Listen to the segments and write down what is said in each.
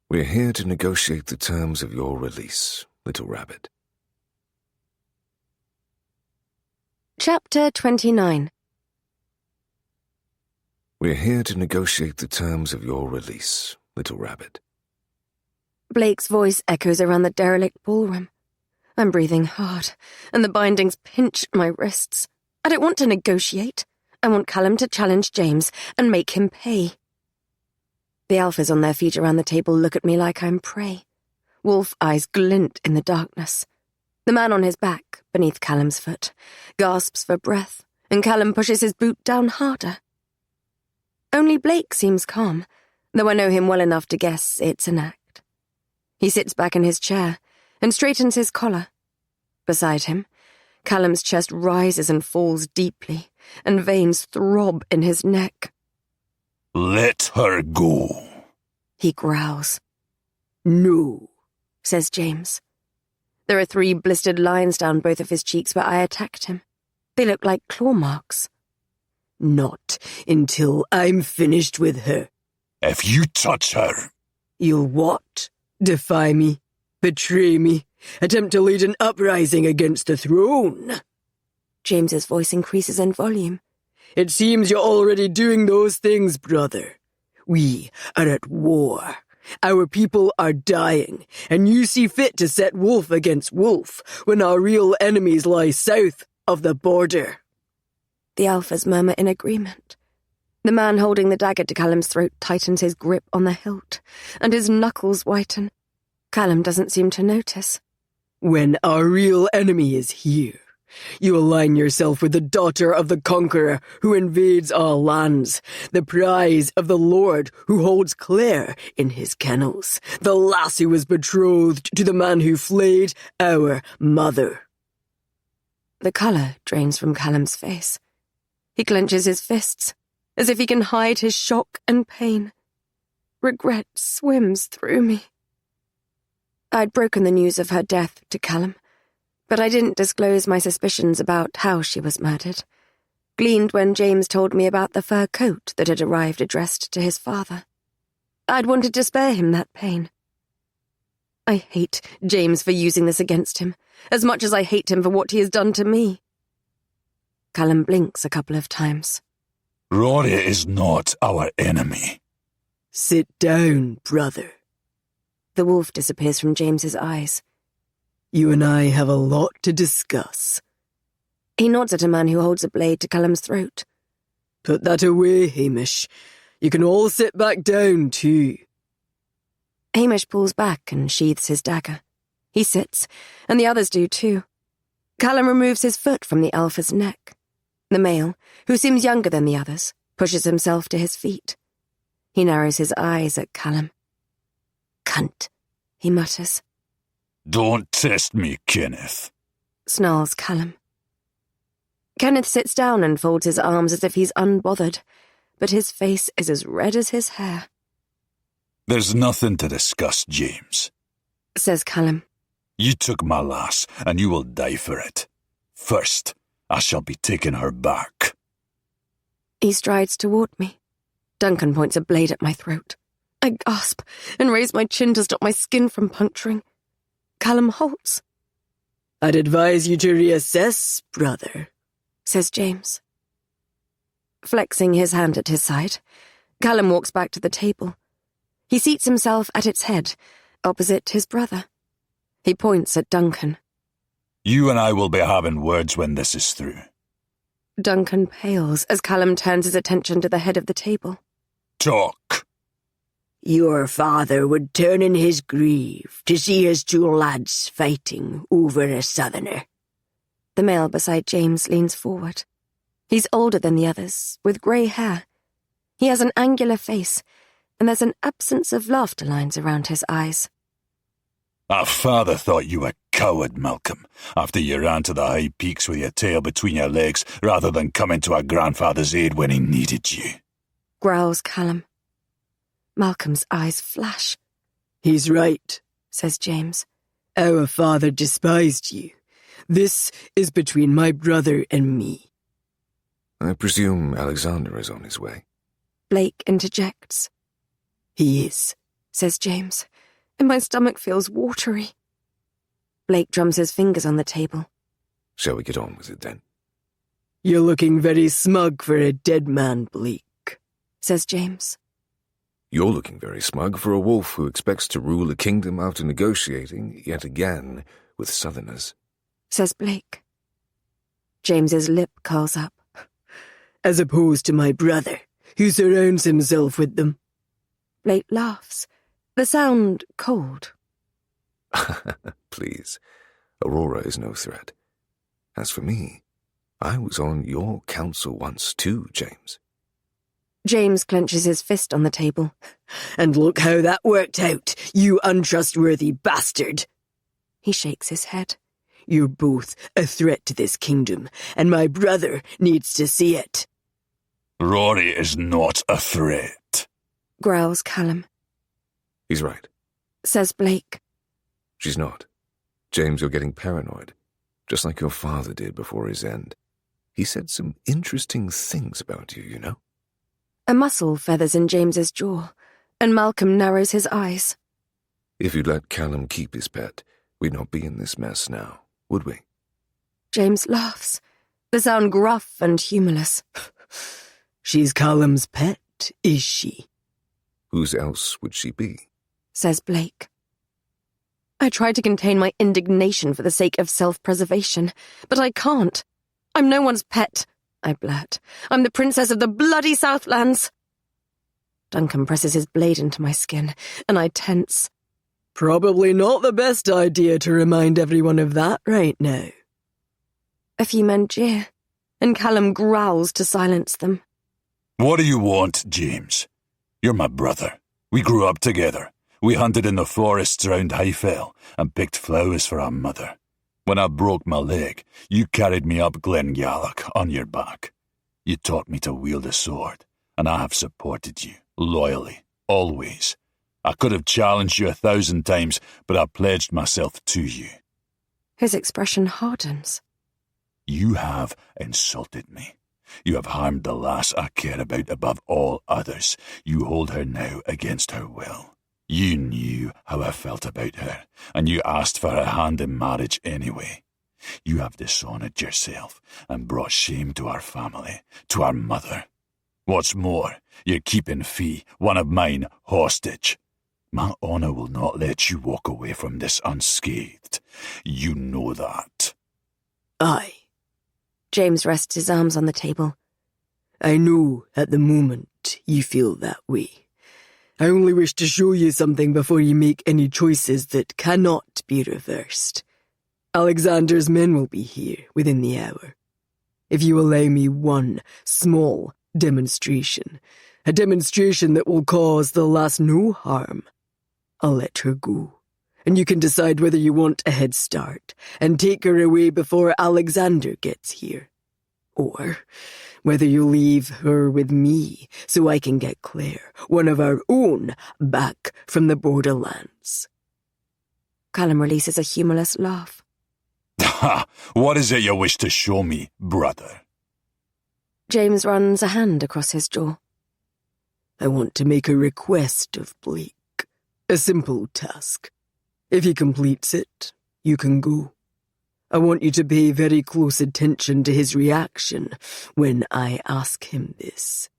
We're here to negotiate the terms of your release, little rabbit. Chapter 29. We're here to negotiate the terms of your release, little rabbit. Blake's voice echoes around the derelict ballroom. I'm breathing hard, and the bindings pinch my wrists. I don't want to negotiate. I want Callum to challenge James and make him pay. The alphas on their feet around the table look at me like I'm prey. Wolf eyes glint in the darkness. The man on his back, beneath Callum's foot, gasps for breath, and Callum pushes his boot down harder. Only Blake seems calm, though I know him well enough to guess it's an act. He sits back in his chair and straightens his collar. Beside him, Callum's chest rises and falls deeply, and veins throb in his neck. "Let her go," he growls. "No," says James. There are 3 blistered lines down both of his cheeks where I attacked him. They look like claw marks. "Not until I'm finished with her." "If you touch her..." "You'll what? Defy me? Betray me? Attempt to lead an uprising against the throne?" James's voice increases in volume. "It seems you're already doing those things, brother. We are at war. Our people are dying, and you see fit to set wolf against wolf when our real enemies lie south of the border." The alphas murmur in agreement. The man holding the dagger to Callum's throat tightens his grip on the hilt, and his knuckles whiten. Callum doesn't seem to notice. "When our real enemy is here, you align yourself with the daughter of the conqueror who invades our lands, the prize of the lord who holds Claire in his kennels, the lass who was betrothed to the man who flayed our mother." The colour drains from Callum's face. He clenches his fists, as if he can hide his shock and pain. Regret swims through me. I'd broken the news of her death to Callum, but I didn't disclose my suspicions about how she was murdered, gleaned when James told me about the fur coat that had arrived addressed to his father. I'd wanted to spare him that pain. I hate James for using this against him, as much as I hate him for what he has done to me. Callum blinks a couple of times. "Rory is not our enemy." "Sit down, brother." The wolf disappears from James's eyes. "You and I have a lot to discuss." He nods at a man who holds a blade to Callum's throat. "Put that away, Hamish. You can all sit back down, too." Hamish pulls back and sheathes his dagger. He sits, and the others do too. Callum removes his foot from the alpha's neck. The male, who seems younger than the others, pushes himself to his feet. He narrows his eyes at Callum. "Cunt," he mutters. "Don't test me, Kenneth," snarls Callum. Kenneth sits down and folds his arms as if he's unbothered, but his face is as red as his hair. "There's nothing to discuss, James," says Callum. "You took my lass, and you will die for it. First, I shall be taking her back." He strides toward me. Duncan points a blade at my throat. I gasp and raise my chin to stop my skin from puncturing. Callum halts. "I'd advise you to reassess, brother," says James. Flexing his hand at his side, Callum walks back to the table. He seats himself at its head, opposite his brother. He points at Duncan. "You and I will be having words when this is through." Duncan pales as Callum turns his attention to the head of the table. "Talk." "Your father would turn in his grave to see his 2 lads fighting over a southerner." The male beside James leans forward. He's older than the others, with grey hair. He has an angular face, and there's an absence of laughter lines around his eyes. "Our father thought you a coward, Malcolm, after you ran to the high peaks with your tail between your legs rather than coming to our grandfather's aid when he needed you," growls Callum. Malcolm's eyes flash. "He's right," says James. "Our father despised you. This is between my brother and me." I presume Alexander is on his way. Blake interjects. "He is," says James, and my stomach feels watery. Blake drums his fingers on the table. Shall we get on with it then? You're looking very smug for a dead man, Blake, says James. You're looking very smug for a wolf who expects to rule a kingdom after negotiating, yet again, with southerners, says Blake. James's lip curls up. as opposed to my brother, who surrounds himself with them. Blake laughs, the sound cold. Please, Aurora is no threat. As for me, I was on your council once too, James. James clenches his fist on the table. And look how that worked out, you untrustworthy bastard. He shakes his head. You're both a threat to this kingdom, and my brother needs to see it. Rory is not a threat, growls Callum. He's right, says Blake. She's not. James, you're getting paranoid, just like your father did before his end. He said some interesting things about you, you know? A muscle feathers in James's jaw, and Malcolm narrows his eyes. If you'd let Callum keep his pet, we'd not be in this mess now, would we? James laughs, the sound gruff and humorless. She's Callum's pet, is she? Whose else would she be? Says Blake. I try to contain my indignation for the sake of self-preservation, but I can't. I'm no one's pet, I blurt. I'm the princess of the bloody Southlands. Duncan presses his blade into my skin, and I tense. Probably not the best idea to remind everyone of that right now. A few men jeer, and Callum growls to silence them. What do you want, James? You're my brother. We grew up together. We hunted in the forests round Highfell and picked flowers for our mother. When I broke my leg, you carried me up Glengallach on your back. You taught me to wield a sword, and I have supported you, loyally, always. I could have challenged you 1,000 times, but I pledged myself to you. His expression hardens. You have insulted me. You have harmed the lass I care about above all others. You hold her now against her will. You knew how I felt about her, and you asked for her hand in marriage anyway. You have dishonoured yourself and brought shame to our family, to our mother. What's more, you're keeping Fee, one of mine, hostage. My honour will not let you walk away from this unscathed. You know that. Aye. James rests his arms on the table. I know at the moment you feel that way. I only wish to show you something before you make any choices that cannot be reversed. Alexander's men will be here within the hour. If you allow me one small demonstration, a demonstration that will cause the lass no harm, I'll let her go, and you can decide whether you want a head start and take her away before Alexander gets here, or whether you leave her with me so I can get Claire, one of our own, back from the borderlands. Callum releases a humorless laugh. Ha! What is it you wish to show me, brother? James runs a hand across his jaw. I want to make a request of Blake. A simple task. If he completes it, you can go. I want you to pay very close attention to his reaction when I ask him this.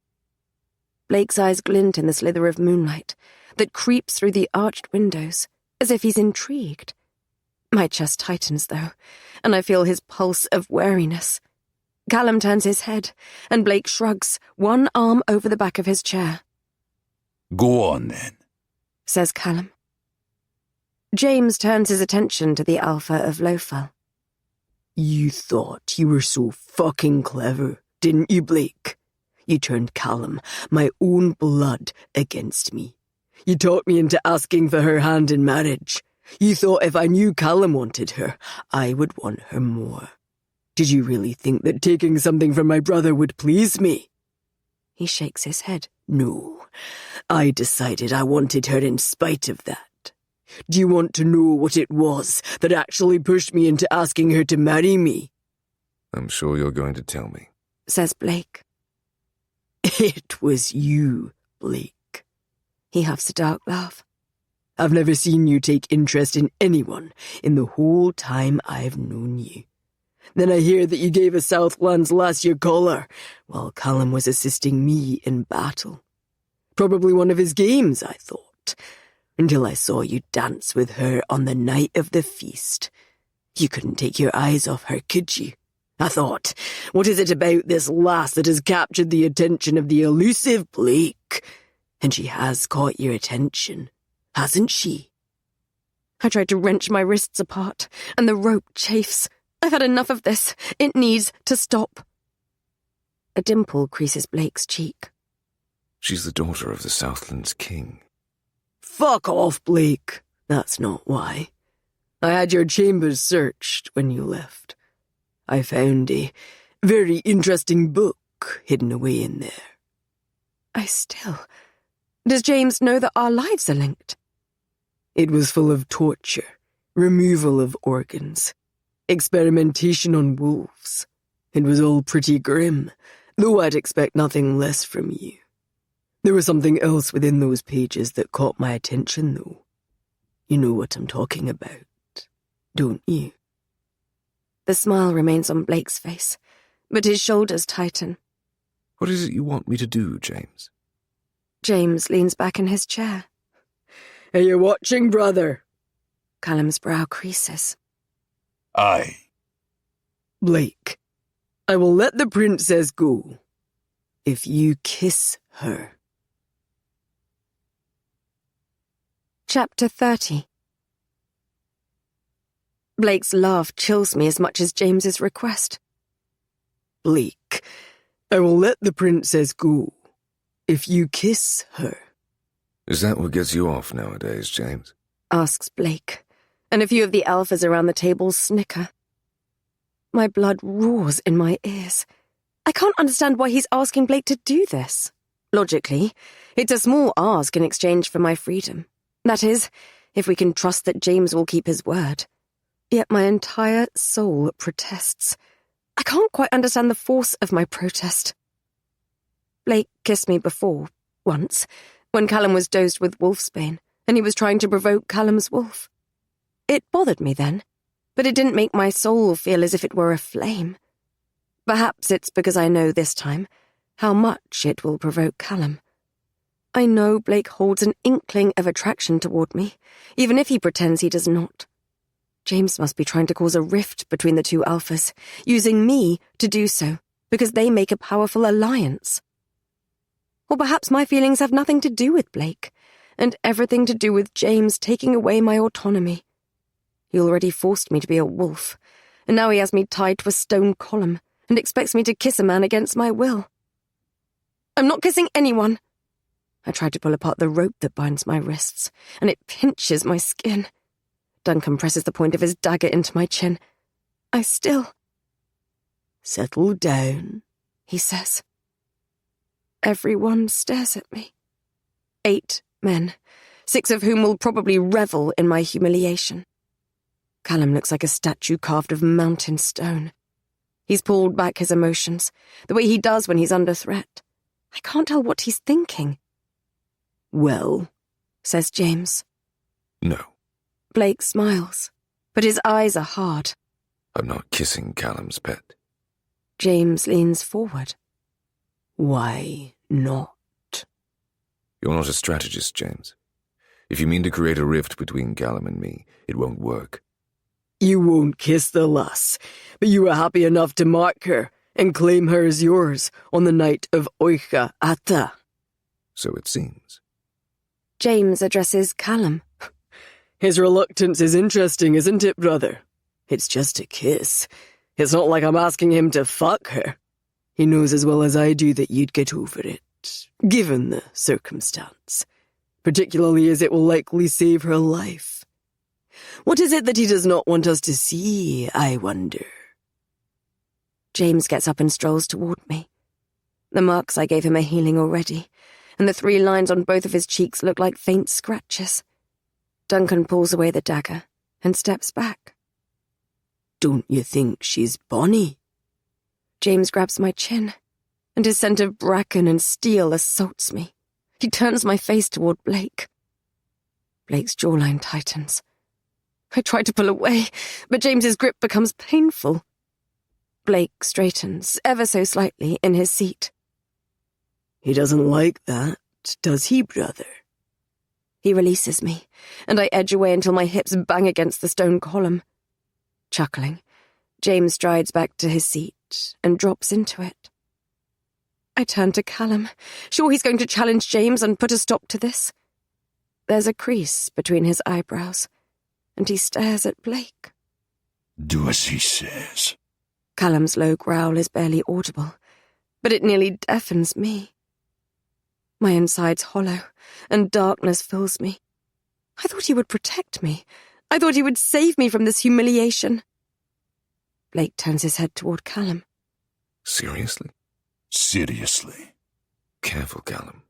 Blake's eyes glint in the slither of moonlight that creeps through the arched windows, as if he's intrigued. My chest tightens, though, and I feel his pulse of wariness. Callum turns his head, and Blake shrugs, one arm over the back of his chair. Go on, then, says Callum. James turns his attention to the Alpha of Lowfell. You thought you were so fucking clever, didn't you, Blake? You turned Callum, my own blood, against me. You talked me into asking for her hand in marriage. You thought if I knew Callum wanted her, I would want her more. Did you really think that taking something from my brother would please me? He shakes his head. No, I decided I wanted her in spite of that. Do you want to know what it was that actually pushed me into asking her to marry me? I'm sure you're going to tell me, says Blake. It was you, Blake. He huffs a dark laugh. I've never seen you take interest in anyone in the whole time I've known you. Then I hear that you gave a Southland's lass your collar, while Callum was assisting me in battle. Probably one of his games, I thought, until I saw you dance with her on the night of the feast. You couldn't take your eyes off her, could you? I thought, what is it about this lass that has captured the attention of the elusive Blake? And she has caught your attention, hasn't she? I tried to wrench my wrists apart, and the rope chafes. I've had enough of this. It needs to stop. A dimple creases Blake's cheek. She's the daughter of the Southland's king. Fuck off, Blake. That's not why. I had your chambers searched when you left. I found a very interesting book hidden away in there. Does James know that our lives are linked? It was full of torture, removal of organs, experimentation on wolves. It was all pretty grim, though I'd expect nothing less from you. There was something else within those pages that caught my attention, though. You know what I'm talking about, don't you? The smile remains on Blake's face, but his shoulders tighten. What is it you want me to do, James? James leans back in his chair. Are you watching, brother? Callum's brow creases. Aye. Blake, I will let the princess go if you kiss her. Chapter 30. Blake's laugh chills me as much as James's request. Blake, I will let the princess go if you kiss her. Is that what gets you off nowadays, James? Asks Blake, and a few of the alphas around the table snicker. My blood roars in my ears. I can't understand why he's asking Blake to do this. Logically, it's a small ask in exchange for my freedom. That is, if we can trust that James will keep his word. Yet my entire soul protests. I can't quite understand the force of my protest. Blake kissed me before, once, when Callum was dosed with wolfsbane, and he was trying to provoke Callum's wolf. It bothered me then, but it didn't make my soul feel as if it were aflame. Perhaps it's because I know this time how much it will provoke Callum. I know Blake holds an inkling of attraction toward me, even if he pretends he does not. James must be trying to cause a rift between the two alphas, using me to do so, because they make a powerful alliance. Or perhaps my feelings have nothing to do with Blake, and everything to do with James taking away my autonomy. He already forced me to be a wolf, and now he has me tied to a stone column, and expects me to kiss a man against my will. I'm not kissing anyone. I try to pull apart the rope that binds my wrists, and it pinches my skin. Duncan presses the point of his dagger into my chin. Settle down, he says. Everyone stares at me. 8 men, 6 of whom will probably revel in my humiliation. Callum looks like a statue carved of mountain stone. He's pulled back his emotions, the way he does when he's under threat. I can't tell what he's thinking. Well, says James. No. Blake smiles, but his eyes are hard. I'm not kissing Callum's pet. James leans forward. Why not? You're not a strategist, James. If you mean to create a rift between Callum and me, it won't work. You won't kiss the lass, but you were happy enough to mark her and claim her as yours on the night of Oicha Ata. So it seems. James addresses Callum. His reluctance is interesting, isn't it, brother? It's just a kiss. It's not like I'm asking him to fuck her. He knows as well as I do that you'd get over it, given the circumstance, particularly as it will likely save her life. What is it that he does not want us to see, I wonder? James gets up and strolls toward me. The marks I gave him are healing already, and the 3 lines on both of his cheeks look like faint scratches. Duncan pulls away the dagger and steps back. Don't you think she's bonny? James grabs my chin, and his scent of bracken and steel assaults me. He turns my face toward Blake. Blake's jawline tightens. I try to pull away, but James's grip becomes painful. Blake straightens, ever so slightly, in his seat. He doesn't like that, does he, brother? He releases me, and I edge away until my hips bang against the stone column. Chuckling, James strides back to his seat and drops into it. I turn to Callum, sure he's going to challenge James and put a stop to this. There's a crease between his eyebrows, and he stares at Blake. Do as he says. Callum's low growl is barely audible, but it nearly deafens me. My inside's hollow, and darkness fills me. I thought he would protect me. I thought he would save me from this humiliation. Blake turns his head toward Callum. Seriously? Seriously. Careful, Callum.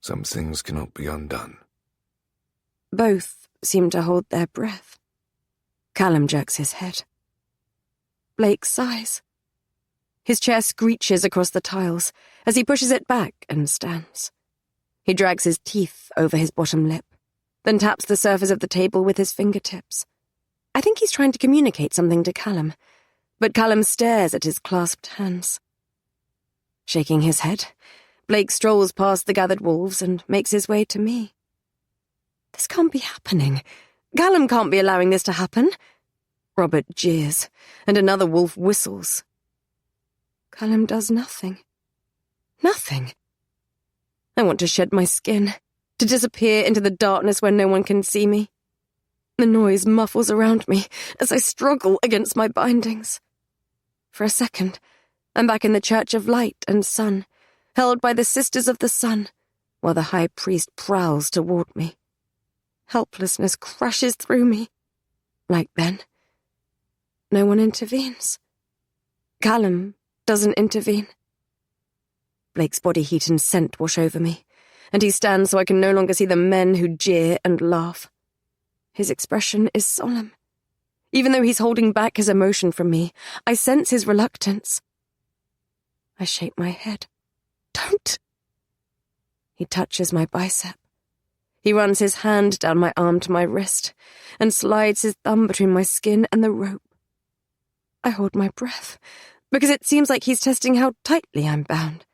Some things cannot be undone. Both seem to hold their breath. Callum jerks his head. Blake sighs. His chair screeches across the tiles as he pushes it back and stands. He drags his teeth over his bottom lip, then taps the surface of the table with his fingertips. I think he's trying to communicate something to Callum, but Callum stares at his clasped hands. Shaking his head, Blake strolls past the gathered wolves and makes his way to me. This can't be happening. Callum can't be allowing this to happen. Robert jeers, and another wolf whistles. Callum does nothing. Nothing. I want to shed my skin, to disappear into the darkness where no one can see me. The noise muffles around me as I struggle against my bindings. For a second, I'm back in the Church of Light and Sun, held by the Sisters of the Sun, while the High Priest prowls toward me. Helplessness crashes through me. Like then, no one intervenes. Callum doesn't intervene. Blake's body heat and scent wash over me, and he stands so I can no longer see the men who jeer and laugh. His expression is solemn. Even though he's holding back his emotion from me, I sense his reluctance. I shake my head. Don't! He touches my bicep. He runs his hand down my arm to my wrist and slides his thumb between my skin and the rope. I hold my breath, because it seems like he's testing how tightly I'm bound.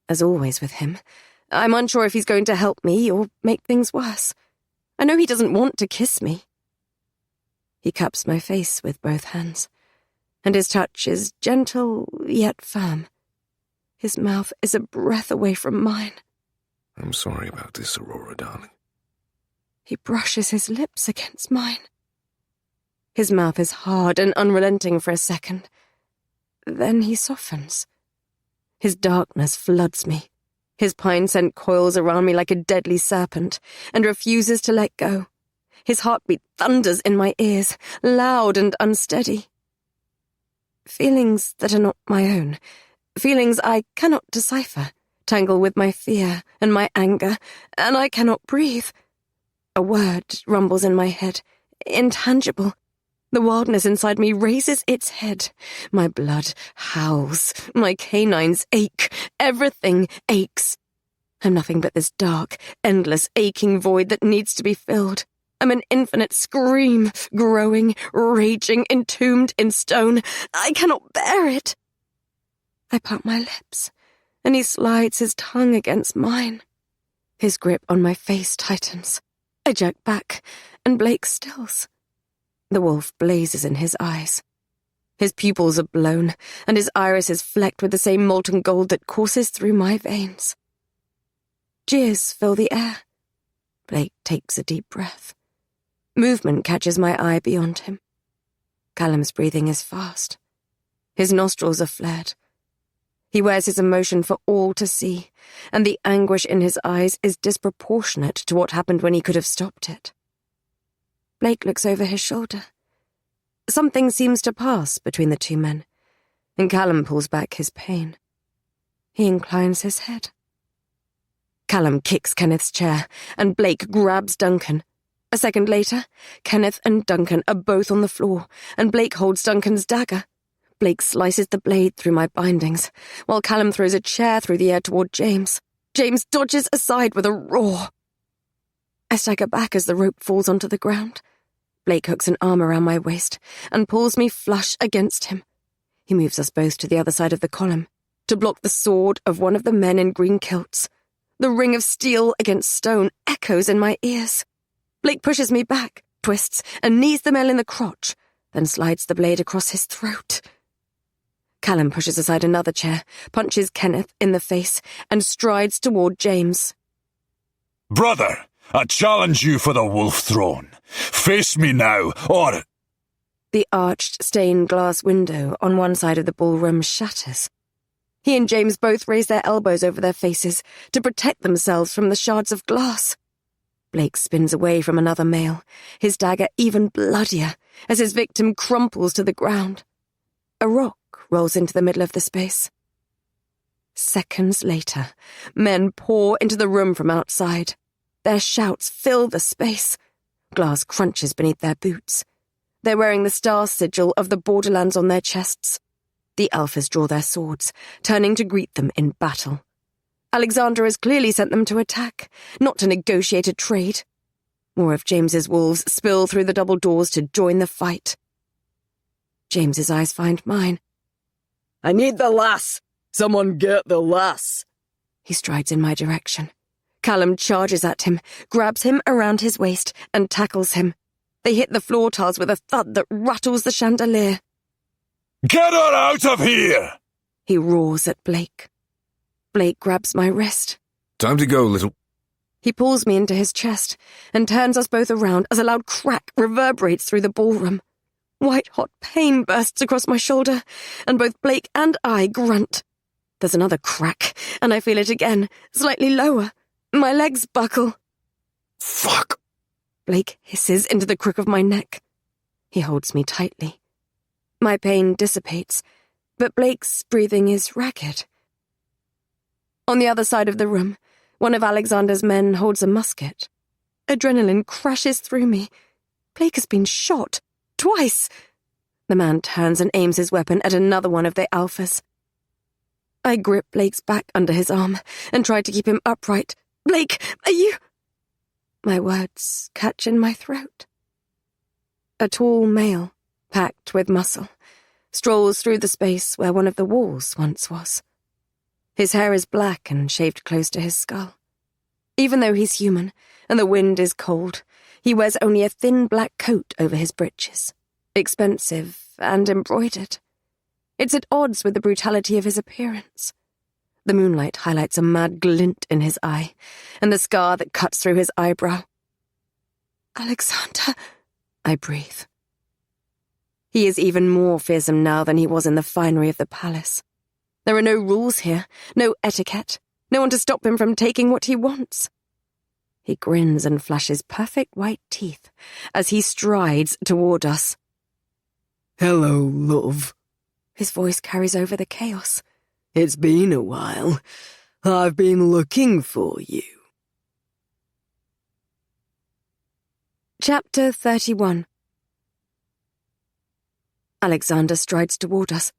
As always with him, I'm unsure if he's going to help me or make things worse. I know he doesn't want to kiss me. He cups my face with both hands, and his touch is gentle yet firm. His mouth is a breath away from mine. I'm sorry about this, Aurora, darling. He brushes his lips against mine. His mouth is hard and unrelenting for a second. Then he softens. His darkness floods me. His pine scent coils around me like a deadly serpent and refuses to let go. His heartbeat thunders in my ears, loud and unsteady. Feelings that are not my own, feelings I cannot decipher, tangle with my fear and my anger, and I cannot breathe. A word rumbles in my head, intangible. The wildness inside me raises its head. My blood howls. My canines ache. Everything aches. I'm nothing but this dark, endless, aching void that needs to be filled. I'm an infinite scream, growing, raging, entombed in stone. I cannot bear it. I part my lips, and he slides his tongue against mine. His grip on my face tightens. I jerk back, and Blake stills. The wolf blazes in his eyes. His pupils are blown, and his iris is flecked with the same molten gold that courses through my veins. Jeers fill the air. Blake takes a deep breath. Movement catches my eye beyond him. Callum's breathing is fast. His nostrils are flared. He wears his emotion for all to see, and the anguish in his eyes is disproportionate to what happened when he could have stopped it. Blake looks over his shoulder. Something seems to pass between the two men, and Callum pulls back his pain. He inclines his head. Callum kicks Kenneth's chair, and Blake grabs Duncan. A second later, Kenneth and Duncan are both on the floor, and Blake holds Duncan's dagger. Blake slices the blade through my bindings, while Callum throws a chair through the air toward James. James dodges aside with a roar. I stagger back as the rope falls onto the ground. Blake hooks an arm around my waist and pulls me flush against him. He moves us both to the other side of the column, to block the sword of one of the men in green kilts. The ring of steel against stone echoes in my ears. Blake pushes me back, twists, and knees the male in the crotch, then slides the blade across his throat. Callum pushes aside another chair, punches Kenneth in the face, and strides toward James. Brother, I challenge you for the wolf throne. Face me now, or... The arched stained glass window on one side of the ballroom shatters. He and James both raise their elbows over their faces to protect themselves from the shards of glass. Blake spins away from another male, his dagger even bloodier, as his victim crumples to the ground. A rock rolls into the middle of the space. Seconds later, men pour into the room from outside. Their shouts fill the space. Glass crunches beneath their boots. They're wearing the star sigil of the Borderlands on their chests. The Alphas draw their swords, turning to greet them in battle. Alexander has clearly sent them to attack, not to negotiate a trade. More of James's wolves spill through the double doors to join the fight. James's eyes find mine. I need the lass! Someone get the lass! He strides in my direction. Callum charges at him, grabs him around his waist, and tackles him. They hit the floor tiles with a thud that rattles the chandelier. Get her out of here! He roars at Blake. Blake grabs my wrist. Time to go, little... He pulls me into his chest and turns us both around as a loud crack reverberates through the ballroom. White-hot pain bursts across my shoulder, and both Blake and I grunt. There's another crack, and I feel it again, slightly lower. My legs buckle. Fuck! Blake hisses into the crook of my neck. He holds me tightly. My pain dissipates, but Blake's breathing is ragged. On the other side of the room, one of Alexander's men holds a musket. Adrenaline crashes through me. Blake has been shot. Twice. The man turns and aims his weapon at another one of the Alphas. I grip Blake's back under his arm and try to keep him upright. Blake, are you... My words catch in my throat. A tall male, packed with muscle, strolls through the space where one of the walls once was. His hair is black and shaved close to his skull. Even though he's human and the wind is cold, he wears only a thin black coat over his breeches, expensive and embroidered. It's at odds with the brutality of his appearance. The moonlight highlights a mad glint in his eye, and the scar that cuts through his eyebrow. Alexander, I breathe. He is even more fearsome now than he was in the finery of the palace. There are no rules here, no etiquette, no one to stop him from taking what he wants. He grins and flashes perfect white teeth as he strides toward us. Hello, love. His voice carries over the chaos. It's been a while. I've been looking for you. Chapter 31. Alexander strides toward us.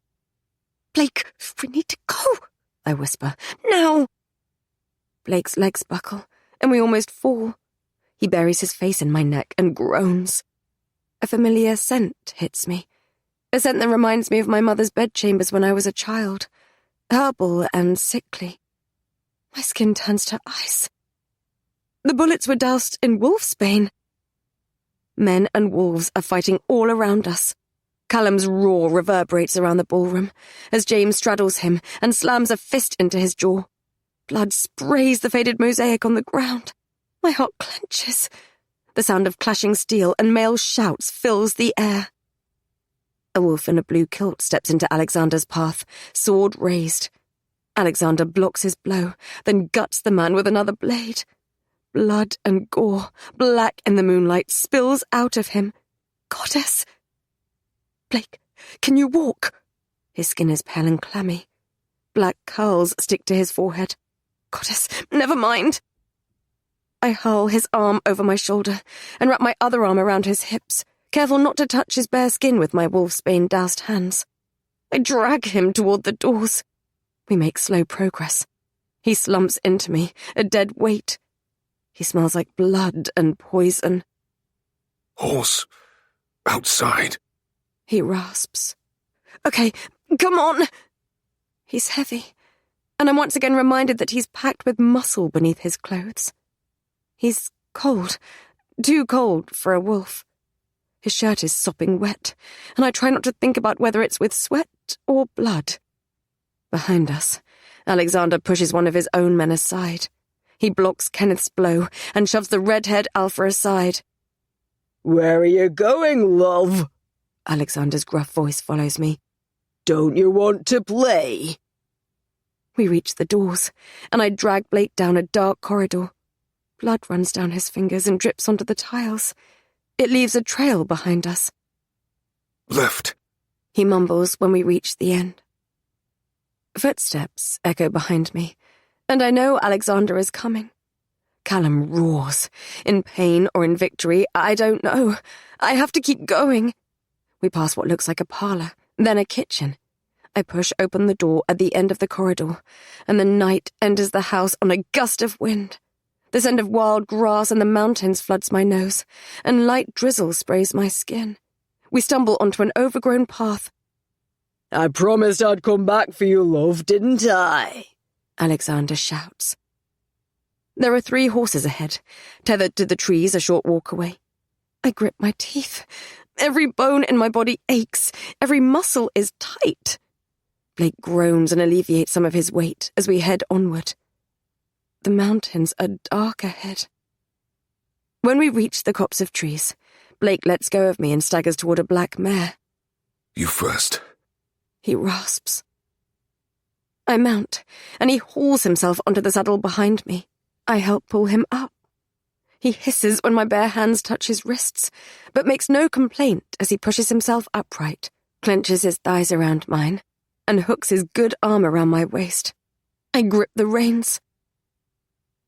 Blake, we need to go, I whisper. Now! Blake's legs buckle, and we almost fall. He buries his face in my neck and groans. A familiar scent hits me. A scent that reminds me of my mother's bedchambers when I was a child. Herbal and sickly. My skin turns to ice. The bullets were doused in wolfsbane. Men and wolves are fighting all around us. Callum's roar reverberates around the ballroom as James straddles him and slams a fist into his jaw. Blood sprays the faded mosaic on the ground. My heart clenches. The sound of clashing steel and male shouts fills the air. A wolf in a blue kilt steps into Alexander's path, sword raised. Alexander blocks his blow, then guts the man with another blade. Blood and gore, black in the moonlight, spills out of him. Goddess! Blake, can you walk? His skin is pale and clammy. Black curls stick to his forehead. Goddess, never mind. I hurl his arm over my shoulder and wrap my other arm around his hips, careful not to touch his bare skin with my wolfsbane-doused hands. I drag him toward the doors. We make slow progress. He slumps into me, a dead weight. He smells like blood and poison. Horse. Outside. He rasps. Okay, come on! He's heavy, and I'm once again reminded that he's packed with muscle beneath his clothes. He's cold, too cold for a wolf. His shirt is sopping wet, and I try not to think about whether it's with sweat or blood. Behind us, Alexander pushes one of his own men aside. He blocks Kenneth's blow and shoves the red-haired Alpha aside. Where are you going, love? Alexander's gruff voice follows me. Don't you want to play? We reach the doors, and I drag Blake down a dark corridor. Blood runs down his fingers and drips onto the tiles. It leaves a trail behind us. Left. He mumbles when we reach the end. Footsteps echo behind me, and I know Alexander is coming. Callum roars. In pain or in victory, I don't know. I have to keep going. We pass what looks like a parlour, then a kitchen. I push open the door at the end of the corridor, and the night enters the house on a gust of wind. The scent of wild grass and the mountains floods my nose, and light drizzle sprays my skin. We stumble onto an overgrown path. I promised I'd come back for you, love, didn't I? Alexander shouts. There are 3 horses ahead, tethered to the trees a short walk away. I grip my teeth. Every bone in my body aches. Every muscle is tight. Blake groans and alleviates some of his weight as we head onward. The mountains are dark ahead. When we reach the copse of trees, Blake lets go of me and staggers toward a black mare. You first. He rasps. I mount, and he hauls himself onto the saddle behind me. I help pull him up. He hisses when my bare hands touch his wrists, but makes no complaint as he pushes himself upright, clenches his thighs around mine, and hooks his good arm around my waist. I grip the reins.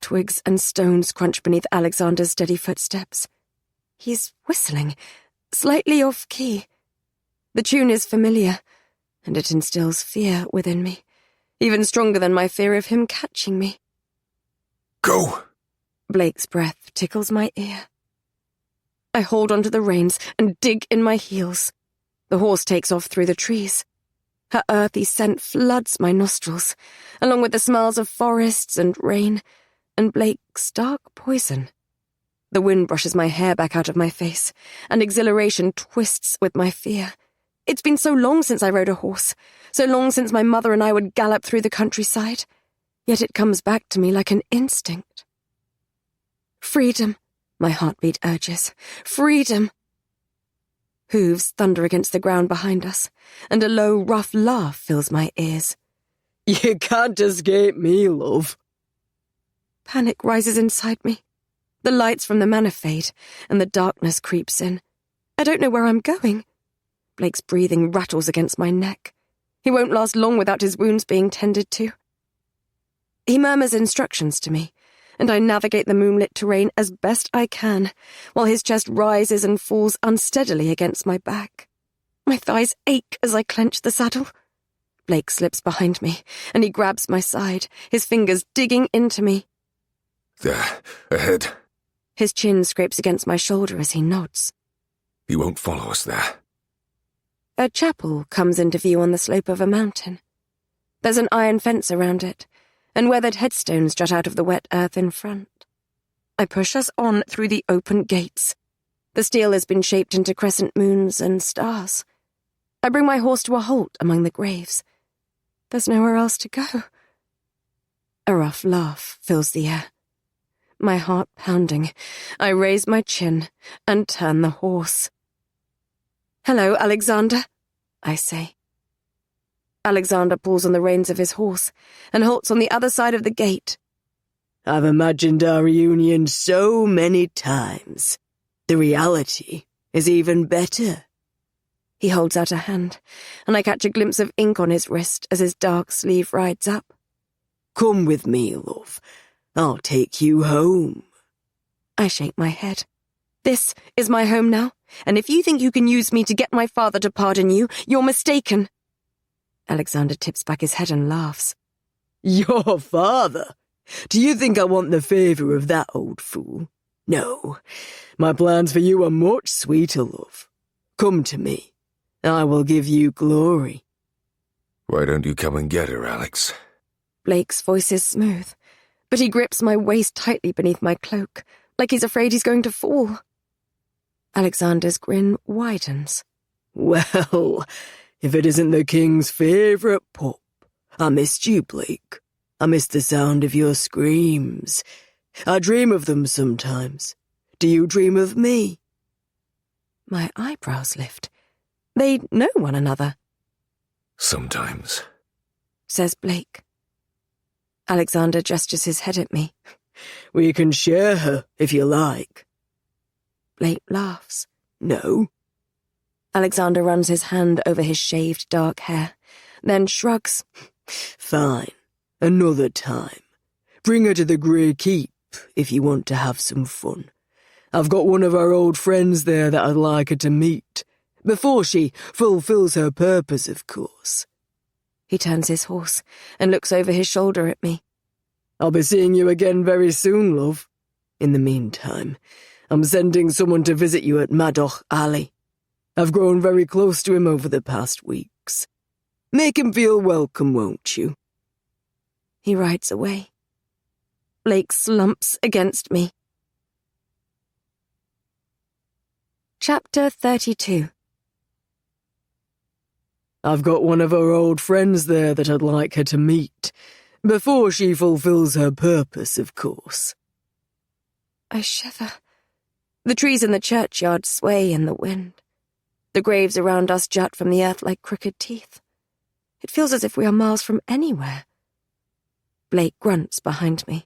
Twigs and stones crunch beneath Alexander's steady footsteps. He's whistling, slightly off-key. The tune is familiar, and it instills fear within me, even stronger than my fear of him catching me. Go! Blake's breath tickles my ear. I hold onto the reins and dig in my heels. The horse takes off through the trees. Her earthy scent floods my nostrils, along with the smells of forests and rain, and Blake's dark poison. The wind brushes my hair back out of my face, and exhilaration twists with my fear. It's been so long since I rode a horse, so long since my mother and I would gallop through the countryside, yet it comes back to me like an instinct. Freedom, my heartbeat urges. Freedom! Hooves thunder against the ground behind us, and a low, rough laugh fills my ears. You can't escape me, love. Panic rises inside me. The lights from the manor fade, and the darkness creeps in. I don't know where I'm going. Blake's breathing rattles against my neck. He won't last long without his wounds being tended to. He murmurs instructions to me, and I navigate the moonlit terrain as best I can, while his chest rises and falls unsteadily against my back. My thighs ache as I clench the saddle. Blake slips behind me, and he grabs my side, his fingers digging into me. There, ahead. His chin scrapes against my shoulder as he nods. He won't follow us there. A chapel comes into view on the slope of a mountain. There's an iron fence around it, and weathered headstones jut out of the wet earth in front. I push us on through the open gates. The steel has been shaped into crescent moons and stars. I bring my horse to a halt among the graves. There's nowhere else to go. A rough laugh fills the air. My heart pounding, I raise my chin and turn the horse. "Hello, Alexander," I say. Alexander pulls on the reins of his horse and halts on the other side of the gate. I've imagined our reunion so many times. The reality is even better. He holds out a hand, and I catch a glimpse of ink on his wrist as his dark sleeve rides up. Come with me, love. I'll take you home. I shake my head. This is my home now, and if you think you can use me to get my father to pardon you, you're mistaken. Alexander tips back his head and laughs. Your father? Do you think I want the favour of that old fool? No. My plans for you are much sweeter, love. Come to me. I will give you glory. Why don't you come and get her, Alex? Blake's voice is smooth, but he grips my waist tightly beneath my cloak, like he's afraid he's going to fall. Alexander's grin widens. Well, if it isn't the king's favourite pup. I missed you, Blake. I miss the sound of your screams. I dream of them sometimes. Do you dream of me? My eyebrows lift. They know one another. Sometimes, says Blake. Alexander gestures his head at me. We can share her, if you like. Blake laughs. No. Alexander runs his hand over his shaved dark hair, then shrugs. Fine. Another time. Bring her to the Grey Keep, if you want to have some fun. I've got one of our old friends there that I'd like her to meet. Before she fulfills her purpose, of course. He turns his horse and looks over his shoulder at me. I'll be seeing you again very soon, love. In the meantime, I'm sending someone to visit you at Madoc Alley. I've grown very close to him over the past weeks. Make him feel welcome, won't you? He rides away. Blake slumps against me. Chapter 32. I've got one of her old friends there that I'd like her to meet. Before she fulfills her purpose, of course. I shiver. The trees in the churchyard sway in the wind. The graves around us jut from the earth like crooked teeth. It feels as if we are miles from anywhere. Blake grunts behind me.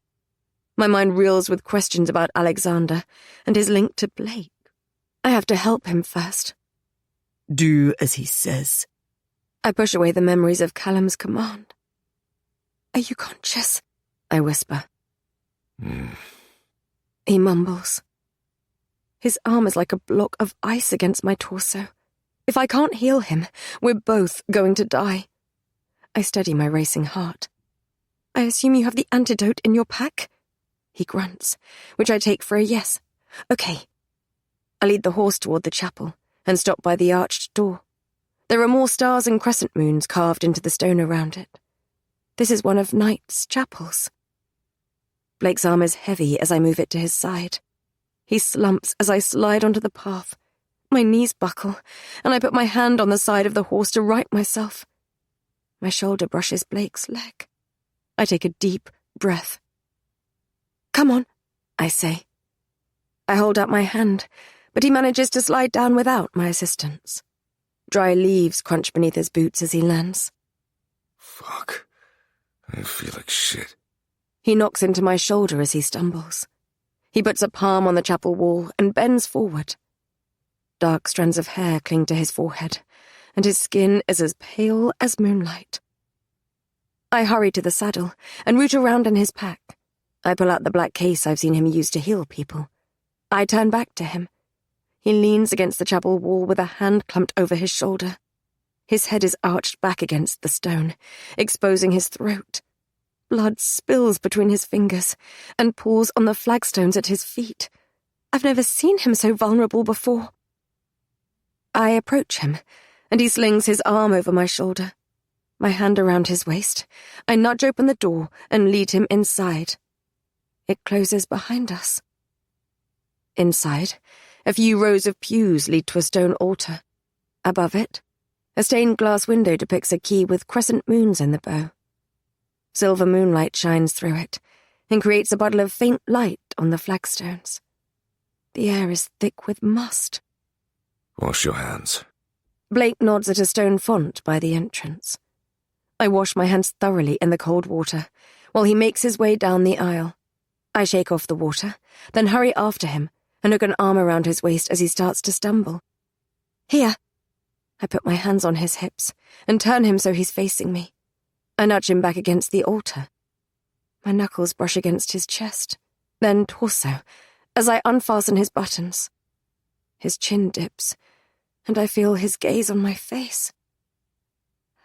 My mind reels with questions about Alexander and his link to Blake. I have to help him first. Do as he says. I push away the memories of Callum's command. Are you conscious? I whisper. He mumbles. His arm is like a block of ice against my torso. If I can't heal him, we're both going to die. I steady my racing heart. I assume you have the antidote in your pack? He grunts, which I take for a yes. Okay. I lead the horse toward the chapel and stop by the arched door. There are more stars and crescent moons carved into the stone around it. This is one of Night's chapels. Blake's arm is heavy as I move it to his side. He slumps as I slide onto the path. My knees buckle, and I put my hand on the side of the horse to right myself. My shoulder brushes Blake's leg. I take a deep breath. Come on, I say. I hold out my hand, but he manages to slide down without my assistance. Dry leaves crunch beneath his boots as he lands. Fuck. I feel like shit. He knocks into my shoulder as he stumbles. He puts a palm on the chapel wall and bends forward. Dark strands of hair cling to his forehead, and his skin is as pale as moonlight. I hurry to the saddle and root around in his pack. I pull out the black case I've seen him use to heal people. I turn back to him. He leans against the chapel wall with a hand clumped over his shoulder. His head is arched back against the stone, exposing his throat. Blood spills between his fingers and pours on the flagstones at his feet. I've never seen him so vulnerable before. I approach him, and he slings his arm over my shoulder. My hand around his waist, I nudge open the door and lead him inside. It closes behind us. Inside, a few rows of pews lead to a stone altar. Above it, a stained glass window depicts a key with crescent moons in the bow. Silver moonlight shines through it and creates a puddle of faint light on the flagstones. The air is thick with must. Wash your hands. Blake nods at a stone font by the entrance. I wash my hands thoroughly in the cold water, while he makes his way down the aisle. I shake off the water, then hurry after him, and hook an arm around his waist as he starts to stumble. Here. I put my hands on his hips, and turn him so he's facing me. I nudge him back against the altar. My knuckles brush against his chest, then torso, as I unfasten his buttons. His chin dips, and I feel his gaze on my face.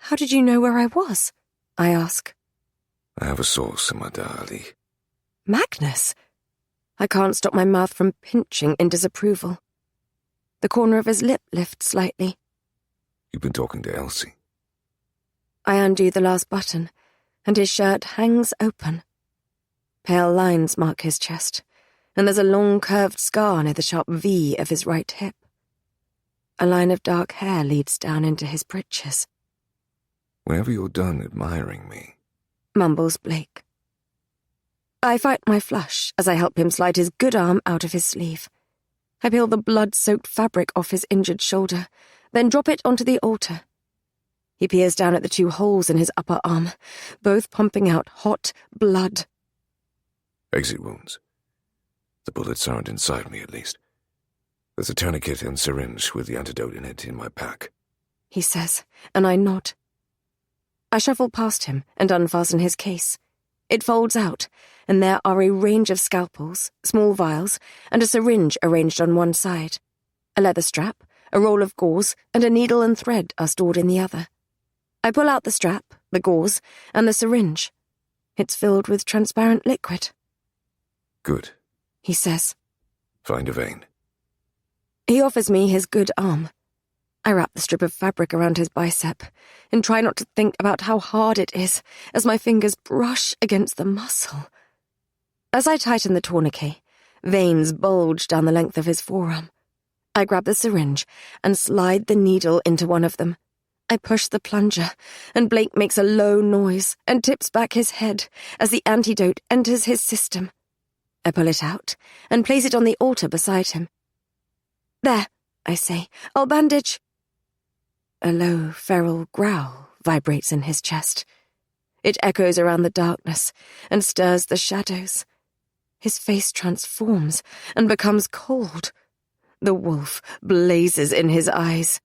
How did you know where I was? I ask. I have a source in my diary. Magnus? I can't stop my mouth from pinching in disapproval. The corner of his lip lifts slightly. You've been talking to Elsie. I undo the last button, and his shirt hangs open. Pale lines mark his chest, and there's a long curved scar near the sharp V of his right hip. A line of dark hair leads down into his breeches. Whenever you're done admiring me, Mumbles Blake. I fight my flush as I help him slide his good arm out of his sleeve. I peel the blood-soaked fabric off his injured shoulder, then drop it onto the altar. He peers down at the 2 holes in his upper arm, both pumping out hot blood. exit wounds. The bullets aren't inside me, at least. There's a tourniquet and syringe with the antidote in it in my pack, He says, and I nod. I shuffle past him and unfasten his case. It folds out, and there are a range of scalpels, small vials, and a syringe arranged on one side. A leather strap, a roll of gauze, and a needle and thread are stored in the other. I pull out the strap, the gauze, and the syringe. It's filled with transparent liquid. Good, He says. Find a vein. He offers me his good arm. I wrap the strip of fabric around his bicep and try not to think about how hard it is as my fingers brush against the muscle. As I tighten the tourniquet, veins bulge down the length of his forearm. I grab the syringe and slide the needle into one of them. I push the plunger, and Blake makes a low noise and tips back his head as the antidote enters his system. I pull it out and place it on the altar beside him. There, I say, I'll bandage. A low, feral growl vibrates in his chest. It echoes around the darkness and stirs the shadows. His face transforms and becomes cold. The wolf blazes in his eyes.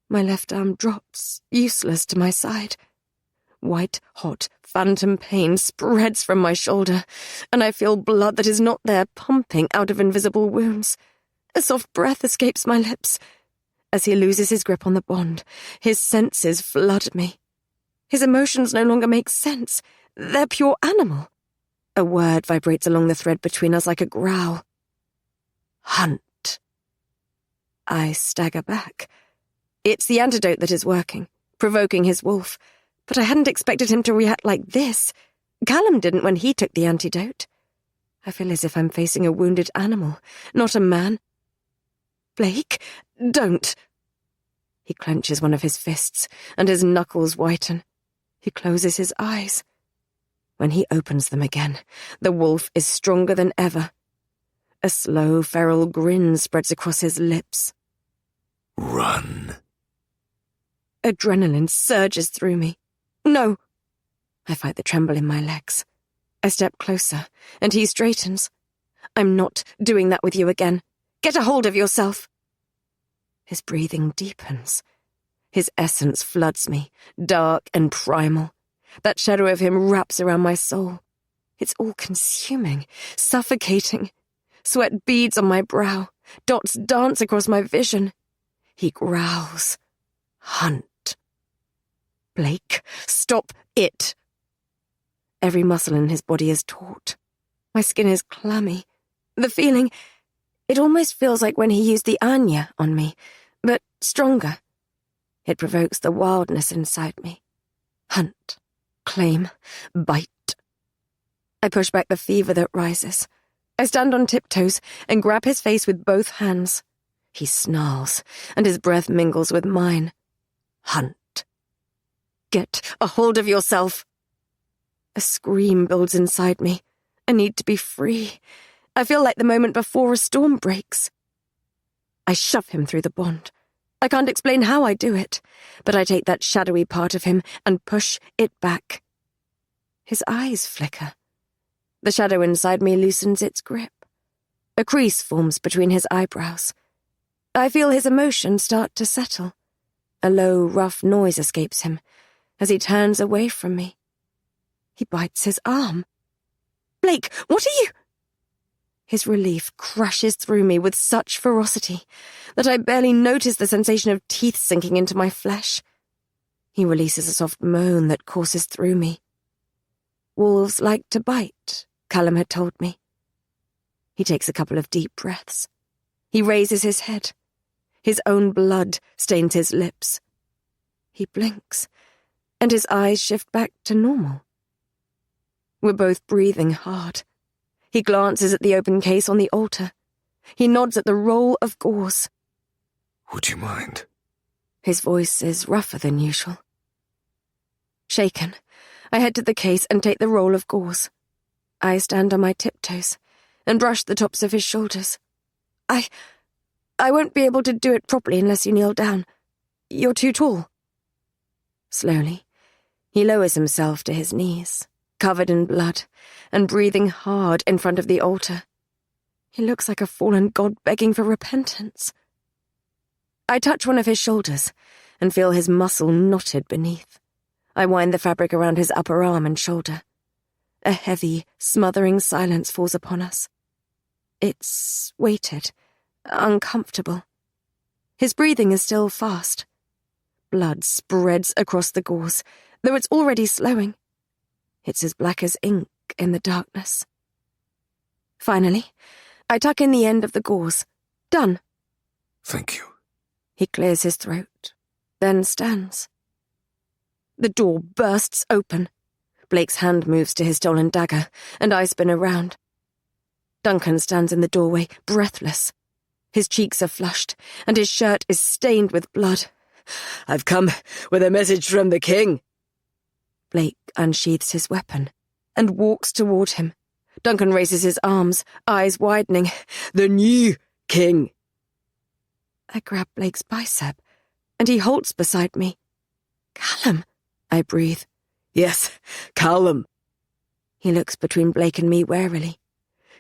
My left arm drops, useless, to my side. White, hot, phantom pain spreads from my shoulder, and I feel blood that is not there pumping out of invisible wounds. A soft breath escapes my lips. As he loses his grip on the bond, his senses flood me. His emotions no longer make sense. They're pure animal. A word vibrates along the thread between us like a growl. Hunt. I stagger back. It's the antidote that is working, provoking his wolf. But I hadn't expected him to react like this. Callum didn't when he took the antidote. I feel as if I'm facing a wounded animal, not a man. Blake, don't. He clenches one of his fists, and his knuckles whiten. He closes his eyes. When he opens them again, the wolf is stronger than ever. A slow, feral grin spreads across his lips. Run. Adrenaline surges through me. No! I fight the tremble in my legs. I step closer, and he straightens. I'm not doing that with you again. Get a hold of yourself. His breathing deepens. His essence floods me, dark and primal. That shadow of him wraps around my soul. It's all-consuming, suffocating. Sweat beads on my brow. Dots dance across my vision. He growls. Hunt. Blake, stop it. Every muscle in his body is taut. My skin is clammy. The feeling, it almost feels like when he used the Anya on me, but stronger. It provokes the wildness inside me. Hunt, claim, bite. I push back the fever that rises. I stand on tiptoes and grab his face with both hands. He snarls, and his breath mingles with mine. Hunt. Get a hold of yourself. A scream builds inside me. I need to be free. I feel like the moment before a storm breaks. I shove him through the bond. I can't explain how I do it, but I take that shadowy part of him and push it back. His eyes flicker. The shadow inside me loosens its grip. A crease forms between his eyebrows. I feel his emotions start to settle. A low, rough noise escapes him as he turns away from me. He bites his arm. Blake, what are you? His relief crashes through me with such ferocity that I barely notice the sensation of teeth sinking into my flesh. He releases a soft moan that courses through me. Wolves like to bite, Callum had told me. He takes a couple of deep breaths. He raises his head. His own blood stains his lips. He blinks, and his eyes shift back to normal. We're both breathing hard. He glances at the open case on the altar. He nods at the roll of gauze. Would you mind? His voice is rougher than usual. Shaken, I head to the case and take the roll of gauze. I stand on my tiptoes and brush the tops of his shoulders. I won't be able to do it properly unless you kneel down. You're too tall. Slowly, he lowers himself to his knees, covered in blood, and breathing hard in front of the altar. He looks like a fallen god begging for repentance. I touch one of his shoulders and feel his muscle knotted beneath. I wind the fabric around his upper arm and shoulder. A heavy, smothering silence falls upon us. It's weighted, uncomfortable. His breathing is still fast. Blood spreads across the gauze, though it's already slowing. It's as black as ink in the darkness. Finally, I tuck in the end of the gauze. Done. Thank you. He clears his throat, then stands. The door bursts open. Blake's hand moves to his stolen dagger, and I spin around. Duncan stands in the doorway, breathless. His cheeks are flushed, and his shirt is stained with blood. I've come with a message from the king. Blake unsheathes his weapon and walks toward him. Duncan raises his arms, eyes widening. The new king. I grab Blake's bicep, and he halts beside me. Callum, I breathe. Yes, Callum. He looks between Blake and me warily.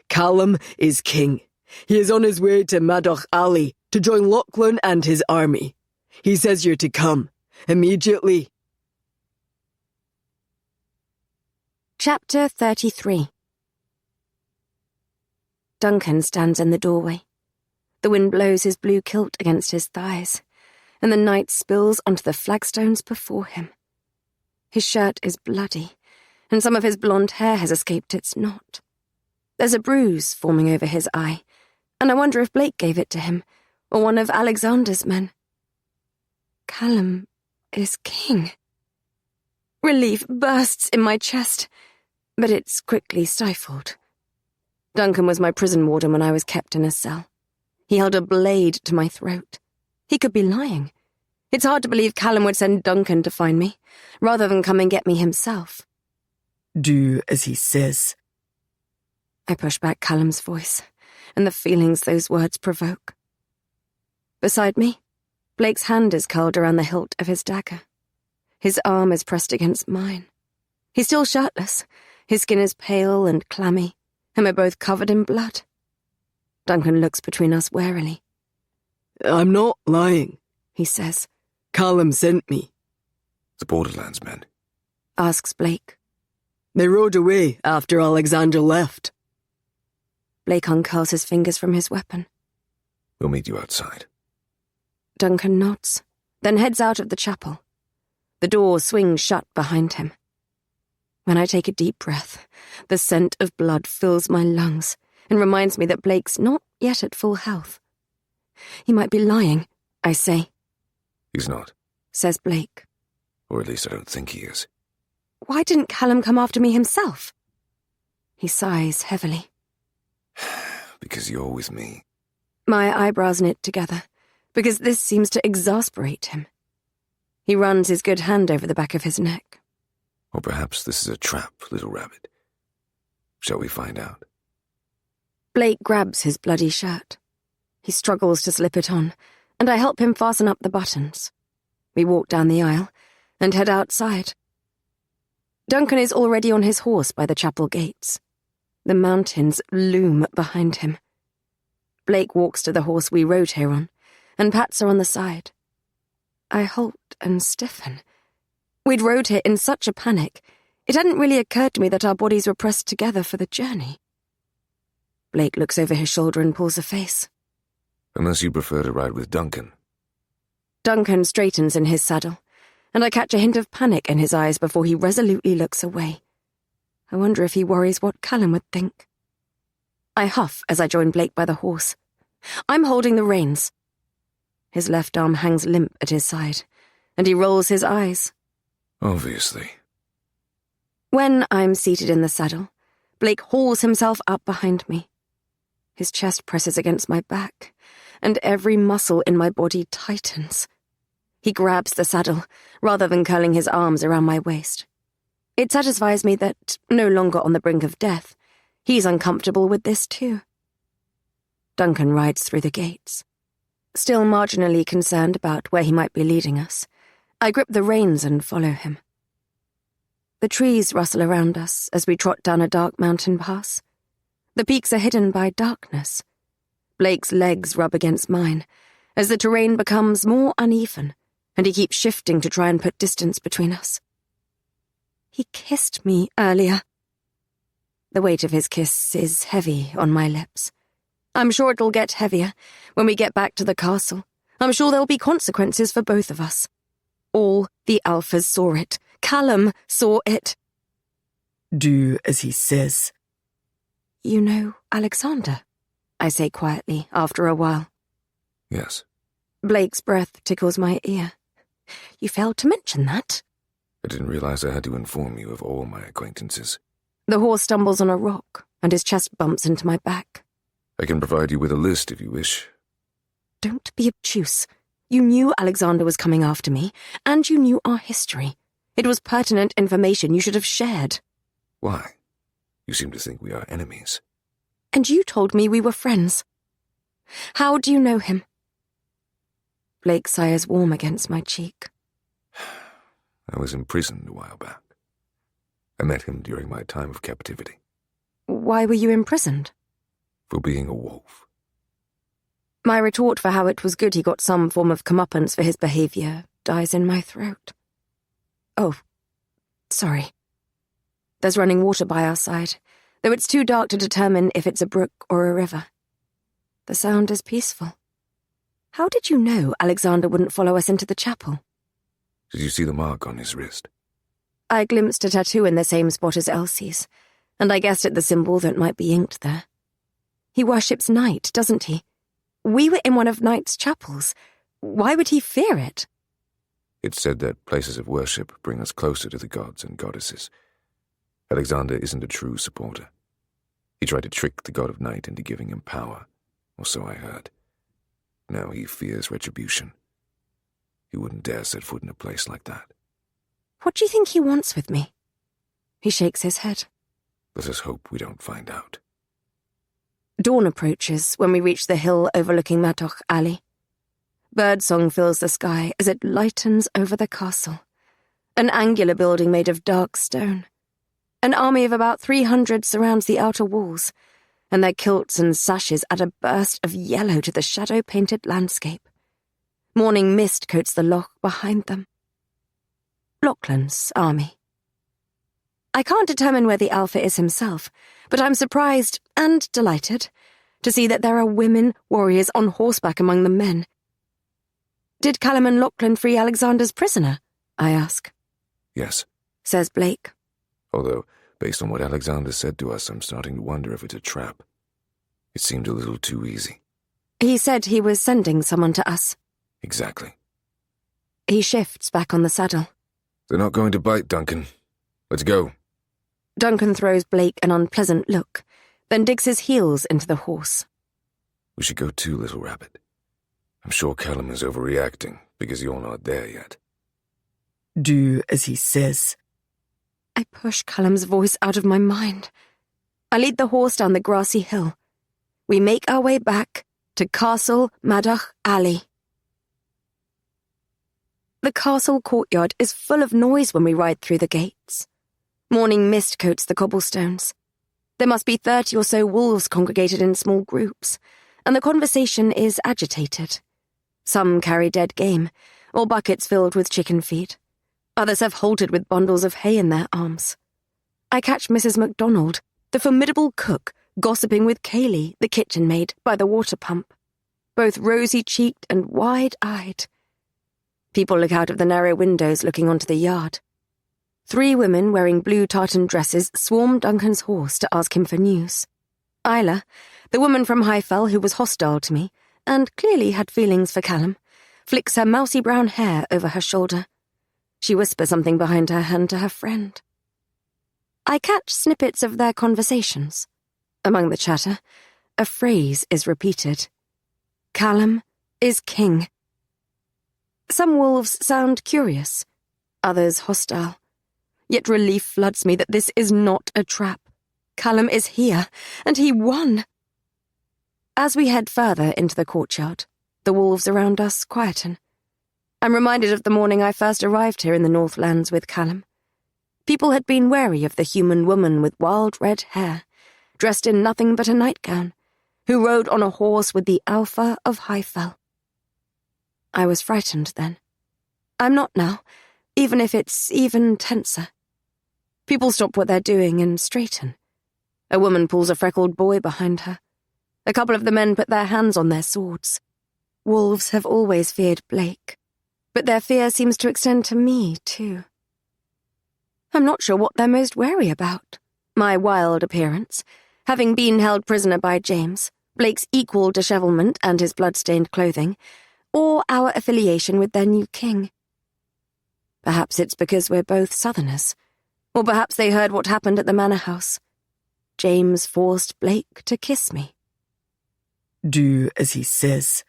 Callum is king. He is on his way to Madoc Ali to join Lachlan and his army. He says you're to come, immediately. Chapter 33. Duncan stands in the doorway. The wind blows his blue kilt against his thighs, and the night spills onto the flagstones before him. His shirt is bloody, and some of his blonde hair has escaped its knot. There's a bruise forming over his eye, and I wonder if Blake gave it to him, or one of Alexander's men. Callum is king. Relief bursts in my chest, but it's quickly stifled. Duncan was my prison warden when I was kept in a cell. He held a blade to my throat. He could be lying. It's hard to believe Callum would send Duncan to find me, rather than come and get me himself. Do as he says. I push back Callum's voice, and the feelings those words provoke. Beside me, Blake's hand is curled around the hilt of his dagger. His arm is pressed against mine. He's still shirtless. His skin is pale and clammy, and we're both covered in blood. Duncan looks between us warily. I'm not lying, he says. Callum sent me. The Borderlands men. Asks Blake. They rode away after Alexander left. Blake uncurls his fingers from his weapon. We'll meet you outside. Duncan nods, then heads out of the chapel. The door swings shut behind him. When I take a deep breath, the scent of blood fills my lungs and reminds me that Blake's not yet at full health. He might be lying, I say. He's not. Says Blake. Or at least I don't think he is. Why didn't Callum come after me himself? He sighs heavily. Because you're with me. My eyebrows knit together, because this seems to exasperate him. He runs his good hand over the back of his neck. Or perhaps this is a trap, little rabbit. Shall we find out? Blake grabs his bloody shirt. He struggles to slip it on, and I help him fasten up the buttons. We walk down the aisle and head outside. Duncan is already on his horse by the chapel gates. The mountains loom behind him. Blake walks to the horse we rode here on, and pats her on the side. I halt and stiffen. We'd rode here in such a panic, it hadn't really occurred to me that our bodies were pressed together for the journey. Blake looks over his shoulder and pulls a face. Unless you prefer to ride with Duncan. Duncan straightens in his saddle, and I catch a hint of panic in his eyes before he resolutely looks away. I wonder if he worries what Callum would think. I huff as I join Blake by the horse. I'm holding the reins. His left arm hangs limp at his side, and he rolls his eyes. Obviously. When I'm seated in the saddle, Blake hauls himself up behind me. His chest presses against my back, and every muscle in my body tightens. He grabs the saddle, rather than curling his arms around my waist. It satisfies me that, no longer on the brink of death, he's uncomfortable with this too. Duncan rides through the gates. Still marginally concerned about where he might be leading us, I grip the reins and follow him. The trees rustle around us as we trot down a dark mountain pass. The peaks are hidden by darkness. Blake's legs rub against mine as the terrain becomes more uneven, and he keeps shifting to try and put distance between us. He kissed me earlier. The weight of his kiss is heavy on my lips. I'm sure it'll get heavier when we get back to the castle. I'm sure there'll be consequences for both of us. All the alphas saw it. Callum saw it. Do as he says. You know Alexander? I say quietly after a while. Yes. Blake's breath tickles my ear. You failed to mention that. I didn't realize I had to inform you of all my acquaintances. The horse stumbles on a rock, and his chest bumps into my back. I can provide you with a list if you wish. Don't be obtuse. You knew Alexander was coming after me, and you knew our history. It was pertinent information you should have shared. Why? You seem to think we are enemies. And you told me we were friends. How do you know him? Blake's sighs warm against my cheek. I was imprisoned a while back. I met him during my time of captivity. Why were you imprisoned? For being a wolf. My retort for how it was good he got some form of comeuppance for his behaviour dies in my throat. Oh, sorry. There's running water by our side, though it's too dark to determine if it's a brook or a river. The sound is peaceful. How did you know Alexander wouldn't follow us into the chapel? Did you see the mark on his wrist? I glimpsed a tattoo in the same spot as Elsie's, and I guessed at the symbol that might be inked there. He worships night, doesn't he? We were in one of Night's chapels. Why would he fear it? It's said that places of worship bring us closer to the gods and goddesses. Alexander isn't a true supporter. He tried to trick the god of night into giving him power, or so I heard. Now he fears retribution. He wouldn't dare set foot in a place like that. What do you think he wants with me? He shakes his head. Let us hope we don't find out. Dawn approaches when we reach the hill overlooking Madoc Alley. Birdsong fills the sky as it lightens over the castle. An angular building made of dark stone. An army of about 300 surrounds the outer walls, and their kilts and sashes add a burst of yellow to the shadow-painted landscape. Morning mist coats the loch behind them. Lachlan's army. I can't determine where the Alpha is himself, but I'm surprised and delighted to see that there are women warriors on horseback among the men. Did Callum and Lachlan free Alexander's prisoner? I ask. Yes, Says Blake. although, based on what Alexander said to us, I'm starting to wonder if it's a trap. It seemed a little too easy. He said he was sending someone to us. Exactly. He shifts back on the saddle. They're not going to bite, Duncan. Let's go. Duncan throws Blake an unpleasant look, then digs his heels into the horse. We should go too, Little Rabbit. I'm sure Callum is overreacting because you're not there yet. Do as he says. I push Callum's voice out of my mind. I lead the horse down the grassy hill. We make our way back to Castle Madoc Alley. The castle courtyard is full of noise when we ride through the gates. Morning mist coats the cobblestones. There must be 30 or so wolves congregated in small groups, and the conversation is agitated. Some carry dead game, or buckets filled with chicken feed. Others have halted with bundles of hay in their arms. I catch Mrs. MacDonald, the formidable cook, gossiping with Kaylee, the kitchen maid, by the water pump, both rosy-cheeked and wide-eyed. People look out of the narrow windows looking onto the yard. 3 women wearing blue tartan dresses swarmed Duncan's horse to ask him for news. Isla, the woman from Highfell who was hostile to me, and clearly had feelings for Callum, flicks her mousy brown hair over her shoulder. She whispers something behind her hand to her friend. I catch snippets of their conversations. Among the chatter, a phrase is repeated. Callum is king. Some wolves sound curious, others hostile. Yet relief floods me that this is not a trap. Callum is here, and he won. As we head further into the courtyard, the wolves around us quieten. I'm reminded of the morning I first arrived here in the Northlands with Callum. People had been wary of the human woman with wild red hair, dressed in nothing but a nightgown, who rode on a horse with the Alpha of Highfell. I was frightened then. I'm not now, even if it's even tenser. People stop what they're doing and straighten. A woman pulls a freckled boy behind her. A couple of the men put their hands on their swords. Wolves have always feared Blake, but their fear seems to extend to me, too. I'm not sure what they're most wary about. My wild appearance, having been held prisoner by James, Blake's equal dishevelment and his blood-stained clothing, or our affiliation with their new king. Perhaps it's because we're both Southerners, or perhaps they heard what happened at the manor house. James forced Blake to kiss me. Do as he says.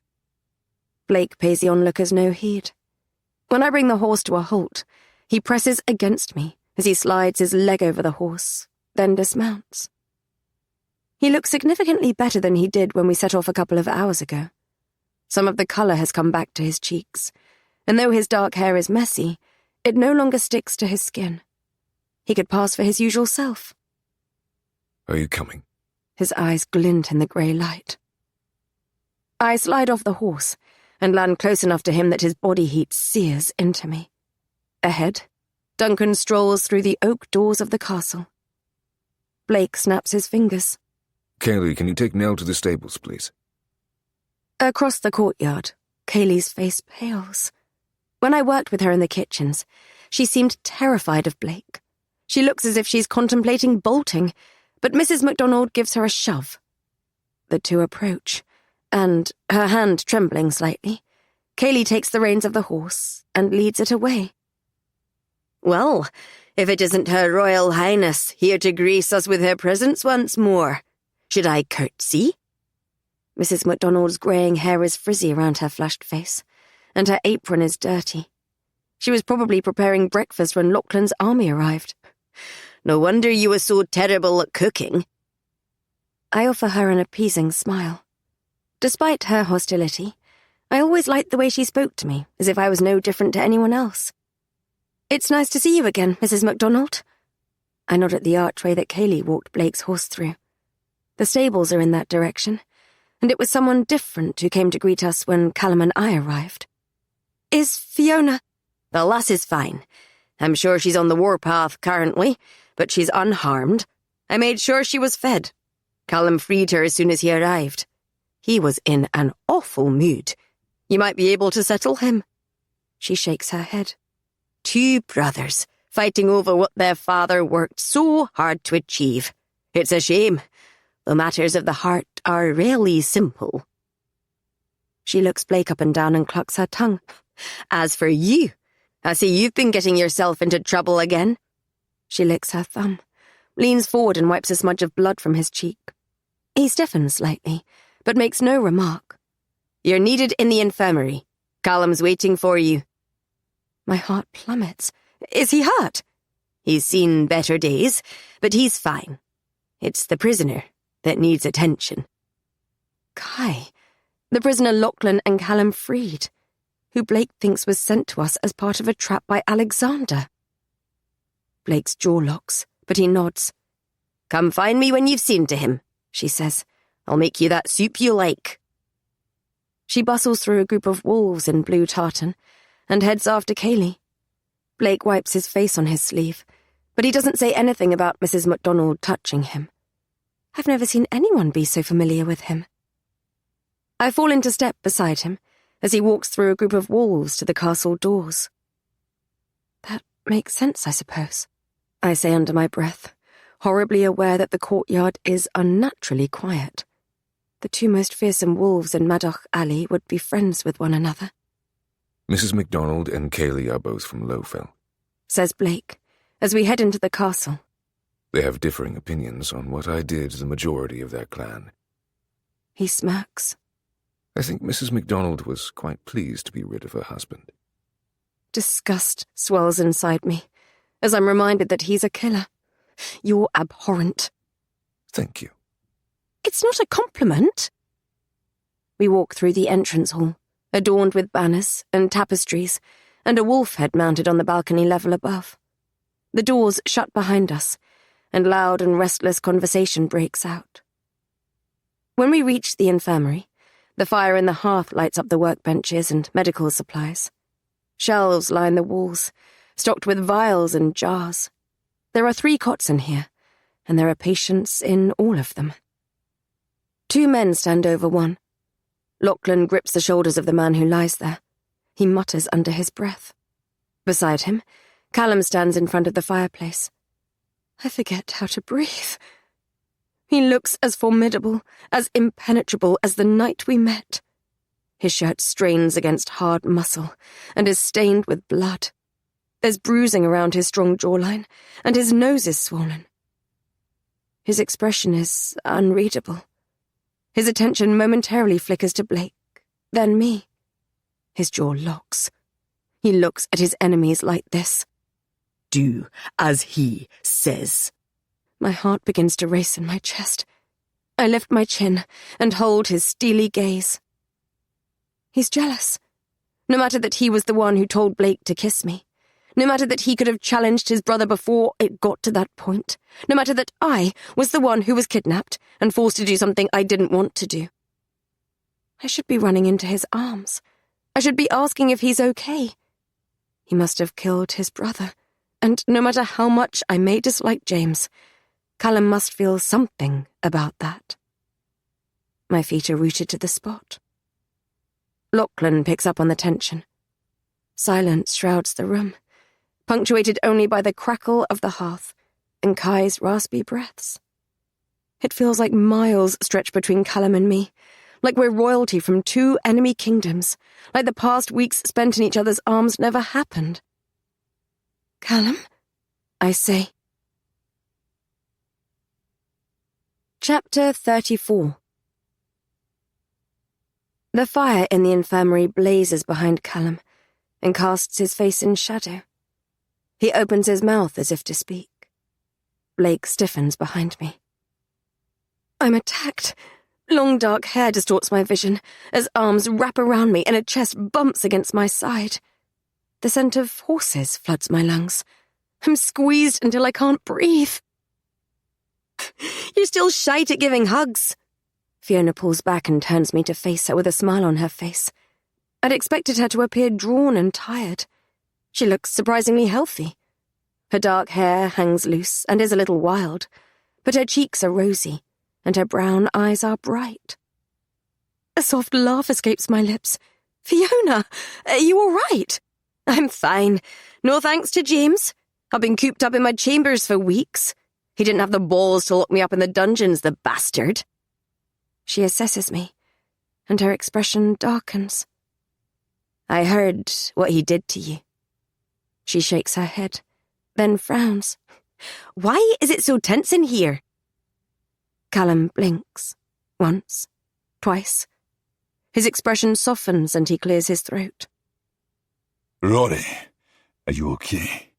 Blake pays the onlookers no heed. When I bring the horse to a halt, he presses against me as he slides his leg over the horse, then dismounts. He looks significantly better than he did when we set off a couple of hours ago. Some of the colour has come back to his cheeks, and though his dark hair is messy, it no longer sticks to his skin. He could pass for his usual self. Are you coming? His eyes glint in the grey light. I slide off the horse and land close enough to him that his body heat sears into me. Ahead, Duncan strolls through the oak doors of the castle. Blake snaps his fingers. Kaylee, can you take Nell to the stables, please? Across the courtyard, Kaylee's face pales. When I worked with her in the kitchens, she seemed terrified of Blake. She looks as if she's contemplating bolting, but Mrs. MacDonald gives her a shove. The two approach, and, her hand trembling slightly, Kaylee takes the reins of the horse and leads it away. Well, if it isn't Her Royal Highness here to grace us with her presence once more, should I curtsy? Mrs. MacDonald's greying hair is frizzy around her flushed face, and her apron is dirty. She was probably preparing breakfast when Lachlan's army arrived. No wonder you were so terrible at cooking. I offer her an appeasing smile. Despite her hostility, I always liked the way she spoke to me, as if I was no different to anyone else. It's nice to see you again, Mrs. MacDonald. I nod at the archway that Kaylee walked Blake's horse through. The stables are in that direction, and it was someone different who came to greet us when Callum and I arrived. Is Fiona? The lass is fine. I'm sure she's on the warpath currently, but she's unharmed. I made sure she was fed. Callum freed her as soon as he arrived. He was in an awful mood. You might be able to settle him. She shakes her head. 2 brothers, fighting over what their father worked so hard to achieve. It's a shame. The matters of the heart are rarely simple. She looks Blake up and down and clucks her tongue. As for you, I see you've been getting yourself into trouble again. She licks her thumb, leans forward and wipes a smudge of blood from his cheek. He stiffens slightly, but makes no remark. You're needed in the infirmary. Callum's waiting for you. My heart plummets. Is he hurt? He's seen better days, but he's fine. It's the prisoner that needs attention. Kai, the prisoner Lachlan and Callum freed, who Blake thinks was sent to us as part of a trap by Alexander. Blake's jaw locks, but he nods. Come find me when you've seen to him, she says. I'll make you that soup you like. She bustles through a group of wolves in blue tartan and heads after Kaylee. Blake wipes his face on his sleeve, but he doesn't say anything about Mrs. MacDonald touching him. I've never seen anyone be so familiar with him. I fall into step beside him as he walks through a group of wolves to the castle doors. That Makes sense, I suppose. I say under my breath, horribly aware that the courtyard is unnaturally quiet. The two most fearsome wolves in Madoc Alley would be friends with one another. Mrs. MacDonald and Cayley are both from Lowfell, says Blake, as we head into the castle. They have differing opinions on what I did to the majority of their clan. He smirks. I think Mrs. MacDonald was quite pleased to be rid of her husband. Disgust swells inside me, as I'm reminded that he's a killer. You're abhorrent. Thank you. It's not a compliment. We walk through the entrance hall, adorned with banners and tapestries, and a wolf head mounted on the balcony level above. The doors shut behind us, and loud and restless conversation breaks out. When we reach the infirmary, the fire in the hearth lights up the workbenches and medical supplies. Shelves line the walls, stocked with vials and jars. There are 3 cots in here, and there are patients in all of them. 2 men stand over one. Lachlan grips the shoulders of the man who lies there. He mutters under his breath. Beside him, Callum stands in front of the fireplace. I forget how to breathe. He looks as formidable, as impenetrable as the night we met. His shirt strains against hard muscle and is stained with blood. There's bruising around his strong jawline, and his nose is swollen. His expression is unreadable. His attention momentarily flickers to Blake, then me. His jaw locks. He looks at his enemies like this. Do as he says. My heart begins to race in my chest. I lift my chin and hold his steely gaze. He's jealous. No matter that he was the one who told Blake to kiss me. No matter that he could have challenged his brother before it got to that point. No matter that I was the one who was kidnapped and forced to do something I didn't want to do. I should be running into his arms. I should be asking if he's okay. He must have killed his brother, and no matter how much I may dislike James, Callum must feel something about that. My feet are rooted to the spot. Lachlan picks up on the tension. Silence shrouds the room, punctuated only by the crackle of the hearth and Kai's raspy breaths. It feels like miles stretch between Callum and me, like we're royalty from 2 enemy kingdoms, like the past weeks spent in each other's arms never happened. Callum? I say. Chapter 34. The fire in the infirmary blazes behind Callum and casts his face in shadow. He opens his mouth as if to speak. Blake stiffens behind me. I'm attacked. Long dark hair distorts my vision as arms wrap around me and a chest bumps against my side. The scent of horses floods my lungs. I'm squeezed until I can't breathe. You're still shite at giving hugs. Fiona pulls back and turns me to face her with a smile on her face. I'd expected her to appear drawn and tired. She looks surprisingly healthy. Her dark hair hangs loose and is a little wild, but her cheeks are rosy, and her brown eyes are bright. A soft laugh escapes my lips. Fiona, are you all right? I'm fine. No thanks to James. I've been cooped up in my chambers for weeks. He didn't have the balls to lock me up in the dungeons, the bastard. She assesses me, and her expression darkens. I heard what he did to you. She shakes her head, then frowns. Why is it so tense in here? Callum blinks. Once, twice. His expression softens and he clears his throat. Rory, are you okay?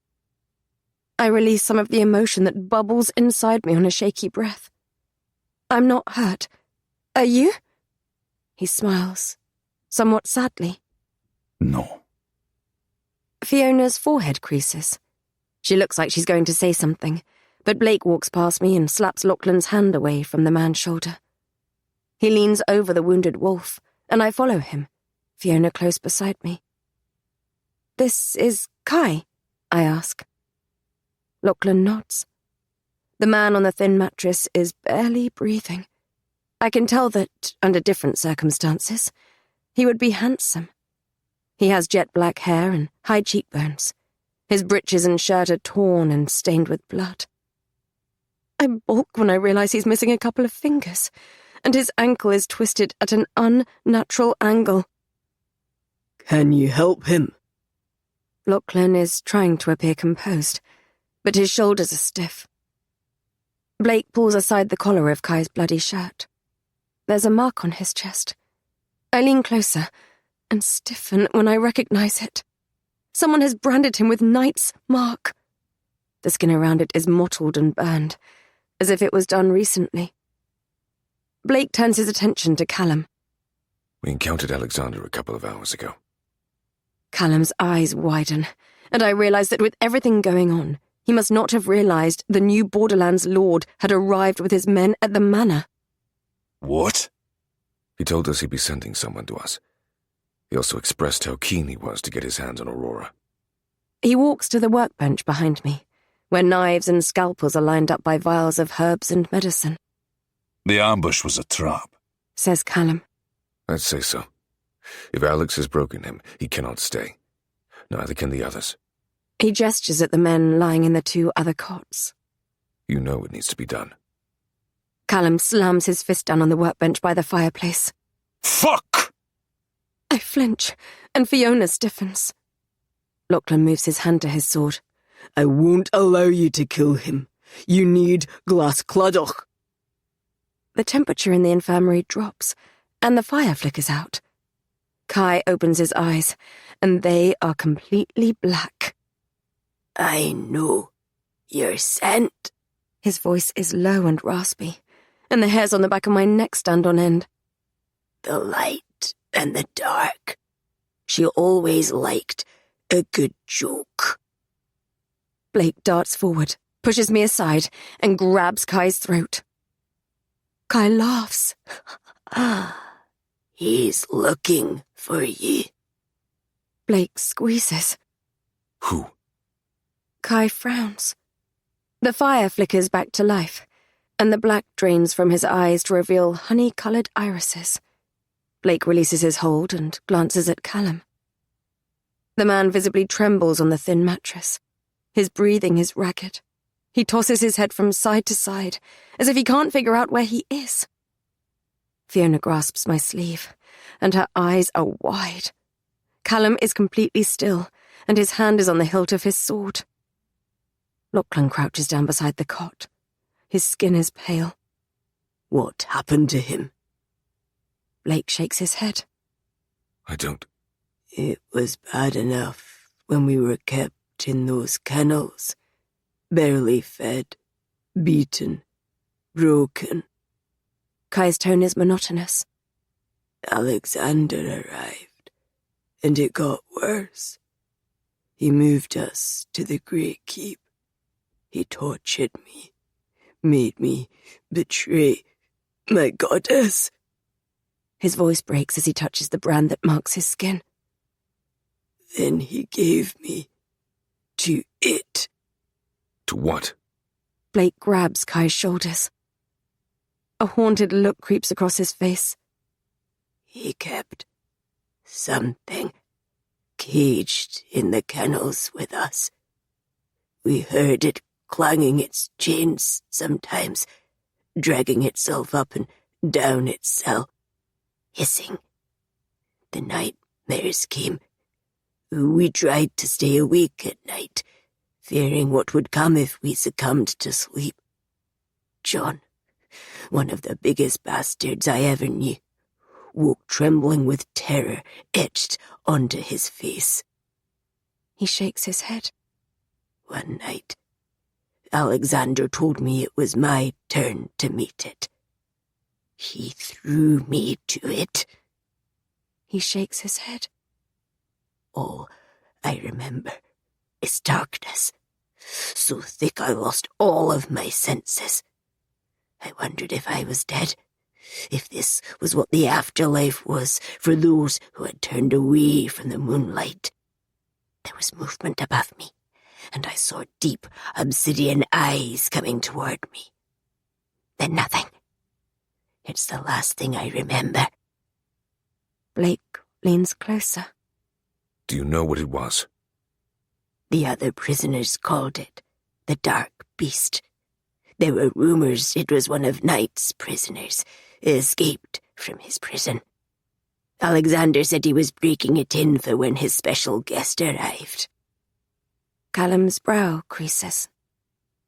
I release some of the emotion that bubbles inside me on a shaky breath. I'm not hurt. Are you? He smiles, somewhat sadly. No. Fiona's forehead creases. She looks like she's going to say something, but Blake walks past me and slaps Lachlan's hand away from the man's shoulder. He leans over the wounded wolf, and I follow him, Fiona close beside me. This is Kai, I ask. Lachlan nods. The man on the thin mattress is barely breathing. I can tell that, under different circumstances, he would be handsome. He has jet black hair and high cheekbones. His breeches and shirt are torn and stained with blood. I balk when I realise he's missing a couple of fingers, and his ankle is twisted at an unnatural angle. Can you help him? Lachlan is trying to appear composed, but his shoulders are stiff. Blake pulls aside the collar of Kai's bloody shirt. There's a mark on his chest. I lean closer and stiffen when I recognise it. Someone has branded him with Knight's mark. The skin around it is mottled and burned, as if it was done recently. Blake turns his attention to Callum. We encountered Alexander a couple of hours ago. Callum's eyes widen, and I realise that with everything going on, he must not have realised the new Borderlands Lord had arrived with his men at the manor. What? He told us he'd be sending someone to us. He also expressed how keen he was to get his hands on Aurora. He walks to the workbench behind me, where knives and scalpels are lined up by vials of herbs and medicine. The ambush was a trap, says Callum. I'd say so. If Alex has broken him, he cannot stay. Neither can the others. He gestures at the men lying in the 2 other cots. You know it needs to be done. Callum slams his fist down on the workbench by the fireplace. Fuck! I flinch, and Fiona stiffens. Lachlan moves his hand to his sword. I won't allow you to kill him. You need Glas Cladach. The temperature in the infirmary drops, and the fire flickers out. Kai opens his eyes, and they are completely black. I know. You're sent. His voice is low and raspy, and the hairs on the back of my neck stand on end. The light and the dark. She always liked a good joke. Blake darts forward, pushes me aside, and grabs Kai's throat. Kai laughs. He's looking for you. Blake squeezes. Who? Kai frowns. The fire flickers back to life, and the black drains from his eyes to reveal honey-coloured irises. Blake releases his hold and glances at Callum. The man visibly trembles on the thin mattress. His breathing is ragged. He tosses his head from side to side, as if he can't figure out where he is. Fiona grasps my sleeve, and her eyes are wide. Callum is completely still, and his hand is on the hilt of his sword. Lachlan crouches down beside the cot. His skin is pale. What happened to him? Blake shakes his head. I don't. It was bad enough when we were kept in those kennels. Barely fed, beaten, broken. Kai's tone is monotonous. Alexander arrived, and it got worse. He moved us to the Great Keep. He tortured me, made me betray my goddess. His voice breaks as he touches the brand that marks his skin. Then he gave me to it. To what? Blake grabs Kai's shoulders. A haunted look creeps across his face. He kept something caged in the kennels with us. We heard it clanging its chains sometimes, dragging itself up and down its cell, hissing. The nightmares came. We tried to stay awake at night, fearing what would come if we succumbed to sleep. John, one of the biggest bastards I ever knew, woke trembling with terror etched onto his face. He shakes his head. One night, Alexander told me it was my turn to meet it. He threw me to it. He shakes his head. All I remember is darkness, so thick I lost all of my senses. I wondered if I was dead, if this was what the afterlife was for those who had turned away from the moonlight. There was movement above me, and I saw deep obsidian eyes coming toward me. Then nothing. It's the last thing I remember. Blake leans closer. Do you know what it was? The other prisoners called it the Dark Beast. There were rumors it was one of Knight's prisoners, escaped from his prison. Alexander said he was breaking it in for when his special guest arrived. Callum's brow creases.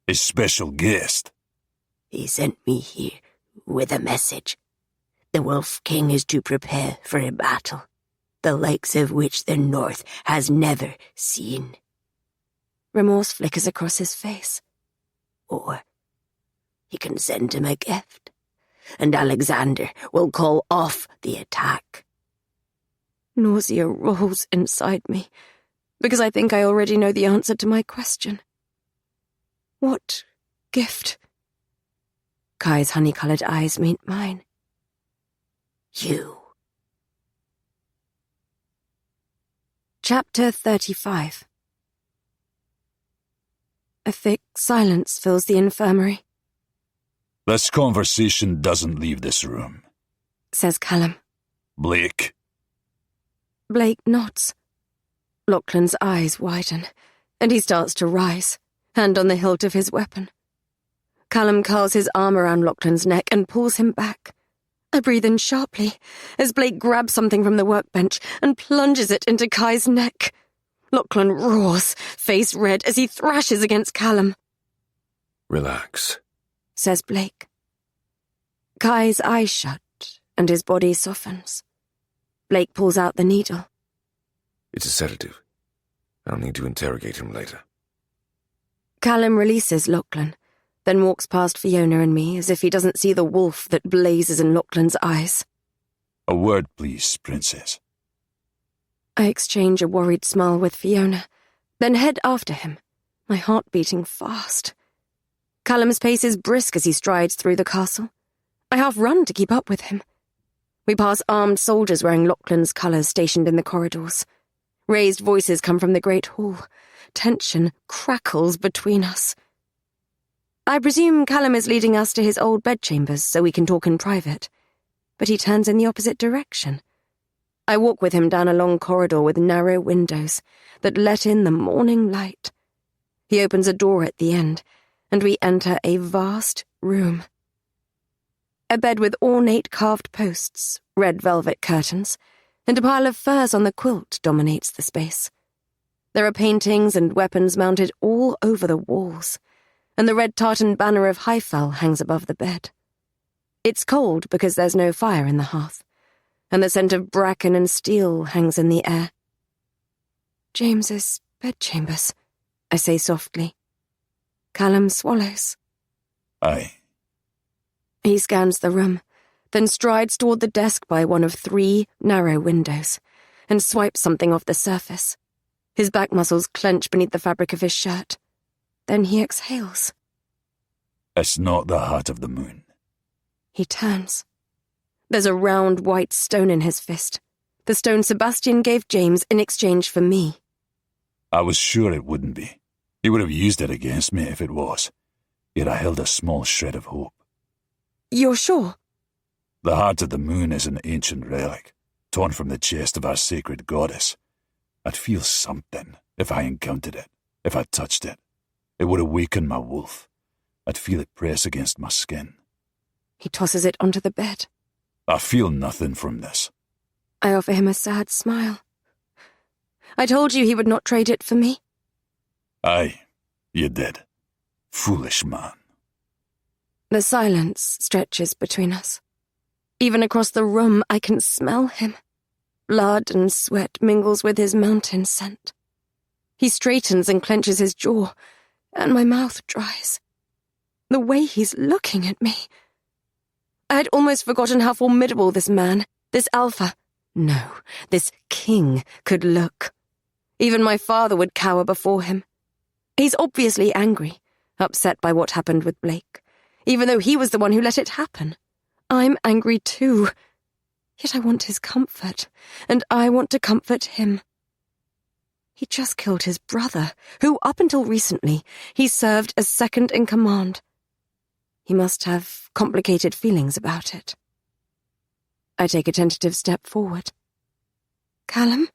His special guest? He sent me here with a message. The Wolf King is to prepare for a battle, the likes of which the North has never seen. Remorse flickers across his face. Or he can send him a gift, and Alexander will call off the attack. Nausea rolls inside me, because I think I already know the answer to my question. What gift? Kai's honey-coloured eyes meet mine. You. Chapter 35. A thick silence fills the infirmary. This conversation doesn't leave this room, Says Callum. Blake. Blake nods. Lachlan's eyes widen, and he starts to rise, hand on the hilt of his weapon. Callum curls his arm around Lachlan's neck and pulls him back. I breathe in sharply as Blake grabs something from the workbench and plunges it into Kai's neck. Lachlan roars, face red, as he thrashes against Callum. Relax, Says Blake. Kai's eyes shut, and his body softens. Blake pulls out the needle. It's a sedative. I'll need to interrogate him later. Callum releases Lachlan, then walks past Fiona and me as if he doesn't see the wolf that blazes in Lachlan's eyes. A word, please, Princess. I exchange a worried smile with Fiona, then head after him, my heart beating fast. Callum's pace is brisk as he strides through the castle. I half run to keep up with him. We pass armed soldiers wearing Lachlan's colours stationed in the corridors. Raised voices come from the great hall. Tension crackles between us. I presume Callum is leading us to his old bedchambers so we can talk in private, but he turns in the opposite direction. I walk with him down a long corridor with narrow windows that let in the morning light. He opens a door at the end, and we enter a vast room. A bed with ornate carved posts, red velvet curtains, and a pile of furs on the quilt dominates the space. There are paintings and weapons mounted all over the walls, and the red tartan banner of Highfell hangs above the bed. It's cold because there's no fire in the hearth, and the scent of bracken and steel hangs in the air. James's bedchambers, I say softly. Callum swallows. Aye. He scans the room, then strides toward the desk by one of 3 narrow windows, and swipes something off the surface. His back muscles clench beneath the fabric of his shirt. Then he exhales. It's not the heart of the moon. He turns. There's a round white stone in his fist, the stone Sebastian gave James in exchange for me. I was sure it wouldn't be. He would have used it against me if it was. Yet I held a small shred of hope. You're sure? The heart of the moon is an ancient relic, torn from the chest of our sacred goddess. I'd feel something if I encountered it, if I touched it. It would awaken my wolf. I'd feel it press against my skin. He tosses it onto the bed. I feel nothing from this. I offer him a sad smile. I told you he would not trade it for me. Aye, you did. Foolish man. The silence stretches between us. Even across the room, I can smell him. Blood and sweat mingles with his mountain scent. He straightens and clenches his jaw, and my mouth dries. The way he's looking at me. I had almost forgotten how formidable this man, this alpha, no, this king could look. Even my father would cower before him. He's obviously angry, upset by what happened with Blake, even though he was the one who let it happen. I'm angry too. Yet I want his comfort, and I want to comfort him. He just killed his brother, who, up until recently, he served as second in command. He must have complicated feelings about it. I take a tentative step forward. Callum?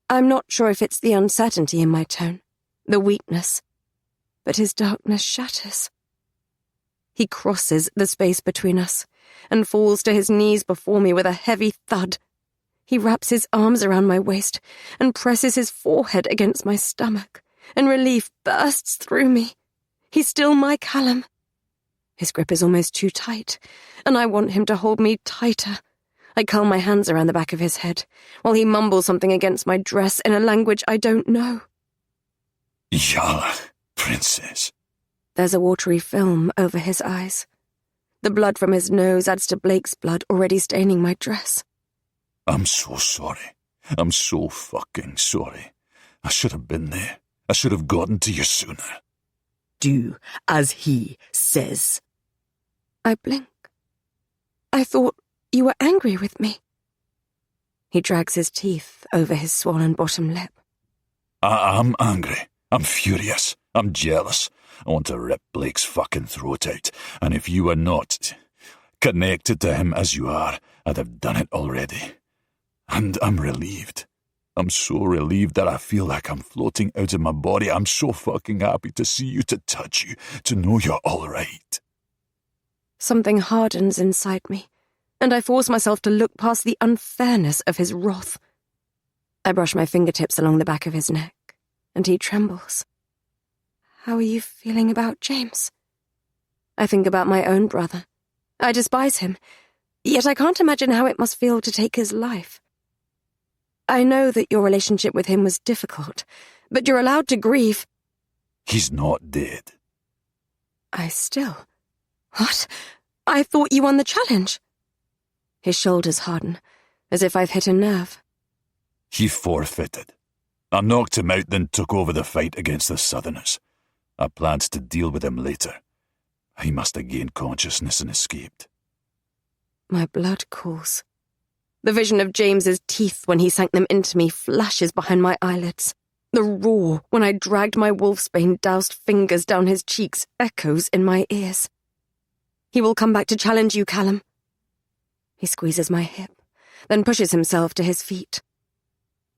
I I'm not sure if it's the uncertainty in my tone, the weakness, but his darkness shatters. He crosses the space between us and falls to his knees before me with a heavy thud. He wraps his arms around my waist and presses his forehead against my stomach, and relief bursts through me. He's still my Callum. His grip is almost too tight, and I want him to hold me tighter. I curl my hands around the back of his head, while he mumbles something against my dress in a language I don't know. Yalla, princess. There's a watery film over his eyes. The blood from his nose adds to Blake's blood already staining my dress. I'm so sorry. I'm so fucking sorry. I should have been there. I should have gotten to you sooner. Do as he says. I blink. I thought you were angry with me. He drags his teeth over his swollen bottom lip. I'm angry. I'm furious. I'm jealous. I want to rip Blake's fucking throat out. And if you were not connected to him as you are, I'd have done it already. And I'm relieved. I'm so relieved that I feel like I'm floating out of my body. I'm so fucking happy to see you, to touch you, to know you're all right. Something hardens inside me, and I force myself to look past the unfairness of his wrath. I brush my fingertips along the back of his neck, and he trembles. How are you feeling about James? I think about my own brother. I despise him, yet I can't imagine how it must feel to take his life. I know that your relationship with him was difficult, but you're allowed to grieve. He's not dead. What? I thought you won the challenge. His shoulders harden, as if I've hit a nerve. He forfeited. I knocked him out, then took over the fight against the Southerners. I planned to deal with him later. He must have gained consciousness and escaped. My blood cools. The vision of James's teeth when he sank them into me flashes behind my eyelids. The roar when I dragged my wolfsbane-doused fingers down his cheeks echoes in my ears. He will come back to challenge you, Callum. He squeezes my hip, then pushes himself to his feet.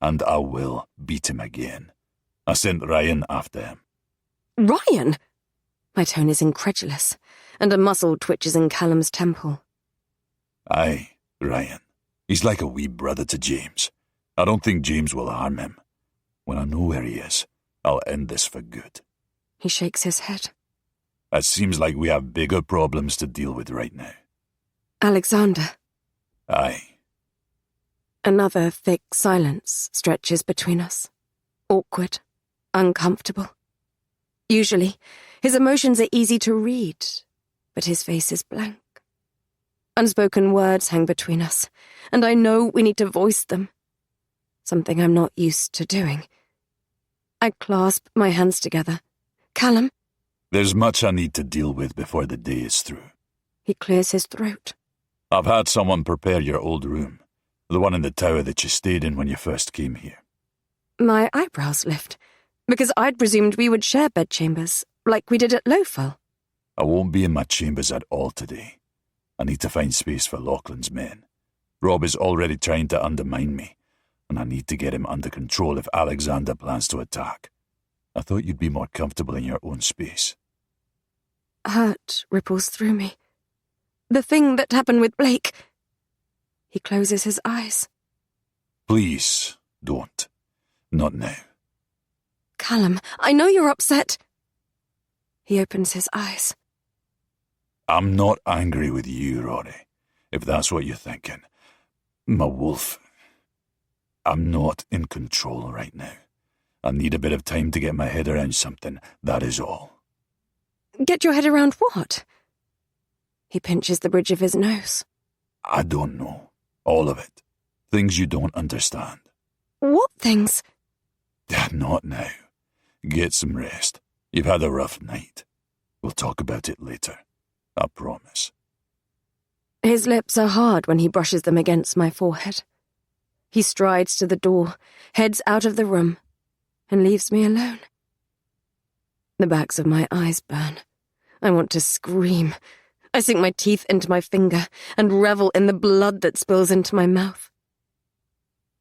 And I will beat him again. I sent Ryan after him. Ryan? My tone is incredulous, and a muscle twitches in Callum's temple. Aye, Ryan. He's like a wee brother to James. I don't think James will harm him. When I know where he is, I'll end this for good. He shakes his head. It seems like we have bigger problems to deal with right now. Alexander. Aye. Another thick silence stretches between us. Awkward, uncomfortable. Usually, his emotions are easy to read, but his face is blank. Unspoken words hang between us, and I know we need to voice them. Something I'm not used to doing. I clasp my hands together. Callum? There's much I need to deal with before the day is through. He clears his throat. I've had someone prepare your old room, the one in the tower that you stayed in when you first came here. My eyebrows lift, because I'd presumed we would share bedchambers, like we did at Lowfell. I won't be in my chambers at all today. I need to find space for Laughlin's men. Rob is already trying to undermine me, and I need to get him under control if Alexander plans to attack. I thought you'd be more comfortable in your own space. Hurt ripples through me. The thing that happened with Blake. He closes his eyes. Please, don't. Not now. Callum, I know you're upset. He opens his eyes. I'm not angry with you, Rory, if that's what you're thinking. My wolf. I'm not in control right now. I need a bit of time to get my head around something, that is all. Get your head around what? He pinches the bridge of his nose. I don't know. All of it. Things you don't understand. What things? Not now. Get some rest. You've had a rough night. We'll talk about it later. I promise. His lips are hard when he brushes them against my forehead. He strides to the door, heads out of the room, and leaves me alone. The backs of my eyes burn. I want to scream. I sink my teeth into my finger and revel in the blood that spills into my mouth.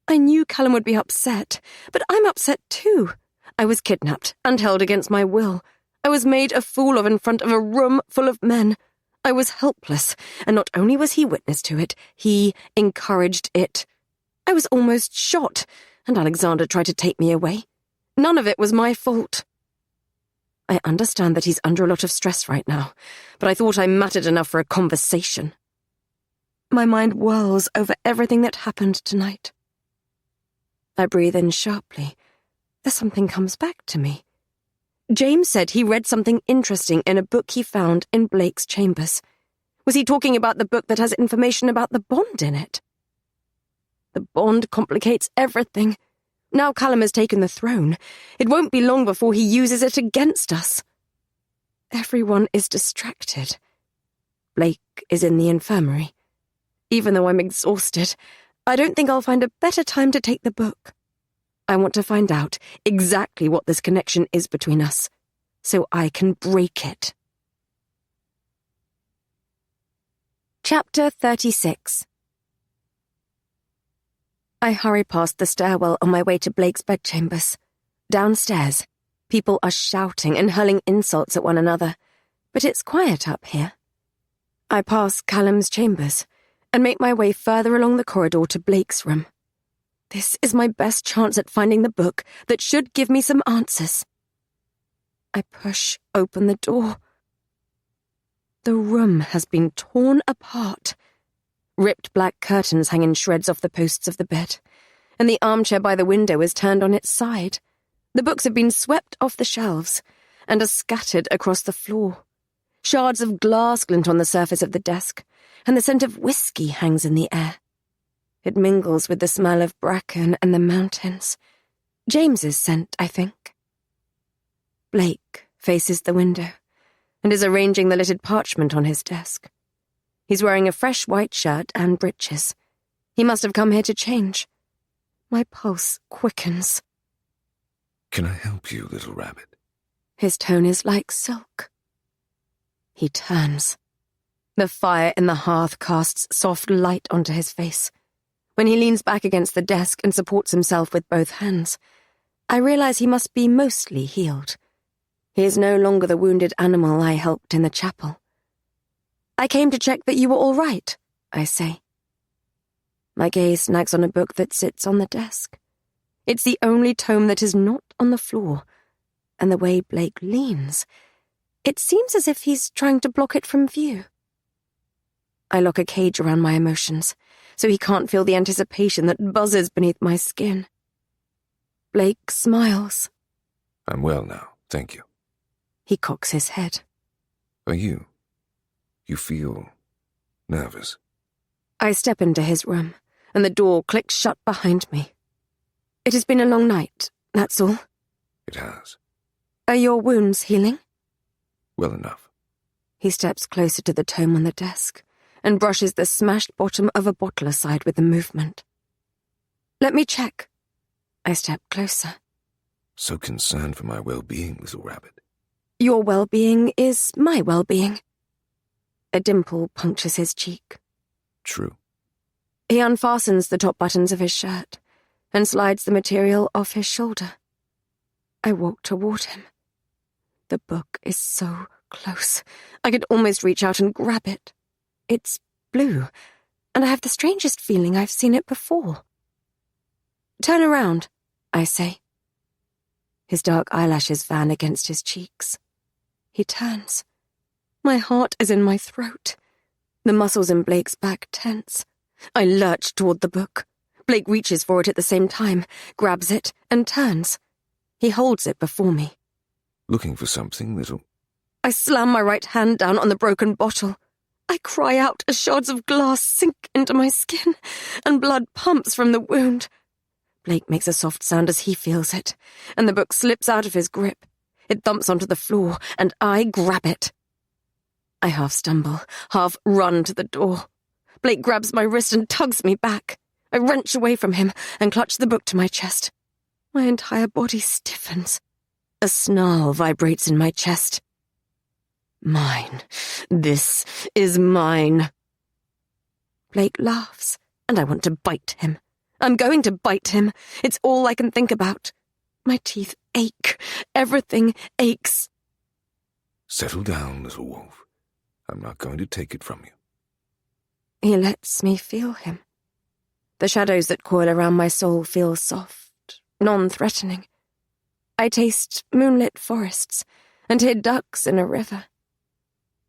I knew Callum would be upset, but I'm upset too. I was kidnapped and held against my will. I was made a fool of in front of a room full of men. I was helpless, and not only was he witness to it, he encouraged it. I was almost shot, and Alexander tried to take me away. None of it was my fault. I understand that he's under a lot of stress right now, but I thought I mattered enough for a conversation. My mind whirls over everything that happened tonight. I breathe in sharply. Then something comes back to me. James said he read something interesting in a book he found in Blake's chambers. Was he talking about the book that has information about the bond in it? The bond complicates everything. Now Callum has taken the throne. It won't be long before he uses it against us. Everyone is distracted. Blake is in the infirmary. Even though I'm exhausted, I don't think I'll find a better time to take the book. I want to find out exactly what this connection is between us, so I can break it. Chapter 36. I hurry past the stairwell on my way to Blake's bedchambers. Downstairs, people are shouting and hurling insults at one another, but it's quiet up here. I pass Callum's chambers and make my way further along the corridor to Blake's room. This is my best chance at finding the book that should give me some answers. I push open the door. The room has been torn apart. Ripped black curtains hang in shreds off the posts of the bed, and the armchair by the window is turned on its side. The books have been swept off the shelves and are scattered across the floor. Shards of glass glint on the surface of the desk, and the scent of whiskey hangs in the air. It mingles with the smell of bracken and the mountains. James's scent, I think. Blake faces the window and is arranging the littered parchment on his desk. He's wearing a fresh white shirt and breeches. He must have come here to change. My pulse quickens. Can I help you, little rabbit? His tone is like silk. He turns. The fire in the hearth casts soft light onto his face. When he leans back against the desk and supports himself with both hands, I realize he must be mostly healed. He is no longer the wounded animal I helped in the chapel. I came to check that you were all right, I say. My gaze snags on a book that sits on the desk. It's the only tome that is not on the floor, and the way Blake leans, it seems as if he's trying to block it from view. I lock a cage around my emotions, so he can't feel the anticipation that buzzes beneath my skin. Blake smiles. I'm well now, thank you. He cocks his head. Are you? You feel nervous? I step into his room, and the door clicks shut behind me. It has been a long night, that's all. It has. Are your wounds healing? Well enough. He steps closer to the tome on the desk and brushes the smashed bottom of a bottle aside with the movement. Let me check. I step closer. So concerned for my well-being, little rabbit. Your well-being is my well-being. A dimple punctures his cheek. True. He unfastens the top buttons of his shirt and slides the material off his shoulder. I walk toward him. The book is so close. I could almost reach out and grab it. It's blue, and I have the strangest feeling I've seen it before. Turn around, I say. His dark eyelashes fan against his cheeks. He turns. My heart is in my throat. The muscles in Blake's back tense. I lurch toward the book. Blake reaches for it at the same time, grabs it, and turns. He holds it before me. Looking for something, little... I slam my right hand down on the broken bottle. I cry out as shards of glass sink into my skin, and blood pumps from the wound. Blake makes a soft sound as he feels it, and the book slips out of his grip. It thumps onto the floor, and I grab it. I half stumble, half run to the door. Blake grabs my wrist and tugs me back. I wrench away from him and clutch the book to my chest. My entire body stiffens. A snarl vibrates in my chest. Mine. This is mine. Blake laughs, and I want to bite him. I'm going to bite him. It's all I can think about. My teeth ache. Everything aches. Settle down, little wolf. I'm not going to take it from you. He lets me feel him. The shadows that coil around my soul feel soft, non-threatening. I taste moonlit forests and hear ducks in a river.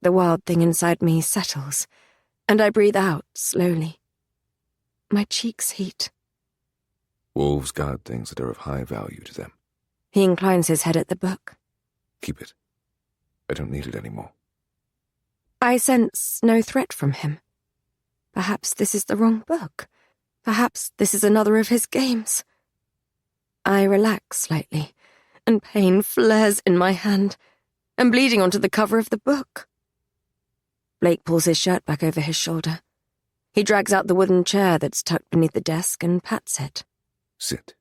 The wild thing inside me settles, and I breathe out slowly. My cheeks heat. Wolves guard things that are of high value to them. He inclines his head at the book. Keep it. I don't need it anymore. I sense no threat from him. Perhaps this is the wrong book. Perhaps this is another of his games. I relax slightly, and pain flares in my hand. I'm bleeding onto the cover of the book. Blake pulls his shirt back over his shoulder. He drags out the wooden chair that's tucked beneath the desk and pats it. Sit.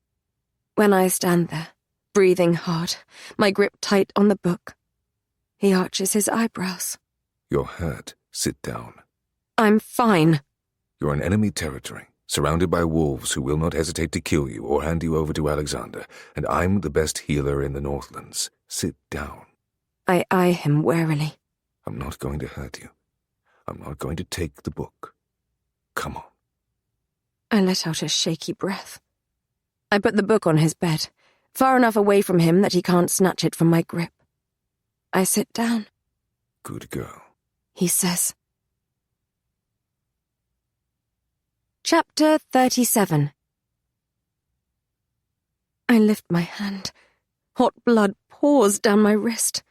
When I stand there, breathing hard, my grip tight on the book, he arches his eyebrows. You're hurt. Sit down. I'm fine. You're in enemy territory, surrounded by wolves who will not hesitate to kill you or hand you over to Alexander, and I'm the best healer in the Northlands. Sit down. I eye him warily. I'm not going to hurt you. I'm not going to take the book. Come on. I let out a shaky breath. I put the book on his bed, far enough away from him that he can't snatch it from my grip. I sit down. Good girl. He says. Chapter 37. I lift my hand. Hot blood pours down my wrist.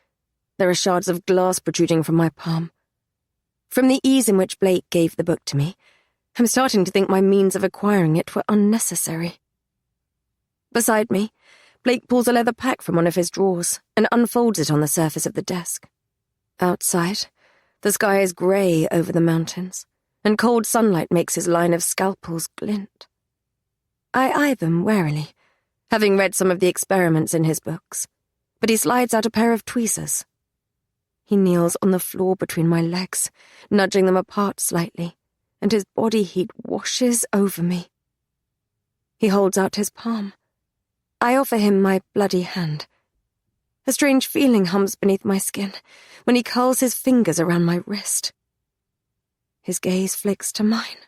There are shards of glass protruding from my palm. From the ease in which Blake gave the book to me, I'm starting to think my means of acquiring it were unnecessary. Beside me, Blake pulls a leather pack from one of his drawers and unfolds it on the surface of the desk. Outside, the sky is grey over the mountains, and cold sunlight makes his line of scalpels glint. I eye them warily, having read some of the experiments in his books, but he slides out a pair of tweezers. He kneels on the floor between my legs, nudging them apart slightly, and his body heat washes over me. He holds out his palm. I offer him my bloody hand. A strange feeling hums beneath my skin when he curls his fingers around my wrist. His gaze flicks to mine.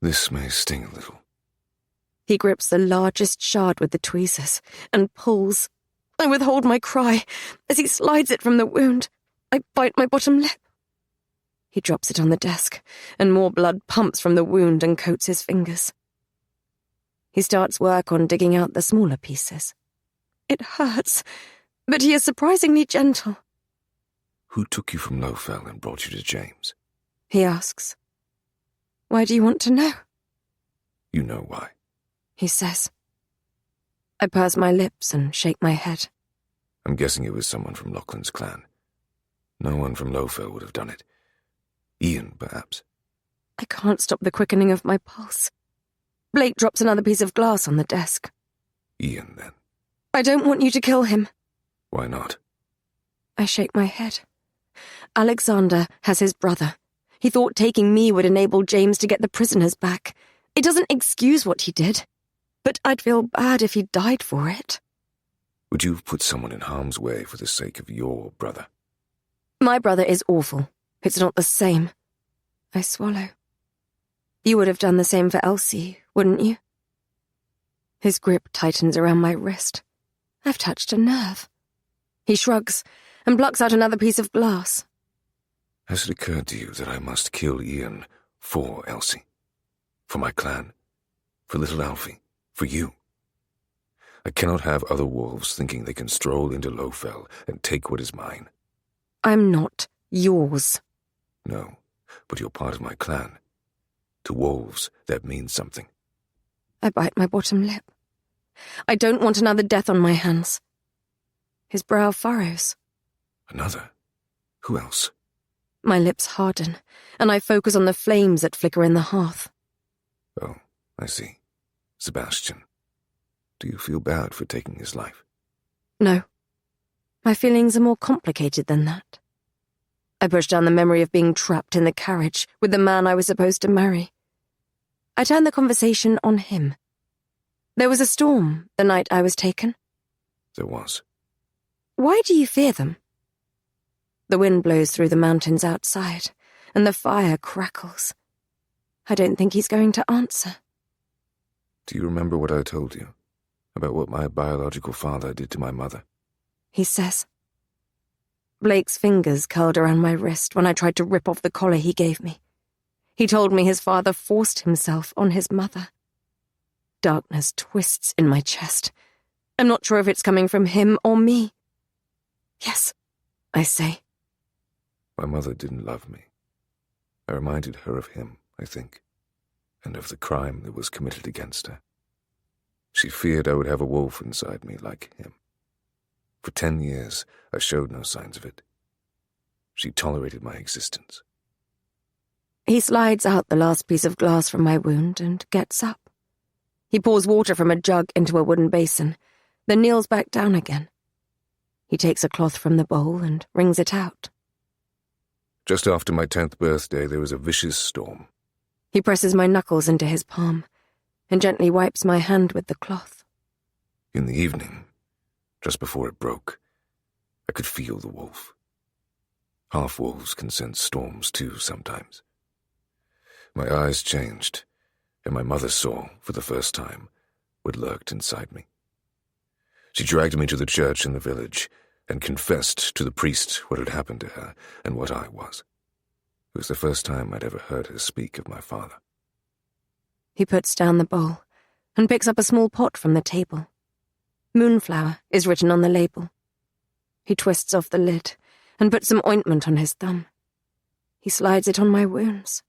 This may sting a little. He grips the largest shard with the tweezers and pulls. I withhold my cry as he slides it from the wound. I bite my bottom lip. He drops it on the desk, and more blood pumps from the wound and coats his fingers. He starts work on digging out the smaller pieces. It hurts, but he is surprisingly gentle. Who took you from Lowfell and brought you to James? He asks. Why do you want to know? You know why. He says. I purse my lips and shake my head. I'm guessing it was someone from Lachlan's clan. No one from Lowfell would have done it. Ian, perhaps. I can't stop the quickening of my pulse. Blake drops another piece of glass on the desk. Ian, then. I don't want you to kill him. Why not? I shake my head. Alexander has his brother. He thought taking me would enable James to get the prisoners back. It doesn't excuse what he did, but I'd feel bad if he died for it. Would you have put someone in harm's way for the sake of your brother? My brother is awful. It's not the same. I swallow. You would have done the same for Elsie, wouldn't you? His grip tightens around my wrist. I've touched a nerve. He shrugs and plucks out another piece of glass. Has it occurred to you that I must kill Ian for Elsie? For my clan? For little Alfie? For you? I cannot have other wolves thinking they can stroll into Lowfell and take what is mine. I'm not yours. No, but you're part of my clan. To wolves, that means something. I bite my bottom lip. I don't want another death on my hands. His brow furrows. Another? Who else? My lips harden, and I focus on the flames that flicker in the hearth. Oh, I see. Sebastian. Do you feel bad for taking his life? No. My feelings are more complicated than that. I push down the memory of being trapped in the carriage with the man I was supposed to marry. I turned the conversation on him. There was a storm the night I was taken. There was. Why do you fear them? The wind blows through the mountains outside, and the fire crackles. I don't think he's going to answer. Do you remember what I told you about what my biological father did to my mother? He says. Blake's fingers curled around my wrist when I tried to rip off the collar he gave me. He told me his father forced himself on his mother. Darkness twists in my chest. I'm not sure if it's coming from him or me. Yes, I say. My mother didn't love me. I reminded her of him, I think, and of the crime that was committed against her. She feared I would have a wolf inside me like him. For 10 years, I showed no signs of it. She tolerated my existence. He slides out the last piece of glass from my wound and gets up. He pours water from a jug into a wooden basin, then kneels back down again. He takes a cloth from the bowl and wrings it out. Just after my 10th birthday, there was a vicious storm. He presses my knuckles into his palm and gently wipes my hand with the cloth. In the evening, just before it broke, I could feel the wolf. Half-wolves can sense storms too sometimes. My eyes changed, and my mother saw, for the first time, what lurked inside me. She dragged me to the church in the village and confessed to the priest what had happened to her and what I was. It was the first time I'd ever heard her speak of my father. He puts down the bowl and picks up a small pot from the table. Moonflower is written on the label. He twists off the lid and puts some ointment on his thumb. He slides it on my wounds.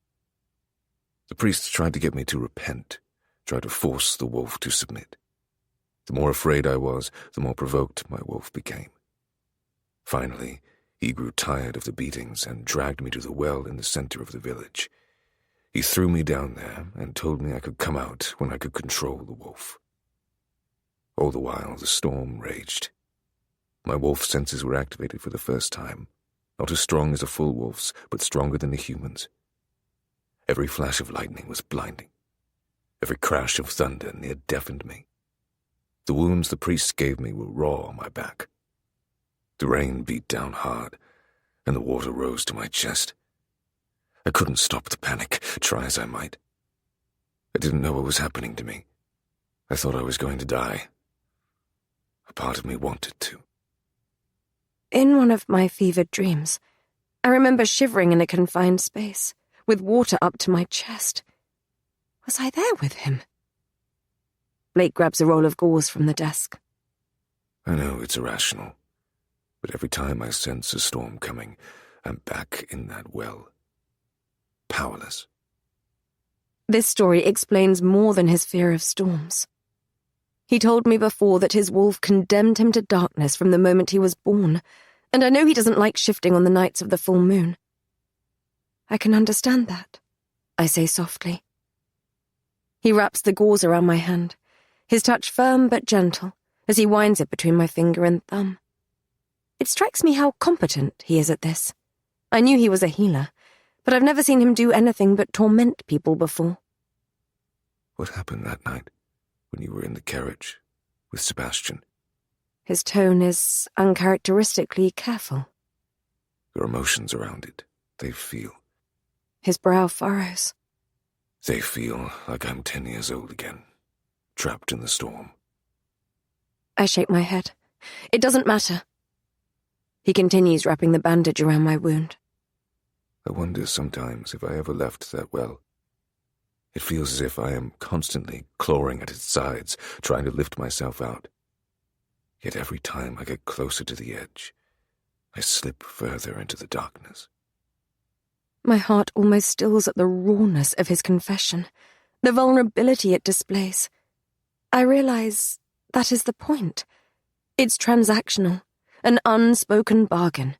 The priest tried to get me to repent, tried to force the wolf to submit. The more afraid I was, the more provoked my wolf became. Finally, he grew tired of the beatings and dragged me to the well in the center of the village. He threw me down there and told me I could come out when I could control the wolf. All the while, the storm raged. My wolf senses were activated for the first time, not as strong as a full wolf's, but stronger than a human's. Every flash of lightning was blinding. Every crash of thunder near deafened me. The wounds the priests gave me were raw on my back. The rain beat down hard, and the water rose to my chest. I couldn't stop the panic, try as I might. I didn't know what was happening to me. I thought I was going to die. A part of me wanted to. In one of my fevered dreams, I remember shivering in a confined space, with water up to my chest. Was I there with him? Blake grabs a roll of gauze from the desk. I know it's irrational, but every time I sense a storm coming, I'm back in that well. Powerless. This story explains more than his fear of storms. He told me before that his wolf condemned him to darkness from the moment he was born, and I know he doesn't like shifting on the nights of the full moon. I can understand that, I say softly. He wraps the gauze around my hand, his touch firm but gentle, as he winds it between my finger and thumb. It strikes me how competent he is at this. I knew he was a healer, but I've never seen him do anything but torment people before. What happened that night, when you were in the carriage with Sebastian? His tone is uncharacteristically careful. Your emotions around it, they feel. His brow furrows. They feel like I'm 10 years old again, trapped in the storm. I shake my head. It doesn't matter. He continues wrapping the bandage around my wound. I wonder sometimes if I ever left that well. It feels as if I am constantly clawing at its sides, trying to lift myself out. Yet every time I get closer to the edge, I slip further into the darkness. My heart almost stills at the rawness of his confession, the vulnerability it displays. I realize that is the point. It's transactional, an unspoken bargain.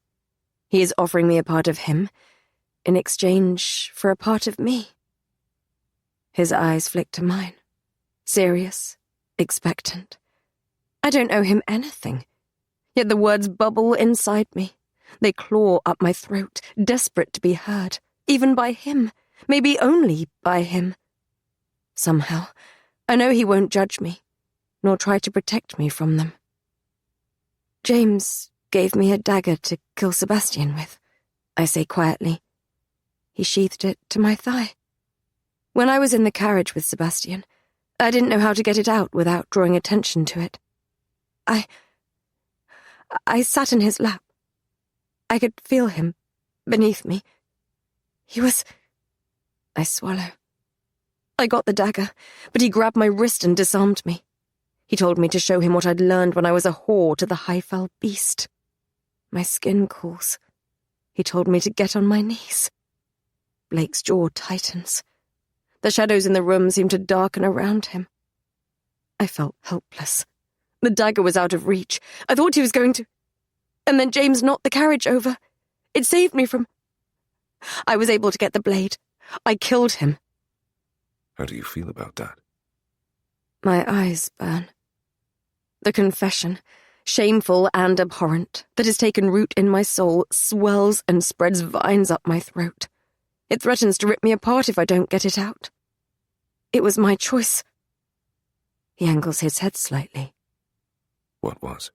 He is offering me a part of him in exchange for a part of me. His eyes flick to mine, serious, expectant. I don't owe him anything, yet the words bubble inside me. They claw up my throat, desperate to be heard, even by him, maybe only by him. somehow. I know he won't judge me, nor try to protect me from them. James gave me a dagger to kill Sebastian with, I say quietly. He sheathed it to my thigh. When I was in the carriage with Sebastian, I didn't know how to get it out without drawing attention to it. I sat in his lap. I could feel him beneath me. He was... I swallow. I got the dagger, but he grabbed my wrist and disarmed me. He told me to show him what I'd learned when I was a whore to the high-fell beast. My skin cools. He told me to get on my knees. Blake's jaw tightens. The shadows in the room seemed to darken around him. I felt helpless. The dagger was out of reach. I thought he was going to... And then James knocked the carriage over. It saved me from... I was able to get the blade. I killed him. How do you feel about that? My eyes burn. The confession, shameful and abhorrent, that has taken root in my soul, swells and spreads vines up my throat. It threatens to rip me apart if I don't get it out. It was my choice. He angles his head slightly. What was?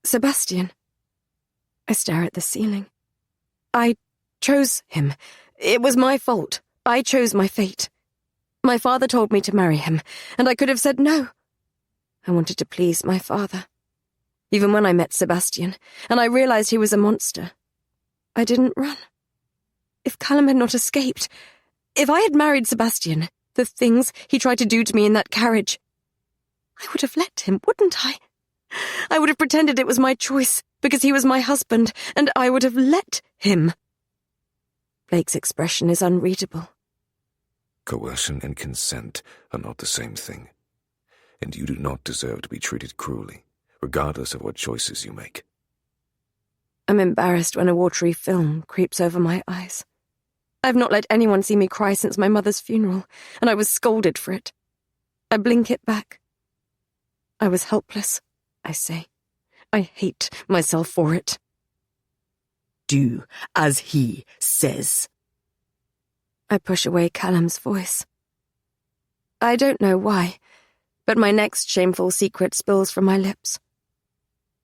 Sebastian. I stare at the ceiling. I chose him. It was my fault. I chose my fate. My father told me to marry him, and I could have said no. I wanted to please my father. Even when I met Sebastian, and I realized he was a monster, I didn't run. If Callum had not escaped, if I had married Sebastian, the things he tried to do to me in that carriage, I would have let him, wouldn't I? I would have pretended it was my choice, because he was my husband, and I would have let him. Blake's expression is unreadable. Coercion and consent are not the same thing, and you do not deserve to be treated cruelly, regardless of what choices you make. I'm embarrassed when a watery film creeps over my eyes. I've not let anyone see me cry since my mother's funeral, and I was scolded for it. I blink it back. I was helpless, I say. I hate myself for it. Do as he says. I push away Callum's voice. I don't know why, but my next shameful secret spills from my lips.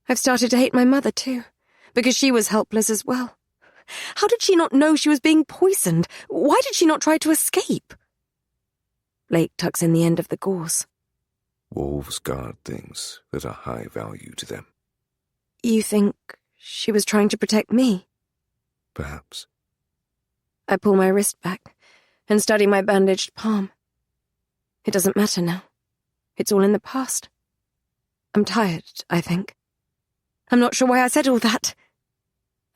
I've started to hate my mother too, because she was helpless as well. How did she not know she was being poisoned? Why did she not try to escape? Blake tucks in the end of the gauze. Wolves guard things that are high value to them. You think she was trying to protect me? Perhaps. I pull my wrist back and study my bandaged palm. It doesn't matter now. It's all in the past. I'm tired, I think. I'm not sure why I said all that.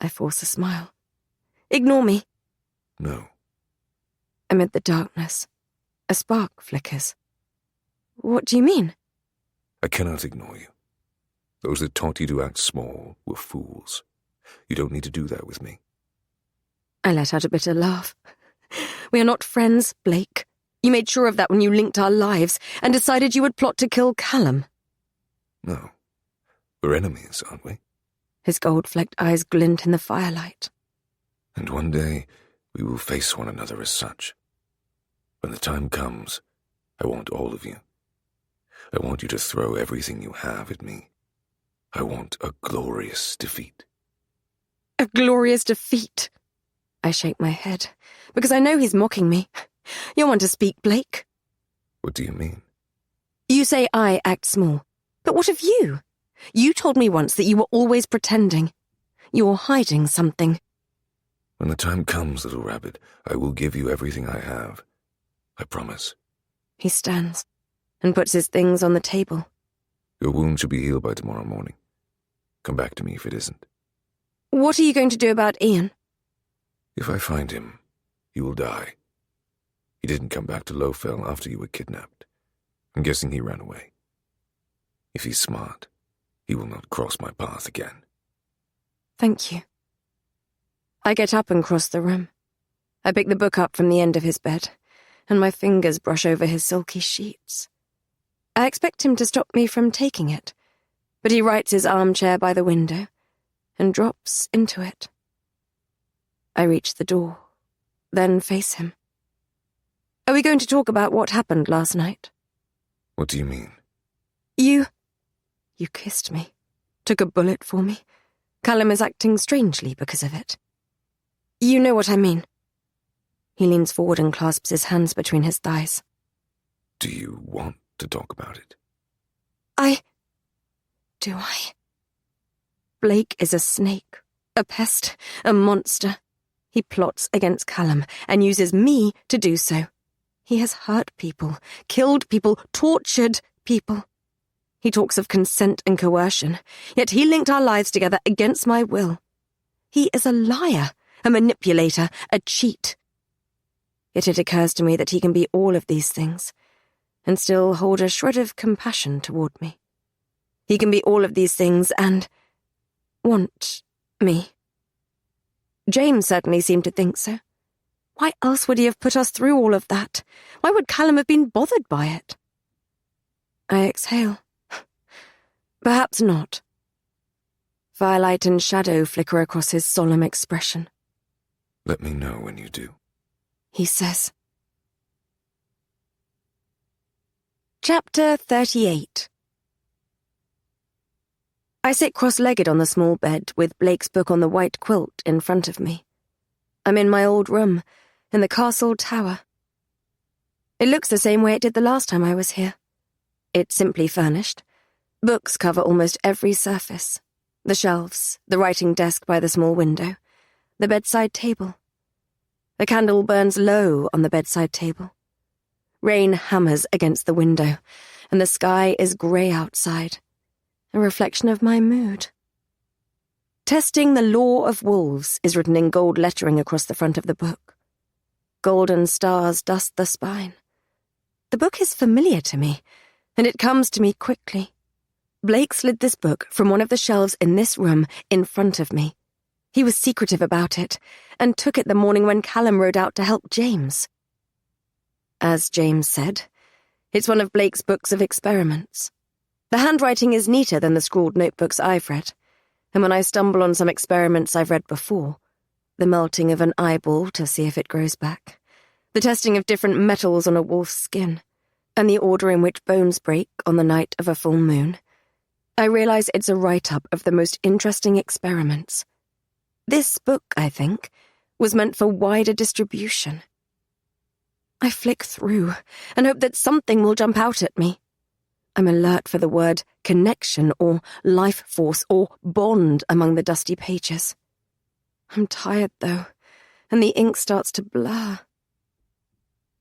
I force a smile. Ignore me. No. Amid the darkness, a spark flickers. What do you mean? I cannot ignore you. Those that taught you to act small were fools. You don't need to do that with me. I let out a bitter laugh. We are not friends, Blake. You made sure of that when you linked our lives and decided you would plot to kill Callum. No. We're enemies, aren't we? His gold-flecked eyes glint in the firelight. And one day we will face one another as such. When the time comes, I want all of you. I want you to throw everything you have at me. I want a glorious defeat. A glorious defeat? I shake my head, because I know he's mocking me. You're one to speak, Blake. What do you mean? You say I act small, but what of you? You told me once that you were always pretending. You're hiding something. When the time comes, little rabbit, I will give you everything I have. I promise. He stands and puts his things on the table. Your wound should be healed by tomorrow morning. Come back to me if it isn't. What are you going to do about Ian? If I find him, he will die. He didn't come back to Lowfell after you were kidnapped. I'm guessing he ran away. If he's smart, he will not cross my path again. Thank you. I get up and cross the room. I pick the book up from the end of his bed, and my fingers brush over his silky sheets. I expect him to stop me from taking it, but he rights his armchair by the window and drops into it. I reach the door, then face him. Are we going to talk about what happened last night? What do you mean? You kissed me, took a bullet for me. Callum is acting strangely because of it. You know what I mean. He leans forward and clasps his hands between his thighs. Do you want to talk about it? Do I? Blake is a snake, a pest, a monster. He plots against Callum and uses me to do so. He has hurt people, killed people, tortured people. He talks of consent and coercion, yet he linked our lives together against my will. He is a liar, a manipulator, a cheat. Yet it occurs to me that he can be all of these things and still hold a shred of compassion toward me. He can be all of these things and want me. James certainly seemed to think so. Why else would he have put us through all of that? Why would Callum have been bothered by it? I exhale. Perhaps not. Firelight and shadow flicker across his solemn expression. Let me know when you do. He says. Chapter 38. I sit cross-legged on the small bed with Blake's book on the white quilt in front of me. I'm in my old room, in the castle tower. It looks the same way it did the last time I was here. It's simply furnished. Books cover almost every surface. The shelves, the writing desk by the small window, the bedside table. A candle burns low on the bedside table. Rain hammers against the window, and the sky is grey outside, a reflection of my mood. Testing the Law of Wolves is written in gold lettering across the front of the book. Golden stars dust the spine. The book is familiar to me, and it comes to me quickly. Blake slid this book from one of the shelves in this room in front of me. He was secretive about it, and took it the morning when Callum rode out to help James. As James said, it's one of Blake's books of experiments. The handwriting is neater than the scrawled notebooks I've read, and when I stumble on some experiments I've read before, the melting of an eyeball to see if it grows back, the testing of different metals on a wolf's skin, and the order in which bones break on the night of a full moon, I realize it's a write-up of the most interesting experiments. This book, I think, was meant for wider distribution. I flick through and hope that something will jump out at me. I'm alert for the word connection or life force or bond among the dusty pages. I'm tired, though, and the ink starts to blur.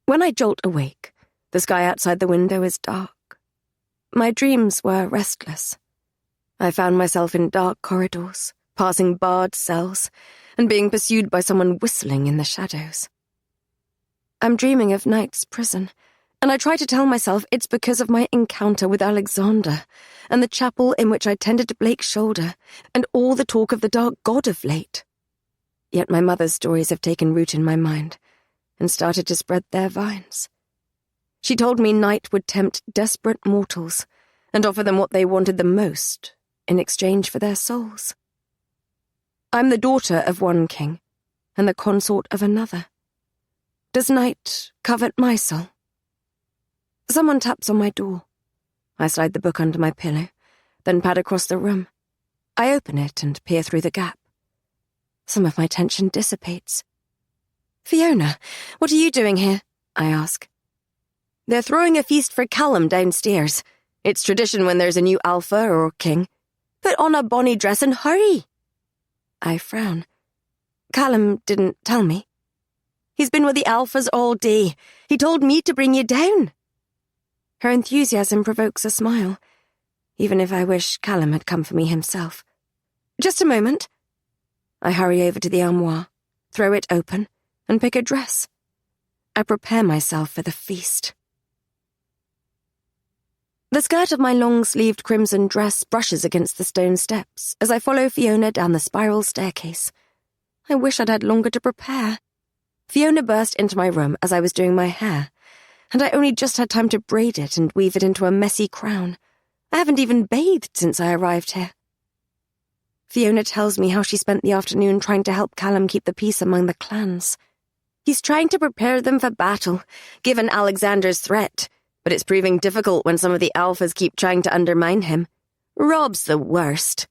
When I jolt awake, the sky outside the window is dark. My dreams were restless. I found myself in dark corridors, passing barred cells, and being pursued by someone whistling in the shadows. I'm dreaming of Knight's prison, and I try to tell myself it's because of my encounter with Alexander, and the chapel in which I tended to Blake's shoulder, and all the talk of the dark god of late. Yet my mother's stories have taken root in my mind, and started to spread their vines. She told me Knight would tempt desperate mortals, and offer them what they wanted the most, in exchange for their souls. I'm the daughter of one king, and the consort of another. Does Knight covet my soul? Someone taps on my door. I slide the book under my pillow, then pad across the room. I open it and peer through the gap. Some of my tension dissipates. Fiona, what are you doing here? I ask. They're throwing a feast for Callum downstairs. It's tradition when there's a new alpha or king. Put on a bonny dress and hurry. I frown. Callum didn't tell me. He's been with the alphas all day. He told me to bring you down. Her enthusiasm provokes a smile, even if I wish Callum had come for me himself. Just a moment. I hurry over to the armoire, throw it open, and pick a dress. I prepare myself for the feast. The skirt of my long-sleeved crimson dress brushes against the stone steps as I follow Fiona down the spiral staircase. I wish I'd had longer to prepare. Fiona burst into my room as I was doing my hair, and I only just had time to braid it and weave it into a messy crown. I haven't even bathed since I arrived here. Fiona tells me how she spent the afternoon trying to help Callum keep the peace among the clans. He's trying to prepare them for battle, given Alexander's threat, but it's proving difficult when some of the alphas keep trying to undermine him. Rob's the worst.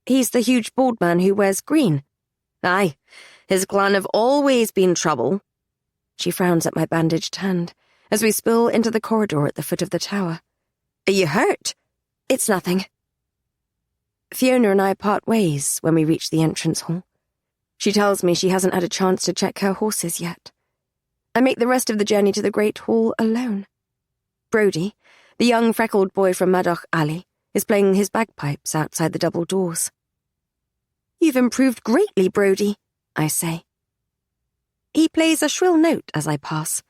He's the huge bald man who wears green. Aye, his clan have always been trouble. She frowns at my bandaged hand as we spill into the corridor at the foot of the tower. Are you hurt? It's nothing. Fiona and I part ways when we reach the entrance hall. She tells me she hasn't had a chance to check her horses yet. I make the rest of the journey to the Great Hall alone. Brody, the young freckled boy from Madoc Alley, is playing his bagpipes outside the double doors. You've improved greatly, Brody, I say. He plays a shrill note as I pass,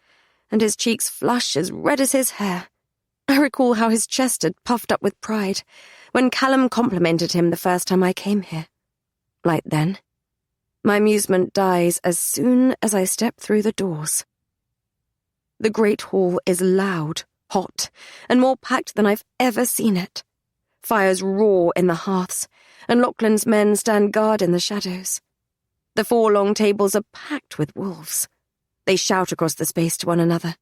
and his cheeks flush as red as his hair. I recall how his chest had puffed up with pride when Callum complimented him the first time I came here. Like then, my amusement dies as soon as I step through the doors. The Great Hall is loud, hot, and more packed than I've ever seen it. Fires roar in the hearths, and Lachlan's men stand guard in the shadows. The 4 long tables are packed with wolves. They shout across the space to one another.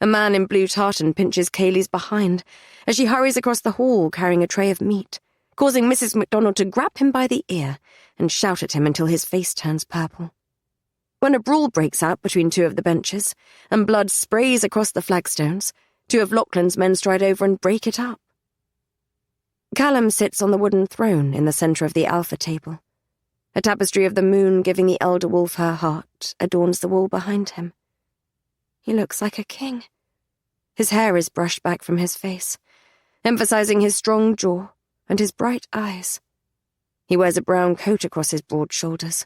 A man in blue tartan pinches Kaylee's behind as she hurries across the hall carrying a tray of meat, causing Mrs. MacDonald to grab him by the ear and shout at him until his face turns purple. When a brawl breaks out between 2 of the benches and blood sprays across the flagstones, 2 of Lachlan's men stride over and break it up. Callum sits on the wooden throne in the centre of the alpha table. A tapestry of the moon giving the elder wolf her heart adorns the wall behind him. He looks like a king. His hair is brushed back from his face, emphasizing his strong jaw and his bright eyes. He wears a brown coat across his broad shoulders,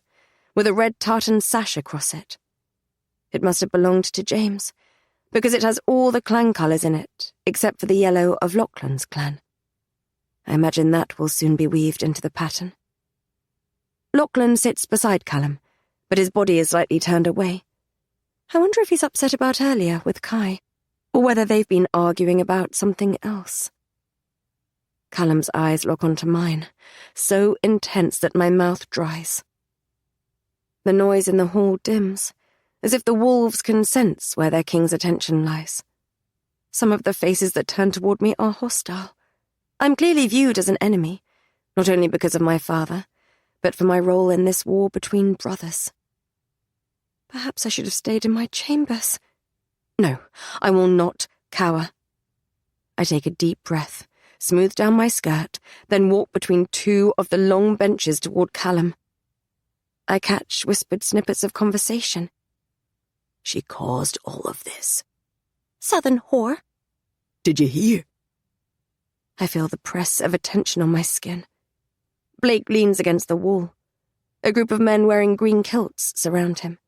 with a red tartan sash across it. It must have belonged to James, because it has all the clan colours in it, except for the yellow of Lachlan's clan. I imagine that will soon be weaved into the pattern. Lachlan sits beside Callum, but his body is slightly turned away. I wonder if he's upset about earlier with Kai, or whether they've been arguing about something else. Callum's eyes lock onto mine, so intense that my mouth dries. The noise in the hall dims, as if the wolves can sense where their king's attention lies. Some of the faces that turn toward me are hostile. I'm clearly viewed as an enemy, not only because of my father, but for my role in this war between brothers. Perhaps I should have stayed in my chambers. No, I will not cower. I take a deep breath, smooth down my skirt, then walk between 2 of the long benches toward Callum. I catch whispered snippets of conversation. She caused all of this. Southern whore. Did you hear? I feel the press of attention on my skin. Blake leans against the wall. A group of men wearing green kilts surround him.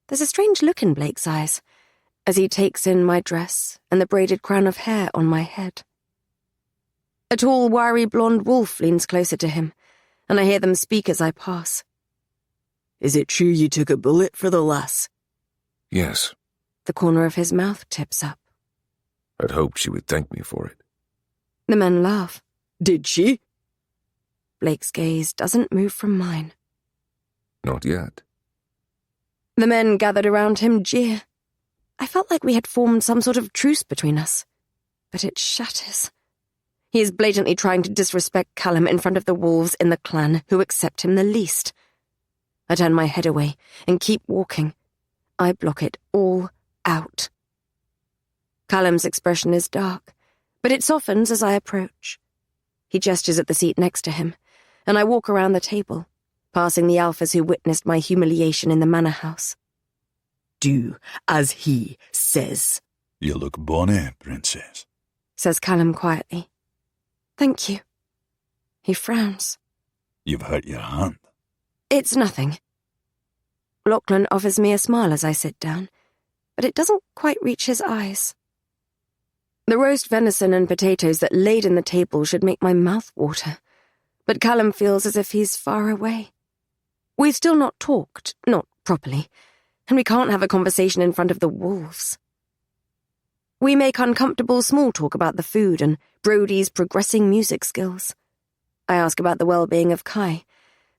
There's a strange look in Blake's eyes as he takes in my dress and the braided crown of hair on my head. A tall, wiry blonde wolf leans closer to him, and I hear them speak as I pass. Is it true you took a bullet for the lass? Yes. The corner of his mouth tips up. I'd hoped she would thank me for it. The men laugh. Did she? Blake's gaze doesn't move from mine. Not yet. The men gathered around him jeer. I felt like we had formed some sort of truce between us, but it shatters. He is blatantly trying to disrespect Callum in front of the wolves in the clan who accept him the least. I turn my head away and keep walking. I block it all out. Callum's expression is dark, but it softens as I approach. He gestures at the seat next to him, and I walk around the table, passing the alphas who witnessed my humiliation in the manor house. Do as he says. You look bonny, princess, says Callum quietly. Thank you. He frowns. You've hurt your hand. It's nothing. Lachlan offers me a smile as I sit down, but it doesn't quite reach his eyes. The roast venison and potatoes that laid in the table should make my mouth water, but Callum feels as if he's far away. We've still not talked, not properly, and we can't have a conversation in front of the wolves. We make uncomfortable small talk about the food and Brody's progressing music skills. I ask about the well-being of Kai,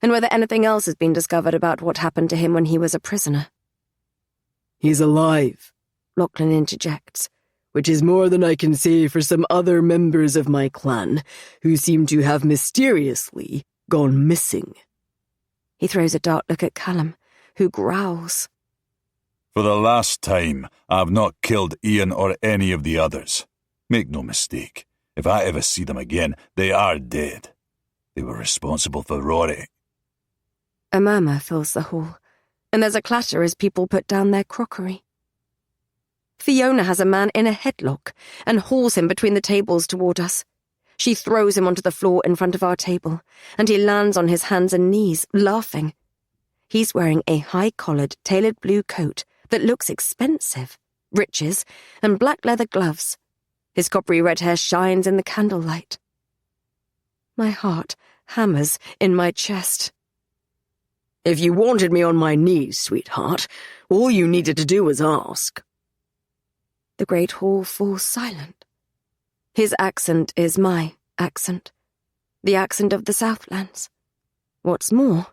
and whether anything else has been discovered about what happened to him when he was a prisoner. He's alive, Lachlan interjects. which is more than I can say for some other members of my clan who seem to have mysteriously gone missing. He throws a dark look at Callum, who growls. For the last time, I have not killed Ian or any of the others. Make no mistake, if I ever see them again, they are dead. They were responsible for Rory. A murmur fills the hall, and there's a clatter as people put down their crockery. Fiona has a man in a headlock and hauls him between the tables toward us. She throws him onto the floor in front of our table, and he lands on his hands and knees, laughing. He's wearing a high-collared, tailored blue coat that looks expensive, breeches, and black leather gloves. His coppery red hair shines in the candlelight. My heart hammers in my chest. If you wanted me on my knees, sweetheart, all you needed to do was ask. The great hall falls silent. His accent is my accent, the accent of the Southlands. What's more,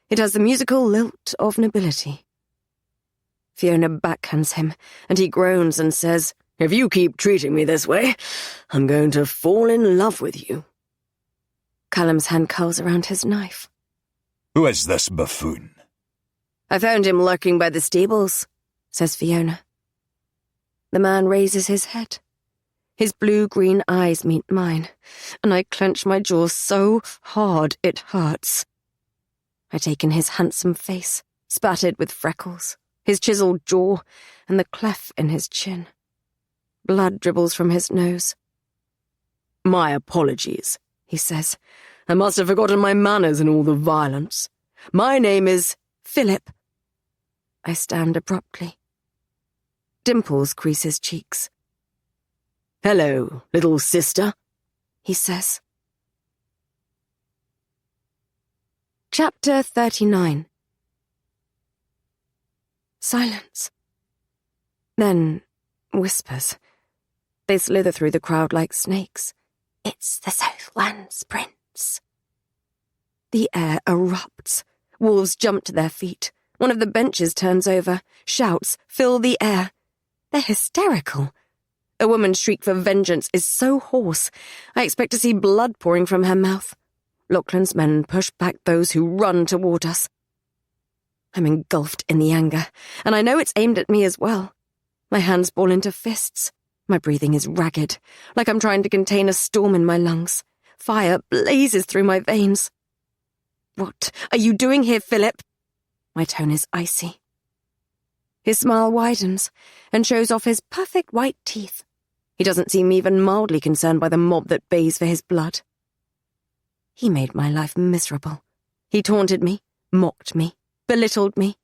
it has the musical lilt of nobility. Fiona backhands him, and he groans and says, If you keep treating me this way, I'm going to fall in love with you. Callum's hand curls around his knife. Who is this buffoon? I found him lurking by the stables, says Fiona. The man raises his head. His blue-green eyes meet mine, and I clench my jaw so hard it hurts. I take in his handsome face, spattered with freckles, his chiseled jaw, and the cleft in his chin. Blood dribbles from his nose. My apologies, he says. I must have forgotten my manners in all the violence. My name is Philip. I stand abruptly. Dimples crease his cheeks. Hello, little sister, he says. Chapter 39. Silence. Then whispers. They slither through the crowd like snakes. It's the Southlands, Prince. The air erupts. Wolves jump to their feet. One of the benches turns over. Shouts fill the air. They're hysterical. A woman's shriek for vengeance is so hoarse, I expect to see blood pouring from her mouth. Lachlan's men push back those who run toward us. I'm engulfed in the anger, and I know it's aimed at me as well. My hands ball into fists. My breathing is ragged, like I'm trying to contain a storm in my lungs. Fire blazes through my veins. What are you doing here, Philip? My tone is icy. His smile widens and shows off his perfect white teeth. He doesn't seem even mildly concerned by the mob that bays for his blood. He made my life miserable. He taunted me, mocked me, belittled me.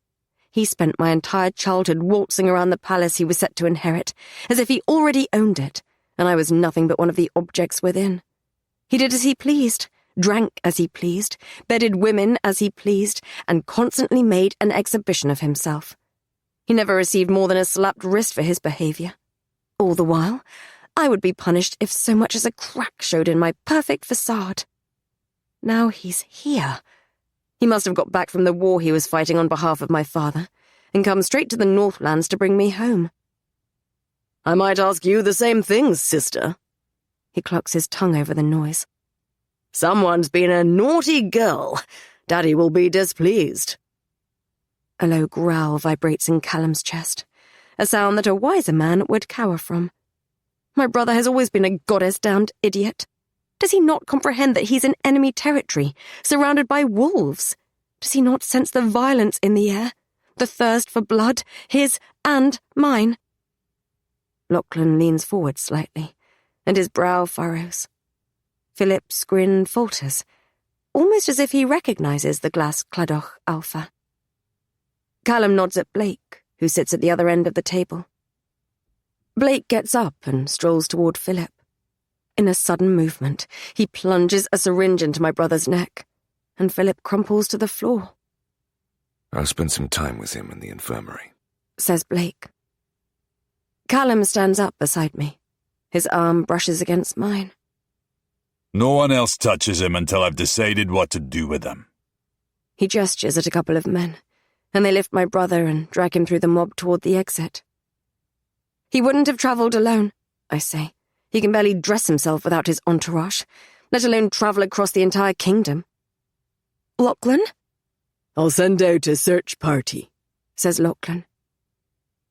He spent my entire childhood waltzing around the palace he was set to inherit, as if he already owned it, and I was nothing but one of the objects within. He did as he pleased, drank as he pleased, bedded women as he pleased, and constantly made an exhibition of himself. He never received more than a slapped wrist for his behavior. All the while, I would be punished if so much as a crack showed in my perfect facade. Now he's here. He must have got back from the war he was fighting on behalf of my father, and come straight to the Northlands to bring me home. I might ask you the same things, sister. He clucks his tongue over the noise. Someone's been a naughty girl. Daddy will be displeased. A low growl vibrates in Callum's chest, a sound that a wiser man would cower from. My brother has always been a goddess-damned idiot. Does he not comprehend that he's in enemy territory, surrounded by wolves? Does he not sense the violence in the air, the thirst for blood, his and mine? Lachlan leans forward slightly, and his brow furrows. Philip's grin falters, almost as if he recognizes the glass Cladoch Alpha. Callum nods at Blake, who sits at the other end of the table. Blake gets up and strolls toward Philip. In a sudden movement, he plunges a syringe into my brother's neck, and Philip crumples to the floor. I'll spend some time with him in the infirmary, says Blake. Callum stands up beside me. His arm brushes against mine. No one else touches him until I've decided what to do with him. He gestures at a couple of men. and they lift my brother and drag him through the mob toward the exit. He wouldn't have travelled alone, I say. He can barely dress himself without his entourage, let alone travel across the entire kingdom. Lachlan? I'll send out a search party, says Lachlan.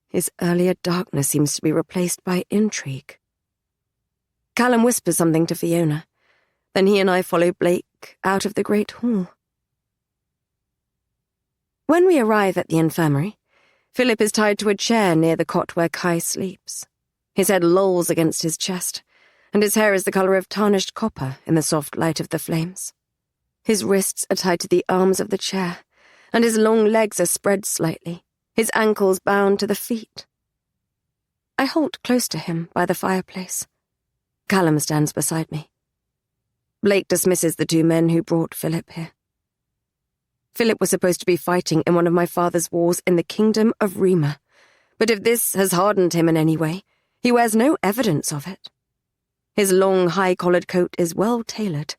His earlier darkness seems to be replaced by intrigue. Callum whispers something to Fiona. Then he and I follow Blake out of the great hall. When we arrive at the infirmary, Philip is tied to a chair near the cot where Kai sleeps. His head lolls against his chest, and his hair is the colour of tarnished copper in the soft light of the flames. His wrists are tied to the arms of the chair, and his long legs are spread slightly, his ankles bound to the feet. I halt close to him by the fireplace. Callum stands beside me. Blake dismisses the two men who brought Philip here. Philip was supposed to be fighting in one of my father's wars in the kingdom of Rima, but if this has hardened him in any way, he wears no evidence of it. His long, high-collared coat is well-tailored.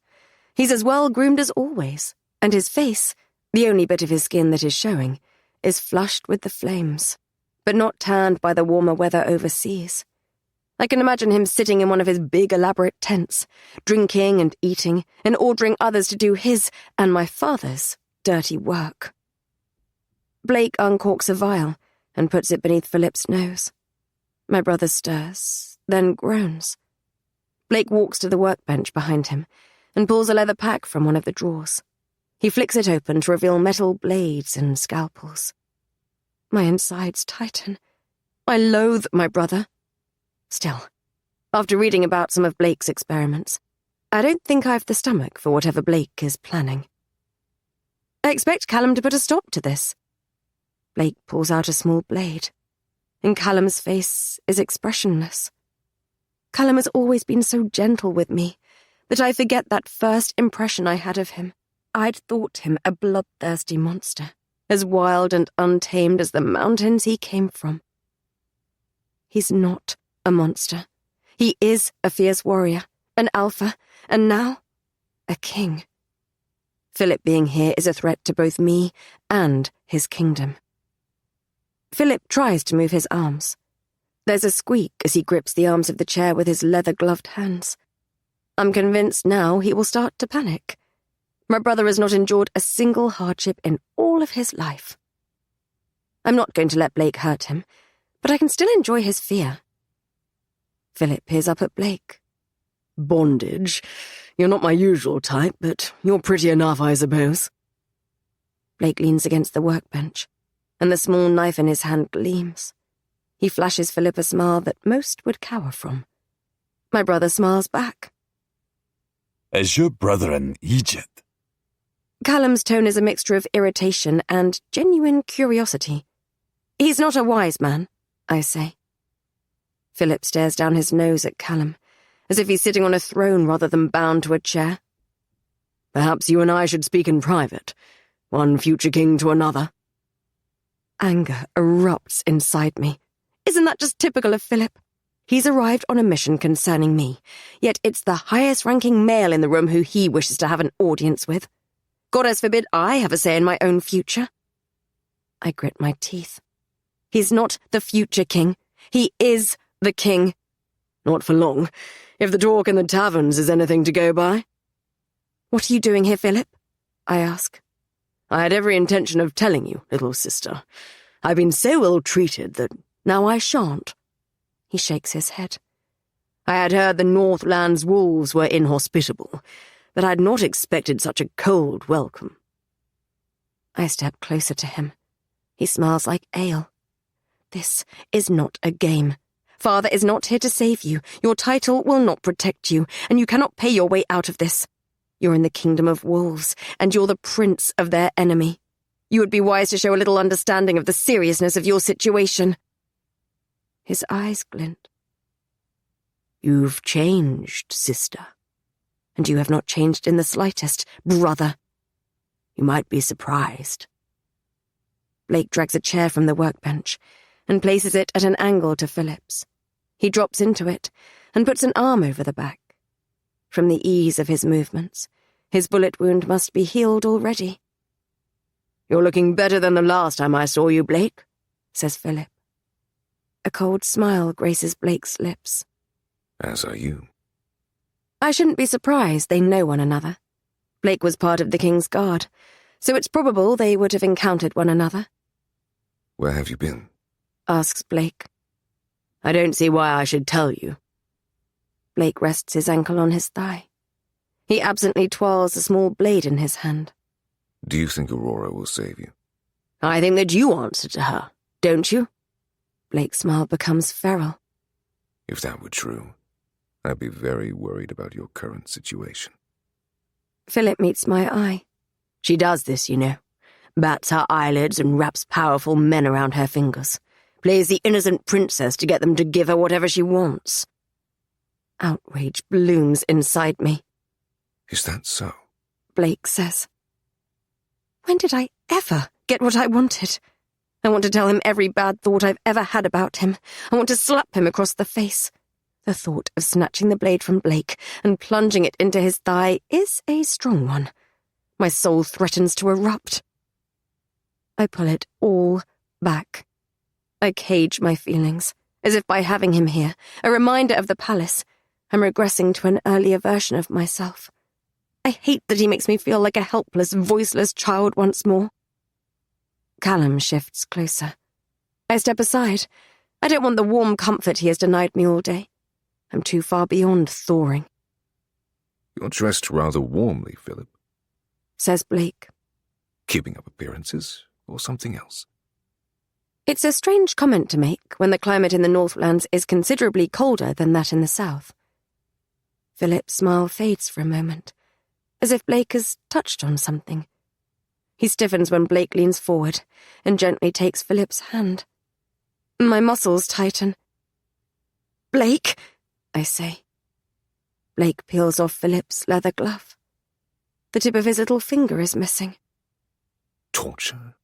He's as well-groomed as always, and his face, the only bit of his skin that is showing, is flushed with the flames, but not tanned by the warmer weather overseas. I can imagine him sitting in one of his big, elaborate tents, drinking and eating, and ordering others to do his and my father's dirty work. Blake uncorks a vial and puts it beneath Philip's nose. My brother stirs, then groans. Blake walks to the workbench behind him and pulls a leather pack from one of the drawers. He flicks it open to reveal metal blades and scalpels. My insides tighten. I loathe my brother. Still, after reading about some of Blake's experiments, I don't think I've the stomach for whatever Blake is planning. I expect Callum to put a stop to this. Blake pulls out a small blade, and Callum's face is expressionless. Callum has always been so gentle with me that I forget that first impression I had of him. I'd thought him a bloodthirsty monster, as wild and untamed as the mountains he came from. He's not a monster. He is a fierce warrior, an alpha, and now, a king. Philip being here is a threat to both me and his kingdom. Philip tries to move his arms. There's a squeak as he grips the arms of the chair with his leather-gloved hands. I'm convinced now he will start to panic. My brother has not endured a single hardship in all of his life. I'm not going to let Blake hurt him, but I can still enjoy his fear. Philip peers up at Blake. Bondage. You're not my usual type, but you're pretty enough, I suppose. Blake leans against the workbench, and the small knife in his hand gleams. He flashes Philip a smile that most would cower from. My brother smiles back. Is your brother in Egypt? Callum's tone is a mixture of irritation and genuine curiosity. He's not a wise man, I say. Philip stares down his nose at Callum, as if he's sitting on a throne rather than bound to a chair. Perhaps you and I should speak in private, one future king to another. Anger erupts inside me. Isn't that just typical of Philip? He's arrived on a mission concerning me, yet it's the highest-ranking male in the room who he wishes to have an audience with. Goddess forbid I have a say in my own future. I grit my teeth. He's not the future king. He is the king. Not for long, if the talk in the taverns is anything to go by. What are you doing here, Philip? I ask. I had every intention of telling you, little sister. I've been so ill-treated that now I shan't. He shakes his head. I had heard the Northland's wolves were inhospitable, but I'd not expected such a cold welcome. I step closer to him. He smiles like ale. This is not a game. Father is not here to save you. Your title will not protect you, and you cannot pay your way out of this. You're in the kingdom of wolves, and you're the prince of their enemy. You would be wise to show a little understanding of the seriousness of your situation. His eyes glint. You've changed, sister. And you have not changed in the slightest, brother. You might be surprised. Blake drags a chair from the workbench and places it at an angle to Philip's. He drops into it and puts an arm over the back. From the ease of his movements, his bullet wound must be healed already. "You're looking better than the last time I saw you, Blake," says Philip. A cold smile graces Blake's lips. As are you. I shouldn't be surprised they know one another. Blake was part of the King's Guard, so it's probable they would have encountered one another. Where have you been? Asks Blake. I don't see why I should tell you. Blake rests his ankle on his thigh. He absently twirls a small blade in his hand. Do you think Aurora will save you? I think that you answer to her, don't you? Blake's smile becomes feral. If that were true, I'd be very worried about your current situation. Philip meets my eye. She does this, you know. Bats her eyelids and wraps powerful men around her fingers. Plays the innocent princess to get them to give her whatever she wants. Outrage blooms inside me. Is that so? Blake says. When did I ever get what I wanted? I want to tell him every bad thought I've ever had about him. I want to slap him across the face. The thought of snatching the blade from Blake and plunging it into his thigh is a strong one. My soul threatens to erupt. I pull it all back. I cage my feelings, as if by having him here, a reminder of the palace, I'm regressing to an earlier version of myself. I hate that he makes me feel like a helpless, voiceless child once more. Callum shifts closer. I step aside. I don't want the warm comfort he has denied me all day. I'm too far beyond thawing. You're dressed rather warmly, Philip. Says Blake. Keeping up appearances, or something else? It's a strange comment to make when the climate in the Northlands is considerably colder than that in the south. Philip's smile fades for a moment, as if Blake has touched on something. He stiffens when Blake leans forward and gently takes Philip's hand. My muscles tighten. Blake, I say. Blake peels off Philip's leather glove. The tip of his little finger is missing. Torture?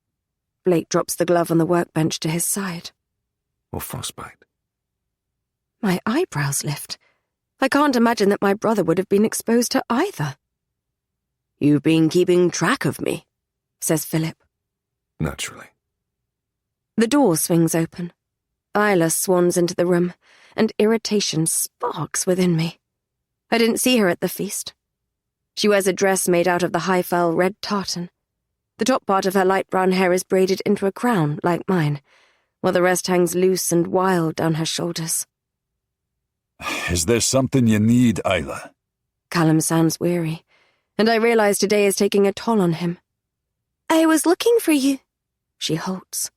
Blake drops the glove on the workbench to his side. Or frostbite? My eyebrows lift. I can't imagine that my brother would have been exposed to either. You've been keeping track of me, says Philip. Naturally. The door swings open. Isla swans into the room, and irritation sparks within me. I didn't see her at the feast. She wears a dress made out of the high-fell red tartan. The top part of her light brown hair is braided into a crown, like mine, while the rest hangs loose and wild down her shoulders. Is there something you need, Isla? Callum sounds weary, and I realize today is taking a toll on him. I was looking for you. She halts.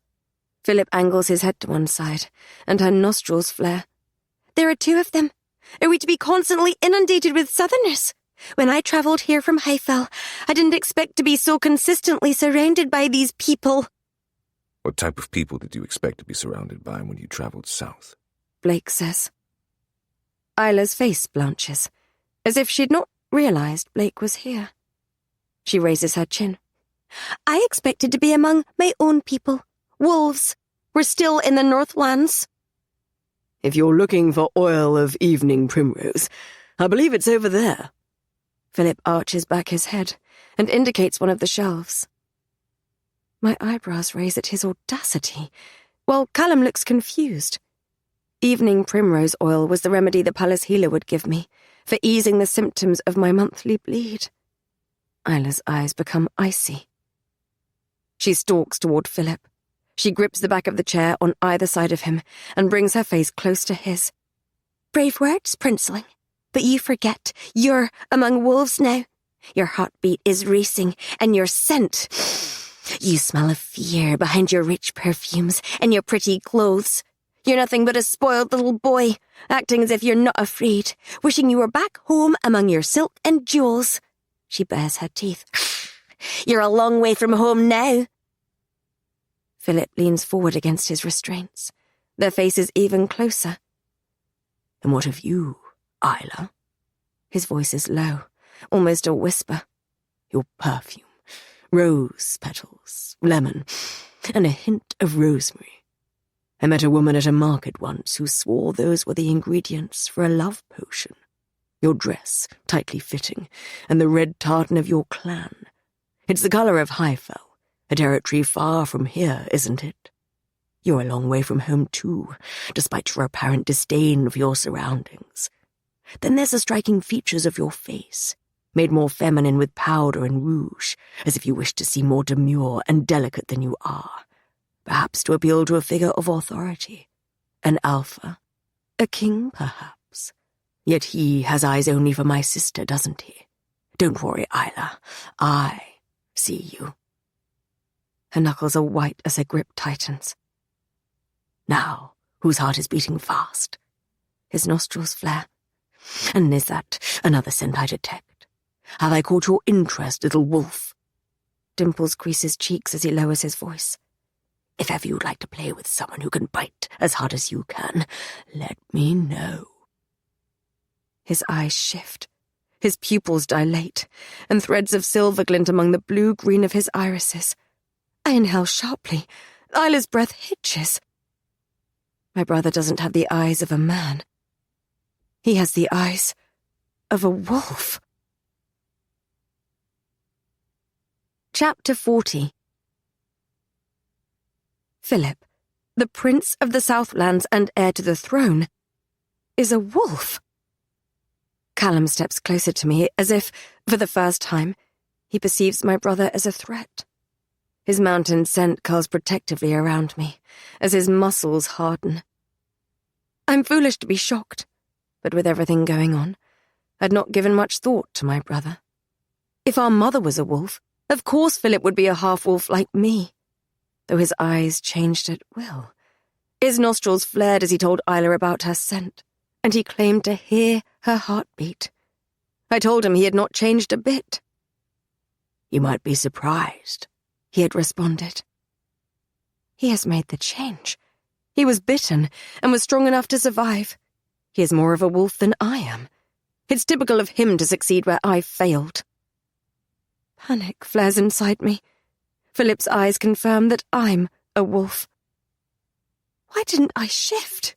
Philip angles his head to one side, and her nostrils flare. There are two of them. Are we to be constantly inundated with southerners? When I travelled here from Highfell, I didn't expect to be so consistently surrounded by these people. What type of people did you expect to be surrounded by when you travelled south? Blake says. Isla's face blanches, as if she'd not realised Blake was here. She raises her chin. I expected to be among my own people. Wolves. We're still in the Northlands. If you're looking for oil of evening primrose, I believe it's over there. Philip arches back his head and indicates one of the shelves. My eyebrows raise at his audacity, while Callum looks confused. Evening primrose oil was the remedy the palace healer would give me for easing the symptoms of my monthly bleed. Isla's eyes become icy. She stalks toward Philip. She grips the back of the chair on either side of him and brings her face close to his. Brave words, princeling. But you forget, you're among wolves now. Your heartbeat is racing, and your scent. You smell of fear behind your rich perfumes and your pretty clothes. You're nothing but a spoiled little boy, acting as if you're not afraid, wishing you were back home among your silk and jewels. She bares her teeth. You're a long way from home now. Philip leans forward against his restraints, their faces even closer. And what of you, Isla? His voice is low, almost a whisper. Your perfume, rose petals, lemon, and a hint of rosemary. I met a woman at a market once who swore those were the ingredients for a love potion. Your dress, tightly fitting, and the red tartan of your clan. It's the colour of Highfell, A territory far from here, isn't it? You're a long way from home, too, despite your apparent disdain for your surroundings. Then there's the striking features of your face, made more feminine with powder and rouge, as if you wished to seem more demure and delicate than you are, perhaps to appeal to a figure of authority. An alpha, a king, perhaps. Yet he has eyes only for my sister, doesn't he? Don't worry, Isla. I see you. Her knuckles are white as her grip tightens. Now, whose heart is beating fast? His nostrils flare. And is that another scent I detect? Have I caught your interest, little wolf? Dimples crease his cheeks as he lowers his voice. If ever you'd like to play with someone who can bite as hard as you can, let me know. His eyes shift. His pupils dilate, and threads of silver glint among the blue-green of his irises. I inhale sharply. Isla's breath hitches. My brother doesn't have the eyes of a man. He has the eyes of a wolf. Chapter 40. Philip, the Prince of the Southlands and heir to the throne, is a wolf. Callum steps closer to me, as if, for the first time, he perceives my brother as a threat. His mountain scent curls protectively around me, as his muscles harden. I'm foolish to be shocked, but with everything going on, I'd not given much thought to my brother. If our mother was a wolf, of course Philip would be a half-wolf like me, though his eyes changed at will. His nostrils flared as he told Isla about her scent, and he claimed to hear her heartbeat. I told him he had not changed a bit. You might be surprised, he had responded. He has made the change. He was bitten and was strong enough to survive. He is more of a wolf than I am. It's typical of him to succeed where I failed. Panic flares inside me. Philip's eyes confirm that I'm a wolf. Why didn't I shift?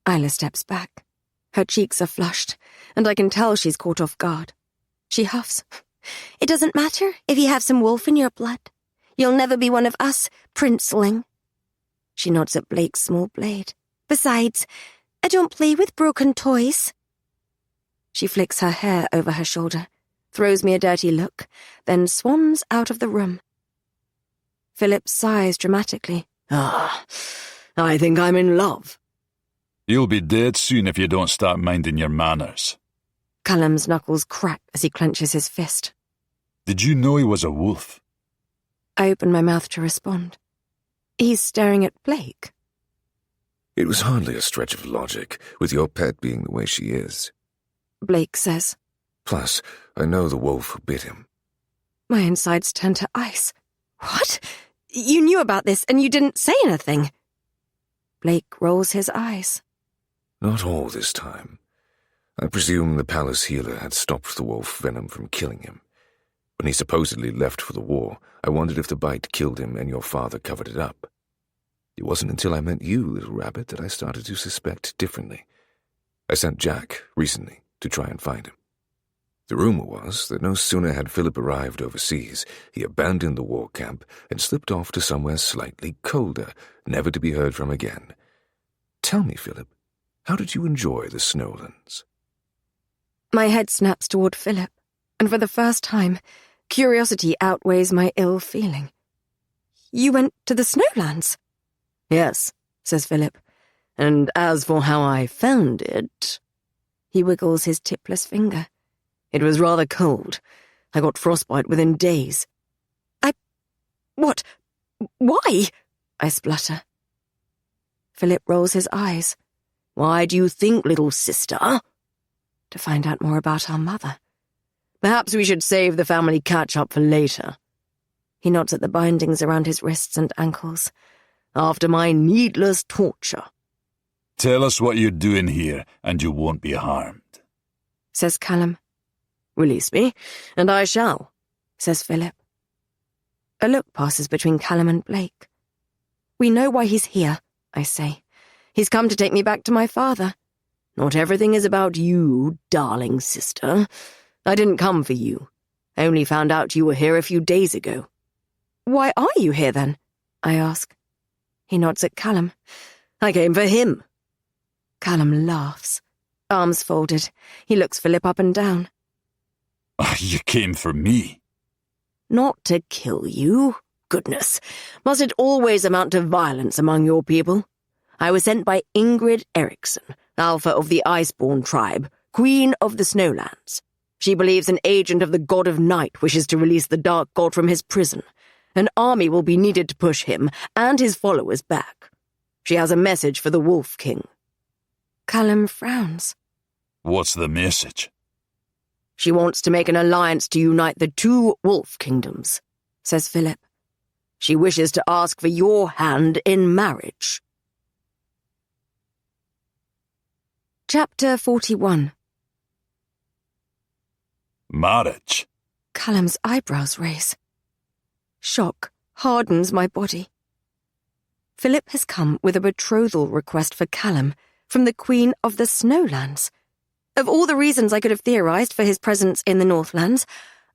Isla steps back. Her cheeks are flushed, and I can tell she's caught off guard. She huffs. It doesn't matter if you have some wolf in your blood. You'll never be one of us, princeling. She nods at Blake's small blade. Besides, I don't play with broken toys. She flicks her hair over her shoulder, throws me a dirty look, then swans out of the room. Philip sighs dramatically. I think I'm in love. You'll be dead soon if you don't start minding your manners. Callum's knuckles crack as he clenches his fist. Did you know he was a wolf? I open my mouth to respond. He's staring at Blake. It was hardly a stretch of logic, with your pet being the way she is. Blake says. Plus, I know the wolf who bit him. My insides turn to ice. What? You knew about this and you didn't say anything. Blake rolls his eyes. Not all this time. I presume the palace healer had stopped the wolf venom from killing him. When he supposedly left for the war, I wondered if the bite killed him and your father covered it up. It wasn't until I met you, little rabbit, that I started to suspect differently. I sent Jack, recently, to try and find him. The rumor was that no sooner had Philip arrived overseas, he abandoned the war camp and slipped off to somewhere slightly colder, never to be heard from again. Tell me, Philip, how did you enjoy the Snowlands? My head snaps toward Philip, and for the first time, curiosity outweighs my ill feeling. You went to the Snowlands? Yes, says Philip. And as for how I found it... He wiggles his tipless finger. It was rather cold. I got frostbite within days. What? Why? I splutter. Philip rolls his eyes. Why do you think, little sister? To find out more about our mother. Perhaps we should save the family catch-up for later. He nods at the bindings around his wrists and ankles. After my needless torture. Tell us what you're doing here, and you won't be harmed, says Callum. Release me, and I shall, says Philip. A look passes between Callum and Blake. We know why he's here, I say. He's come to take me back to my father. Not everything is about you, darling sister. I didn't come for you. I only found out you were here a few days ago. Why are you here, then? I ask. He nods at Callum. I came for him. Callum laughs. Arms folded, he looks Philip up and down. You came for me? Not to kill you. Goodness, must it always amount to violence among your people? I was sent by Ingrid Eriksson, Alpha of the Iceborne tribe, Queen of the Snowlands. She believes an agent of the God of Night wishes to release the Dark God from his prison. An army will be needed to push him and his followers back. She has a message for the Wolf King. Callum frowns. What's the message? She wants to make an alliance to unite the two Wolf Kingdoms, says Philip. She wishes to ask for your hand in marriage. Chapter 41. Marriage? Callum's eyebrows raise. Shock hardens my body. Philip has come with a betrothal request for Callum from the Queen of the Snowlands. Of all the reasons I could have theorized for his presence in the Northlands,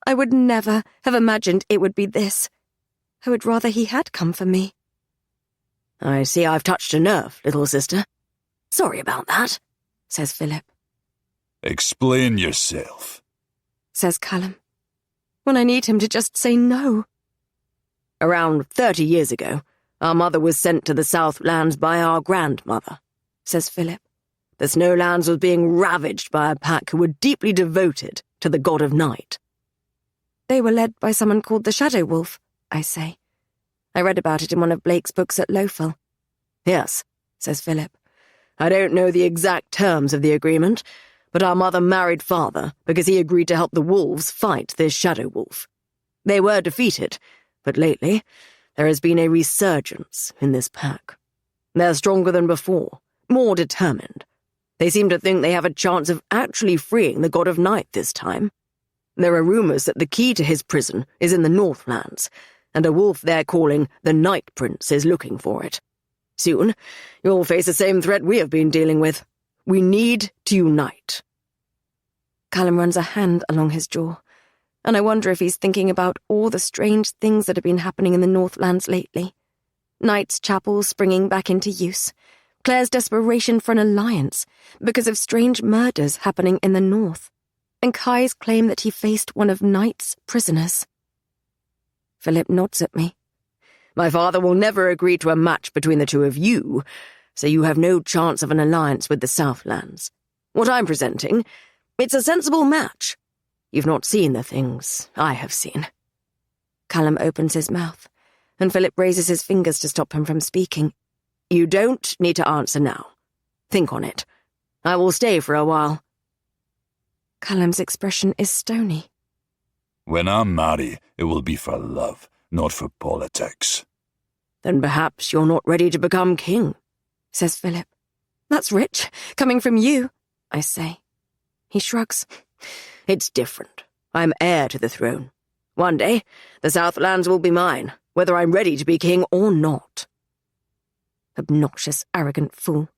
I would never have imagined it would be this. I would rather he had come for me. I see I've touched a nerve, little sister. Sorry about that, says Philip. Explain yourself, says Callum. When I need him to just say no. Around 30 years ago, our mother was sent to the Southlands by our grandmother, says Philip. The Snowlands was being ravaged by a pack who were deeply devoted to the God of Night. They were led by someone called the Shadow Wolf, I say. I read about it in one of Blake's books at Lowfell. Yes, says Philip. I don't know the exact terms of the agreement, but our mother married father because he agreed to help the wolves fight this Shadow Wolf. They were defeated, but lately there has been a resurgence in this pack. They're stronger than before, more determined. They seem to think they have a chance of actually freeing the God of Night this time. There are rumors that the key to his prison is in the Northlands, and a wolf they're calling the Night Prince is looking for it. Soon, you'll face the same threat we have been dealing with. We need to unite. Callum runs a hand along his jaw, and I wonder if he's thinking about all the strange things that have been happening in the Northlands lately. Knight's Chapel springing back into use, Claire's desperation for an alliance because of strange murders happening in the north, and Kai's claim that he faced one of Knight's prisoners. Philip nods at me. My father will never agree to a match between the two of you, so you have no chance of an alliance with the Southlands. What I'm presenting, it's a sensible match. You've not seen the things I have seen. Callum opens his mouth, and Philip raises his fingers to stop him from speaking. You don't need to answer now. Think on it. I will stay for a while. Callum's expression is stony. When I marry, it will be for love, not for politics. Then perhaps you're not ready to become king, says Philip. That's rich, coming from you, I say. He shrugs. It's different. I'm heir to the throne. One day, the Southlands will be mine, whether I'm ready to be king or not. Obnoxious, arrogant fool.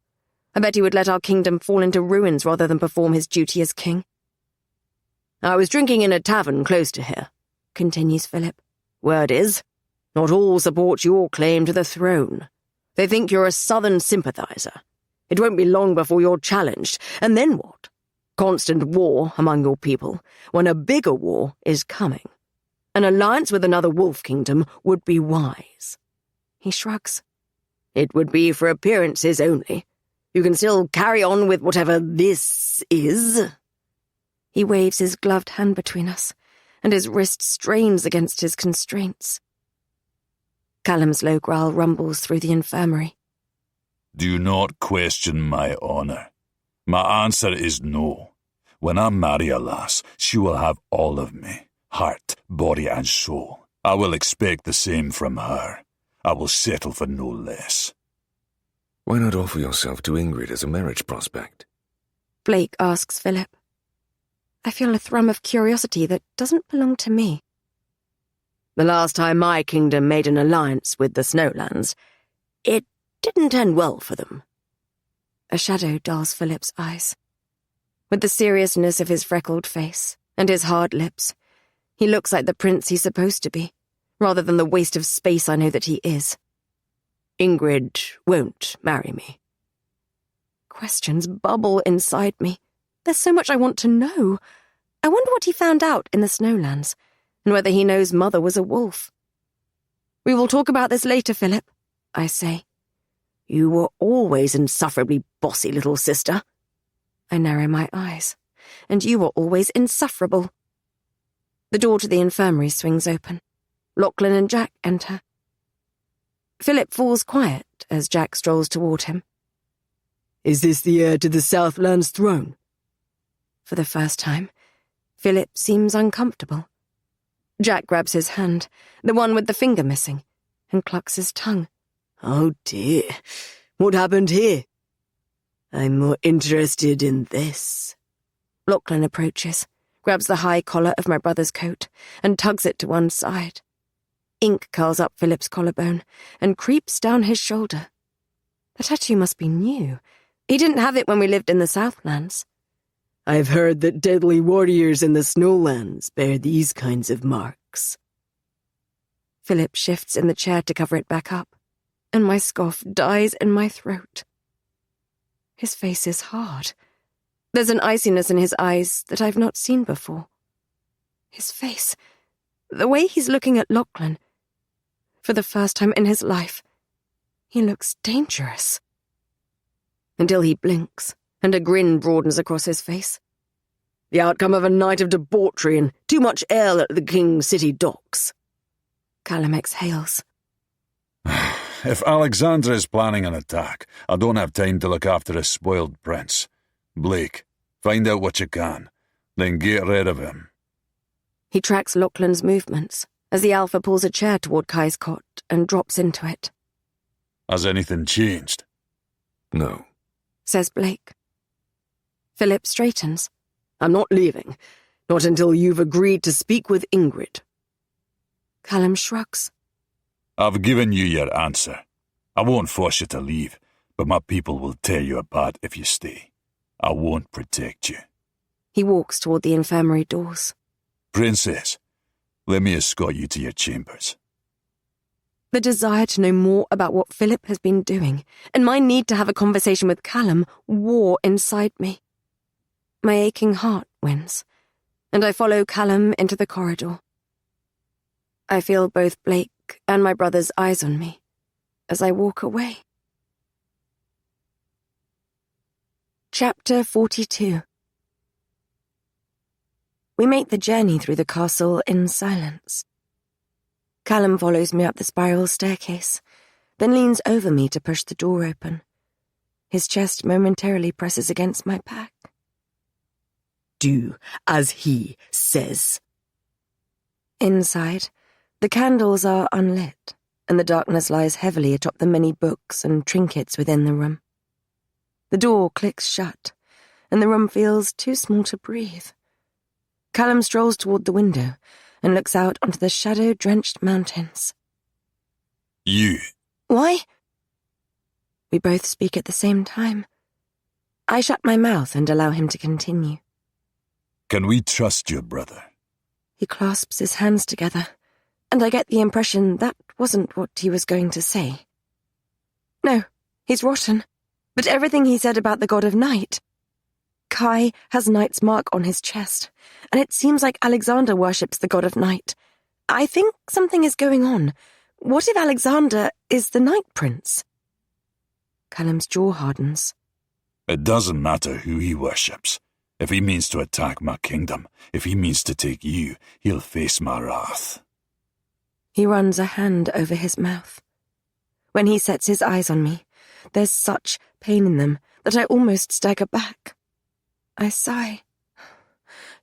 I bet he would let our kingdom fall into ruins rather than perform his duty as king. I was drinking in a tavern close to here, continues Philip. Word is, not all support your claim to the throne. They think you're a southern sympathizer. It won't be long before you're challenged, and then what? Constant war among your people, when a bigger war is coming. An alliance with another wolf kingdom would be wise. He shrugs. It would be for appearances only. You can still carry on with whatever this is. He waves his gloved hand between us, and his wrist strains against his constraints. Callum's low growl rumbles through the infirmary. Do not question my honour. My answer is no. When I marry a lass, she will have all of me, heart, body and soul. I will expect the same from her. I will settle for no less. Why not offer yourself to Ingrid as a marriage prospect? Blake asks Philip. I feel a thrum of curiosity that doesn't belong to me. The last time my kingdom made an alliance with the Snowlands, it didn't end well for them. A shadow dulls Philip's eyes. With the seriousness of his freckled face and his hard lips, he looks like the prince he's supposed to be, rather than the waste of space I know that he is. Ingrid won't marry me. Questions bubble inside me. There's so much I want to know. I wonder what he found out in the Snowlands, and whether he knows Mother was a wolf. We will talk about this later, Philip, I say. You were always insufferably bossy, little sister. I narrow my eyes. And you were always insufferable. The door to the infirmary swings open. Lachlan and Jack enter. Philip falls quiet as Jack strolls toward him. Is this the heir to the Southland's throne? For the first time, Philip seems uncomfortable. Jack grabs his hand, the one with the finger missing, and clucks his tongue. Oh dear, what happened here? I'm more interested in this. Lachlan approaches, grabs the high collar of my brother's coat, and tugs it to one side. Ink curls up Philip's collarbone and creeps down his shoulder. The tattoo must be new. He didn't have it when we lived in the Southlands. I've heard that deadly warriors in the Snowlands bear these kinds of marks. Philip shifts in the chair to cover it back up, and my scoff dies in my throat. His face is hard. There's an iciness in his eyes that I've not seen before. His face, the way he's looking at Lachlan. For the first time in his life, he looks dangerous. Until he blinks, and a grin broadens across his face. The outcome of a night of debauchery and too much ale at the King's City docks. Callum exhales. If Alexandra is planning an attack, I don't have time to look after a spoiled prince. Blake, find out what you can, then get rid of him. He tracks Lachlan's movements as the Alpha pulls a chair toward Kai's cot and drops into it. Has anything changed? No. Says Blake. Philip straightens. I'm not leaving. Not until you've agreed to speak with Ingrid. Callum shrugs. I've given you your answer. I won't force you to leave, but my people will tear you apart if you stay. I won't protect you. He walks toward the infirmary doors. Princess, let me escort you to your chambers. The desire to know more about what Philip has been doing, and my need to have a conversation with Callum, war inside me. My aching heart wins, and I follow Callum into the corridor. I feel both Blake and my brother's eyes on me as I walk away. Chapter 42. We make the journey through the castle in silence. Callum follows me up the spiral staircase, then leans over me to push the door open. His chest momentarily presses against my back. Do as he says. Inside, the candles are unlit, and the darkness lies heavily atop the many books and trinkets within the room. The door clicks shut, and the room feels too small to breathe. Callum strolls toward the window and looks out onto the shadow-drenched mountains. You. Why? We both speak at the same time. I shut my mouth and allow him to continue. Can we trust your brother? He clasps his hands together, and I get the impression that wasn't what he was going to say. No, he's rotten, but everything he said about the god of night. Kai has Night's mark on his chest, and it seems like Alexander worships the god of night. I think something is going on. What if Alexander is the Night Prince? Callum's jaw hardens. It doesn't matter who he worships. If he means to attack my kingdom, if he means to take you, he'll face my wrath. He runs a hand over his mouth. When he sets his eyes on me, there's such pain in them that I almost stagger back. I sigh.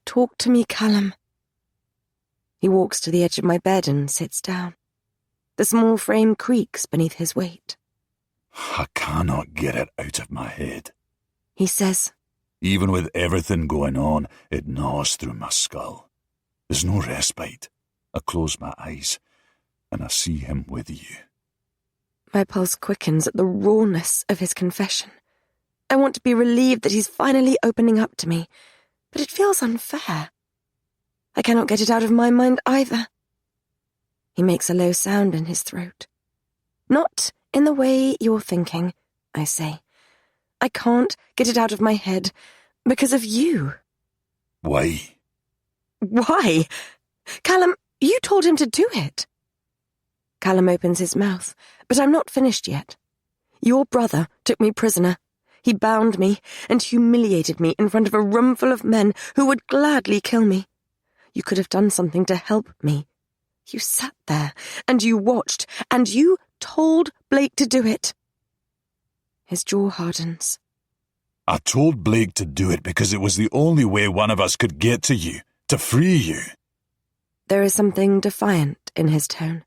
Talk to me, Callum. He walks to the edge of my bed and sits down. The small frame creaks beneath his weight. I cannot get it out of my head. He says. Even with everything going on, it gnaws through my skull. There's no respite. I close my eyes, and I see him with you. My pulse quickens at the rawness of his confession. I want to be relieved that he's finally opening up to me, but it feels unfair. I cannot get it out of my mind either. He makes a low sound in his throat. Not in the way you're thinking, I say. I can't get it out of my head because of you. Why? Why? Callum, you told him to do it. Callum opens his mouth, but I'm not finished yet. Your brother took me prisoner. He bound me and humiliated me in front of a room full of men who would gladly kill me. You could have done something to help me. You sat there and you watched and you told Blake to do it. His jaw hardens. I told Blake to do it because it was the only way one of us could get to you, to free you. There is something defiant in his tone,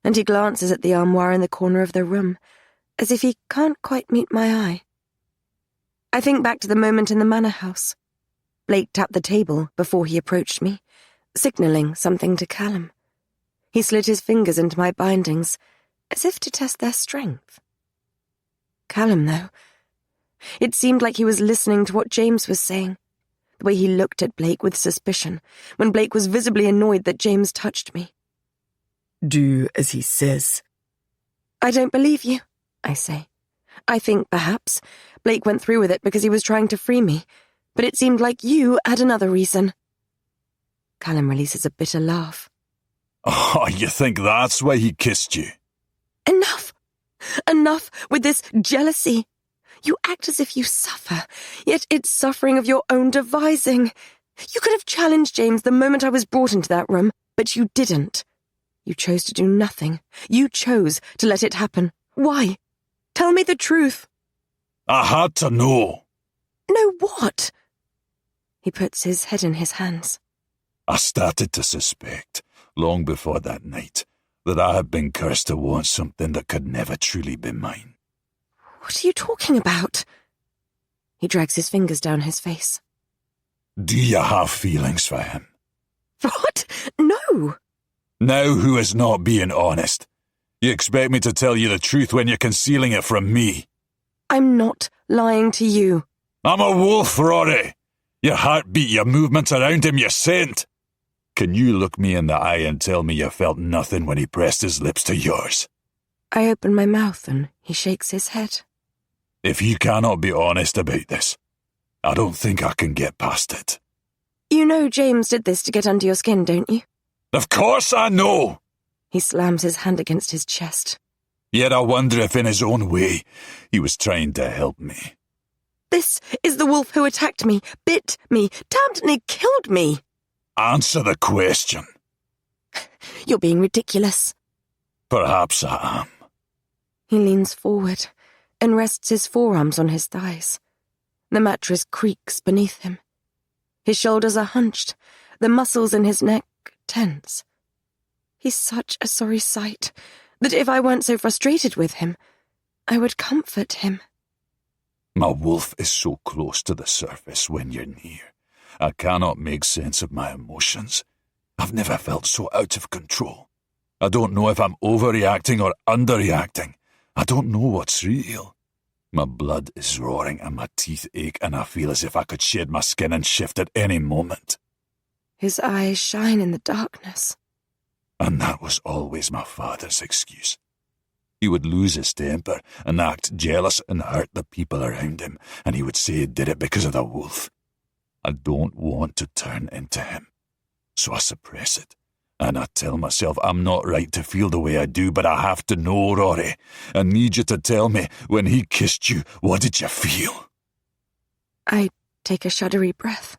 and he glances at the armoire in the corner of the room, as if he can't quite meet my eye. I think back to the moment in the manor house. Blake tapped the table before he approached me, signalling something to Callum. He slid his fingers into my bindings, as if to test their strength. Callum, though, it seemed like he was listening to what James was saying, the way he looked at Blake with suspicion, when Blake was visibly annoyed that James touched me. Do as he says. I don't believe you, I say. I think, perhaps, Blake went through with it because he was trying to free me, but it seemed like you had another reason. Callum releases a bitter laugh. Oh, you think that's why he kissed you? Enough! Enough with this jealousy! You act as if you suffer, yet it's suffering of your own devising. You could have challenged James the moment I was brought into that room, but you didn't. You chose to do nothing. You chose to let it happen. Why? Tell me the truth. I had to know. Know what? He puts his head in his hands. I started to suspect, long before that night, that I had been cursed to want something that could never truly be mine. What are you talking about? He drags his fingers down his face. Do you have feelings for him? What? No! Now who is not being honest? You expect me to tell you the truth when you're concealing it from me? I'm not lying to you. I'm a wolf, Rory. Your heartbeat, your movements around him, your scent. Can you look me in the eye and tell me you felt nothing when he pressed his lips to yours? I open my mouth and he shakes his head. If you cannot be honest about this, I don't think I can get past it. You know James did this to get under your skin, don't you? Of course I know! He slams his hand against his chest. Yet I wonder if in his own way he was trying to help me. This is the wolf who attacked me, bit me, damned near killed me. Answer the question. You're being ridiculous. Perhaps I am. He leans forward and rests his forearms on his thighs. The mattress creaks beneath him. His shoulders are hunched, the muscles in his neck tense. He's such a sorry sight that if I weren't so frustrated with him, I would comfort him. My wolf is so close to the surface when you're near. I cannot make sense of my emotions. I've never felt so out of control. I don't know if I'm overreacting or underreacting. I don't know what's real. My blood is roaring and my teeth ache and I feel as if I could shed my skin and shift at any moment. His eyes shine in the darkness. And that was always my father's excuse. He would lose his temper and act jealous and hurt the people around him, and he would say he did it because of the wolf. I don't want to turn into him, so I suppress it. And I tell myself I'm not right to feel the way I do, but I have to know, Rory. I need you to tell me, when he kissed you, what did you feel? I take a shuddery breath.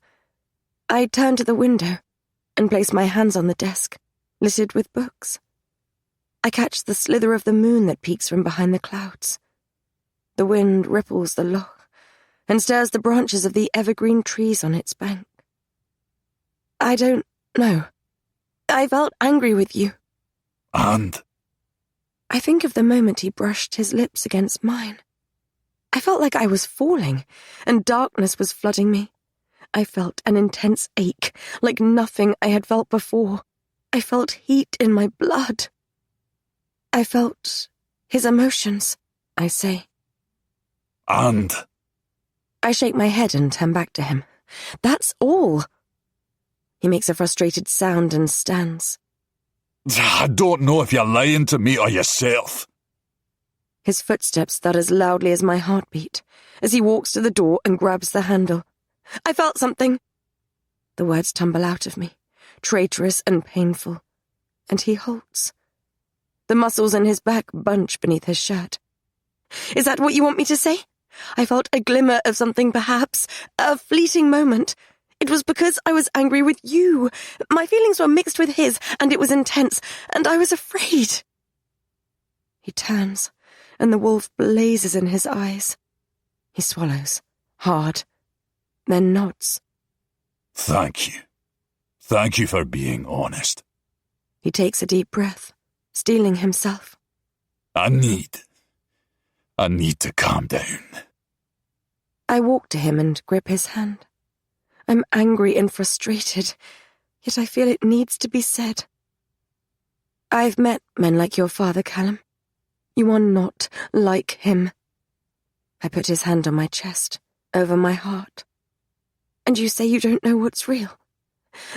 I turn to the window and place my hands on the desk, littered with books. I catch the slither of the moon that peeks from behind the clouds. The wind ripples the loch and stirs the branches of the evergreen trees on its bank. I don't know. I felt angry with you. And? I think of the moment he brushed his lips against mine. I felt like I was falling, and darkness was flooding me. I felt an intense ache, like nothing I had felt before. I felt heat in my blood. I felt his emotions, I say. And? I shake my head and turn back to him. That's all. He makes a frustrated sound and stands. I don't know if you're lying to me or yourself. His footsteps thud as loudly as my heartbeat as he walks to the door and grabs the handle. I felt something. The words tumble out of me, traitorous and painful, and he halts. The muscles in his back bunch beneath his shirt. Is that what you want me to say? I felt a glimmer of something, perhaps, a fleeting moment. It was because I was angry with you. My feelings were mixed with his, and it was intense, and I was afraid. He turns, and the wolf blazes in his eyes. He swallows, hard, then nods. Thank you. Thank you for being honest. He takes a deep breath, steeling himself. I need to calm down. I walk to him and grip his hand. I'm angry and frustrated, yet I feel it needs to be said. I've met men like your father, Callum. You are not like him. I put his hand on my chest, over my heart. And you say you don't know what's real.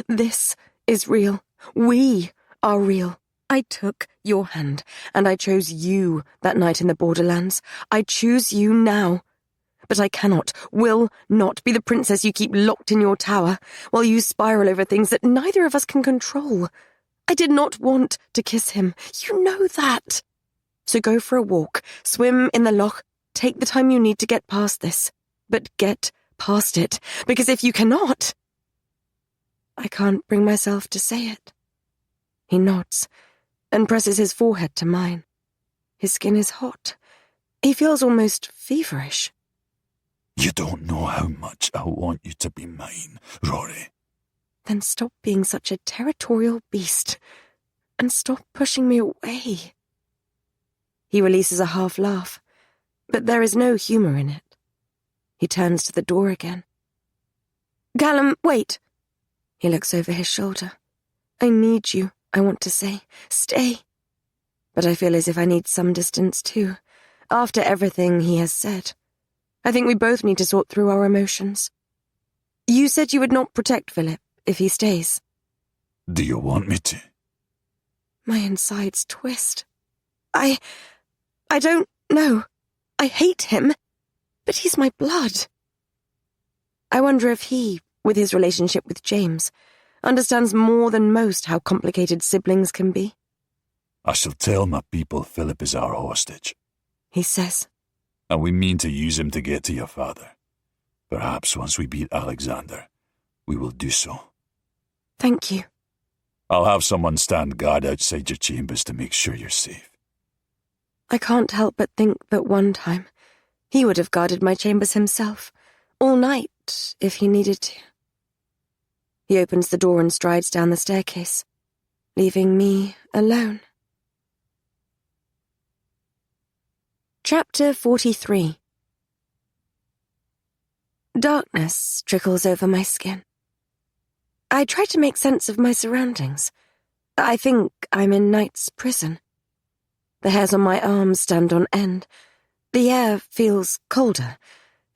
This is real. We are real. I took your hand, and I chose you that night in the Borderlands. I choose you now. But I cannot, will not be the princess you keep locked in your tower, while you spiral over things that neither of us can control. I did not want to kiss him. You know that. So go for a walk, swim in the loch, take the time you need to get past this. But get past it, because if you cannot... I can't bring myself to say it. He nods and presses his forehead to mine. His skin is hot. He feels almost feverish. You don't know how much I want you to be mine, Rory. Then stop being such a territorial beast, and stop pushing me away. He releases a half laugh, but there is no humour in it. He turns to the door again. Callum, wait. He looks over his shoulder. I need you, I want to say. Stay. But I feel as if I need some distance too, after everything he has said. I think we both need to sort through our emotions. You said you would not protect Philip if he stays. Do you want me to? My insides twist. I don't know. I hate him, but he's my blood. I wonder if he, with his relationship with James, understands more than most how complicated siblings can be. I shall tell my people Philip is our hostage. He says. And we mean to use him to get to your father. Perhaps once we beat Alexander, we will do so. Thank you. I'll have someone stand guard outside your chambers to make sure you're safe. I can't help but think that one time he would have guarded my chambers himself, all night, if he needed to. He opens the door and strides down the staircase, leaving me alone. Chapter 43. Darkness trickles over my skin. I try to make sense of my surroundings. I think I'm in Knight's prison. The hairs on my arms stand on end. The air feels colder,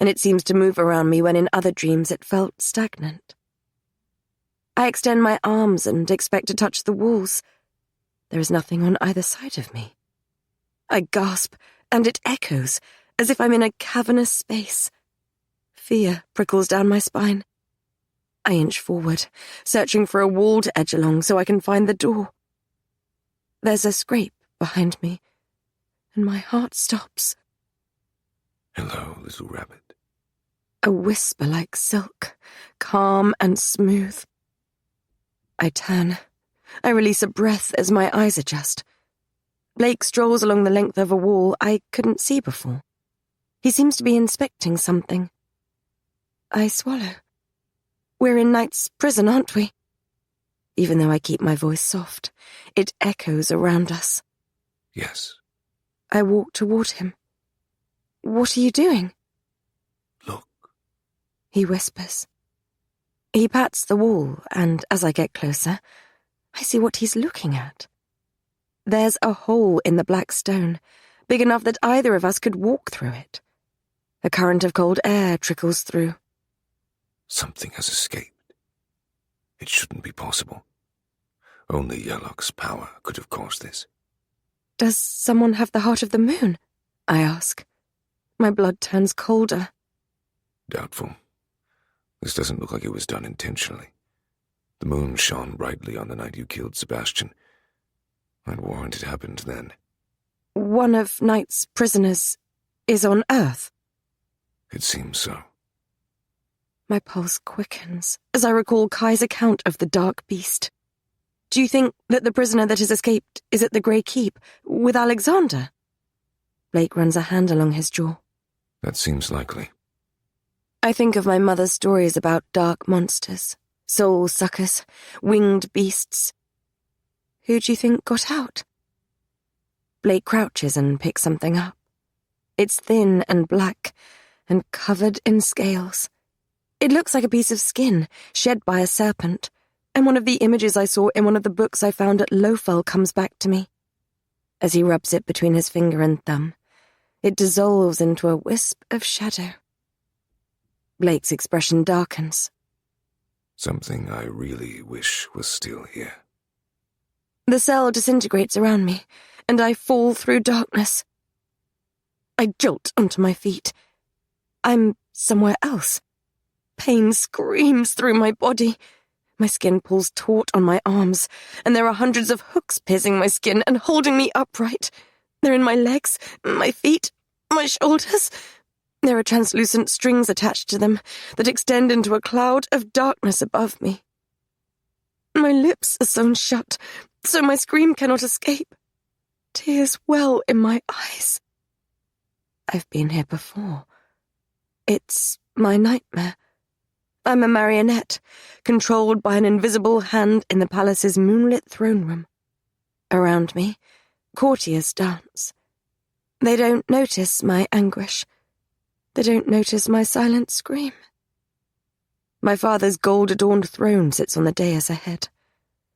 and it seems to move around me when in other dreams it felt stagnant. I extend my arms and expect to touch the walls. There is nothing on either side of me. I gasp, and it echoes, as if I'm in a cavernous space. Fear prickles down my spine. I inch forward, searching for a wall to edge along so I can find the door. There's a scrape behind me, and my heart stops. Hello, little rabbit. A whisper like silk, calm and smooth. I turn. I release a breath as my eyes adjust. Blake strolls along the length of a wall I couldn't see before. He seems to be inspecting something. I swallow. We're in Knight's prison, aren't we? Even though I keep my voice soft, it echoes around us. Yes. I walk toward him. What are you doing? Look. He whispers. He pats the wall, and as I get closer, I see what he's looking at. There's a hole in the black stone, big enough that either of us could walk through it. A current of cold air trickles through. Something has escaped. It shouldn't be possible. Only Yellock's power could have caused this. Does someone have the heart of the moon? I ask. My blood turns colder. Doubtful. This doesn't look like it was done intentionally. The moon shone brightly on the night you killed Sebastian. I'd warrant it happened then. One of Knight's prisoners is on Earth. It seems so. My pulse quickens as I recall Kai's account of the dark beast. Do you think that the prisoner that has escaped is at the Grey Keep with Alexander? Blake runs a hand along his jaw. That seems likely. I think of my mother's stories about dark monsters, soul suckers, winged beasts. Who do you think got out? Blake crouches and picks something up. It's thin and black and covered in scales. It looks like a piece of skin shed by a serpent, and one of the images I saw in one of the books I found at Lowfell comes back to me. As he rubs it between his finger and thumb, it dissolves into a wisp of shadow. Blake's expression darkens. Something I really wish was still here. The cell disintegrates around me, and I fall through darkness. I jolt onto my feet. I'm somewhere else. Pain screams through my body. My skin pulls taut on my arms, and there are hundreds of hooks piercing my skin and holding me upright. They're in my legs, my feet, my shoulders. There are translucent strings attached to them that extend into a cloud of darkness above me. My lips are sewn shut, so my scream cannot escape. Tears well in my eyes. I've been here before. It's my nightmare. I'm a marionette, controlled by an invisible hand in the palace's moonlit throne room. Around me, courtiers dance. They don't notice my anguish. They don't notice my silent scream. My father's gold-adorned throne sits on the dais ahead.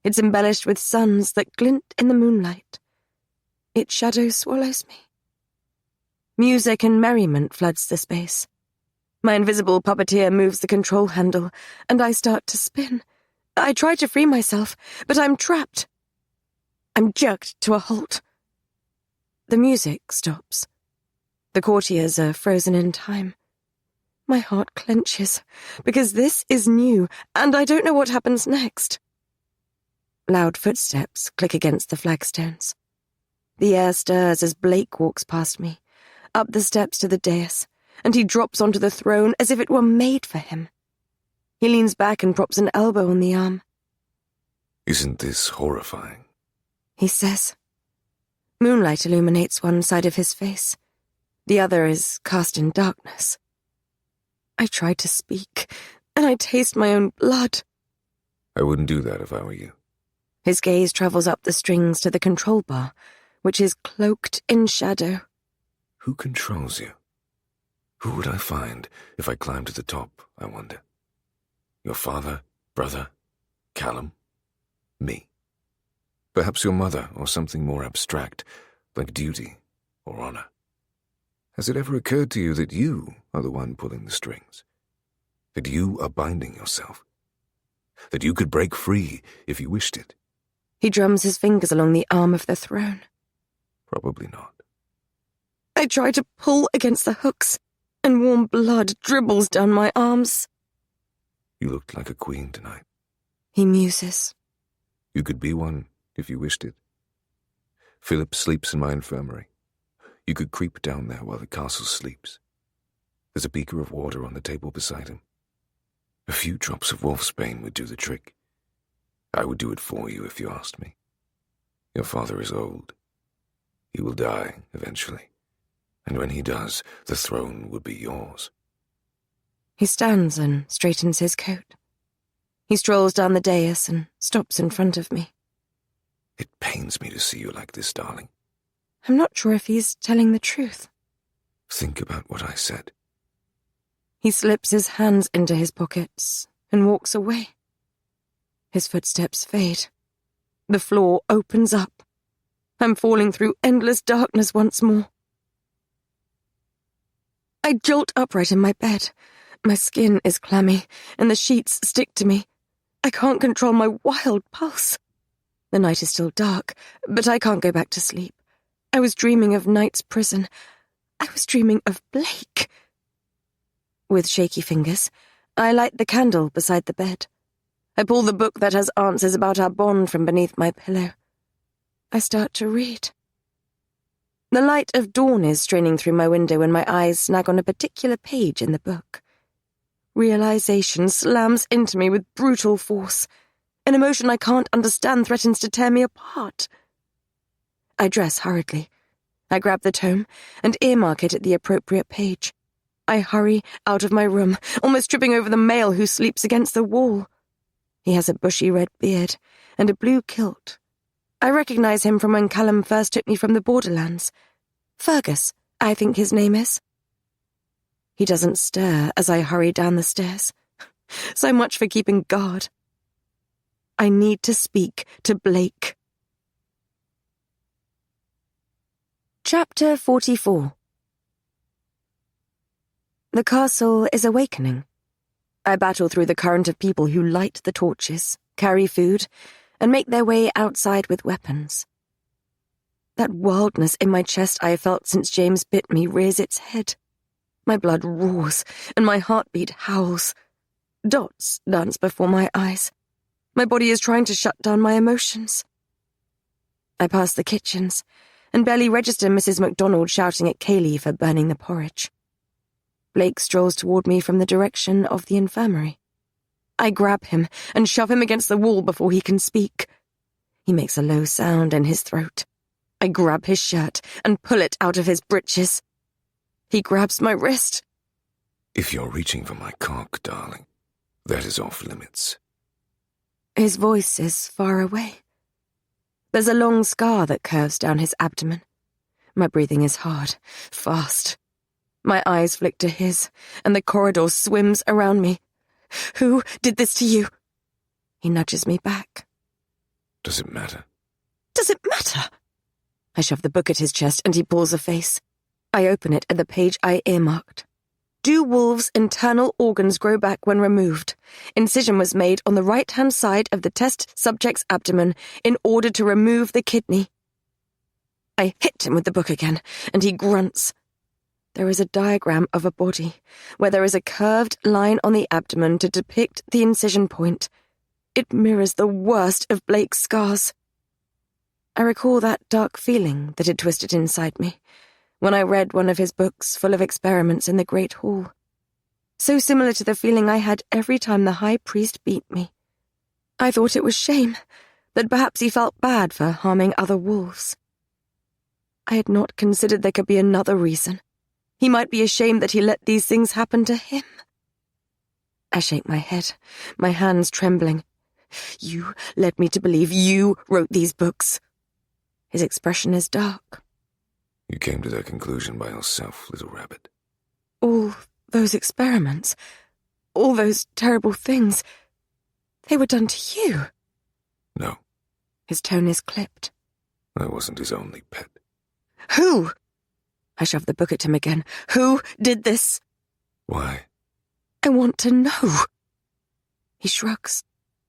It's embellished with suns that glint in the moonlight. Its shadow swallows me. Music and merriment floods the space. My invisible puppeteer moves the control handle, and I start to spin. I try to free myself, but I'm trapped. I'm jerked to a halt. The music stops. The courtiers are frozen in time. My heart clenches, because this is new, and I don't know what happens next. Loud footsteps click against the flagstones. The air stirs as Blake walks past me, up the steps to the dais, and he drops onto the throne as if it were made for him. He leans back and props an elbow on the arm. Isn't this horrifying? He says. Moonlight illuminates one side of his face. The other is cast in darkness. I try to speak, and I taste my own blood. I wouldn't do that if I were you. His gaze travels up the strings to the control bar, which is cloaked in shadow. Who controls you? Who would I find if I climbed to the top, I wonder? Your father, brother, Callum, me. Perhaps your mother, or something more abstract, like duty or honor. Has it ever occurred to you that you are the one pulling the strings? That you are binding yourself? That you could break free if you wished it? He drums his fingers along the arm of the throne. Probably not. I try to pull against the hooks, and warm blood dribbles down my arms. You looked like a queen tonight. He muses. You could be one if you wished it. Philip sleeps in my infirmary. You could creep down there while the castle sleeps. There's a beaker of water on the table beside him. A few drops of wolfsbane would do the trick. I would do it for you if you asked me. Your father is old. He will die eventually. And when he does, the throne would be yours. He stands and straightens his coat. He strolls down the dais and stops in front of me. It pains me to see you like this, darling. I'm not sure if he's telling the truth. Think about what I said. He slips his hands into his pockets and walks away. His footsteps fade. The floor opens up. I'm falling through endless darkness once more. I jolt upright in my bed. My skin is clammy, and the sheets stick to me. I can't control my wild pulse. The night is still dark, but I can't go back to sleep. I was dreaming of Knight's prison. I was dreaming of Blake. With shaky fingers, I light the candle beside the bed. I pull the book that has answers about our bond from beneath my pillow. I start to read. The light of dawn is straining through my window when my eyes snag on a particular page in the book. Realization slams into me with brutal force. An emotion I can't understand threatens to tear me apart. I dress hurriedly. I grab the tome and earmark it at the appropriate page. I hurry out of my room, almost tripping over the male who sleeps against the wall. He has a bushy red beard and a blue kilt. I recognize him from when Callum first took me from the borderlands. Fergus, I think his name is. He doesn't stir as I hurry down the stairs. So much for keeping guard. I need to speak to Blake. Chapter 44. The castle is awakening. I battle through the current of people who light the torches, carry food, and make their way outside with weapons. That wildness in my chest I have felt since James bit me rears its head. My blood roars, and my heartbeat howls. Dots dance before my eyes. My body is trying to shut down my emotions. I pass the kitchens, and barely register Mrs. MacDonald shouting at Kaylee for burning the porridge. Blake strolls toward me from the direction of the infirmary. I grab him and shove him against the wall before he can speak. He makes a low sound in his throat. I grab his shirt and pull it out of his breeches. He grabs my wrist. If you're reaching for my cock, darling, that is off limits. His voice is far away. There's a long scar that curves down his abdomen. My breathing is hard, fast. My eyes flick to his, and the corridor swims around me. Who did this to you? He nudges me back. Does it matter? Does it matter? I shove the book at his chest, and he pulls a face. I open it at the page I earmarked. Do wolves' internal organs grow back when removed? Incision was made on the right-hand side of the test subject's abdomen in order to remove the kidney. I hit him with the book again, and he grunts. There is a diagram of a body, where there is a curved line on the abdomen to depict the incision point. It mirrors the worst of Blake's scars. I recall that dark feeling that had twisted inside me when I read one of his books full of experiments in the Great Hall. So similar to the feeling I had every time the High Priest beat me. I thought it was shame, that perhaps he felt bad for harming other wolves. I had not considered there could be another reason. He might be ashamed that he let these things happen to him. I shake my head, my hands trembling. You led me to believe you wrote these books. His expression is dark. You came to that conclusion by yourself, little rabbit. All those experiments, all those terrible things, they were done to you. No, His tone is clipped. I wasn't his only pet. Who? I shove the book at him again. Who did this? Why? I want to know. He shrugs,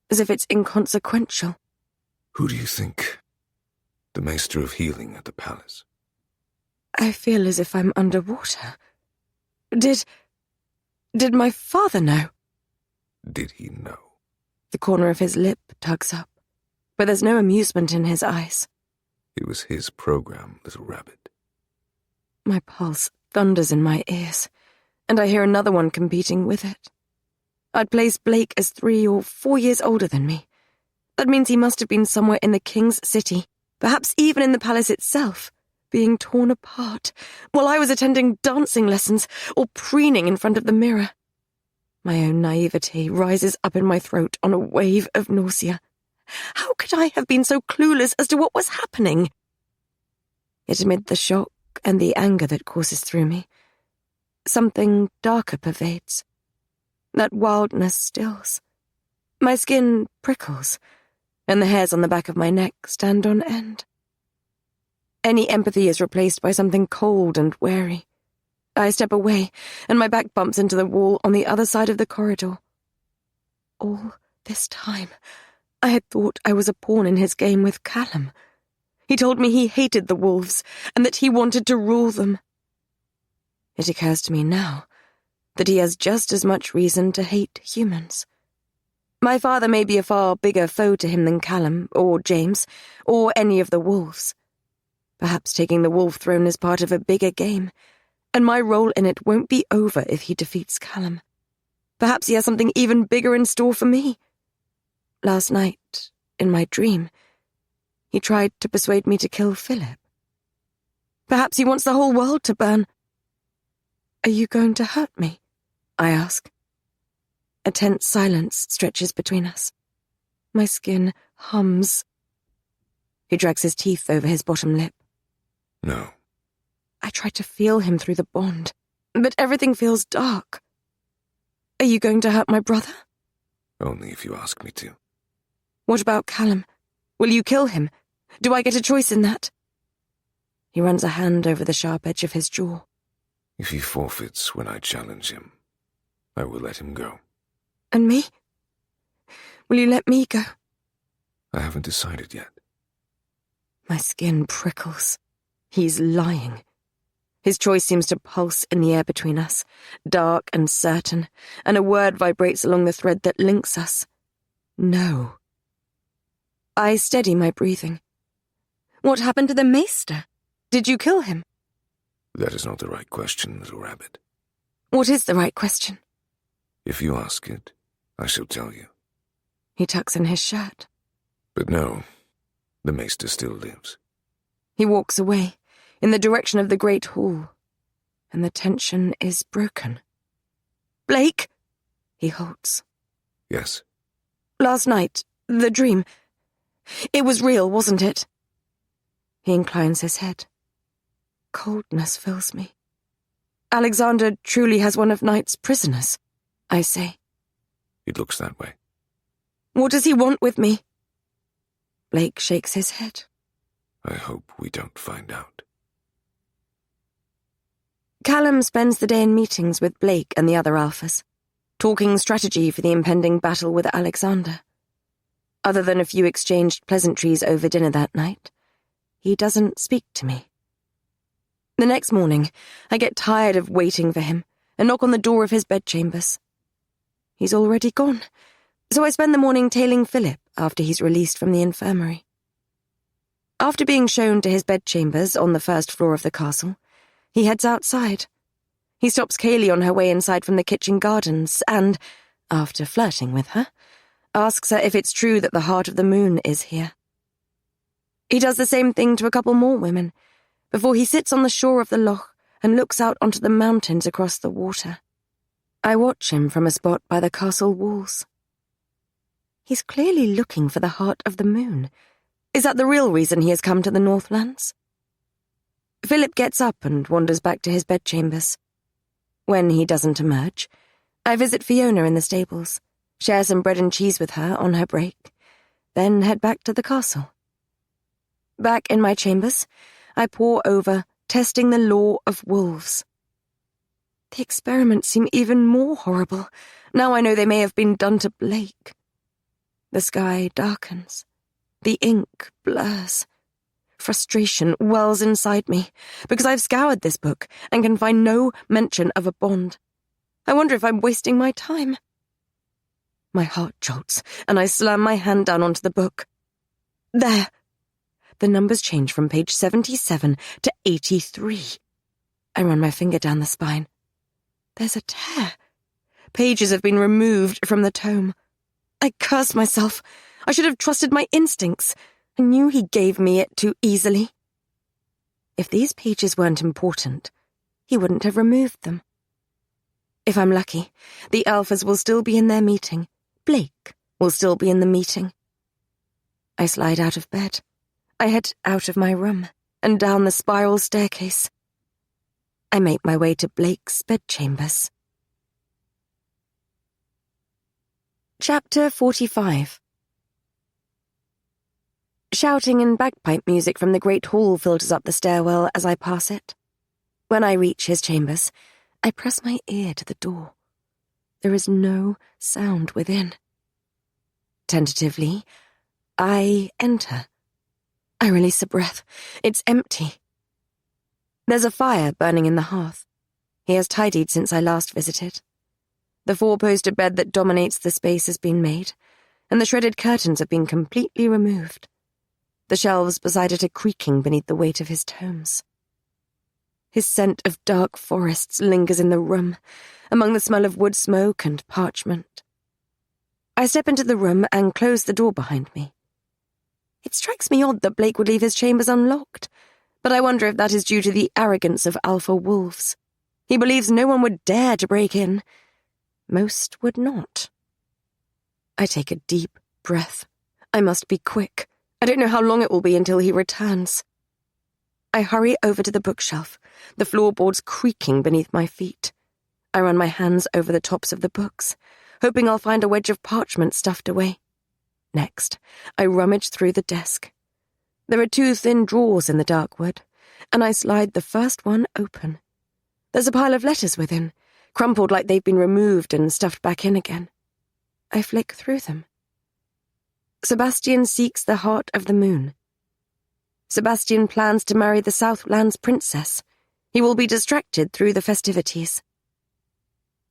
as if it's inconsequential. Who do you think? The Maester of Healing at the palace. I feel as if I'm underwater. Did my father know? Did he know? The corner of his lip tugs up, but there's no amusement in his eyes. It was his program, little rabbit. My pulse thunders in my ears, and I hear another one competing with it. I'd place Blake as 3 or 4 years older than me. That means he must have been somewhere in the King's City, perhaps even in the palace itself, being torn apart, while I was attending dancing lessons or preening in front of the mirror. My own naivete rises up in my throat on a wave of nausea. How could I have been so clueless as to what was happening? Yet amid the shock and the anger that courses through me, something darker pervades. That wildness stills. My skin prickles, and the hairs on the back of my neck stand on end. Any empathy is replaced by something cold and wary. I step away, and my back bumps into the wall on the other side of the corridor. All this time, I had thought I was a pawn in his game with Callum. He told me he hated the wolves and that he wanted to rule them. It occurs to me now that he has just as much reason to hate humans. My father may be a far bigger foe to him than Callum, or James, or any of the wolves. Perhaps taking the wolf throne is part of a bigger game, and my role in it won't be over if he defeats Callum. Perhaps he has something even bigger in store for me. Last night, in my dream, he tried to persuade me to kill Philip. Perhaps he wants the whole world to burn. Are you going to hurt me? I ask. A tense silence stretches between us. My skin hums. He drags his teeth over his bottom lip. No. I try to feel him through the bond, but everything feels dark. Are you going to hurt my brother? Only if you ask me to. What about Callum? Will you kill him? Do I get a choice in that? He runs a hand over the sharp edge of his jaw. If he forfeits when I challenge him, I will let him go. And me? Will you let me go? I haven't decided yet. My skin prickles. He's lying. His choice seems to pulse in the air between us, dark and certain, and a word vibrates along the thread that links us. No. I steady my breathing. What happened to the maester? Did you kill him? That is not the right question, little rabbit. What is the right question? If you ask it, I shall tell you. He tucks in his shirt. But no, the maester still lives. He walks away, in the direction of the great hall, and the tension is broken. Blake? He halts. Yes. Last night, the dream. It was real, wasn't it? He inclines his head. Coldness fills me. Alexander truly has one of Knight's prisoners, I say. It looks that way. What does he want with me? Blake shakes his head. I hope we don't find out. Callum spends the day in meetings with Blake and the other alphas, talking strategy for the impending battle with Alexander. Other than a few exchanged pleasantries over dinner that night, he doesn't speak to me. The next morning, I get tired of waiting for him and knock on the door of his bedchambers. He's already gone, so I spend the morning tailing Philip after he's released from the infirmary. After being shown to his bedchambers on the first floor of the castle, he heads outside. He stops Kaylee on her way inside from the kitchen gardens and, after flirting with her, asks her if it's true that the Heart of the Moon is here. He does the same thing to a couple more women, before he sits on the shore of the loch and looks out onto the mountains across the water. I watch him from a spot by the castle walls. He's clearly looking for the Heart of the Moon. Is that the real reason he has come to the Northlands? Philip gets up and wanders back to his bedchambers. When he doesn't emerge, I visit Fiona in the stables, share some bread and cheese with her on her break, then head back to the castle. Back in my chambers, I pore over Testing the Law of Wolves. The experiments seem even more horrible. Now I know they may have been done to Blake. The sky darkens. The ink blurs. Frustration wells inside me, because I've scoured this book and can find no mention of a bond. I wonder if I'm wasting my time. My heart jolts, and I slam my hand down onto the book. There! The numbers change from page 77 to 83. I run my finger down the spine. There's a tear. Pages have been removed from the tome. I curse myself. I should have trusted my instincts. I knew he gave me it too easily. If these pages weren't important, he wouldn't have removed them. If I'm lucky, the alphas will still be in their meeting. Blake will still be in the meeting. I slide out of bed. I head out of my room and down the spiral staircase. I make my way to Blake's bedchambers. Chapter 45. Shouting and bagpipe music from the great hall filters up the stairwell as I pass it. When I reach his chambers, I press my ear to the door. There is no sound within. Tentatively, I enter. I release a breath. It's empty. There's a fire burning in the hearth. He has tidied since I last visited. The four-poster bed that dominates the space has been made, and the shredded curtains have been completely removed. The shelves beside it are creaking beneath the weight of his tomes. His scent of dark forests lingers in the room, among the smell of wood smoke and parchment. I step into the room and close the door behind me. It strikes me odd that Blake would leave his chambers unlocked, but I wonder if that is due to the arrogance of alpha wolves. He believes no one would dare to break in. Most would not. I take a deep breath. I must be quick. I don't know how long it will be until he returns. I hurry over to the bookshelf, the floorboards creaking beneath my feet. I run my hands over the tops of the books, hoping I'll find a wedge of parchment stuffed away. Next, I rummage through the desk. There are 2 thin drawers in the dark wood, and I slide the first one open. There's a pile of letters within, crumpled like they've been removed and stuffed back in again. I flick through them. Sebastian seeks the heart of the moon. Sebastian plans to marry the Southland's princess. He will be distracted through the festivities.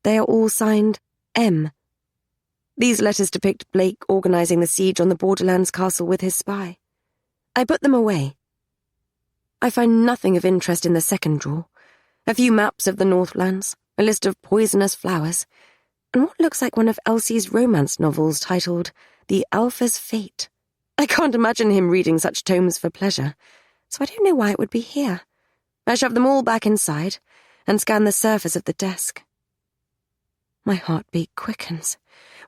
They are all signed M. These letters depict Blake organizing the siege on the Borderlands castle with his spy. I put them away. I find nothing of interest in the second drawer. A few maps of the Northlands, a list of poisonous flowers, and what looks like one of Elsie's romance novels titled The Alpha's Fate. I can't imagine him reading such tomes for pleasure, so I don't know why it would be here. I shove them all back inside and scan the surface of the desk. My heartbeat quickens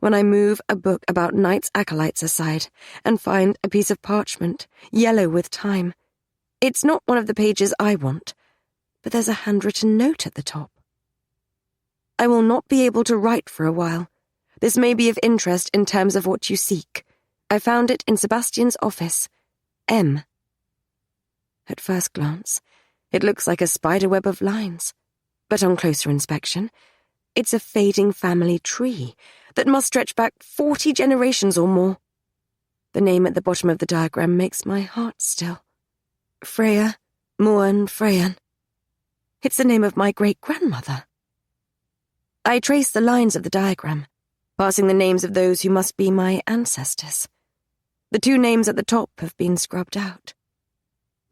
when I move a book about knights' acolytes aside and find a piece of parchment, yellow with time. It's not one of the pages I want, but there's a handwritten note at the top. I will not be able to write for a while. This may be of interest in terms of what you seek. I found it in Sebastian's office. M. At first glance, it looks like a spiderweb of lines, but on closer inspection, it's a fading family tree that must stretch back 40 generations or more. The name at the bottom of the diagram makes my heart still. Freya, Moan Freyan. It's the name of my great-grandmother. I trace the lines of the diagram, passing the names of those who must be my ancestors. The 2 names at the top have been scrubbed out.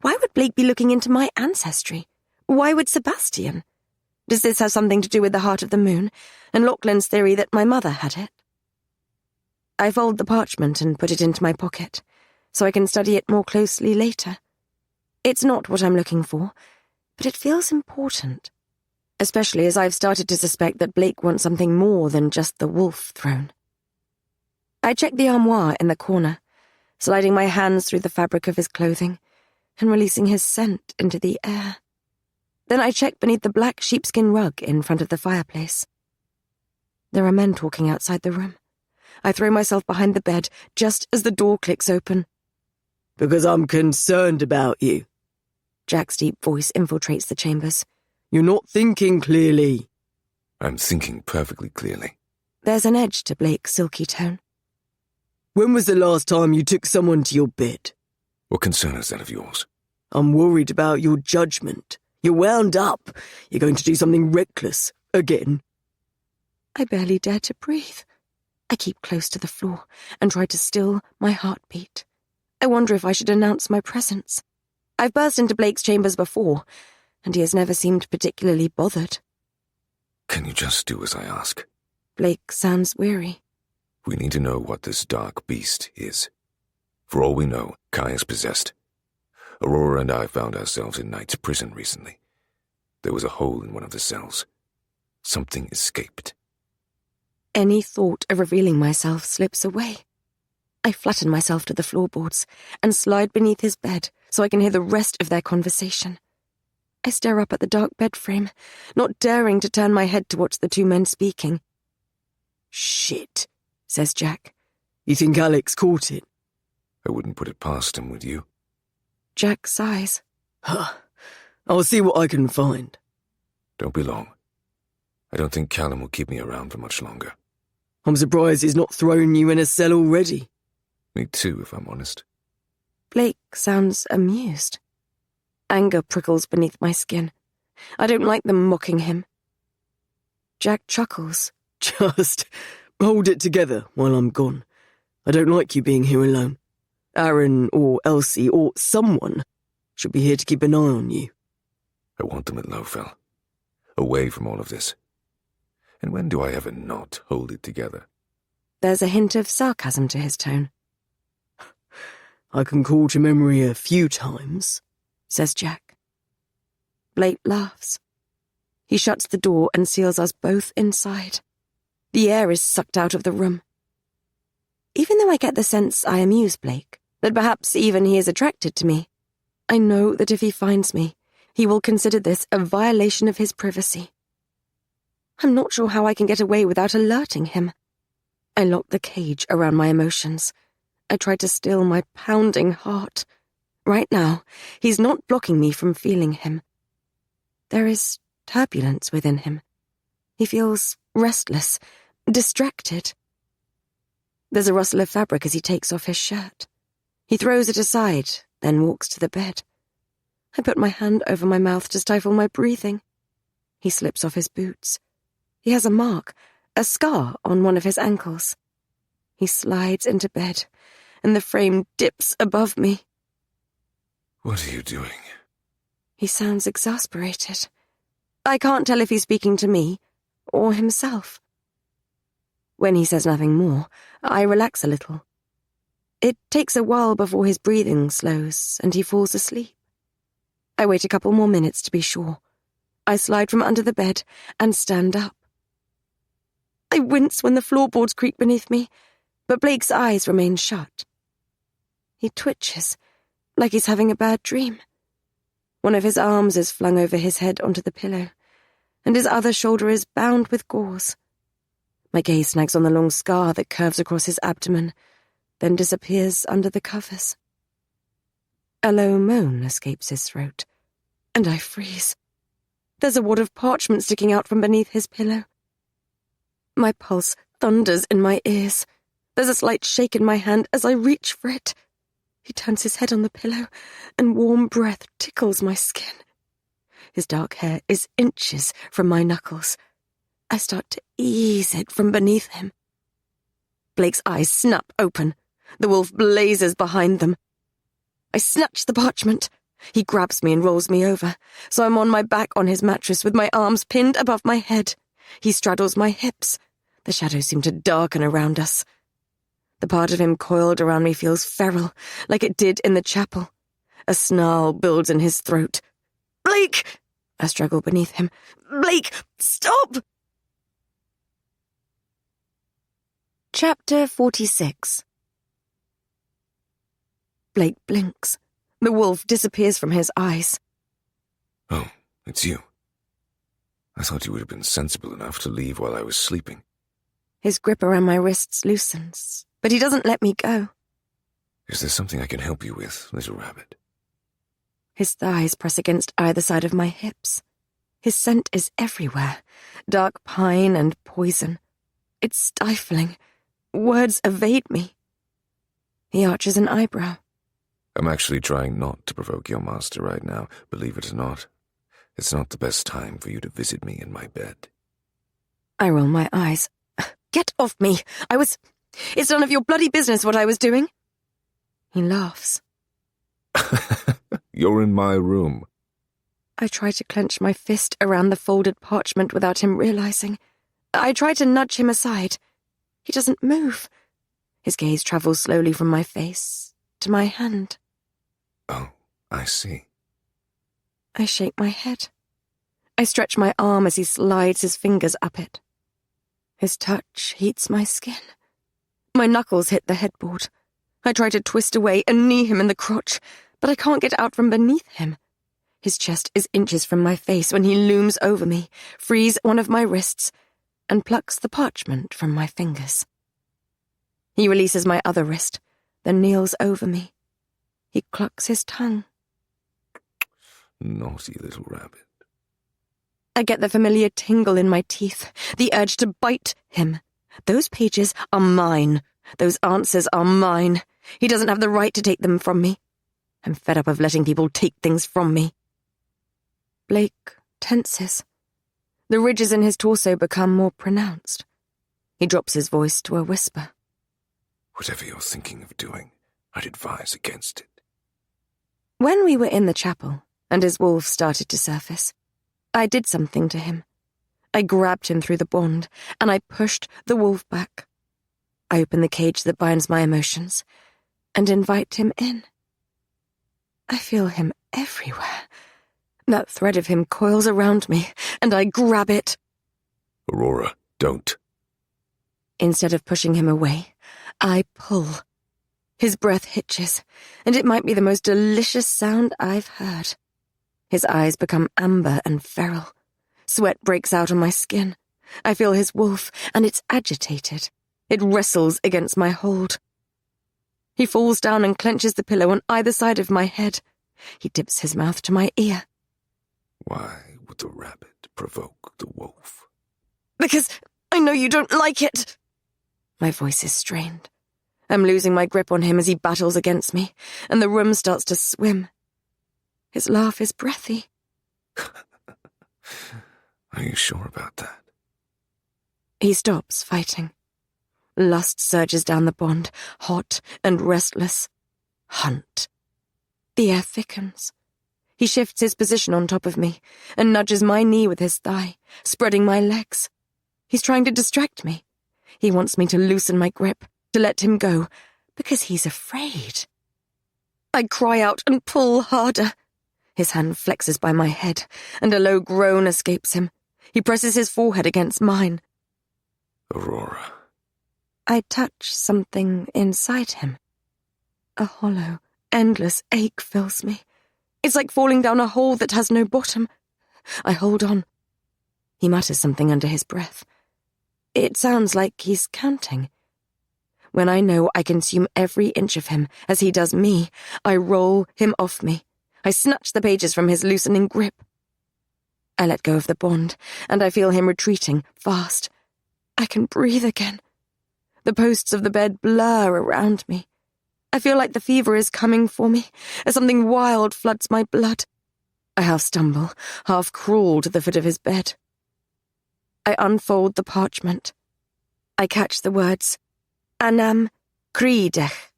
Why would Blake be looking into my ancestry? Why would Sebastian? Does this have something to do with the heart of the moon, and Lachlan's theory that my mother had it? I fold the parchment and put it into my pocket, so I can study it more closely later. It's not what I'm looking for, but it feels important, especially as I've started to suspect that Blake wants something more than just the wolf throne. I check the armoire in the corner, sliding my hands through the fabric of his clothing and releasing his scent into the air. Then I check beneath the black sheepskin rug in front of the fireplace. There are men talking outside the room. I throw myself behind the bed just as the door clicks open. Because I'm concerned about you. Jack's deep voice infiltrates the chambers. You're not thinking clearly. I'm thinking perfectly clearly. There's an edge to Blake's silky tone. When was the last time you took someone to your bed? What concern is that of yours? I'm worried about your judgment. You're wound up. You're going to do something reckless. Again. I barely dare to breathe. I keep close to the floor and try to still my heartbeat. I wonder if I should announce my presence. I've burst into Blake's chambers before, and he has never seemed particularly bothered. Can you just do as I ask? Blake sounds weary. We need to know what this dark beast is. For all we know, Kai is possessed. Aurora and I found ourselves in Knight's prison recently. There was a hole in one of the cells. Something escaped. Any thought of revealing myself slips away. I flatten myself to the floorboards and slide beneath his bed so I can hear the rest of their conversation. I stare up at the dark bed frame, not daring to turn my head to watch the 2 men speaking. Shit, says Jack. You think Alex caught it? I wouldn't put it past him, would you? Jack sighs. I'll see what I can find. Don't be long. I don't think Callum will keep me around for much longer. I'm surprised he's not thrown you in a cell already. Me too, if I'm honest. Blake sounds amused. Anger prickles beneath my skin. I don't like them mocking him. Jack chuckles. Just hold it together while I'm gone. I don't like you being here alone. Aaron or Elsie or someone should be here to keep an eye on you. I want them at Lowfell, away from all of this. And when do I ever not hold it together? There's a hint of sarcasm to his tone. I can call to memory a few times, says Jack. Blake laughs. He shuts the door and seals us both inside. The air is sucked out of the room. Even though I get the sense I amuse Blake, that perhaps even he is attracted to me, I know that if he finds me, he will consider this a violation of his privacy. I'm not sure how I can get away without alerting him. I lock the cage around my emotions. I try to still my pounding heart. Right now, he's not blocking me from feeling him. There is turbulence within him. He feels restless, distracted. There's a rustle of fabric as he takes off his shirt. He throws it aside, then walks to the bed. I put my hand over my mouth to stifle my breathing. He slips off his boots. He has a mark, a scar on one of his ankles. He slides into bed, and the frame dips above me. What are you doing? He sounds exasperated. I can't tell if he's speaking to me or himself. When he says nothing more, I relax a little. It takes a while before his breathing slows and he falls asleep. I wait a couple more minutes to be sure. I slide from under the bed and stand up. I wince when the floorboards creak beneath me, but Blake's eyes remain shut. He twitches, like he's having a bad dream. One of his arms is flung over his head onto the pillow, and his other shoulder is bound with gauze. My gaze snags on the long scar that curves across his abdomen, then disappears under the covers. A low moan escapes his throat, and I freeze. There's a wad of parchment sticking out from beneath his pillow. My pulse thunders in my ears. There's a slight shake in my hand as I reach for it. He turns his head on the pillow, and warm breath tickles my skin. His dark hair is inches from my knuckles. I start to ease it from beneath him. Blake's eyes snap open. The wolf blazes behind them. I snatch the parchment. He grabs me and rolls me over, so I'm on my back on his mattress with my arms pinned above my head. He straddles my hips. The shadows seem to darken around us. The part of him coiled around me feels feral, like it did in the chapel. A snarl builds in his throat. "Blake!" I struggle beneath him. "Blake, stop!" Chapter 46. Blake blinks. The wolf disappears from his eyes. Oh, it's you. I thought you would have been sensible enough to leave while I was sleeping. His grip around my wrists loosens, but he doesn't let me go. Is there something I can help you with, little rabbit? His thighs press against either side of my hips. His scent is everywhere, dark pine and poison. It's stifling. Words evade me. He arches an eyebrow. I'm actually trying not to provoke your master right now, believe it or not. It's not the best time for you to visit me in my bed. I roll my eyes. Get off me! It's none of your bloody business what I was doing. He laughs. You're in my room. I try to clench my fist around the folded parchment without him realizing. I try to nudge him aside. He doesn't move. His gaze travels slowly from my face to my hand. Oh, I see. I shake my head. I stretch my arm as he slides his fingers up it. His touch heats my skin. My knuckles hit the headboard. I try to twist away and knee him in the crotch, but I can't get out from beneath him. His chest is inches from my face when he looms over me, frees one of my wrists, and plucks the parchment from my fingers. He releases my other wrist, then kneels over me. He clucks his tongue. Naughty little rabbit. I get the familiar tingle in my teeth, the urge to bite him. Those pages are mine. Those answers are mine. He doesn't have the right to take them from me. I'm fed up of letting people take things from me. Blake tenses. The ridges in his torso become more pronounced. He drops his voice to a whisper. Whatever you're thinking of doing, I'd advise against it. When we were in the chapel, and his wolf started to surface, I did something to him. I grabbed him through the bond, and I pushed the wolf back. I open the cage that binds my emotions, and invite him in. I feel him everywhere. That thread of him coils around me, and I grab it. Aurora, don't. Instead of pushing him away, I pull. His breath hitches, and it might be the most delicious sound I've heard. His eyes become amber and feral. Sweat breaks out on my skin. I feel his wolf, and it's agitated. It wrestles against my hold. He falls down and clenches the pillow on either side of my head. He dips his mouth to my ear. Why would the rabbit provoke the wolf? Because I know you don't like it. My voice is strained. I'm losing my grip on him as he battles against me, and the room starts to swim. His laugh is breathy. Are you sure about that? He stops fighting. Lust surges down the bond, hot and restless. Hunt. The air thickens. He shifts his position on top of me and nudges my knee with his thigh, spreading my legs. He's trying to distract me. He wants me to loosen my grip, to let him go, because he's afraid. I cry out and pull harder. His hand flexes by my head, and a low groan escapes him. He presses his forehead against mine. Aurora. I touch something inside him. A hollow, endless ache fills me. It's like falling down a hole that has no bottom. I hold on. He mutters something under his breath. It sounds like he's counting. When I know I consume every inch of him, as he does me, I roll him off me. I snatch the pages from his loosening grip. I let go of the bond, and I feel him retreating, fast. I can breathe again. The posts of the bed blur around me. I feel like the fever is coming for me, as something wild floods my blood. I half stumble, half crawl to the foot of his bed. I unfold the parchment. I catch the words, Anam Creedech.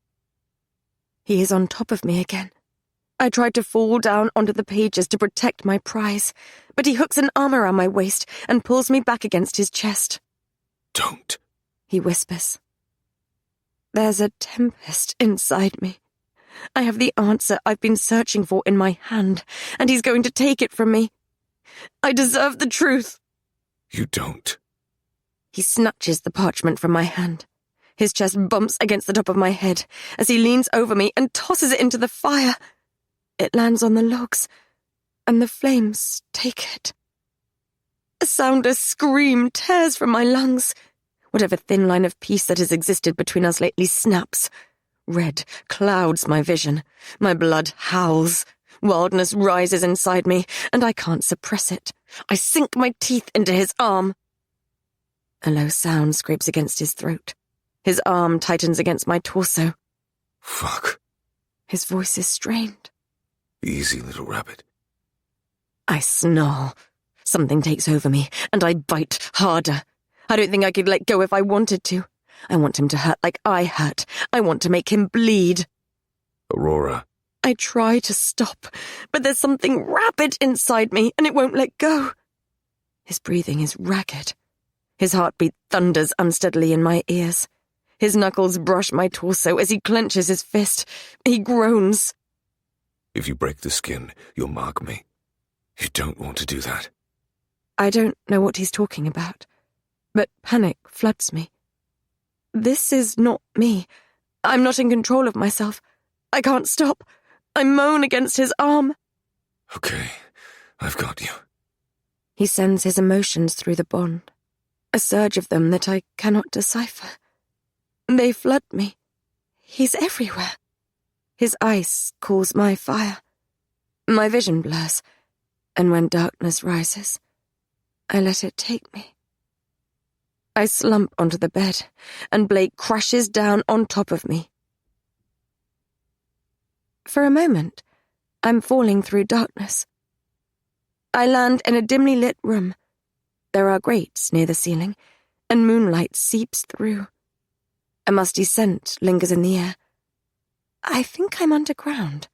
He is on top of me again. I tried to fall down onto the pages to protect my prize, but he hooks an arm around my waist and pulls me back against his chest. Don't, he whispers. There's a tempest inside me. I have the answer I've been searching for in my hand, and he's going to take it from me. I deserve the truth. You don't. He snatches the parchment from my hand. His chest bumps against the top of my head as he leans over me and tosses it into the fire. It lands on the logs, and the flames take it. A soundless scream tears from my lungs. Whatever thin line of peace that has existed between us lately snaps. Red clouds my vision. My blood howls. Wildness rises inside me, and I can't suppress it. I sink my teeth into his arm. A low sound scrapes against his throat. His arm tightens against my torso. Fuck. His voice is strained. Easy, little rabbit. I snarl. Something takes over me, and I bite harder. I don't think I could let go if I wanted to. I want him to hurt like I hurt. I want to make him bleed. Aurora. I try to stop, but there's something rabid inside me, and it won't let go. His breathing is ragged. His heartbeat thunders unsteadily in my ears. His knuckles brush my torso as he clenches his fist. He groans. If you break the skin, you'll mark me. You don't want to do that. I don't know what he's talking about, but panic floods me. This is not me. I'm not in control of myself. I can't stop. I moan against his arm. Okay, I've got you. He sends his emotions through the bond, a surge of them that I cannot decipher. They flood me. He's everywhere. His ice cools my fire. My vision blurs, and when darkness rises, I let it take me. I slump onto the bed, and Blake crashes down on top of me. For a moment, I'm falling through darkness. I land in a dimly lit room. There are grates near the ceiling, and moonlight seeps through. A musty scent lingers in the air. I think I'm underground.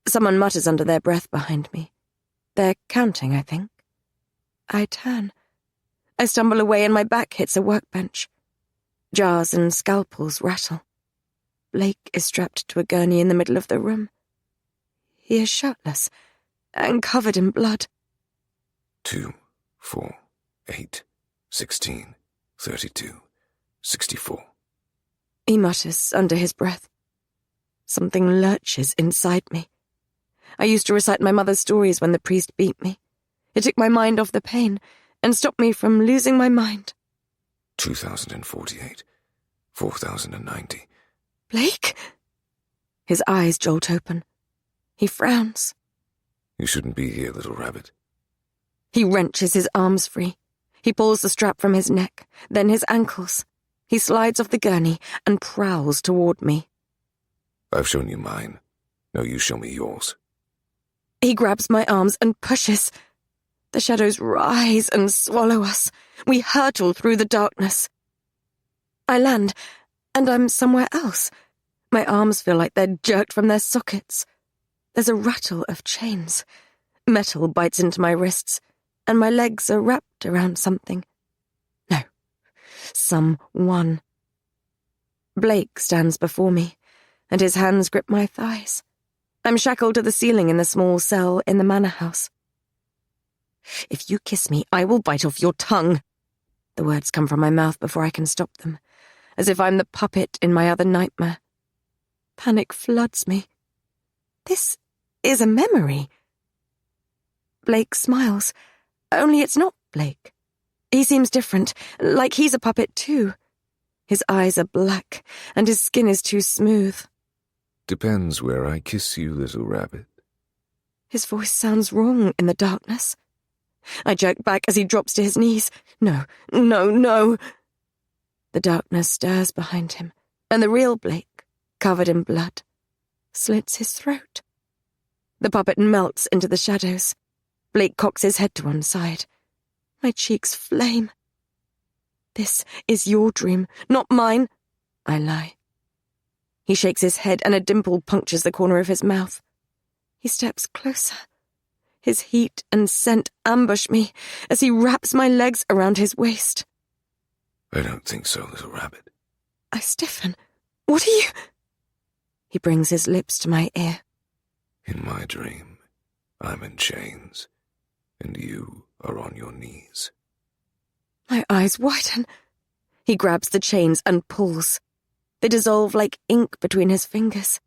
Someone mutters under their breath behind me. They're counting, I think. I turn. I stumble away and my back hits a workbench. Jars and scalpels rattle. Blake is strapped to a gurney in the middle of the room. He is shirtless and covered in blood. 2, 4, 8, 16, 32, 64. He mutters under his breath. Something lurches inside me. I used to recite my mother's stories when the priest beat me. It took my mind off the pain and stopped me from losing my mind. 2,048, 4,090. Blake? His eyes jolt open. He frowns. You shouldn't be here, little rabbit. He wrenches his arms free. He pulls the strap from his neck, then his ankles. He slides off the gurney and prowls toward me. I've shown you mine. Now you show me yours. He grabs my arms and pushes. The shadows rise and swallow us. We hurtle through the darkness. I land, and I'm somewhere else. My arms feel like they're jerked from their sockets. There's a rattle of chains. Metal bites into my wrists, and my legs are wrapped around something. No, someone. Blake stands before me, and his hands grip my thighs. I'm shackled to the ceiling in the small cell in the manor house. If you kiss me, I will bite off your tongue. The words come from my mouth before I can stop them, as if I'm the puppet in my other nightmare. Panic floods me. This is a memory. Blake smiles, only it's not Blake. He seems different, like he's a puppet too. His eyes are black, and his skin is too smooth. Depends where I kiss you, little rabbit. His voice sounds wrong in the darkness. I jerk back as he drops to his knees. No, no, no. The darkness stirs behind him, and the real Blake, covered in blood, slits his throat. The puppet melts into the shadows. Blake cocks his head to one side. My cheeks flame. This is your dream, not mine, I lie. He shakes his head and a dimple punctures the corner of his mouth. He steps closer. His heat and scent ambush me as he wraps my legs around his waist. I don't think so, little rabbit. I stiffen. What are you? He brings his lips to my ear. In my dream, I'm in chains, and you are on your knees. My eyes widen. He grabs the chains and pulls. They dissolve like ink between his fingers.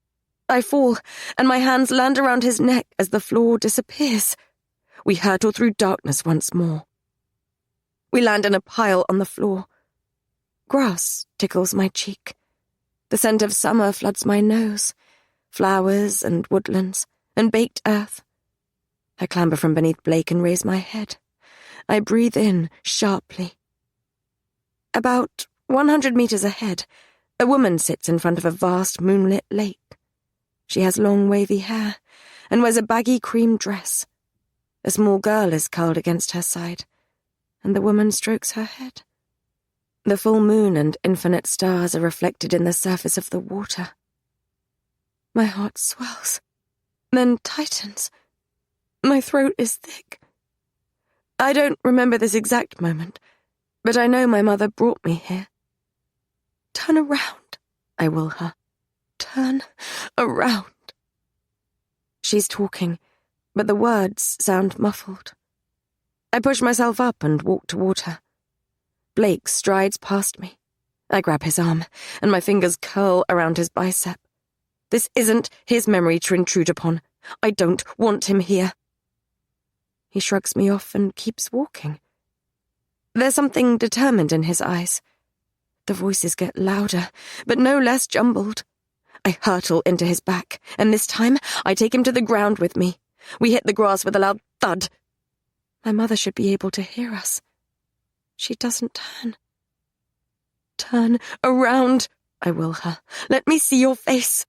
I fall, and my hands land around his neck as the floor disappears. We hurtle through darkness once more. We land in a pile on the floor. Grass tickles my cheek. The scent of summer floods my nose. Flowers and woodlands and baked earth. I clamber from beneath Blake and raise my head. I breathe in sharply. About 100 meters ahead, a woman sits in front of a vast moonlit lake. She has long wavy hair and wears a baggy cream dress. A small girl is curled against her side, and the woman strokes her head. The full moon and infinite stars are reflected in the surface of the water. My heart swells, then tightens. My throat is thick. I don't remember this exact moment, but I know my mother brought me here. Turn around, I will her. Turn around. She's talking, but the words sound muffled. I push myself up and walk toward her. Blake strides past me. I grab his arm, and my fingers curl around his bicep. This isn't his memory to intrude upon. I don't want him here. He shrugs me off and keeps walking. There's something determined in his eyes. The voices get louder, but no less jumbled. I hurtle into his back, and this time I take him to the ground with me. We hit the grass with a loud thud. My mother should be able to hear us. She doesn't turn. Turn around, I will her. Let me see your face.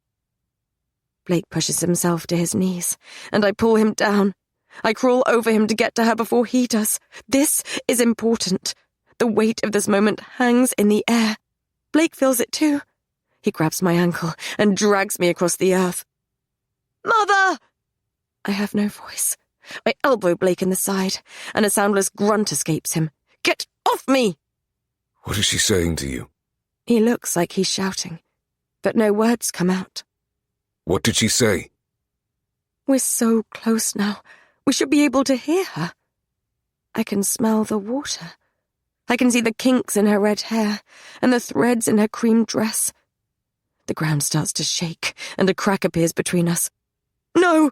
Blake pushes himself to his knees, and I pull him down. I crawl over him to get to her before he does. This is important. The weight of this moment hangs in the air. Blake feels it too. He grabs my ankle and drags me across the earth. Mother! I have no voice. I elbow Blake in the side, and a soundless grunt escapes him. Get off me! What is she saying to you? He looks like he's shouting, but no words come out. What did she say? We're so close now. We should be able to hear her. I can smell the water. I can see the kinks in her red hair and the threads in her cream dress. The ground starts to shake, and a crack appears between us. No!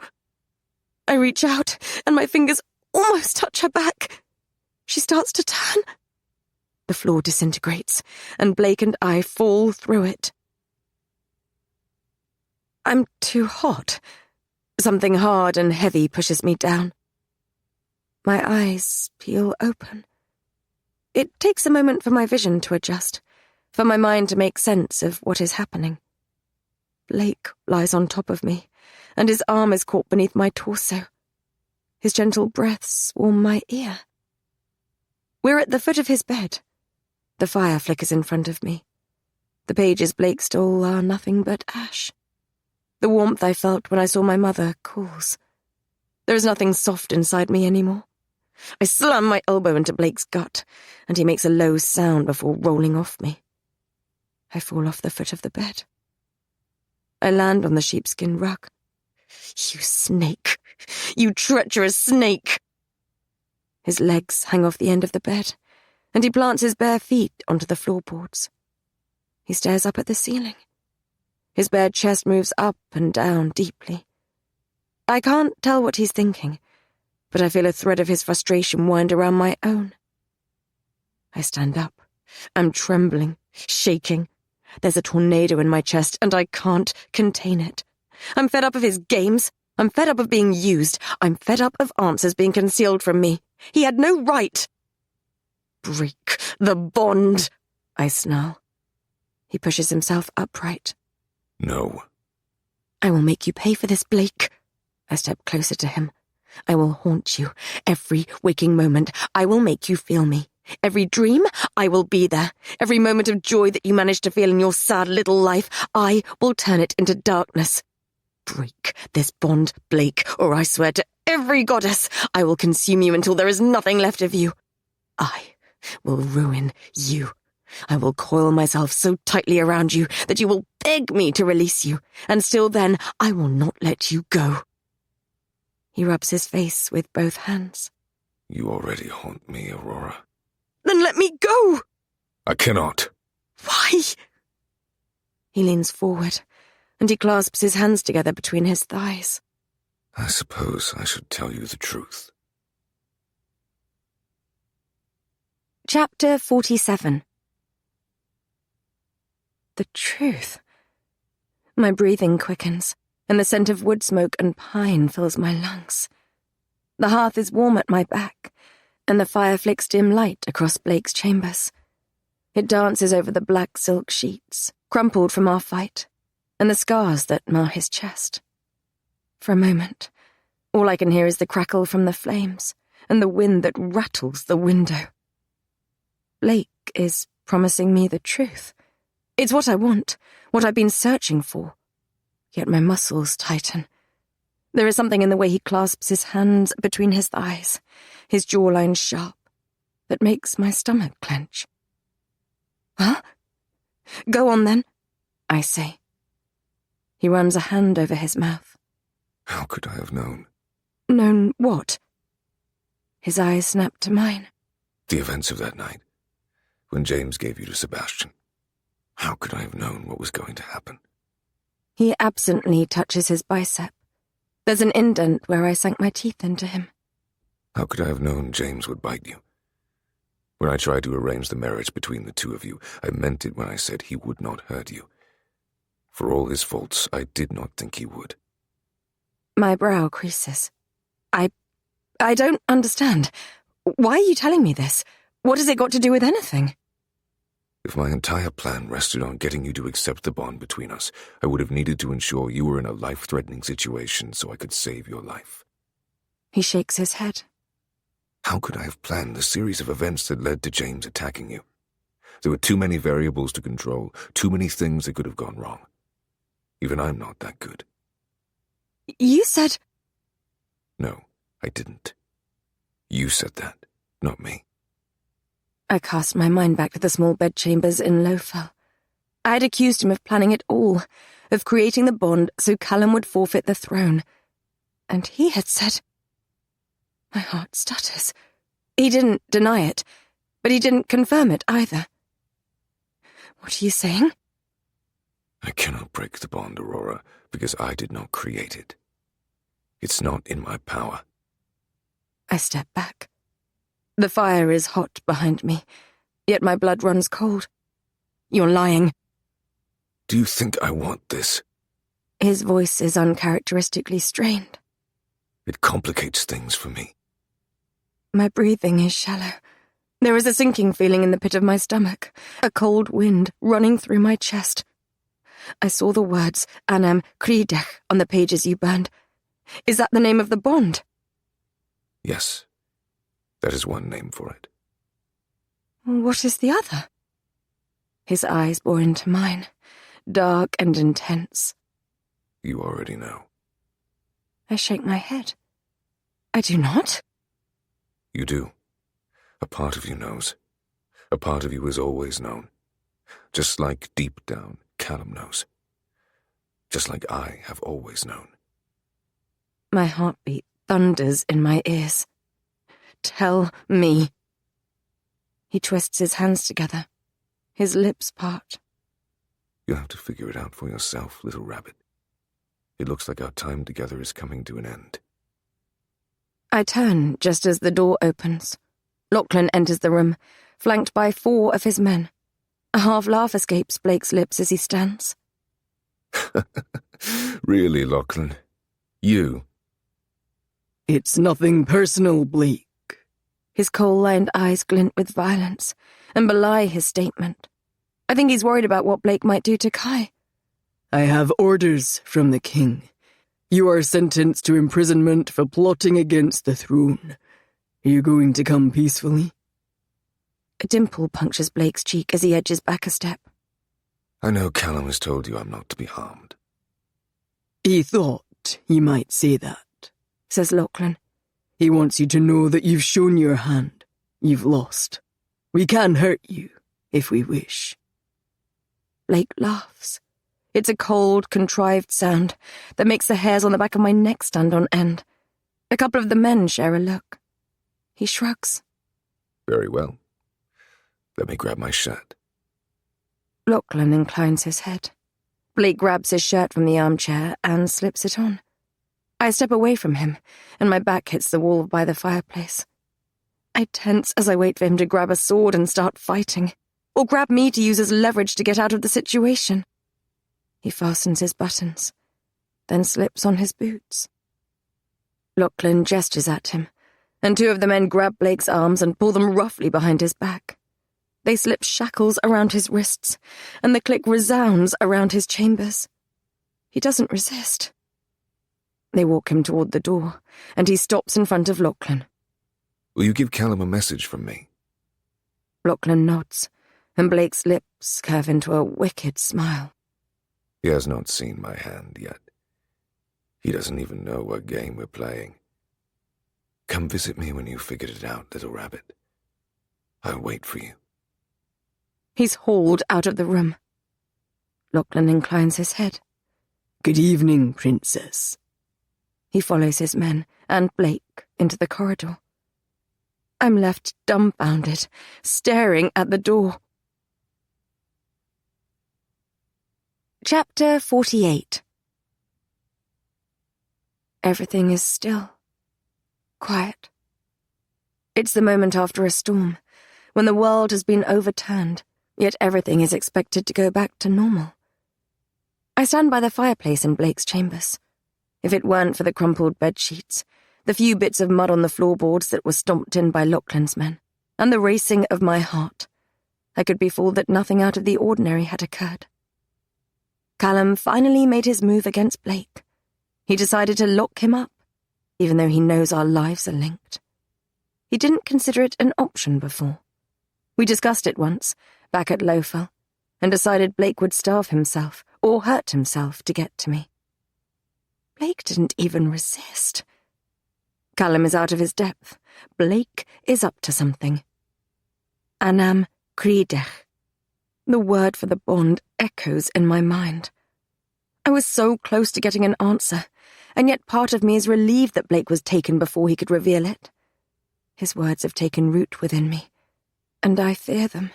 I reach out, and my fingers almost touch her back. She starts to turn. The floor disintegrates, and Blake and I fall through it. I'm too hot. Something hard and heavy pushes me down. My eyes peel open. It takes a moment for my vision to adjust, for my mind to make sense of what is happening. Blake lies on top of me, and his arm is caught beneath my torso. His gentle breaths warm my ear. We're at the foot of his bed. The fire flickers in front of me. The pages Blake stole are nothing but ash. The warmth I felt when I saw my mother cools. There is nothing soft inside me anymore. I slam my elbow into Blake's gut, and he makes a low sound before rolling off me. I fall off the foot of the bed. I land on the sheepskin rug. You snake! You treacherous snake! His legs hang off the end of the bed, and he plants his bare feet onto the floorboards. He stares up at the ceiling. His bare chest moves up and down deeply. I can't tell what he's thinking, but I feel a thread of his frustration wind around my own. I stand up. I'm trembling, shaking. There's a tornado in my chest, and I can't contain it. I'm fed up of his games. I'm fed up of being used. I'm fed up of answers being concealed from me. He had no right. Break the bond, I snarl. He pushes himself upright. No. I will make you pay for this, Blake. I step closer to him. I will haunt you every waking moment. I will make you feel me. Every dream, I will be there. Every moment of joy that you manage to feel in your sad little life, I will turn it into darkness. Break this bond, Blake, or I swear to every goddess, I will consume you until there is nothing left of you. I will ruin you. I will coil myself so tightly around you that you will beg me to release you, and still then I will not let you go. He rubs his face with both hands. You already haunt me, Aurora. Then let me go! I cannot. Why? He leans forward, and he clasps his hands together between his thighs. I suppose I should tell you the truth. Chapter 47. The truth. My breathing quickens, and the scent of wood smoke and pine fills my lungs. The hearth is warm at my back, and the fire flicks dim light across Blake's chambers. It dances over the black silk sheets, crumpled from our fight, and the scars that mar his chest. For a moment, all I can hear is the crackle from the flames, and the wind that rattles the window. Blake is promising me the truth. It's what I want, what I've been searching for. Yet my muscles tighten. There is something in the way he clasps his hands between his thighs, his jawline sharp, that makes my stomach clench. Huh? Go on then, I say. He runs a hand over his mouth. How could I have known? Known what? His eyes snap to mine. The events of that night, when James gave you to Sebastian. How could I have known what was going to happen? He absently touches his bicep. There's an indent where I sank my teeth into him. How could I have known James would bite you? When I tried to arrange the marriage between the two of you, I meant it when I said he would not hurt you. For all his faults, I did not think he would. My brow creases. I don't understand. Why are you telling me this? What has it got to do with anything? If my entire plan rested on getting you to accept the bond between us, I would have needed to ensure you were in a life-threatening situation so I could save your life. He shakes his head. How could I have planned the series of events that led to James attacking you? There were too many variables to control, too many things that could have gone wrong. Even I'm not that good. You said... No, I didn't. You said that, not me. I cast my mind back to the small bedchambers in Lowfell. I had accused him of planning it all, of creating the bond so Callum would forfeit the throne. And he had said... My heart stutters. He didn't deny it, but he didn't confirm it either. What are you saying? I cannot break the bond, Aurora, because I did not create it. It's not in my power. I step back. The fire is hot behind me, yet my blood runs cold. You're lying. Do you think I want this? His voice is uncharacteristically strained. It complicates things for me. My breathing is shallow. There is a sinking feeling in the pit of my stomach, a cold wind running through my chest. I saw the words Anam Kridech on the pages you burned. Is that the name of the bond? Yes, that is one name for it. What is the other? His eyes bore into mine, dark and intense. You already know. I shake my head. I do not. You do. A part of you knows. A part of you has always known. Just like deep down, Callum knows. Just like I have always known. My heartbeat thunders in my ears. Tell me. He twists his hands together. His lips part. You'll have to figure it out for yourself, little rabbit. It looks like our time together is coming to an end. I turn just as the door opens. Lachlan enters the room, flanked by 4 of his men. A half laugh escapes Blake's lips as he stands. Really, Lachlan? You? It's nothing personal, Blake. His coal-lined eyes glint with violence and belie his statement. I think he's worried about what Blake might do to Kai. I have orders from the king. You are sentenced to imprisonment for plotting against the throne. Are you going to come peacefully? A dimple punctures Blake's cheek as he edges back a step. I know Callum has told you I'm not to be harmed. He thought he might say that, says Lachlan. He wants you to know that you've shown your hand. You've lost. We can hurt you, if we wish. Blake laughs. It's a cold, contrived sound that makes the hairs on the back of my neck stand on end. A couple of the men share a look. He shrugs. Very well. Let me grab my shirt. Lachlan inclines his head. Blake grabs his shirt from the armchair and slips it on. I step away from him, and my back hits the wall by the fireplace. I tense as I wait for him to grab a sword and start fighting, or grab me to use as leverage to get out of the situation. He fastens his buttons, then slips on his boots. Lachlan gestures at him, and 2 of the men grab Blake's arms and pull them roughly behind his back. They slip shackles around his wrists, and the click resounds around his chambers. He doesn't resist. They walk him toward the door, and he stops in front of Lachlan. Will you give Callum a message from me? Lachlan nods, and Blake's lips curve into a wicked smile. He has not seen my hand yet. He doesn't even know what game we're playing. Come visit me when you've figured it out, little rabbit. I'll wait for you. He's hauled out of the room. Lachlan inclines his head. Good evening, Princess. He follows his men and Blake into the corridor. I'm left dumbfounded, staring at the door. Chapter 48. Everything is still. Quiet. It's the moment after a storm, when the world has been overturned, yet everything is expected to go back to normal. I stand by the fireplace in Blake's chambers. If it weren't for the crumpled bedsheets, the few bits of mud on the floorboards that were stomped in by Lachlan's men, and the racing of my heart, I could be fooled that nothing out of the ordinary had occurred. Callum finally made his move against Blake. He decided to lock him up, even though he knows our lives are linked. He didn't consider it an option before. We discussed it once, back at Lowfell, and decided Blake would starve himself or hurt himself to get to me. Blake didn't even resist. Callum is out of his depth. Blake is up to something. Anam Credech. The word for the bond echoes in my mind. I was so close to getting an answer, and yet part of me is relieved that Blake was taken before he could reveal it. His words have taken root within me, and I fear them.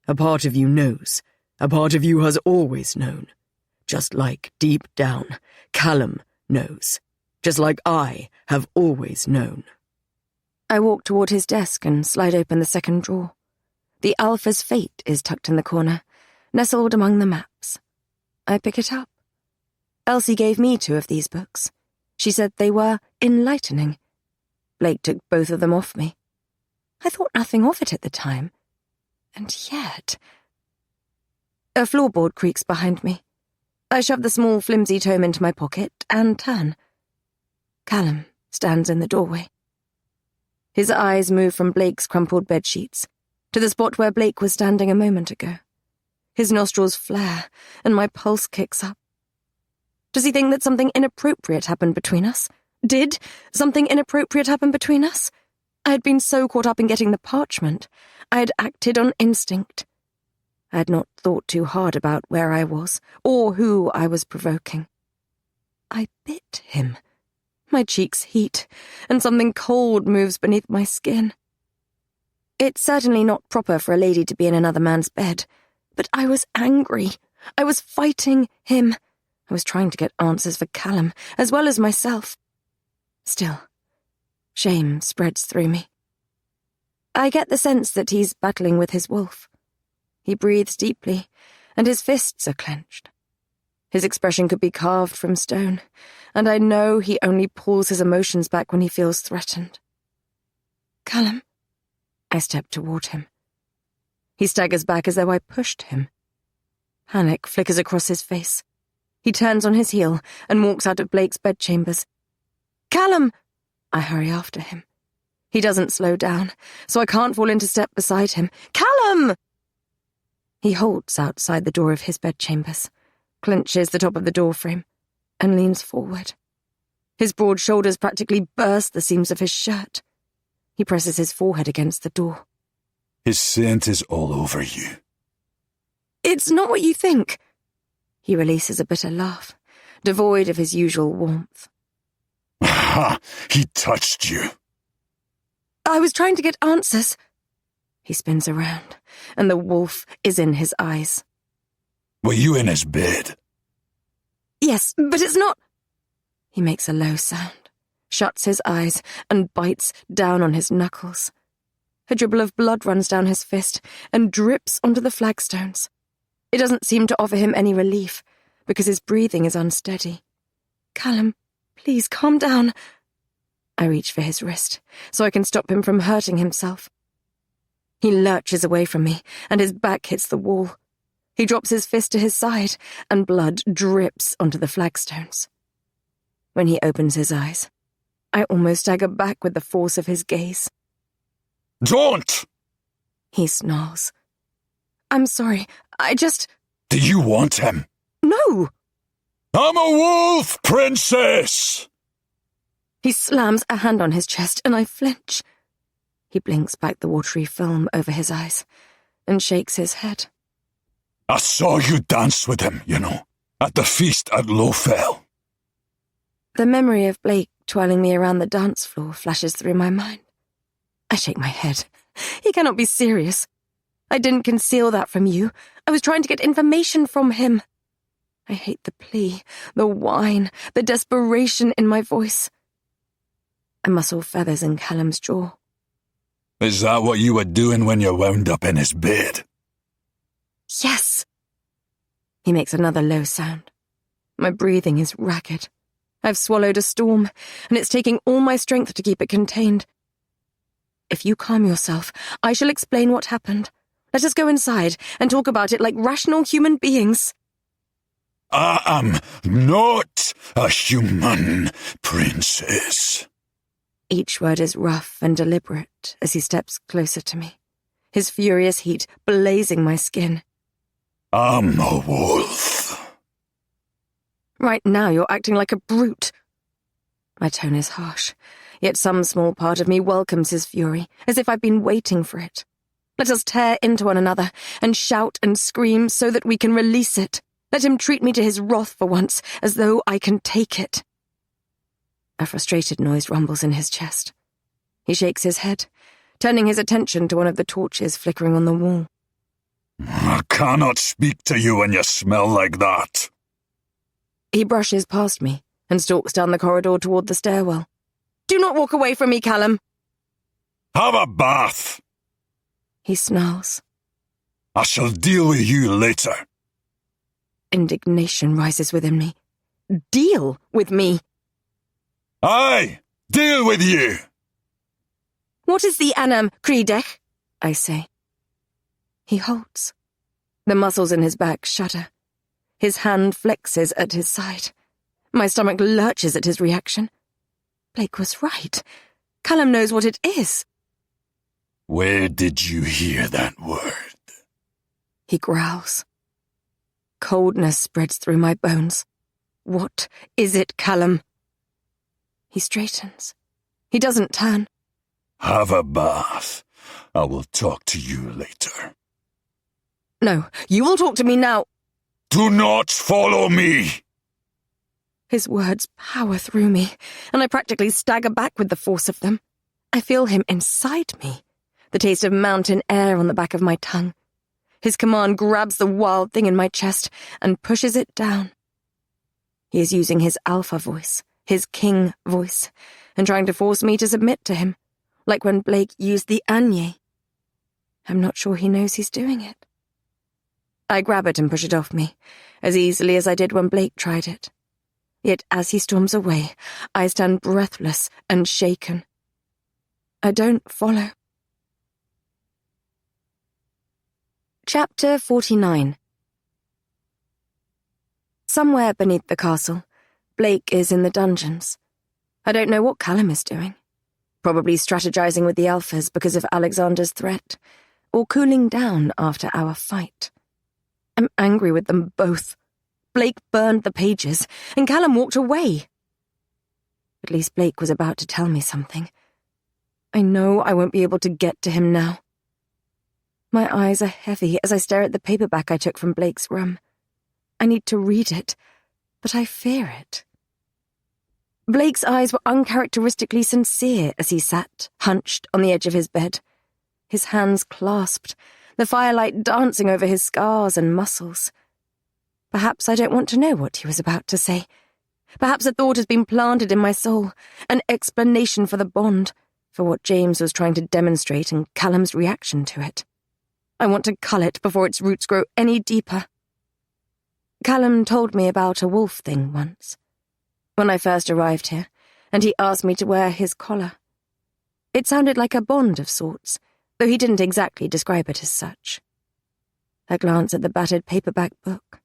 A part of you knows. A part of you has always known. Just like, deep down, Callum knows. Just like I have always known. I walk toward his desk and slide open the second drawer. The Alpha's Fate is tucked in the corner, nestled among the maps. I pick it up. Elsie gave me 2 of these books. She said they were enlightening. Blake took both of them off me. I thought nothing of it at the time. And yet... A floorboard creaks behind me. I shove the small, flimsy tome into my pocket and turn. Callum stands in the doorway. His eyes move from Blake's crumpled bedsheets to the spot where Blake was standing a moment ago. His nostrils flare, and my pulse kicks up. Does he think that something inappropriate happened between us? Did something inappropriate happen between us? I had been so caught up in getting the parchment. I had acted on instinct. I had not thought too hard about where I was, or who I was provoking. I bit him. My cheeks heat, and something cold moves beneath my skin. It's certainly not proper for a lady to be in another man's bed, but I was angry. I was fighting him. I was trying to get answers for Callum, as well as myself. Still, shame spreads through me. I get the sense that he's battling with his wolf. He breathes deeply, and his fists are clenched. His expression could be carved from stone, and I know he only pulls his emotions back when he feels threatened. Callum. I step toward him. He staggers back as though I pushed him. Panic flickers across his face. He turns on his heel and walks out of Blake's bedchambers. Callum! I hurry after him. He doesn't slow down, so I can't fall into step beside him. Callum! He halts outside the door of his bedchambers, clenches the top of the doorframe, and leans forward. His broad shoulders practically burst the seams of his shirt. He presses his forehead against the door. His scent is all over you. It's not what you think. He releases a bitter laugh, devoid of his usual warmth. Ha! He touched you. I was trying to get answers. He spins around, and the wolf is in his eyes. Were you in his bed? Yes, but it's not... He makes a low sound, shuts his eyes, and bites down on his knuckles. A dribble of blood runs down his fist and drips onto the flagstones. It doesn't seem to offer him any relief, because his breathing is unsteady. Callum, please calm down. I reach for his wrist, so I can stop him from hurting himself. He lurches away from me, and his back hits the wall. He drops his fist to his side, and blood drips onto the flagstones. When he opens his eyes, I almost stagger back with the force of his gaze. Don't! He snarls. I'm sorry, Do you want him? No! I'm a wolf, princess! He slams a hand on his chest, and I flinch. He blinks back the watery film over his eyes and shakes his head. I saw you dance with him, you know, at the feast at Lowfell. The memory of Blake twirling me around the dance floor flashes through my mind. I shake my head. He cannot be serious. I didn't conceal that from you. I was trying to get information from him. I hate the plea, the whine, the desperation in my voice. I muscle feathers in Callum's jaw. Is that what you were doing when you wound up in his bed? Yes. He makes another low sound. My breathing is ragged. I've swallowed a storm, and it's taking all my strength to keep it contained. If you calm yourself, I shall explain what happened. Let us go inside and talk about it like rational human beings. I am not a human, princess. Each word is rough and deliberate as he steps closer to me, his furious heat blazing my skin. I'm a wolf. Right now you're acting like a brute. My tone is harsh, yet some small part of me welcomes his fury, as if I've been waiting for it. Let us tear into one another and shout and scream so that we can release it. Let him treat me to his wrath for once, as though I can take it. A frustrated noise rumbles in his chest. He shakes his head, turning his attention to one of the torches flickering on the wall. I cannot speak to you when you smell like that. He brushes past me and stalks down the corridor toward the stairwell. Do not walk away from me, Callum. Have a bath. He snarls. I shall deal with you later. Indignation rises within me. Deal with me? Aye, deal with you. What is the Anam Creedech? I say. He halts. The muscles in his back shudder. His hand flexes at his side. My stomach lurches at his reaction. Blake was right. Callum knows what it is. Where did you hear that word? He growls. Coldness spreads through my bones. What is it, Callum? He straightens. He doesn't turn. Have a bath. I will talk to you later. No, you will talk to me now. Do not follow me! His words power through me, and I practically stagger back with the force of them. I feel him inside me, the taste of mountain air on the back of my tongue. His command grabs the wild thing in my chest and pushes it down. He is using his alpha voice, his king voice, and trying to force me to submit to him, like when Blake used the Anye. I'm not sure he knows he's doing it. I grab it and push it off me, as easily as I did when Blake tried it. Yet as he storms away, I stand breathless and shaken. I don't follow. Chapter 49. Somewhere beneath the castle, Blake is in the dungeons. I don't know what Callum is doing. Probably strategizing with the Alphas because of Alexander's threat, or cooling down after our fight. I'm angry with them both. Blake burned the pages, and Callum walked away. At least Blake was about to tell me something. I know I won't be able to get to him now. My eyes are heavy as I stare at the paperback I took from Blake's room. I need to read it, but I fear it. Blake's eyes were uncharacteristically sincere as he sat, hunched on the edge of his bed, his hands clasped, the firelight dancing over his scars and muscles. Perhaps I don't want to know what he was about to say. Perhaps a thought has been planted in my soul, an explanation for the bond, for what James was trying to demonstrate and Callum's reaction to it. I want to cull it before its roots grow any deeper. Callum told me about a wolf thing once, when I first arrived here, and he asked me to wear his collar. It sounded like a bond of sorts, though he didn't exactly describe it as such. I glance at the battered paperback book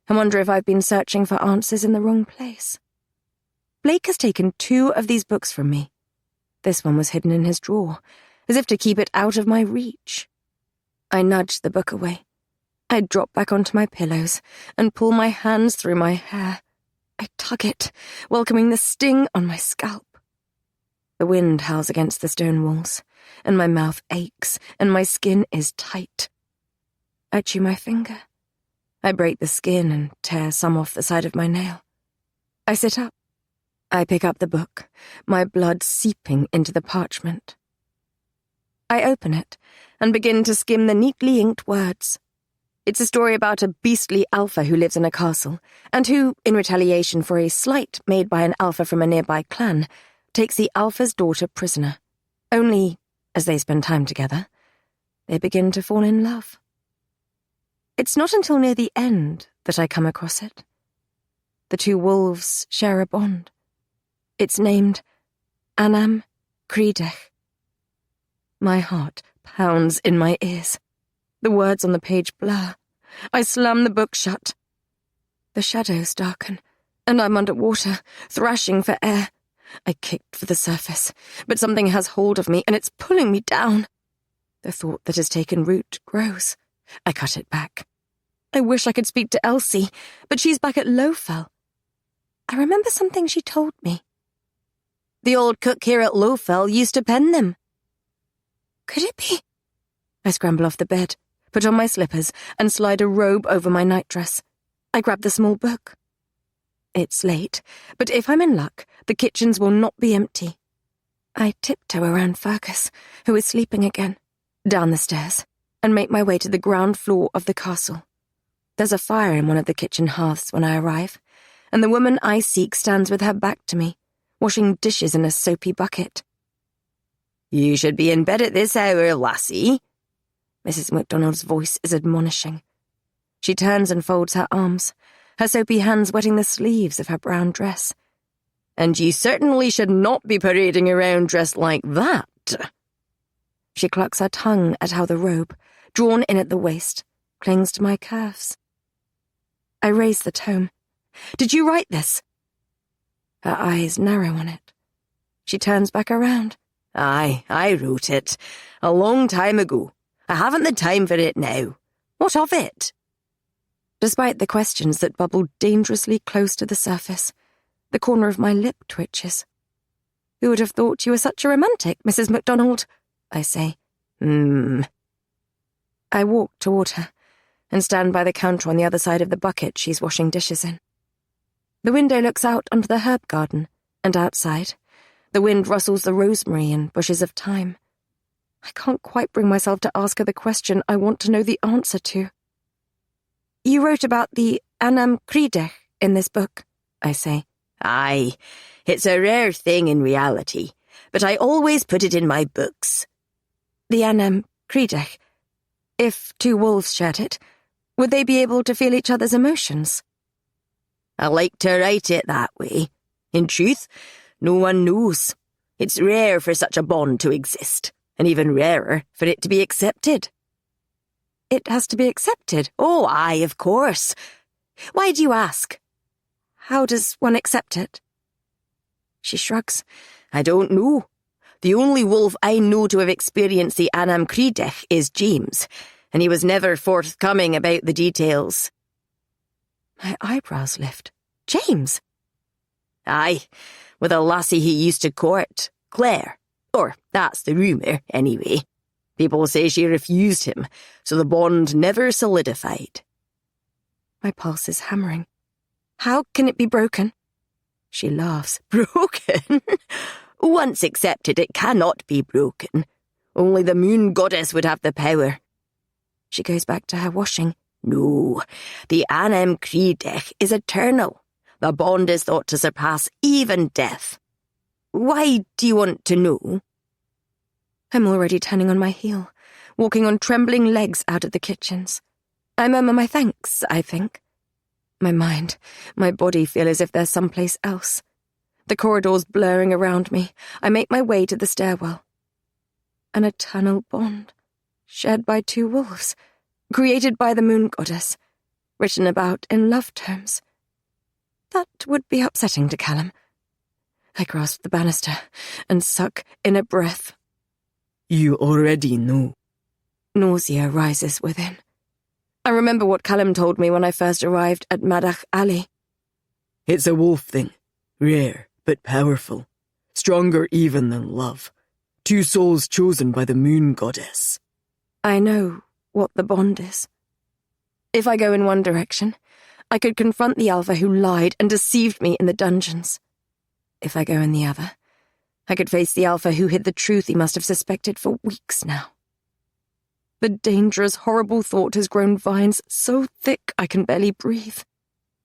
and wonder if I've been searching for answers in the wrong place. Blake has taken 2 of these books from me. This one was hidden in his drawer, as if to keep it out of my reach. I nudge the book away. I drop back onto my pillows and pull my hands through my hair. I tug it, welcoming the sting on my scalp. The wind howls against the stone walls, and my mouth aches, and my skin is tight. I chew my finger. I break the skin and tear some off the side of my nail. I sit up. I pick up the book, my blood seeping into the parchment. I open it and begin to skim the neatly inked words. It's a story about a beastly alpha who lives in a castle, and who, in retaliation for a slight made by an alpha from a nearby clan, takes the alpha's daughter prisoner. Only, as they spend time together, they begin to fall in love. It's not until near the end that I come across it. The 2 wolves share a bond. It's named Anam Creedech. My heart pounds in my ears. The words on the page blur. I slam the book shut. The shadows darken, and I'm underwater, thrashing for air. I kicked for the surface, but something has hold of me, and it's pulling me down. The thought that has taken root grows. I cut it back. I wish I could speak to Elsie, but she's back at Lowfell. I remember something she told me. The old cook here at Lowfell used to pen them. Could it be? I scramble off the bed, put on my slippers, and slide a robe over my nightdress. I grab the small book. It's late, but if I'm in luck, the kitchens will not be empty. I tiptoe around Fergus, who is sleeping again, down the stairs, and make my way to the ground floor of the castle. There's a fire in one of the kitchen hearths when I arrive, and the woman I seek stands with her back to me, washing dishes in a soapy bucket. You should be in bed at this hour, lassie. Mrs. MacDonald's voice is admonishing. She turns and folds her arms, her soapy hands wetting the sleeves of her brown dress. And you certainly should not be parading around dressed like that. She clucks her tongue at how the robe, drawn in at the waist, clings to my curves. I raise the tome. Did you write this? Her eyes narrow on it. She turns back around. Aye, I wrote it. A long time ago. I haven't the time for it now. What of it? Despite the questions that bubble dangerously close to the surface, the corner of my lip twitches. Who would have thought you were such a romantic, Mrs. MacDonald? I say. I walk toward her and stand by the counter on the other side of the bucket she's washing dishes in. The window looks out onto the herb garden, and outside, the wind rustles the rosemary and bushes of thyme. I can't quite bring myself to ask her the question I want to know the answer to. You wrote about the Anam Credech in this book, I say. Aye, it's a rare thing in reality, but I always put it in my books. The Anam Credech. If two wolves shared it, would they be able to feel each other's emotions? I like to write it that way. In truth, no one knows. It's rare for such a bond to exist, and even rarer for it to be accepted. It has to be accepted? Oh, aye, of course. Why do you ask? How does one accept it? She shrugs. I don't know. The only wolf I know to have experienced the Anam Credech is James, and he was never forthcoming about the details. My eyebrows lift. James? Aye, with a lassie he used to court, Claire. Or that's the rumour, anyway. People say she refused him, so the bond never solidified. My pulse is hammering. How can it be broken? She laughs. Broken? Once accepted, it cannot be broken. Only the moon goddess would have the power. She goes back to her washing. No, the Anam Credech is eternal. The bond is thought to surpass even death. Why do you want to know? I'm already turning on my heel, walking on trembling legs out of the kitchens. I murmur my thanks, I think. My mind, my body feel as if they're someplace else. The corridors blurring around me, I make my way to the stairwell. An eternal bond, shared by two wolves, created by the moon goddess, written about in love terms. That would be upsetting to Callum. I grasp the banister and suck in a breath. You already know. Nausea rises within. I remember what Callum told me when I first arrived at Madach Alley. It's a wolf thing. Rare, but powerful. Stronger even than love. Two souls chosen by the moon goddess. I know what the bond is. If I go in one direction, I could confront the Alva who lied and deceived me in the dungeons. If I go in the other, I could face the Alpha who hid the truth he must have suspected for weeks now. The dangerous, horrible thought has grown vines so thick I can barely breathe.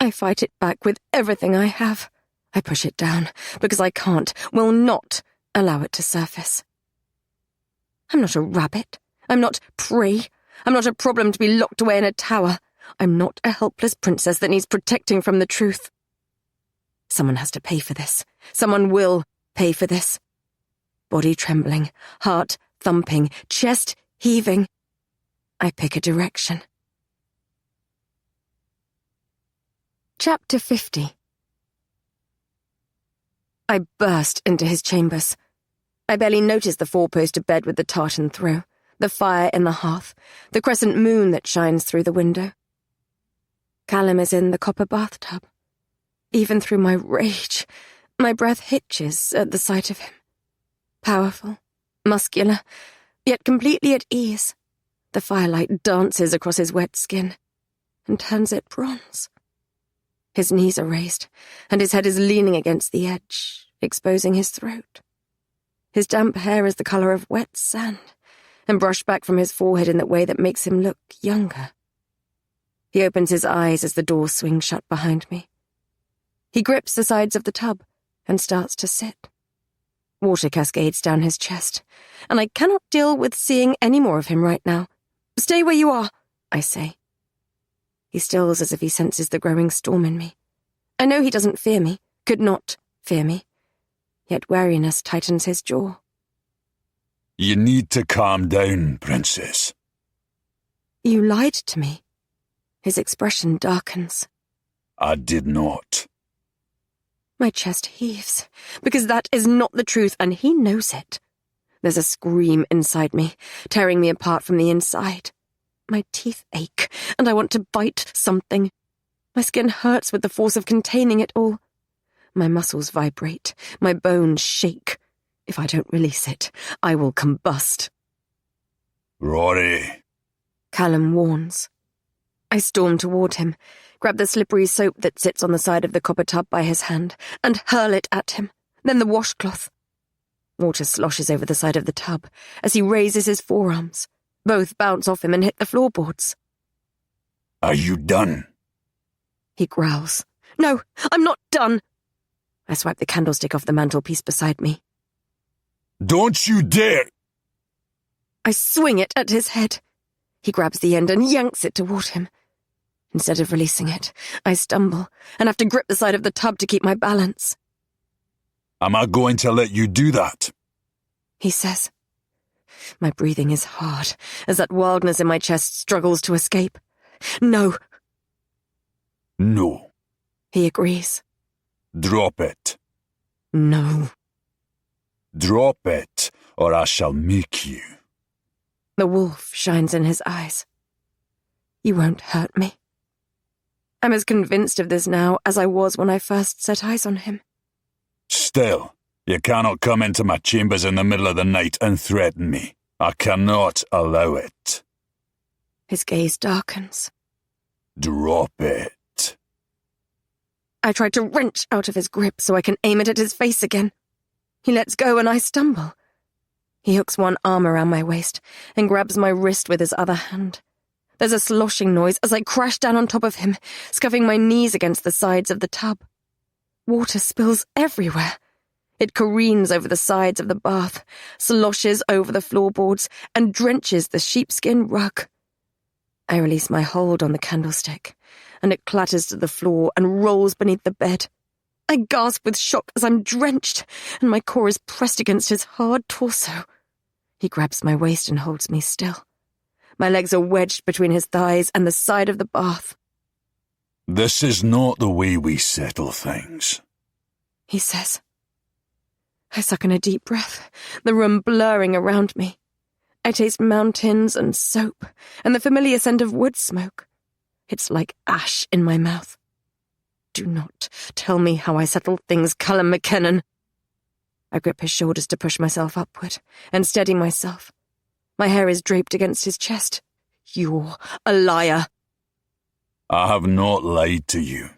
I fight it back with everything I have. I push it down because I can't, will not, allow it to surface. I'm not a rabbit. I'm not prey. I'm not a problem to be locked away in a tower. I'm not a helpless princess that needs protecting from the truth. Someone has to pay for this. Someone will pay for this. Body trembling, heart thumping, chest heaving. I pick a direction. Chapter 50. I burst into his chambers. I barely noticed the four-poster bed with the tartan throw, the fire in the hearth, the crescent moon that shines through the window. Callum is in the copper bathtub. Even through my rage, my breath hitches at the sight of him. Powerful, muscular, yet completely at ease. The firelight dances across his wet skin and turns it bronze. His knees are raised, and his head is leaning against the edge, exposing his throat. His damp hair is the colour of wet sand, and brushed back from his forehead in that way that makes him look younger. He opens his eyes as the door swings shut behind me. He grips the sides of the tub and starts to sit. Water cascades down his chest, and I cannot deal with seeing any more of him right now. "Stay where you are," I say. He stills as if he senses the growing storm in me. I know he doesn't fear me, could not fear me, yet wariness tightens his jaw. You need to calm down, Princess. You lied to me. His expression darkens. I did not. My chest heaves, because that is not the truth, and he knows it. There's a scream inside me, tearing me apart from the inside. My teeth ache, and I want to bite something. My skin hurts with the force of containing it all. My muscles vibrate, my bones shake. If I don't release it, I will combust. Rory. Callum warns. I storm toward him, grab the slippery soap that sits on the side of the copper tub by his hand, and hurl it at him, then the washcloth. Water sloshes over the side of the tub as he raises his forearms. Both bounce off him and hit the floorboards. Are you done? He growls. No, I'm not done. I swipe the candlestick off the mantelpiece beside me. Don't you dare! I swing it at his head. He grabs the end and yanks it toward him. Instead of releasing it, I stumble and have to grip the side of the tub to keep my balance. Am I going to let you do that? He says. My breathing is hard as that wildness in my chest struggles to escape. No. No. He agrees. Drop it. No. Drop it, or I shall make you. The wolf shines in his eyes. You won't hurt me. I'm as convinced of this now as I was when I first set eyes on him. Still, you cannot come into my chambers in the middle of the night and threaten me. I cannot allow it. His gaze darkens. Drop it. I try to wrench out of his grip so I can aim it at his face again. He lets go and I stumble. He hooks one arm around my waist and grabs my wrist with his other hand. There's a sloshing noise as I crash down on top of him, scuffing my knees against the sides of the tub. Water spills everywhere. It careens over the sides of the bath, sloshes over the floorboards, and drenches the sheepskin rug. I release my hold on the candlestick, and it clatters to the floor and rolls beneath the bed. I gasp with shock as I'm drenched, and my core is pressed against his hard torso. He grabs my waist and holds me still. My legs are wedged between his thighs and the side of the bath. This is not the way we settle things, he says. I suck in a deep breath, the room blurring around me. I taste mountains and soap, and the familiar scent of wood smoke. It's like ash in my mouth. Do not tell me how I settle things, Callum McKinnon. I grip his shoulders to push myself upward and steady myself. My hair is draped against his chest. You're a liar. I have not lied to you.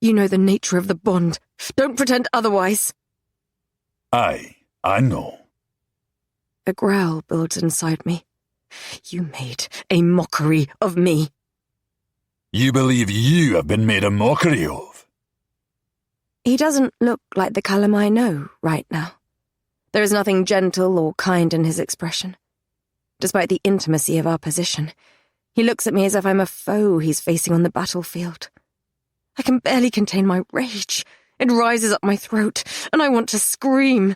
You know the nature of the bond. Don't pretend otherwise. I know. A growl builds inside me. You made a mockery of me. You believe you have been made a mockery of? He doesn't look like the Callum I know right now. There is nothing gentle or kind in his expression. Despite the intimacy of our position, he looks at me as if I'm a foe he's facing on the battlefield. I can barely contain my rage. It rises up my throat, and I want to scream.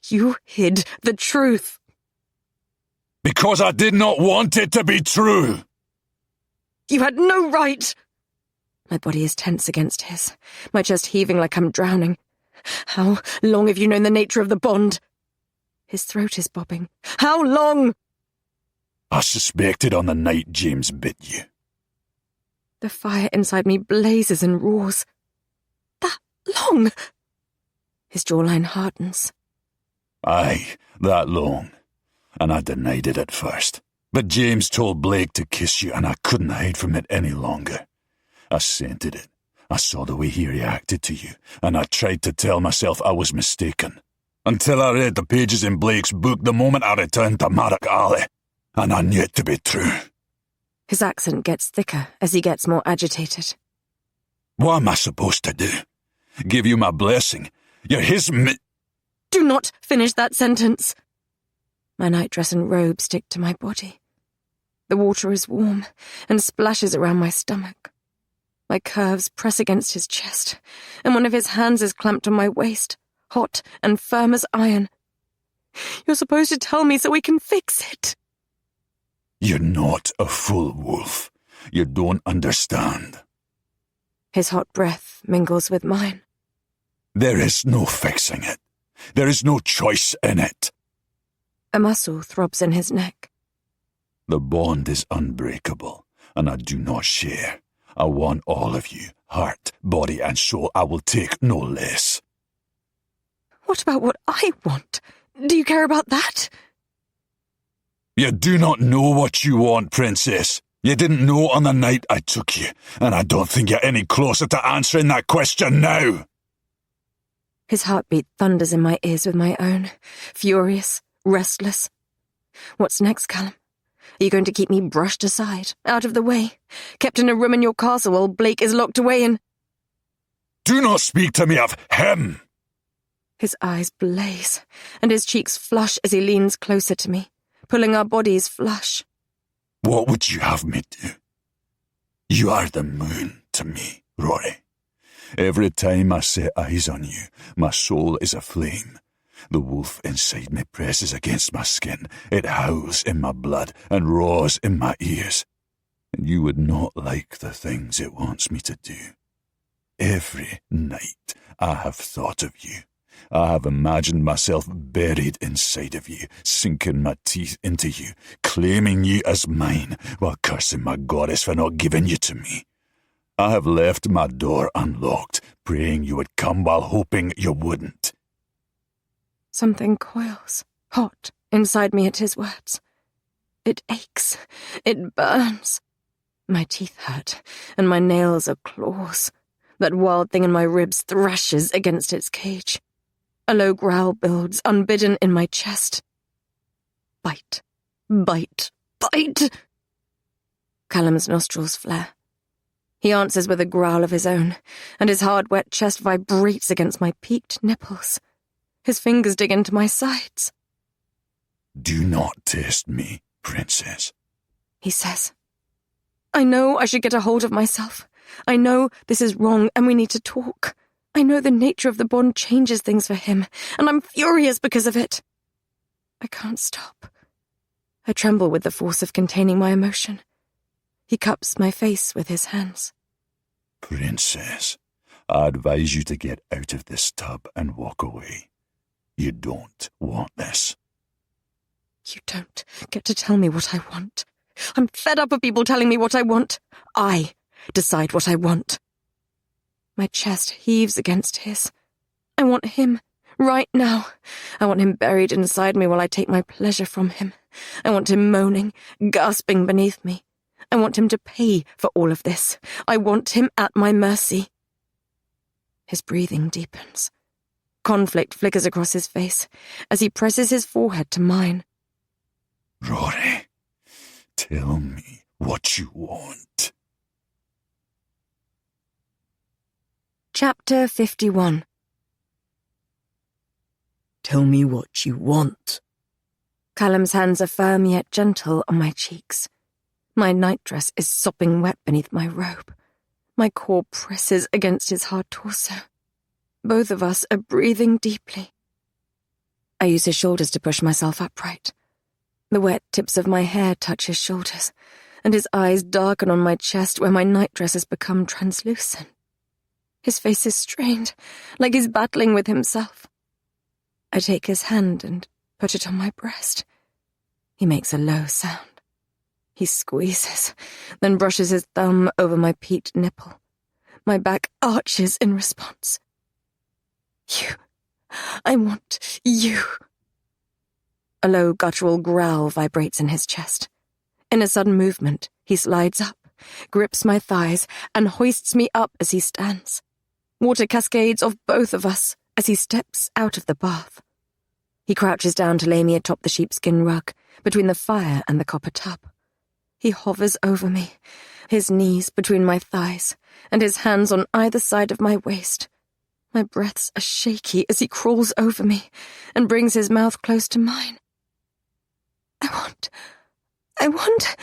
You hid the truth. Because I did not want it to be true. You had no right! My body is tense against his, my chest heaving like I'm drowning. How long have you known the nature of the bond? His throat is bobbing. How long? I suspected on the night James bit you. The fire inside me blazes and roars. That long? His jawline hardens. Aye, that long. And I denied it at first. But James told Blake to kiss you, and I couldn't hide from it any longer. I scented it. I saw the way he reacted to you, and I tried to tell myself I was mistaken. Until I read the pages in Blake's book the moment I returned to Marrock Alley, and I knew it to be true. His accent gets thicker as he gets more agitated. What am I supposed to do? Give you my blessing? You're his Do not finish that sentence. My nightdress and robe stick to my body. The water is warm and splashes around my stomach. My curves press against his chest, and one of his hands is clamped on my waist, hot and firm as iron. You're supposed to tell me so we can fix it. You're not a full wolf. You don't understand. His hot breath mingles with mine. There is no fixing it. There is no choice in it. A muscle throbs in his neck. The bond is unbreakable, and I do not share. I want all of you, heart, body, and soul. I will take no less. What about what I want? Do you care about that? You do not know what you want, Princess. You didn't know on the night I took you, and I don't think you're any closer to answering that question now. His heartbeat thunders in my ears with my own, furious, restless. What's next, Callum? Are you going to keep me brushed aside, out of the way, kept in a room in your castle while Blake is locked away in... Do not speak to me of him! His eyes blaze, and his cheeks flush as he leans closer to me, pulling our bodies flush. What would you have me do? You are the moon to me, Rory. Every time I set eyes on you, my soul is aflame. The wolf inside me presses against my skin. It howls in my blood and roars in my ears. And you would not like the things it wants me to do. Every night I have thought of you. I have imagined myself buried inside of you, sinking my teeth into you, claiming you as mine, while cursing my goddess for not giving you to me. I have left my door unlocked, praying you would come while hoping you wouldn't. Something coils, hot, inside me at his words. It aches. It burns. My teeth hurt, and my nails are claws. That wild thing in my ribs thrashes against its cage. A low growl builds, unbidden in my chest. Bite. Bite. Bite! Callum's nostrils flare. He answers with a growl of his own, and his hard, wet chest vibrates against my peaked nipples. His fingers dig into my sides. Do not test me, Princess, he says. I know I should get a hold of myself. I know this is wrong and we need to talk. I know the nature of the bond changes things for him, and I'm furious because of it. I can't stop. I tremble with the force of containing my emotion. He cups my face with his hands. Princess, I advise you to get out of this tub and walk away. You don't want this. You don't get to tell me what I want. I'm fed up of people telling me what I want. I decide what I want. My chest heaves against his. I want him, right now. I want him buried inside me while I take my pleasure from him. I want him moaning, gasping beneath me. I want him to pay for all of this. I want him at my mercy. His breathing deepens. Conflict flickers across his face as he presses his forehead to mine. Rory, tell me what you want. Chapter 51. Tell me what you want. Callum's hands are firm yet gentle on my cheeks. My nightdress is sopping wet beneath my robe. My core presses against his hard torso. Both of us are breathing deeply. I use his shoulders to push myself upright. The wet tips of my hair touch his shoulders, and his eyes darken on my chest where my nightdress has become translucent. His face is strained, like he's battling with himself. I take his hand and put it on my breast. He makes a low sound. He squeezes, then brushes his thumb over my peaked nipple. My back arches in response. You. I want you. A low guttural growl vibrates in his chest. In a sudden movement, he slides up, grips my thighs, and hoists me up as he stands. Water cascades off both of us as he steps out of the bath. He crouches down to lay me atop the sheepskin rug, between the fire and the copper tub. He hovers over me, his knees between my thighs, and his hands on either side of my waist. My breaths are shaky as he crawls over me and brings his mouth close to mine. I want.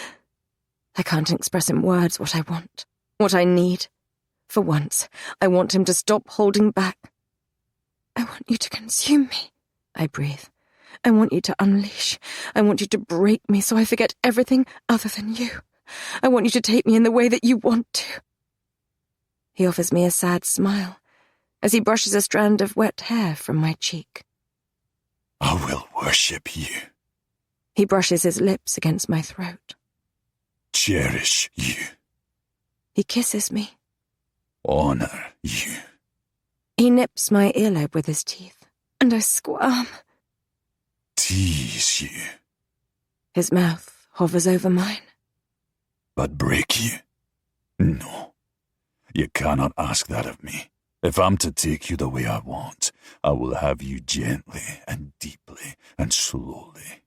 I can't express in words what I want, what I need. For once, I want him to stop holding back. I want you to consume me, I breathe. I want you to unleash. I want you to break me so I forget everything other than you. I want you to take me in the way that you want to. He offers me a sad smile as he brushes a strand of wet hair from my cheek. I will worship you. He brushes his lips against my throat. Cherish you. He kisses me. Honor you. He nips my earlobe with his teeth, and I squirm. Tease you. His mouth hovers over mine. But break you? No. You cannot ask that of me. If I'm to take you the way I want, I will have you gently and deeply and slowly.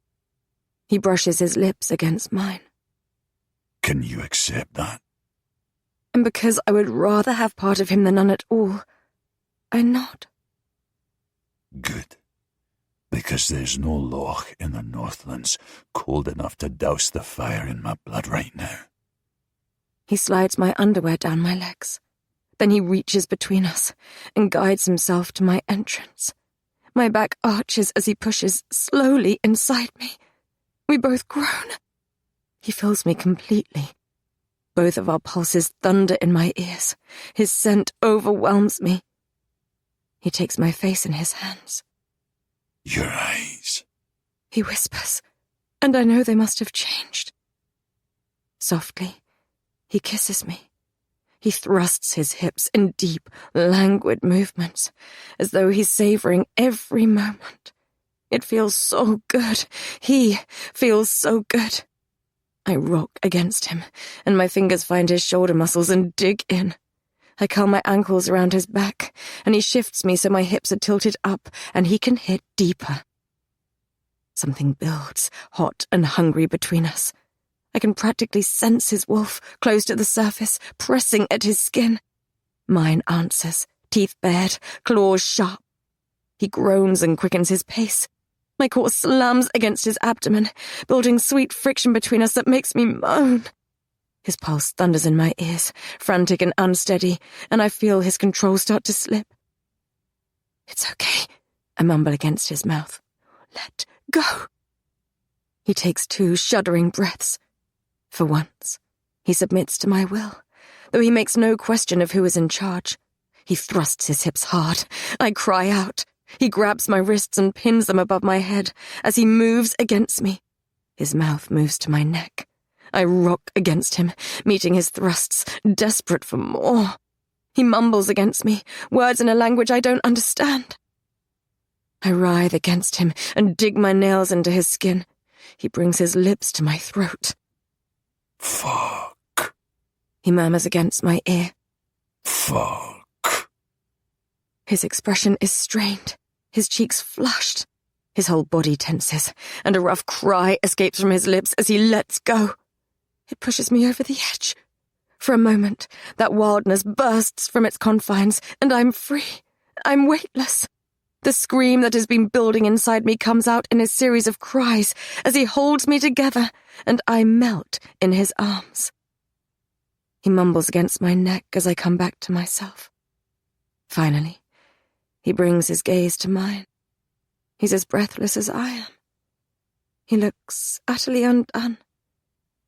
He brushes his lips against mine. Can you accept that? And because I would rather have part of him than none at all, I nod. Good. Because there's no loch in the Northlands cold enough to douse the fire in my blood right now. He slides my underwear down my legs. Then he reaches between us and guides himself to my entrance. My back arches as he pushes slowly inside me. We both groan. He fills me completely. Both of our pulses thunder in my ears. His scent overwhelms me. He takes my face in his hands. Your eyes, he whispers, and I know they must have changed. Softly, he kisses me. He thrusts his hips in deep, languid movements, as though he's savoring every moment. It feels so good. He feels so good. I rock against him, and my fingers find his shoulder muscles and dig in. I curl my ankles around his back, and he shifts me so my hips are tilted up, and he can hit deeper. Something builds, hot and hungry between us. I can practically sense his wolf, close to the surface, pressing at his skin. Mine answers, teeth bared, claws sharp. He groans and quickens his pace. My core slams against his abdomen, building sweet friction between us that makes me moan. His pulse thunders in my ears, frantic and unsteady, and I feel his control start to slip. It's okay, I mumble against his mouth. Let go. He takes 2 shuddering breaths. For once, he submits to my will, though he makes no question of who is in charge. He thrusts his hips hard. I cry out. He grabs my wrists and pins them above my head as he moves against me. His mouth moves to my neck. I rock against him, meeting his thrusts, desperate for more. He mumbles against me, words in a language I don't understand. I writhe against him and dig my nails into his skin. He brings his lips to my throat. Fuck. He murmurs against my ear. Fuck. His expression is strained, his cheeks flushed. His whole body tenses, and a rough cry escapes from his lips as he lets go. It pushes me over the edge. For a moment, that wildness bursts from its confines, and I'm free. I'm weightless. The scream that has been building inside me comes out in a series of cries as he holds me together, and I melt in his arms. He mumbles against my neck as I come back to myself. Finally, he brings his gaze to mine. He's as breathless as I am. He looks utterly undone.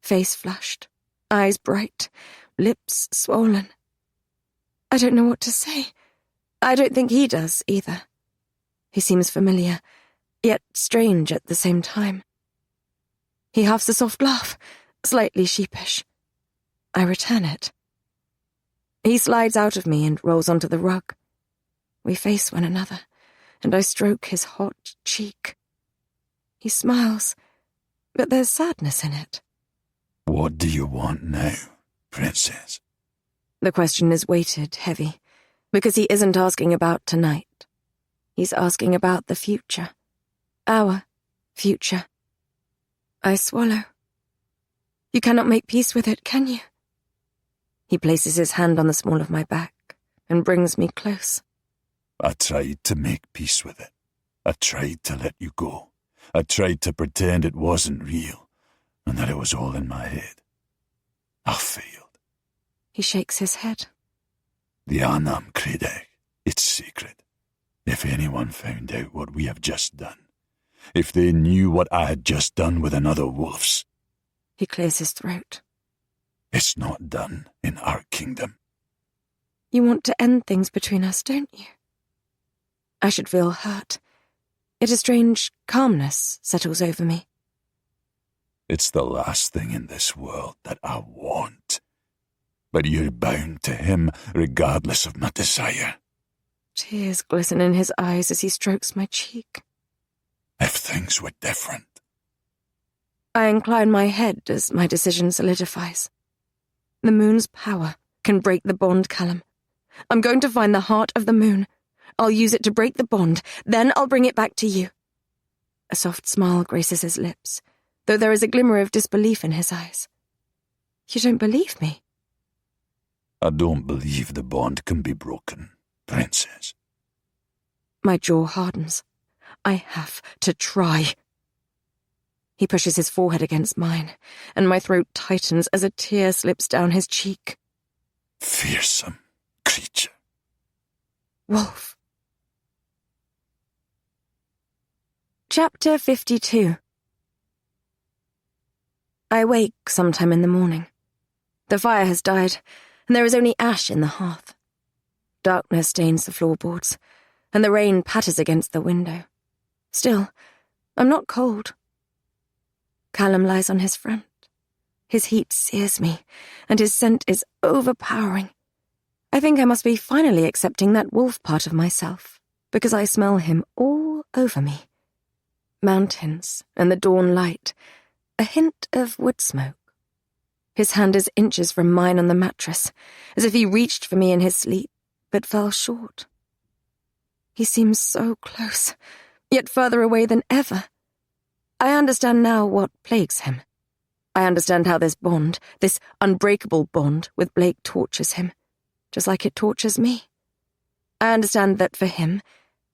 Face flushed, eyes bright, lips swollen. I don't know what to say. I don't think he does, either. He seems familiar, yet strange at the same time. He huffs a soft laugh, slightly sheepish. I return it. He slides out of me and rolls onto the rug. We face one another, and I stroke his hot cheek. He smiles, but there's sadness in it. What do you want now, Princess? The question is weighted heavy, because he isn't asking about tonight. He's asking about the future. Our future. I swallow. You cannot make peace with it, can you? He places his hand on the small of my back and brings me close. I tried to make peace with it. I tried to let you go. I tried to pretend it wasn't real and that it was all in my head. I failed. He shakes his head. The Anam Credeg, it's sacred. If anyone found out what we have just done, if they knew what I had just done with another wolf's. He clears his throat. It's not done in our kingdom. You want to end things between us, don't you? I should feel hurt. Yet a strange calmness settles over me. It's the last thing in this world that I want. But you're bound to him regardless of my desire. Tears glisten in his eyes as he strokes my cheek. If things were different. I incline my head as my decision solidifies. The moon's power can break the bond, Callum. I'm going to find the heart of the moon. I'll use it to break the bond, then I'll bring it back to you. A soft smile graces his lips, though there is a glimmer of disbelief in his eyes. You don't believe me? I don't believe the bond can be broken, Princess. My jaw hardens. I have to try. He pushes his forehead against mine, and my throat tightens as a tear slips down his cheek. Fearsome creature. Wolf. Chapter 52. I wake sometime in the morning. The fire has died, and there is only ash in the hearth. Darkness stains the floorboards, and the rain patters against the window. Still, I'm not cold. Callum lies on his front. His heat sears me, and his scent is overpowering. I think I must be finally accepting that wolf part of myself, because I smell him all over me. Mountains and the dawn light, a hint of wood smoke. His hand is inches from mine on the mattress, as if he reached for me in his sleep, but fell short. He seems so close, yet further away than ever. I understand now what plagues him. I understand how this bond, this unbreakable bond with Blake tortures him, just like it tortures me. I understand that for him,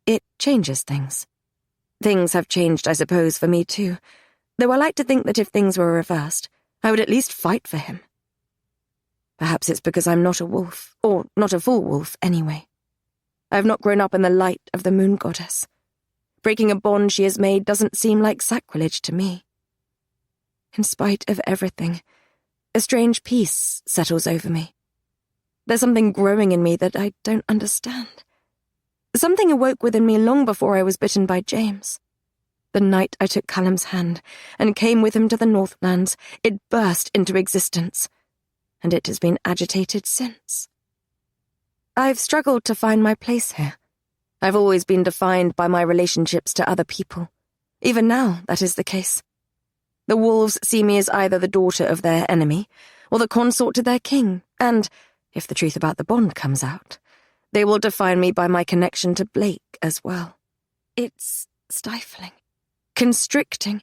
it changes things. Things have changed, I suppose, for me too, though I like to think that if things were reversed, I would at least fight for him. Perhaps it's because I'm not a wolf, or not a full wolf anyway. I have not grown up in the light of the moon goddess. Breaking a bond she has made doesn't seem like sacrilege to me. In spite of everything, a strange peace settles over me. There's something growing in me that I don't understand. Something awoke within me long before I was bitten by James. The night I took Callum's hand and came with him to the Northlands, it burst into existence, and it has been agitated since. I've struggled to find my place here. I've always been defined by my relationships to other people. Even now, that is the case. The wolves see me as either the daughter of their enemy or the consort to their king, and, if the truth about the bond comes out, they will define me by my connection to Blake as well. It's stifling, constricting.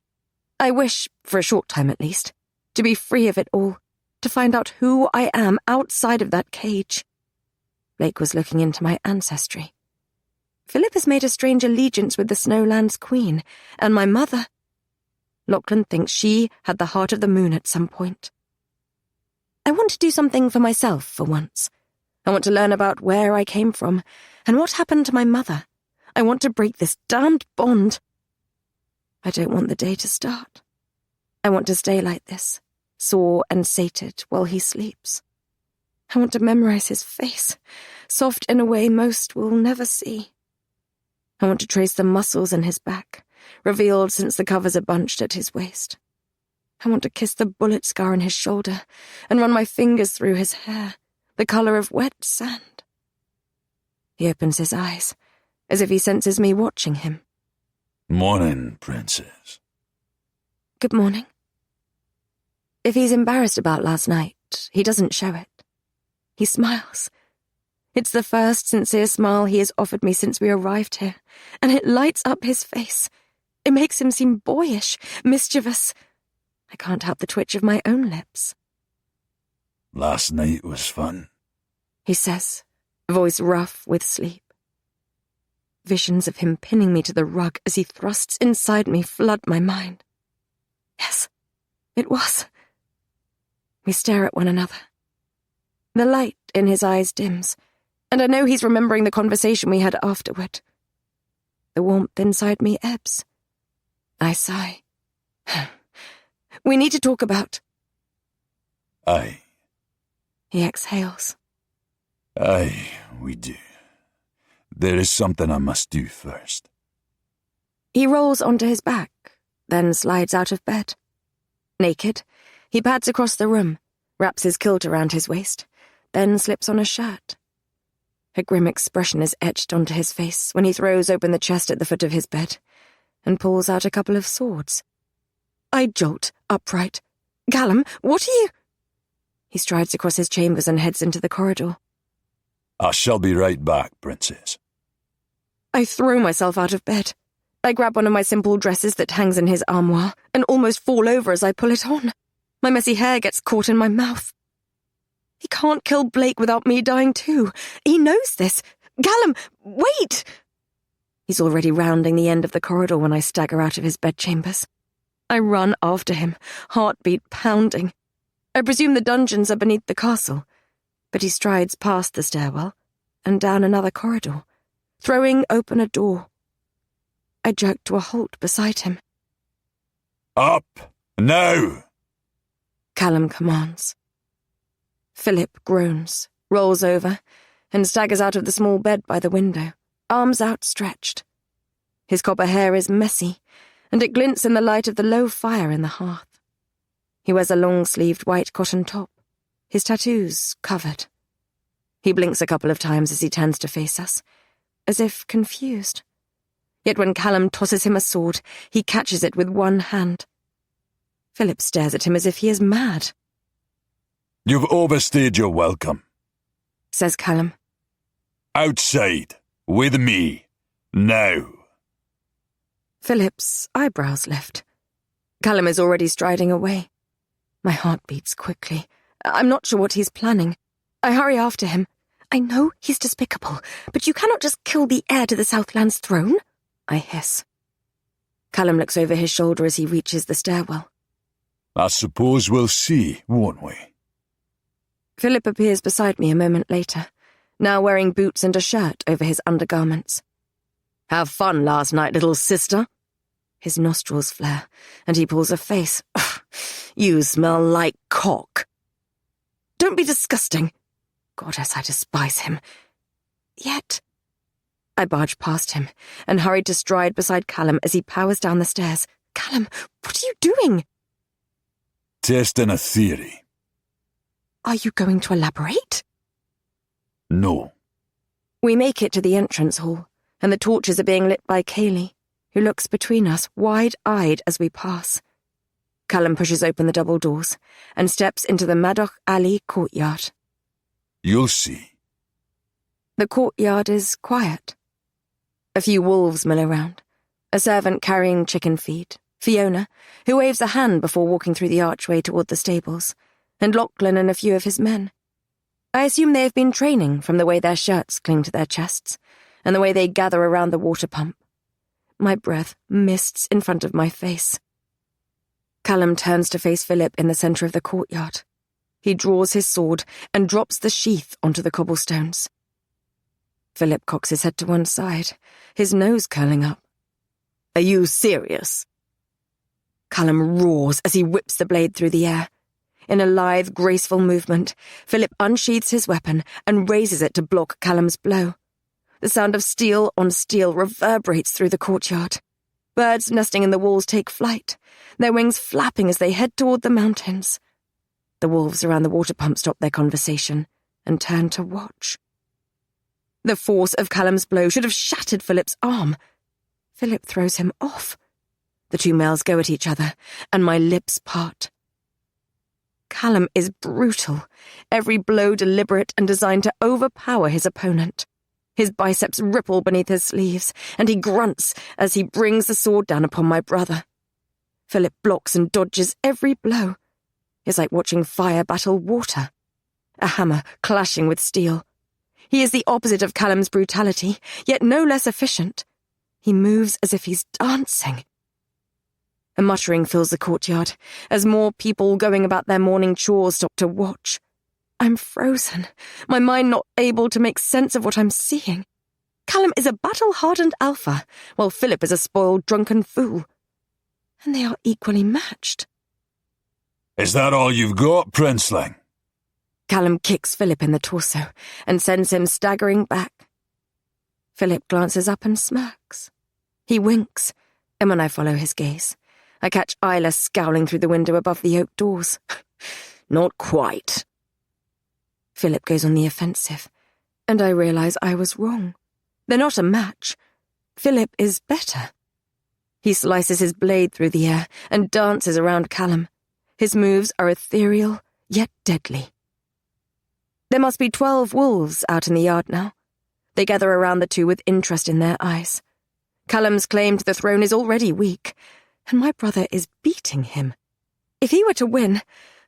I wish, for a short time at least, to be free of it all, to find out who I am outside of that cage. Blake was looking into my ancestry. Philip has made a strange allegiance with the Snowland's queen, and my mother. Lachlan thinks she had the heart of the moon at some point. I want to do something for myself for once. I want to learn about where I came from, and what happened to my mother. I want to break this damned bond. I don't want the day to start. I want to stay like this, sore and sated while he sleeps. I want to memorize his face, soft in a way most will never see. I want to trace the muscles in his back, revealed since the covers are bunched at his waist. I want to kiss the bullet scar on his shoulder and run my fingers through his hair, the colour of wet sand. He opens his eyes, as if he senses me watching him. Morning, Princess. Good morning. If he's embarrassed about last night, he doesn't show it. He smiles. It's the first sincere smile he has offered me since we arrived here, and it lights up his face. It makes him seem boyish, mischievous. I can't help the twitch of my own lips. Last night was fun, he says, voice rough with sleep. Visions of him pinning me to the rug as he thrusts inside me flood my mind. Yes, it was. We stare at one another. The light in his eyes dims, and I know he's remembering the conversation we had afterward. The warmth inside me ebbs. I sigh. We need to talk about... Aye. He exhales. Aye, we do. There is something I must do first. He rolls onto his back, then slides out of bed. Naked, he pads across the room, wraps his kilt around his waist, then slips on a shirt. A grim expression is etched onto his face when he throws open the chest at the foot of his bed and pulls out a couple of swords. I jolt upright. Callum, what are you... He strides across his chambers and heads into the corridor. I shall be right back, Princess. I throw myself out of bed. I grab one of my simple dresses that hangs in his armoire and almost fall over as I pull it on. My messy hair gets caught in my mouth. He can't kill Blake without me dying too. He knows this. Callum, wait! He's already rounding the end of the corridor when I stagger out of his bedchambers. I run after him, heartbeat pounding. I presume the dungeons are beneath the castle, but he strides past the stairwell and down another corridor, throwing open a door. I jerk to a halt beside him. Up, now! Callum commands. Philip groans, rolls over, and staggers out of the small bed by the window, arms outstretched. His copper hair is messy, and it glints in the light of the low fire in the hearth. He wears a long-sleeved white cotton top, his tattoos covered. He blinks a couple of times as he turns to face us, as if confused. Yet when Callum tosses him a sword, he catches it with one hand. Philip stares at him as if he is mad. You've overstayed your welcome, says Callum. Outside, with me, now. Philip's eyebrows lift. Callum is already striding away. My heart beats quickly. I'm not sure what he's planning. I hurry after him. I know he's despicable, but you cannot just kill the heir to the Southland's throne, I hiss. Callum looks over his shoulder as he reaches the stairwell. I suppose we'll see, won't we? Philip appears beside me a moment later, now wearing boots and a shirt over his undergarments. Have fun last night, little sister. His nostrils flare, and he pulls a face. You smell like cock. Don't be disgusting. Goddess, I despise him. Yet... I barge past him and hurried to stride beside Callum as he powers down the stairs. Callum, what are you doing? Testing a theory. Are you going to elaborate? No. We make it to the entrance hall, and the torches are being lit by Kaylee, who looks between us, wide-eyed as we pass. Callum pushes open the double doors and steps into the Maddoch Alley courtyard. You'll see. The courtyard is quiet. A few wolves mill around, a servant carrying chicken feed, Fiona, who waves a hand before walking through the archway toward the stables, and Lachlan and a few of his men. I assume they have been training from the way their shirts cling to their chests, and the way they gather around the water pump. My breath mists in front of my face. Callum turns to face Philip in the centre of the courtyard. He draws his sword and drops the sheath onto the cobblestones. Philip cocks his head to one side, his nose curling up. Are you serious? Callum roars as he whips the blade through the air. In a lithe, graceful movement, Philip unsheathes his weapon and raises it to block Callum's blow. The sound of steel on steel reverberates through the courtyard. Birds nesting in the walls take flight, their wings flapping as they head toward the mountains. The wolves around the water pump stop their conversation and turn to watch. The force of Callum's blow should have shattered Philip's arm. Philip throws him off. The two males go at each other, and my lips part. Callum is brutal, every blow deliberate and designed to overpower his opponent. His biceps ripple beneath his sleeves, and he grunts as he brings the sword down upon my brother. Philip blocks and dodges every blow. It's like watching fire battle water. A hammer clashing with steel. He is the opposite of Callum's brutality, yet no less efficient. He moves as if he's dancing. A muttering fills the courtyard, as more people going about their morning chores stop to watch. I'm frozen, my mind not able to make sense of what I'm seeing. Callum is a battle-hardened alpha, while Philip is a spoiled, drunken fool. And they are equally matched. Is that all you've got, Princeling? Callum kicks Philip in the torso and sends him staggering back. Philip glances up and smirks. He winks, and when I follow his gaze, I catch Isla scowling through the window above the oak doors. Not quite. Philip goes on the offensive, and I realise I was wrong. They're not a match. Philip is better. He slices his blade through the air and dances around Callum. His moves are ethereal, yet deadly. There must be 12 wolves out in the yard now. They gather around the two with interest in their eyes. Callum's claim to the throne is already weak, and my brother is beating him. If he were to win,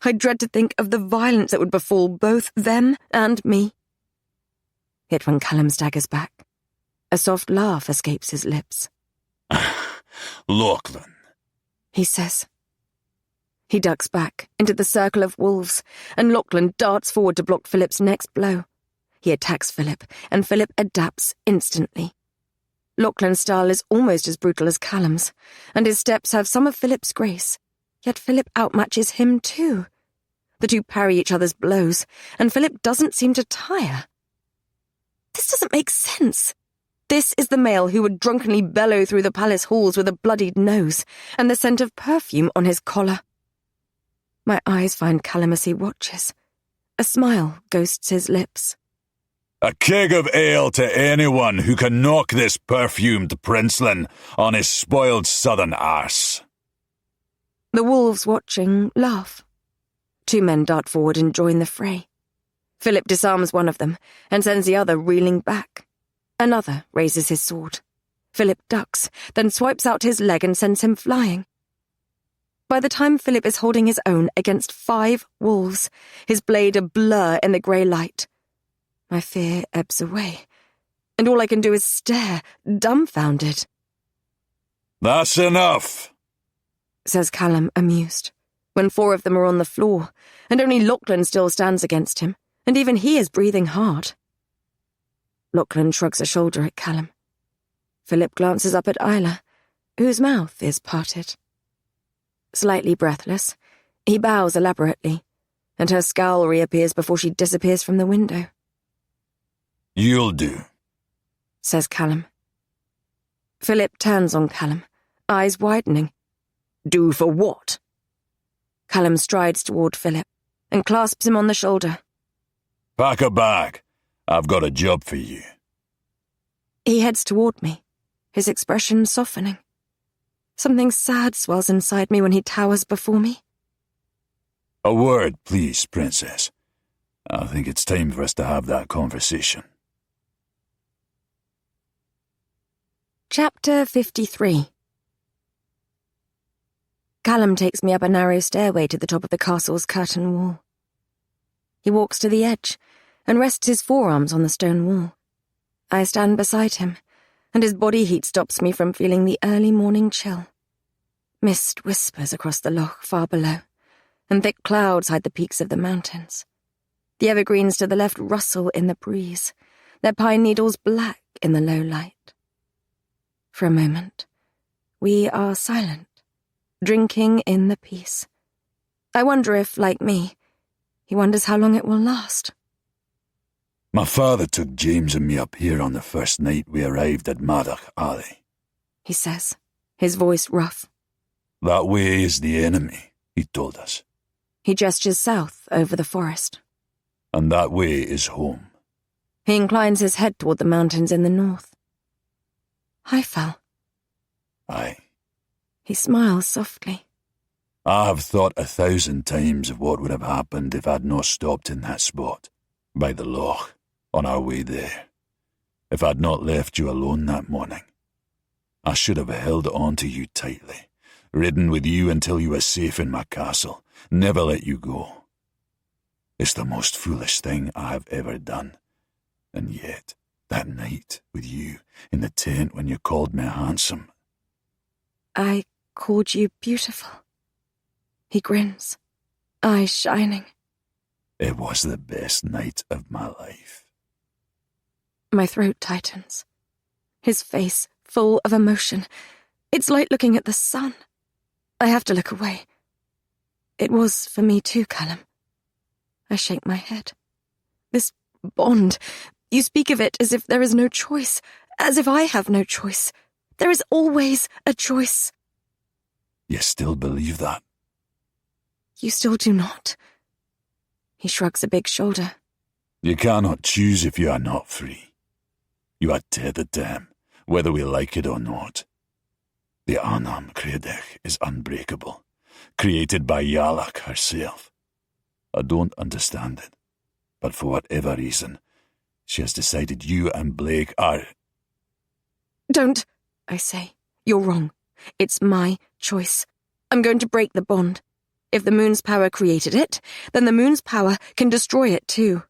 I dread to think of the violence that would befall both them and me. Yet when Callum staggers back, a soft laugh escapes his lips. Lachlan, he says. He ducks back into the circle of wolves, and Lachlan darts forward to block Philip's next blow. He attacks Philip, and Philip adapts instantly. Lachlan's style is almost as brutal as Callum's, and his steps have some of Philip's grace, yet Philip outmatches him too. The two parry each other's blows, and Philip doesn't seem to tire. This doesn't make sense. This is the male who would drunkenly bellow through the palace halls with a bloodied nose, and the scent of perfume on his collar. My eyes find Callum as he watches. A smile ghosts his lips. a keg of ale to anyone who can knock this perfumed princeling on his spoiled southern arse. The wolves watching laugh. 2 men dart forward and join the fray. Philip disarms one of them and sends the other reeling back. Another raises his sword. Philip ducks, then swipes out his leg and sends him flying. By the time Philip is holding his own against 5 wolves, his blade a blur in the grey light. My fear ebbs away, and all I can do is stare, dumbfounded. "That's enough," says Callum, amused, when 4 of them are on the floor, and only Lachlan still stands against him, and even he is breathing hard. Lachlan shrugs a shoulder at Callum. Philip glances up at Isla, whose mouth is parted. Slightly breathless, he bows elaborately, and her scowl reappears before she disappears from the window. "You'll do," says Callum. Philip turns on Callum, eyes widening. "Do for what?" Callum strides toward Philip and clasps him on the shoulder. "Pack a bag. I've got a job for you." He heads toward me, his expression softening. Something sad swells inside me when he towers before me. "A word, please, Princess. I think it's time for us to have that conversation." Chapter 53. Callum takes me up a narrow stairway to the top of the castle's curtain wall. He walks to the edge and rests his forearms on the stone wall. I stand beside him, and his body heat stops me from feeling the early morning chill. Mist whispers across the loch far below, and thick clouds hide the peaks of the mountains. The evergreens to the left rustle in the breeze, their pine needles black in the low light. For a moment, we are silent, drinking in the peace. I wonder if, like me, he wonders how long it will last. My father took James and me up here on the first night we arrived at Madach Alley, he says, his voice rough. That way is the enemy, he told us. He gestures south over the forest. And that way is home. He inclines his head toward the mountains in the north. Hi, Fal. Aye. He smiles softly. I have thought 1,000 times of what would have happened if I'd not stopped in that spot, by the loch, on our way there. If I'd not left you alone that morning. I should have held on to you tightly, ridden with you until you were safe in my castle, never let you go. It's the most foolish thing I have ever done. And yet, that night with you in the tent when you called me handsome. I called you beautiful. He grins, eyes shining. It was the best night of my life. My throat tightens. His face full of emotion. It's like looking at the sun. I have to look away. It was for me too, Callum. I shake my head. This bond, you speak of it as if there is no choice, as if I have no choice. There is always a choice. You still believe that? You still do not? He shrugs a big shoulder. You cannot choose if you are not free. You are tethered to him, whether we like it or not. The Anam Credech is unbreakable, created by Yalak herself. I don't understand it, but for whatever reason, she has decided you and Blake are... Don't, I say. You're wrong. It's my choice. I'm going to break the bond. If the moon's power created it, then the moon's power can destroy it too.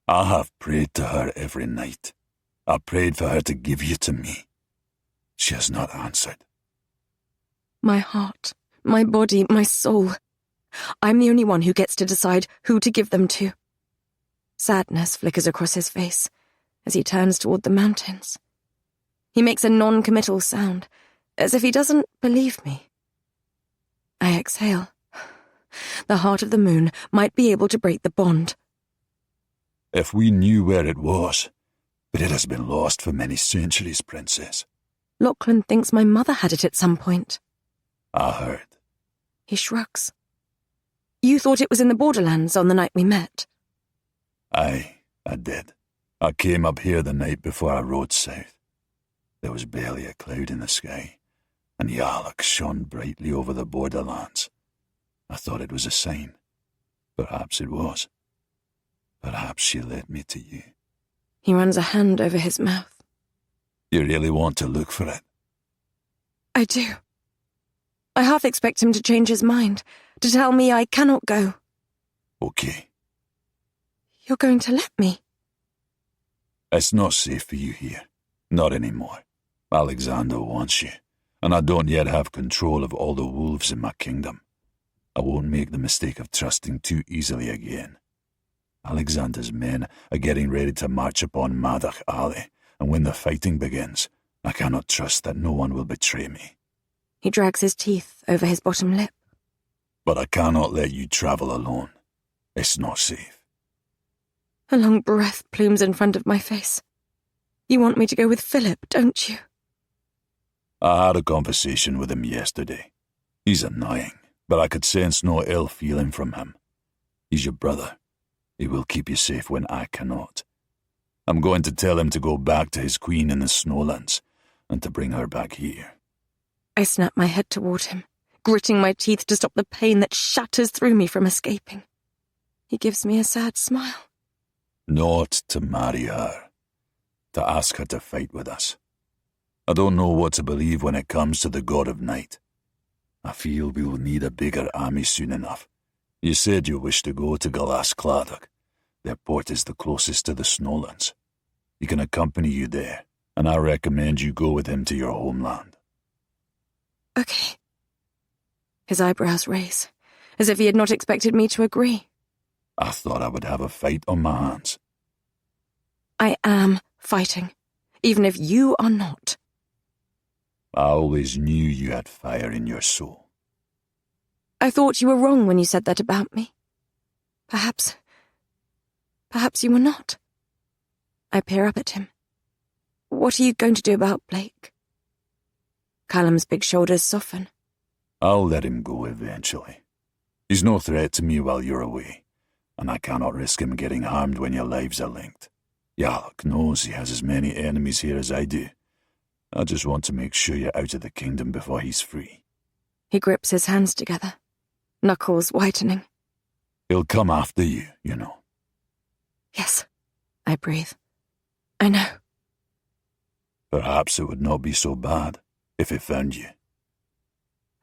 I have prayed to her every night. I prayed for her to give you to me. She has not answered. My heart, my body, my soul. I'm the only one who gets to decide who to give them to. Sadness flickers across his face as he turns toward the mountains. He makes a non-committal sound, as if he doesn't believe me. I exhale. The heart of the moon might be able to break the bond. If we knew where it was, but it has been lost for many centuries, Princess. Lachlan thinks my mother had it at some point. I heard. He shrugs. You thought it was in the borderlands on the night we met? Aye, I did. I came up here the night before I rode south. There was barely a cloud in the sky, and Yalak shone brightly over the borderlands. I thought it was a sign. Perhaps it was. Perhaps she led me to you. He runs a hand over his mouth. You really want to look for it? I do. I half expect him to change his mind, to tell me I cannot go. Okay. You're going to let me? It's not safe for you here. Not anymore. Alexander wants you, and I don't yet have control of all the wolves in my kingdom. I won't make the mistake of trusting too easily again. Alexander's men are getting ready to march upon Madach Alley, and when the fighting begins, I cannot trust that no one will betray me. He drags his teeth over his bottom lip. But I cannot let you travel alone. It's not safe. A long breath plumes in front of my face. You want me to go with Philip, don't you? I had a conversation with him yesterday. He's annoying, but I could sense no ill feeling from him. He's your brother. He will keep you safe when I cannot. I'm going to tell him to go back to his queen in the Snowlands, and to bring her back here. I snap my head toward him, gritting my teeth to stop the pain that shatters through me from escaping. He gives me a sad smile. Not to marry her. To ask her to fight with us. I don't know what to believe when it comes to the God of Night. I feel we will need a bigger army soon enough. You said you wish to go to Galas Claddock. Their port is the closest to the Snowlands. He can accompany you there, and I recommend you go with him to your homeland. Okay. His eyebrows raise, as if he had not expected me to agree. I thought I would have a fight on my hands. I am fighting, even if you are not. I always knew you had fire in your soul. I thought you were wrong when you said that about me. Perhaps you were not. I peer up at him. What are you going to do about Blake? Callum's big shoulders soften. I'll let him go eventually. He's no threat to me while you're away, and I cannot risk him getting harmed when your lives are linked. Yarlock knows he has as many enemies here as I do. I just want to make sure you're out of the kingdom before he's free. He grips his hands together, knuckles whitening. He'll come after you, you know. Yes, I breathe. I know. Perhaps it would not be so bad if he found you.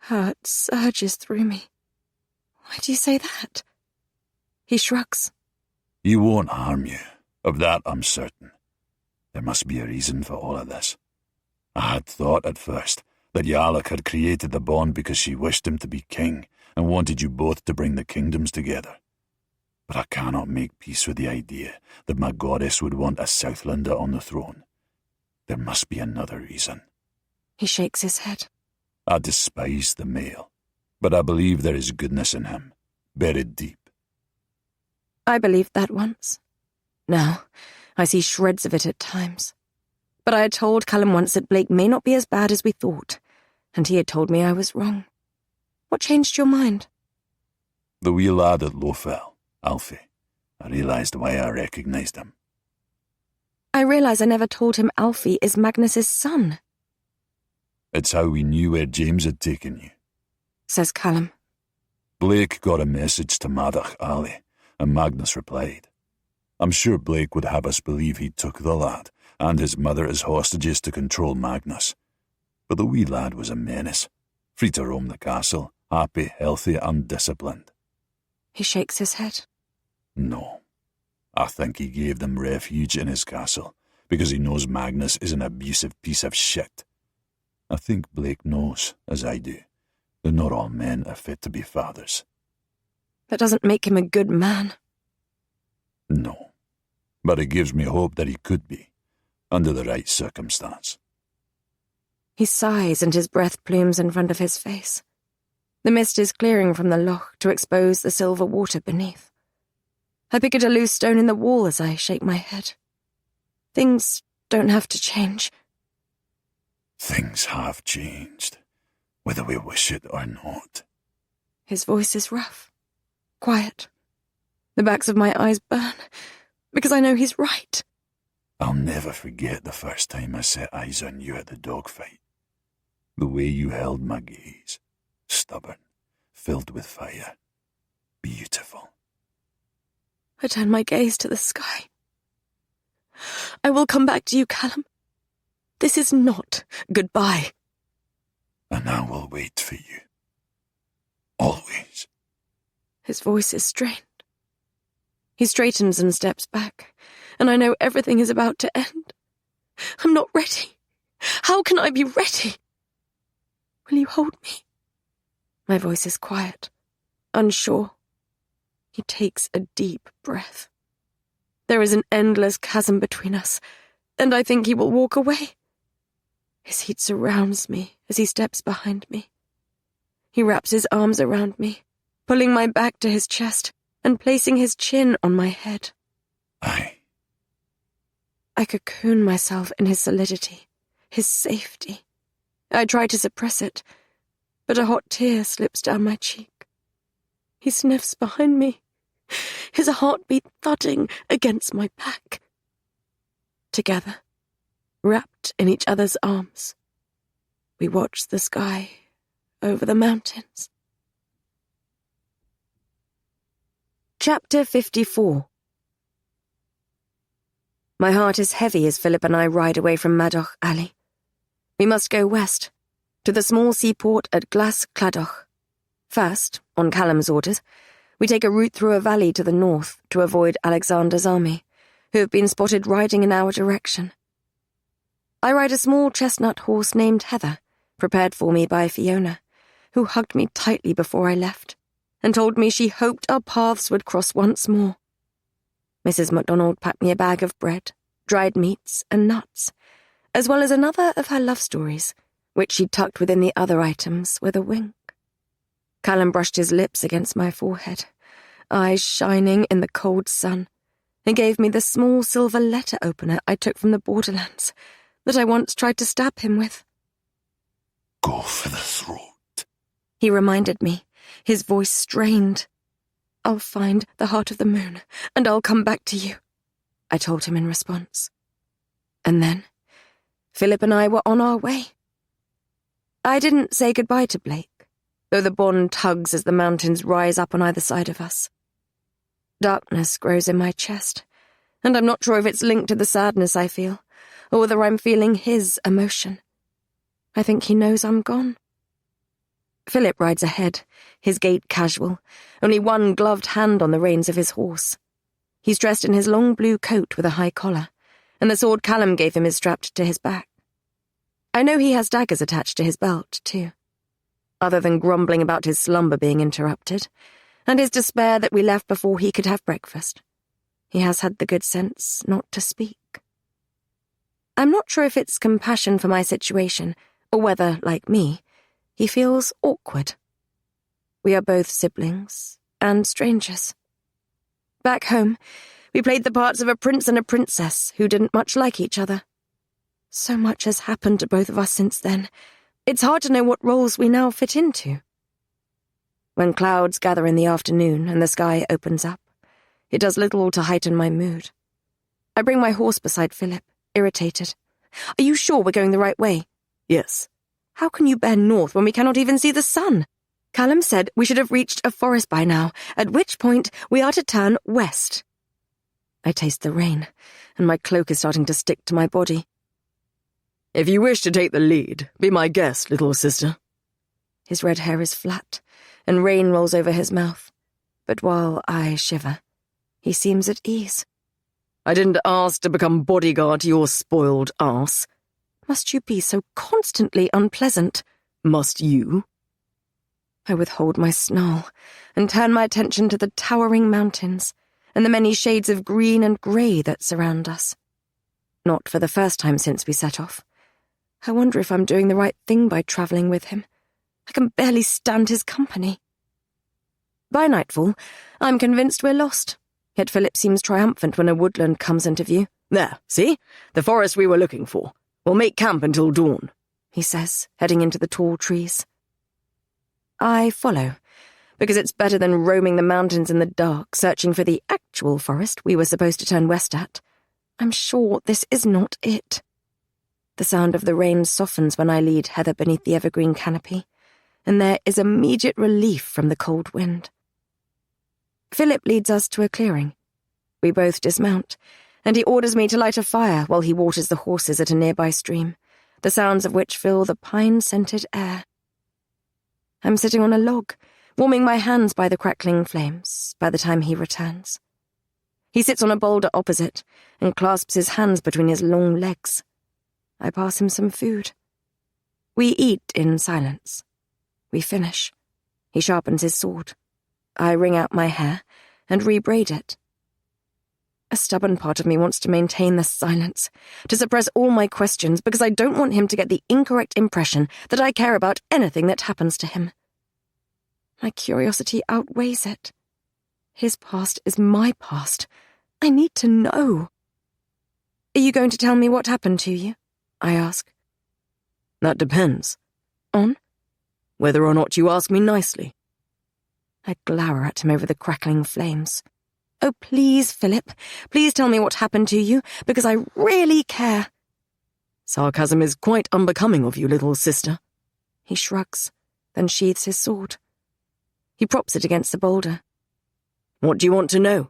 Hurt surges through me. Why do you say that? He shrugs. He won't harm you. Of that I'm certain. There must be a reason for all of this. I had thought at first that Yarlock had created the bond because she wished him to be king and wanted you both to bring the kingdoms together. But I cannot make peace with the idea that my goddess would want a Southlander on the throne. There must be another reason. He shakes his head. I despise the male, but I believe there is goodness in him, buried deep. I believed that once. Now, I see shreds of it at times. But I had told Callum once that Blake may not be as bad as we thought, and he had told me I was wrong. What changed your mind? The wee lad at Lowfell, Alfie. I realised why I recognised him. I realise I never told him Alfie is Magnus's son, It's how we knew where James had taken you. says Callum. Blake got a message to Madach Ali, and Magnus replied. I'm sure Blake would have us believe he took the lad and his mother as hostages to control Magnus. But the wee lad was a menace, free to roam the castle, happy, healthy, undisciplined. He shakes his head. No. I think he gave them refuge in his castle because he knows Magnus is an abusive piece of shit. I think Blake knows, as I do, that not all men are fit to be fathers. That doesn't make him a good man. No. But it gives me hope that he could be, under the right circumstance. He sighs and his breath plumes in front of his face. The mist is clearing from the loch to expose the silver water beneath. I pick at a loose stone in the wall as I shake my head. Things don't have to change. Things have changed, whether we wish it or not. His voice is rough, quiet. The backs of my eyes burn, because I know he's right. I'll never forget the first time I set eyes on you at the dogfight. The way you held my gaze, stubborn, filled with fire, beautiful. I turn my gaze to the sky. I will come back to you, Callum. This is not goodbye. And I will wait for you. Always. His voice is strained. He straightens and steps back, and I know everything is about to end. I'm not ready. How can I be ready? Will you hold me? My voice is quiet, unsure. He takes a deep breath. There is an endless chasm between us, and I think he will walk away. His heat surrounds me as he steps behind me. He wraps his arms around me, pulling my back to his chest and placing his chin on my head. Aye. I cocoon myself in his solidity, his safety. I try to suppress it, but a hot tear slips down my cheek. He sniffs behind me, his heartbeat thudding against my back. Together, wrapped in each other's arms, we watch the sky over the mountains. Chapter 54. My heart is heavy as Philip and I ride away from Madach Ali. We must go west, to the small seaport at Glas Cladoch. First, on Callum's orders, we take a route through a valley to the north to avoid Alexander's army, who have been spotted riding in our direction. I ride a small chestnut horse named Heather, prepared for me by Fiona, who hugged me tightly before I left, and told me she hoped our paths would cross once more. Mrs. MacDonald packed me a bag of bread, dried meats, and nuts, as well as another of her love stories, which she tucked within the other items with a wink. Callum brushed his lips against my forehead, eyes shining in the cold sun, and gave me the small silver letter opener I took from the Borderlands that I once tried to stab him with. Go for the throat, He reminded me, his voice strained. I'll find the heart of the moon, and I'll come back to you, I told him in response. And then, Philip and I were on our way. I didn't say goodbye to Blake, though the bond tugs as the mountains rise up on either side of us. Darkness grows in my chest, and I'm not sure if it's linked to the sadness I feel, or whether I'm feeling his emotion. I think he knows I'm gone. Philip rides ahead, his gait casual, only one gloved hand on the reins of his horse. He's dressed in his long blue coat with a high collar, and the sword Callum gave him is strapped to his back. I know he has daggers attached to his belt, too, other than grumbling about his slumber being interrupted, and his despair that we left before he could have breakfast. He has had the good sense not to speak. I'm not sure if it's compassion for my situation, or whether, like me, he feels awkward. We are both siblings and strangers. Back home, we played the parts of a prince and a princess who didn't much like each other. So much has happened to both of us since then. It's hard to know what roles we now fit into. When clouds gather in the afternoon and the sky opens up, it does little to heighten my mood. I bring my horse beside Philip, irritated. Are you sure we're going the right way? Yes. How can you bear north when we cannot even see the sun? Callum said we should have reached a forest by now, at which point we are to turn west. I taste the rain, and my cloak is starting to stick to my body. If you wish to take the lead, be my guest, little sister. His red hair is flat, and rain rolls over his mouth. But while I shiver, he seems at ease. I didn't ask to become bodyguard to your spoiled arse. Must you be so constantly unpleasant? Must you? I withhold my snarl and turn my attention to the towering mountains and the many shades of green and grey that surround us. Not for the first time since we set off. I wonder if I'm doing the right thing by travelling with him. I can barely stand his company. By nightfall, I'm convinced we're lost, yet Philip seems triumphant when a woodland comes into view. There, see? The forest we were looking for. We'll make camp until dawn, he says, heading into the tall trees. I follow, because it's better than roaming the mountains in the dark, searching for the actual forest we were supposed to turn west at. I'm sure this is not it. The sound of the rain softens when I lead Heather beneath the evergreen canopy, and there is immediate relief from the cold wind. Philip leads us to a clearing. We both dismount, and he orders me to light a fire while he waters the horses at a nearby stream, the sounds of which fill the pine-scented air. I'm sitting on a log, warming my hands by the crackling flames by the time he returns. He sits on a boulder opposite and clasps his hands between his long legs. I pass him some food. We eat in silence. We finish. He sharpens his sword. I wring out my hair and rebraid it. A stubborn part of me wants to maintain this silence, to suppress all my questions because I don't want him to get the incorrect impression that I care about anything that happens to him. My curiosity outweighs it. His past is my past. I need to know. Are you going to tell me what happened to you? I ask. That depends. On? Whether or not you ask me nicely. I glower at him over the crackling flames. Oh, please, Philip, please tell me what happened to you, because I really care. Sarcasm is quite unbecoming of you, little sister. He shrugs, then sheathes his sword. He props it against the boulder. What do you want to know?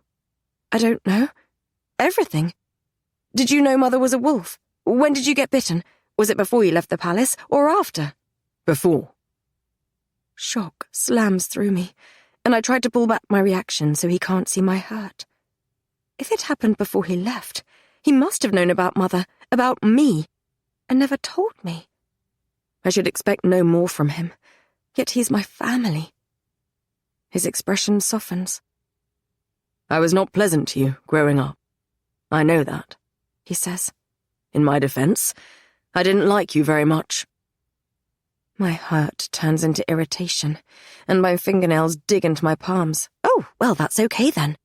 I don't know. Everything. Did you know Mother was a wolf? When did you get bitten? Was it before you left the palace, or after? Before. Shock slams through me, and I tried to pull back my reaction so he can't see my hurt. If it happened before he left, he must have known about Mother, about me, and never told me. I should expect no more from him, yet he's my family. His expression softens. I was not pleasant to you growing up. I know that, he says. In my defense, I didn't like you very much. My hurt turns into irritation, and my fingernails dig into my palms. Oh, well, that's okay then.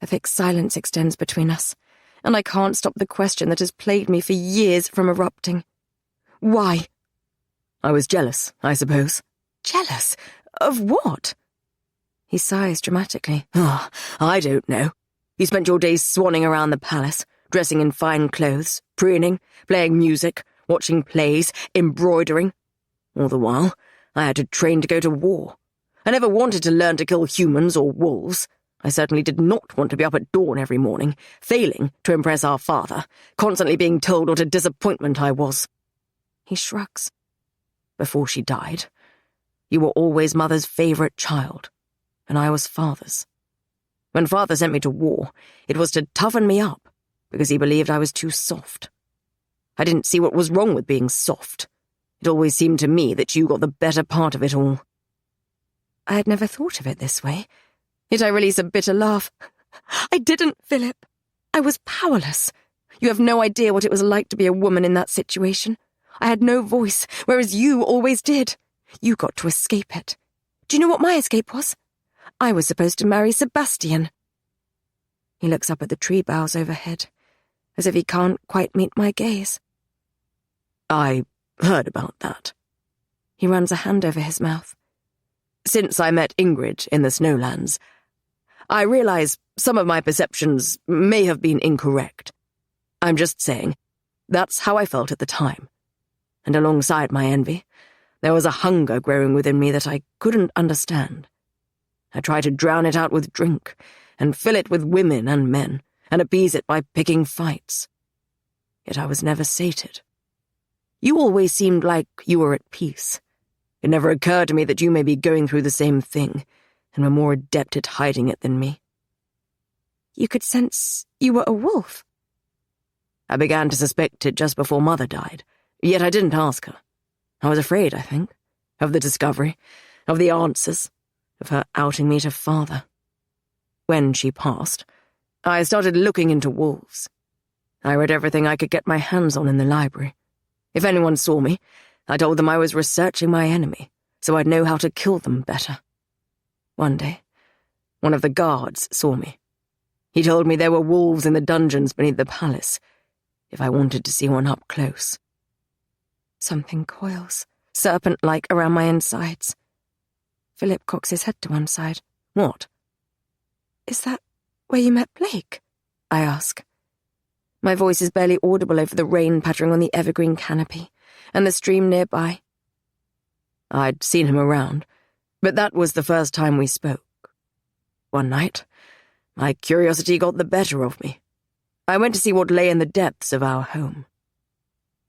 A thick silence extends between us, and I can't stop the question that has plagued me for years from erupting. Why? I was jealous, I suppose. Jealous? Of what? He sighs dramatically. Oh, I don't know. You spent your days swanning around the palace, dressing in fine clothes, preening, playing music, watching plays, embroidering. All the while, I had to train to go to war. I never wanted to learn to kill humans or wolves. I certainly did not want to be up at dawn every morning, failing to impress our father, constantly being told what a disappointment I was. He shrugs. Before she died, you were always Mother's favourite child, and I was Father's. When Father sent me to war, it was to toughen me up, because he believed I was too soft. I didn't see what was wrong with being soft. It always seemed to me that you got the better part of it all. I had never thought of it this way, yet I release a bitter laugh. I didn't, Philip. I was powerless. You have no idea what it was like to be a woman in that situation. I had no voice, whereas you always did. You got to escape it. Do you know what my escape was? I was supposed to marry Sebastian. He looks up at the tree boughs overhead, as if he can't quite meet my gaze. I heard about that. He runs a hand over his mouth. Since I met Ingrid in the Snowlands, I realize some of my perceptions may have been incorrect. I'm just saying, that's how I felt at the time. And alongside my envy, there was a hunger growing within me that I couldn't understand. I tried to drown it out with drink, and fill it with women and men, and appease it by picking fights. Yet I was never sated. You always seemed like you were at peace. It never occurred to me that you may be going through the same thing, and were more adept at hiding it than me. You could sense you were a wolf. I began to suspect it just before Mother died, yet I didn't ask her. I was afraid, I think, of the discovery, of the answers, of her outing me to Father. When she passed, I started looking into wolves. I read everything I could get my hands on in the library. If anyone saw me, I told them I was researching my enemy, so I'd know how to kill them better. One day, one of the guards saw me. He told me there were wolves in the dungeons beneath the palace, if I wanted to see one up close. Something coils, serpent-like, around my insides. Philip cocks his head to one side. What? Is that where you met Blake? I ask. My voice is barely audible over the rain pattering on the evergreen canopy and the stream nearby. I'd seen him around, but that was the first time we spoke. One night, my curiosity got the better of me. I went to see what lay in the depths of our home.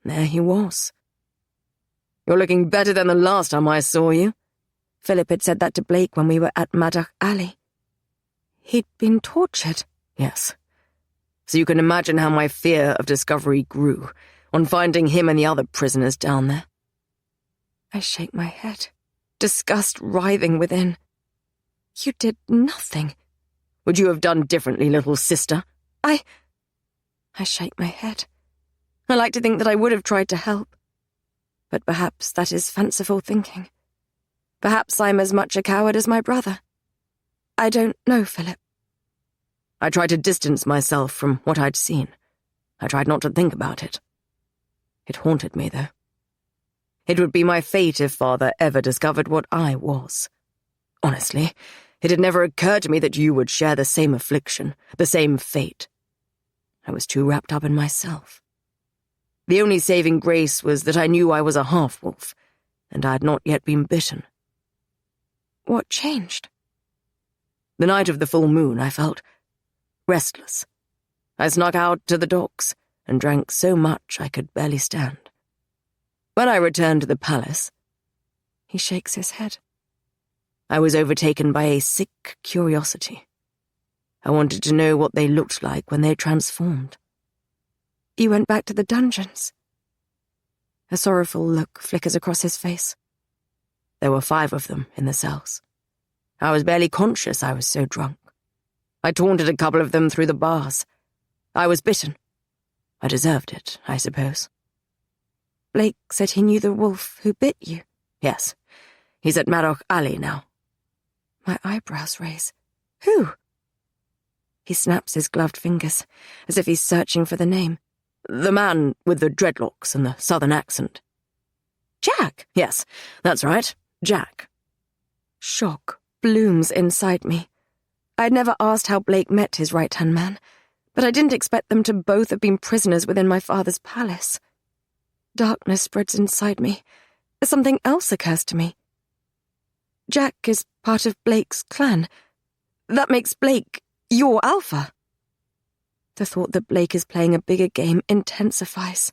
There he was. You're looking better than the last time I saw you. Philip had said that to Blake when we were at Maddock Alley. He'd been tortured. Yes. So you can imagine how my fear of discovery grew on finding him and the other prisoners down there. I shake my head, disgust writhing within. You did nothing. Would you have done differently, little sister? I shake my head. I like to think that I would have tried to help. But perhaps that is fanciful thinking. Perhaps I'm as much a coward as my brother. I don't know, Philip. I tried to distance myself from what I'd seen. I tried not to think about it. It haunted me, though. It would be my fate if Father ever discovered what I was. Honestly, it had never occurred to me that you would share the same affliction, the same fate. I was too wrapped up in myself. The only saving grace was that I knew I was a half-wolf, and I had not yet been bitten. What changed? The night of the full moon, I felt restless. I snuck out to the docks and drank so much I could barely stand. When I returned to the palace, he shakes his head. I was overtaken by a sick curiosity. I wanted to know what they looked like when they transformed. You went back to the dungeons. A sorrowful look flickers across his face. There were 5 of them in the cells. I was barely conscious, I was so drunk. I taunted a couple of them through the bars. I was bitten. I deserved it, I suppose. Blake said he knew the wolf who bit you. Yes. He's at Marok Alley now. My eyebrows raise. Who? He snaps his gloved fingers, as if he's searching for the name. The man with the dreadlocks and the southern accent. Jack? Yes, that's right. Jack. Shock blooms inside me. I'd never asked how Blake met his right-hand man, but I didn't expect them to both have been prisoners within my father's palace. Darkness spreads inside me, as something else occurs to me. Jack is part of Blake's clan. That makes Blake your alpha. The thought that Blake is playing a bigger game intensifies.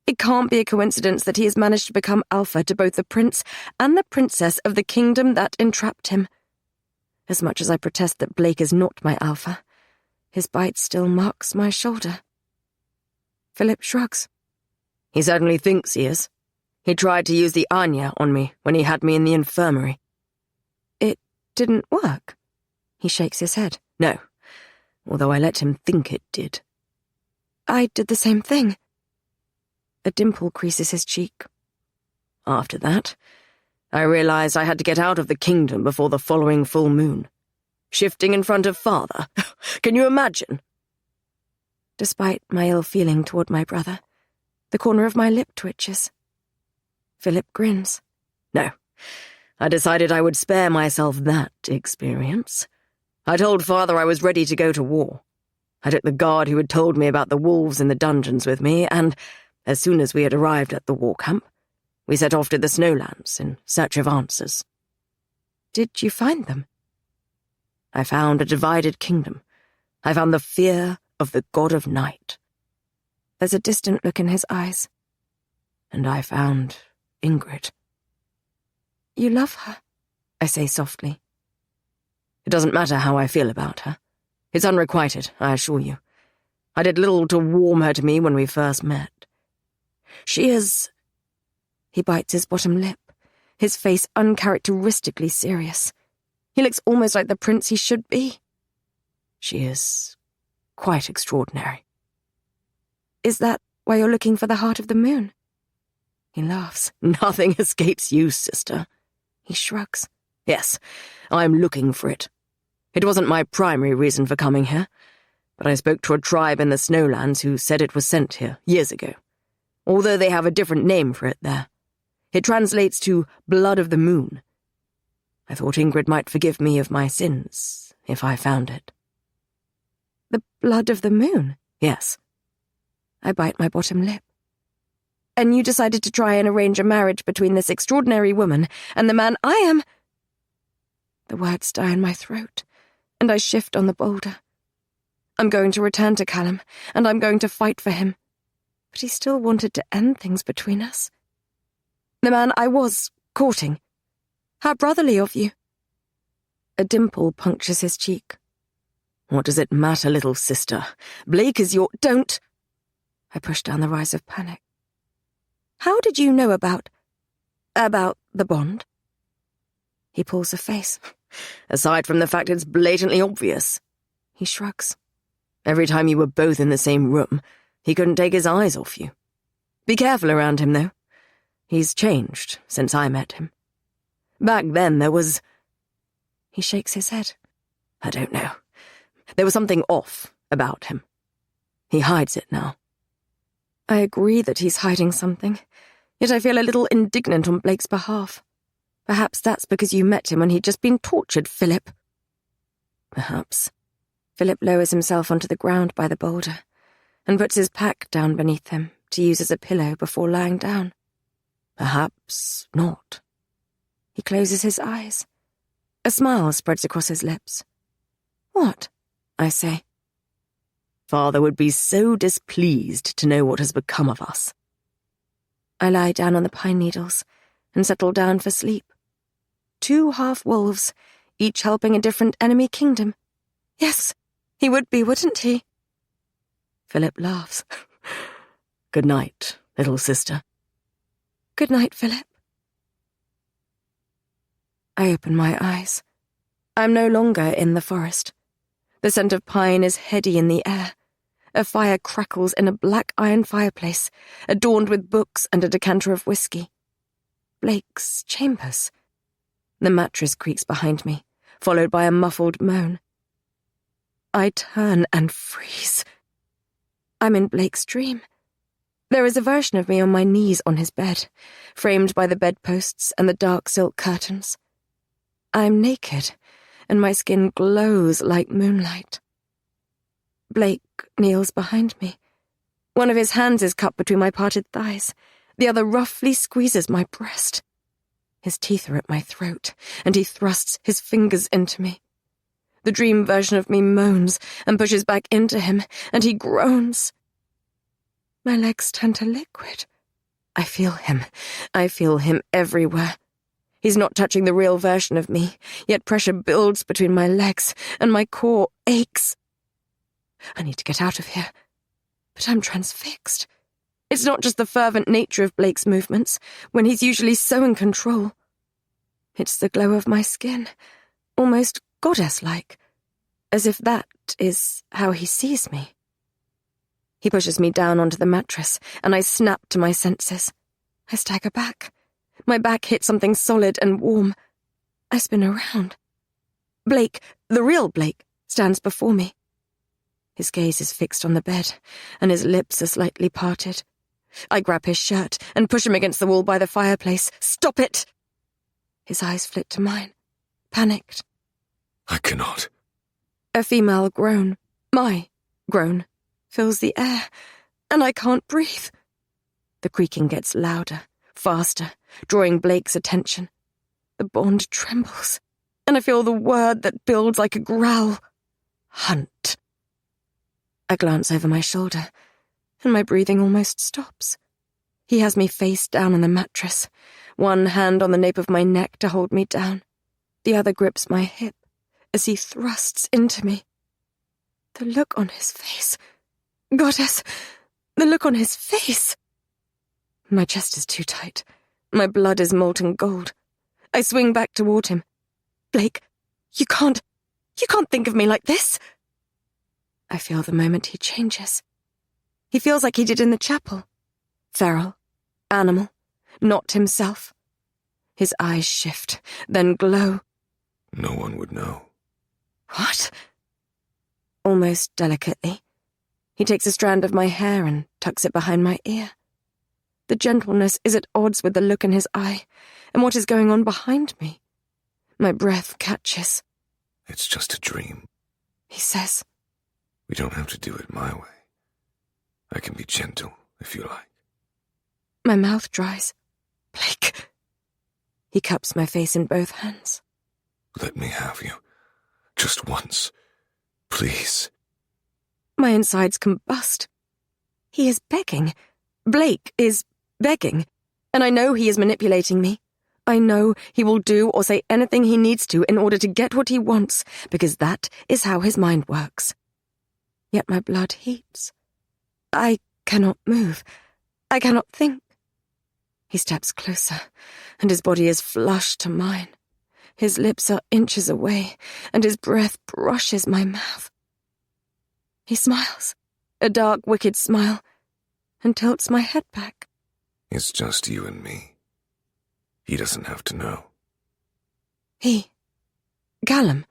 It can't be a coincidence that he has managed to become alpha to both the prince and the princess of the kingdom that entrapped him. As much as I protest that Blake is not my alpha, his bite still marks my shoulder. Philip shrugs. He certainly thinks he is. He tried to use the Anya on me when he had me in the infirmary. It didn't work. He shakes his head. No, although I let him think it did. I did the same thing. A dimple creases his cheek. After that, I realized I had to get out of the kingdom before the following full moon. Shifting in front of father. Can you imagine? Despite my ill feeling toward my brother, the corner of my lip twitches. Philip grins. No, I decided I would spare myself that experience. I told father I was ready to go to war. I took the guard who had told me about the wolves in the dungeons with me, and as soon as we had arrived at the war camp, we set off to the snowlands in search of answers. Did you find them? I found a divided kingdom. I found the fear of the god of night. There's a distant look in his eyes. And I found Ingrid. You love her, I say softly. It doesn't matter how I feel about her. It's unrequited, I assure you. I did little to warm her to me when we first met. She is... He bites his bottom lip, his face uncharacteristically serious. He looks almost like the prince he should be. She is quite extraordinary. Is that why you're looking for the heart of the moon? He laughs. Nothing escapes you, sister. He shrugs. Yes, I'm looking for it. It wasn't my primary reason for coming here, but I spoke to a tribe in the snowlands who said it was sent here years ago, although they have a different name for it there. It translates to blood of the moon. I thought Ingrid might forgive me of my sins if I found it. The blood of the moon? Yes. I bite my bottom lip. And you decided to try and arrange a marriage between this extraordinary woman and the man I am... The words die in my throat, and I shift on the boulder. I'm going to return to Callum, and I'm going to fight for him. But he still wanted to end things between us. The man I was courting. How brotherly of you. A dimple punctures his cheek. What does it matter, little sister? Blake is your... Don't! I push down the rise of panic. How did you know about the bond? He pulls a face. Aside from the fact it's blatantly obvious. He shrugs. Every time you were both in the same room, he couldn't take his eyes off you. Be careful around him, though. He's changed since I met him. Back then there was... He shakes his head. I don't know. There was something off about him. He hides it now. I agree that he's hiding something, yet I feel a little indignant on Blake's behalf. Perhaps that's because you met him when he'd just been tortured, Philip. Perhaps. Philip lowers himself onto the ground by the boulder and puts his pack down beneath him to use as a pillow before lying down. Perhaps not. He closes his eyes. A smile spreads across his lips. What? I say. Father would be so displeased to know what has become of us. I lie down on the pine needles and settle down for sleep. 2 half-wolves, each helping a different enemy kingdom. Yes, he would be, wouldn't he? Philip laughs. Good night, little sister. Good night, Philip. I open my eyes. I'm no longer in the forest. The scent of pine is heady in the air, A fire crackles in a black iron fireplace, adorned with books and a decanter of whiskey. Blake's chambers. The mattress creaks behind me, followed by a muffled moan. I turn and freeze. I'm in Blake's dream. There is a version of me on my knees on his bed, framed by the bedposts and the dark silk curtains. I am naked, and my skin glows like moonlight. Blake kneels behind me. One of his hands is cupped between my parted thighs. The other roughly squeezes my breast. His teeth are at my throat, and he thrusts his fingers into me. The dream version of me moans and pushes back into him, and he groans. My legs turn to liquid. I feel him. I feel him everywhere. He's not touching the real version of me, yet pressure builds between my legs, and my core aches. I need to get out of here, but I'm transfixed. It's not just the fervent nature of Blake's movements, when he's usually so in control. It's the glow of my skin, almost goddess-like, as if that is how he sees me. He pushes me down onto the mattress, and I snap to my senses. I stagger back. My back hits something solid and warm. I spin around. Blake, the real Blake, stands before me. His gaze is fixed on the bed, and his lips are slightly parted. I grab his shirt and push him against the wall by the fireplace. Stop it! His eyes flit to mine, panicked. I cannot. A female groan, my groan, fills the air, and I can't breathe. The creaking gets louder, faster, drawing Blake's attention. The bond trembles, and I feel the word that builds like a growl. Hunt. I glance over my shoulder, and my breathing almost stops. He has me face down on the mattress, one hand on the nape of my neck to hold me down. The other grips my hip as he thrusts into me. The look on his face. Goddess, the look on his face. My chest is too tight. My blood is molten gold. I swing back toward him. Blake, you can't think of me like this. I feel the moment he changes. He feels like he did in the chapel. Feral, animal, not himself. His eyes shift, then glow. No one would know. What? Almost delicately, he takes a strand of my hair and tucks it behind my ear. The gentleness is at odds with the look in his eye and what is going on behind me. My breath catches. It's just a dream. He says. We don't have to do it my way. I can be gentle, if you like. My mouth dries. Blake. He cups my face in both hands. Let me have you. Just once. Please. My insides combust. He is begging. Blake is begging. And I know he is manipulating me. I know he will do or say anything he needs to in order to get what he wants, because that is how his mind works. Yet my blood heats. I cannot move. I cannot think. He steps closer, and his body is flush to mine. His lips are inches away, and his breath brushes my mouth. He smiles, a dark, wicked smile, and tilts my head back. It's just you and me. He doesn't have to know. Callum.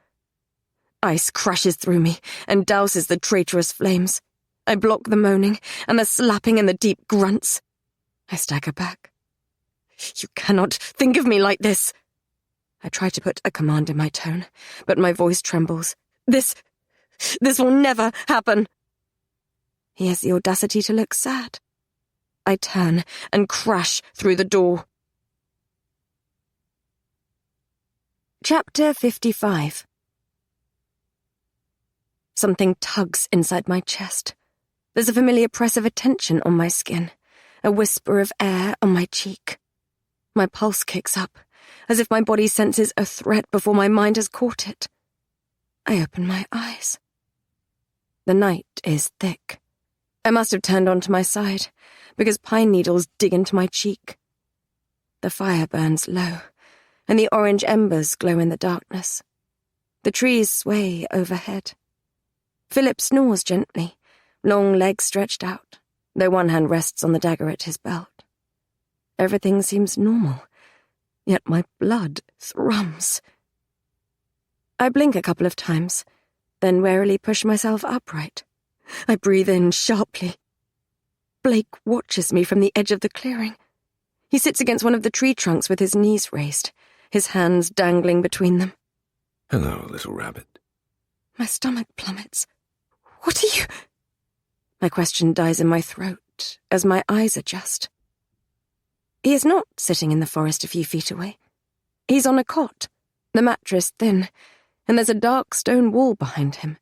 Ice crashes through me and douses the traitorous flames. I block the moaning and the slapping and the deep grunts. I stagger back. You cannot think of me like this. I try to put a command in my tone, but my voice trembles. This will never happen. He has the audacity to look sad. I turn and crash through the door. Chapter 55. Something tugs inside my chest. There's a familiar press of attention on my skin, a whisper of air on my cheek. My pulse kicks up, as if my body senses a threat before my mind has caught it. I open my eyes. The night is thick. I must have turned onto my side, because pine needles dig into my cheek. The fire burns low, and the orange embers glow in the darkness. The trees sway overhead. Philip snores gently, long legs stretched out, though one hand rests on the dagger at his belt. Everything seems normal, yet my blood thrums. I blink a couple of times, then warily push myself upright. I breathe in sharply. Blake watches me from the edge of the clearing. He sits against one of the tree trunks with his knees raised, his hands dangling between them. Hello, little rabbit. My stomach plummets. What are you? My question dies in my throat as my eyes adjust. He is not sitting in the forest a few feet away. He's on a cot, the mattress thin, and there's a dark stone wall behind him.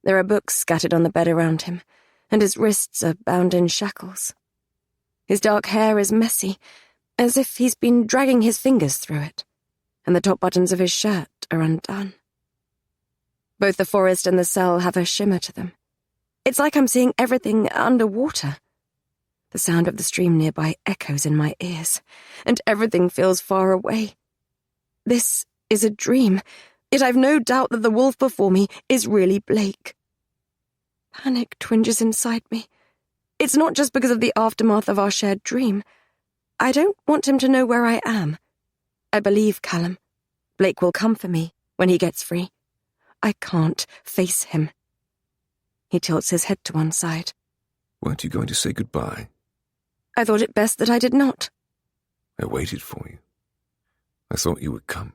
There are books scattered on the bed around him, and his wrists are bound in shackles. His dark hair is messy, as if he's been dragging his fingers through it, and the top buttons of his shirt are undone. Both the forest and the cell have a shimmer to them. It's like I'm seeing everything underwater. The sound of the stream nearby echoes in my ears, and everything feels far away. This is a dream, yet I've no doubt that the wolf before me is really Blake. Panic twinges inside me. It's not just because of the aftermath of our shared dream. I don't want him to know where I am. I believe Callum. Blake will come for me when he gets free. I can't face him. He tilts his head to one side. Weren't you going to say goodbye? I thought it best that I did not. I waited for you. I thought you would come.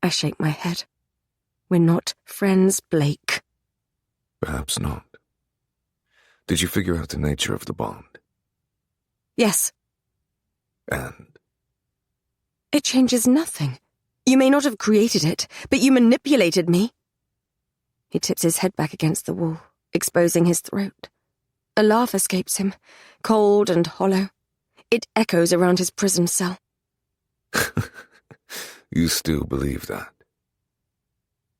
I shake my head. We're not friends, Blake. Perhaps not. Did you figure out the nature of the bond? Yes. And? It changes nothing. You may not have created it, but you manipulated me. He tips his head back against the wall, exposing his throat. A laugh escapes him, cold and hollow. It echoes around his prison cell. You still believe that?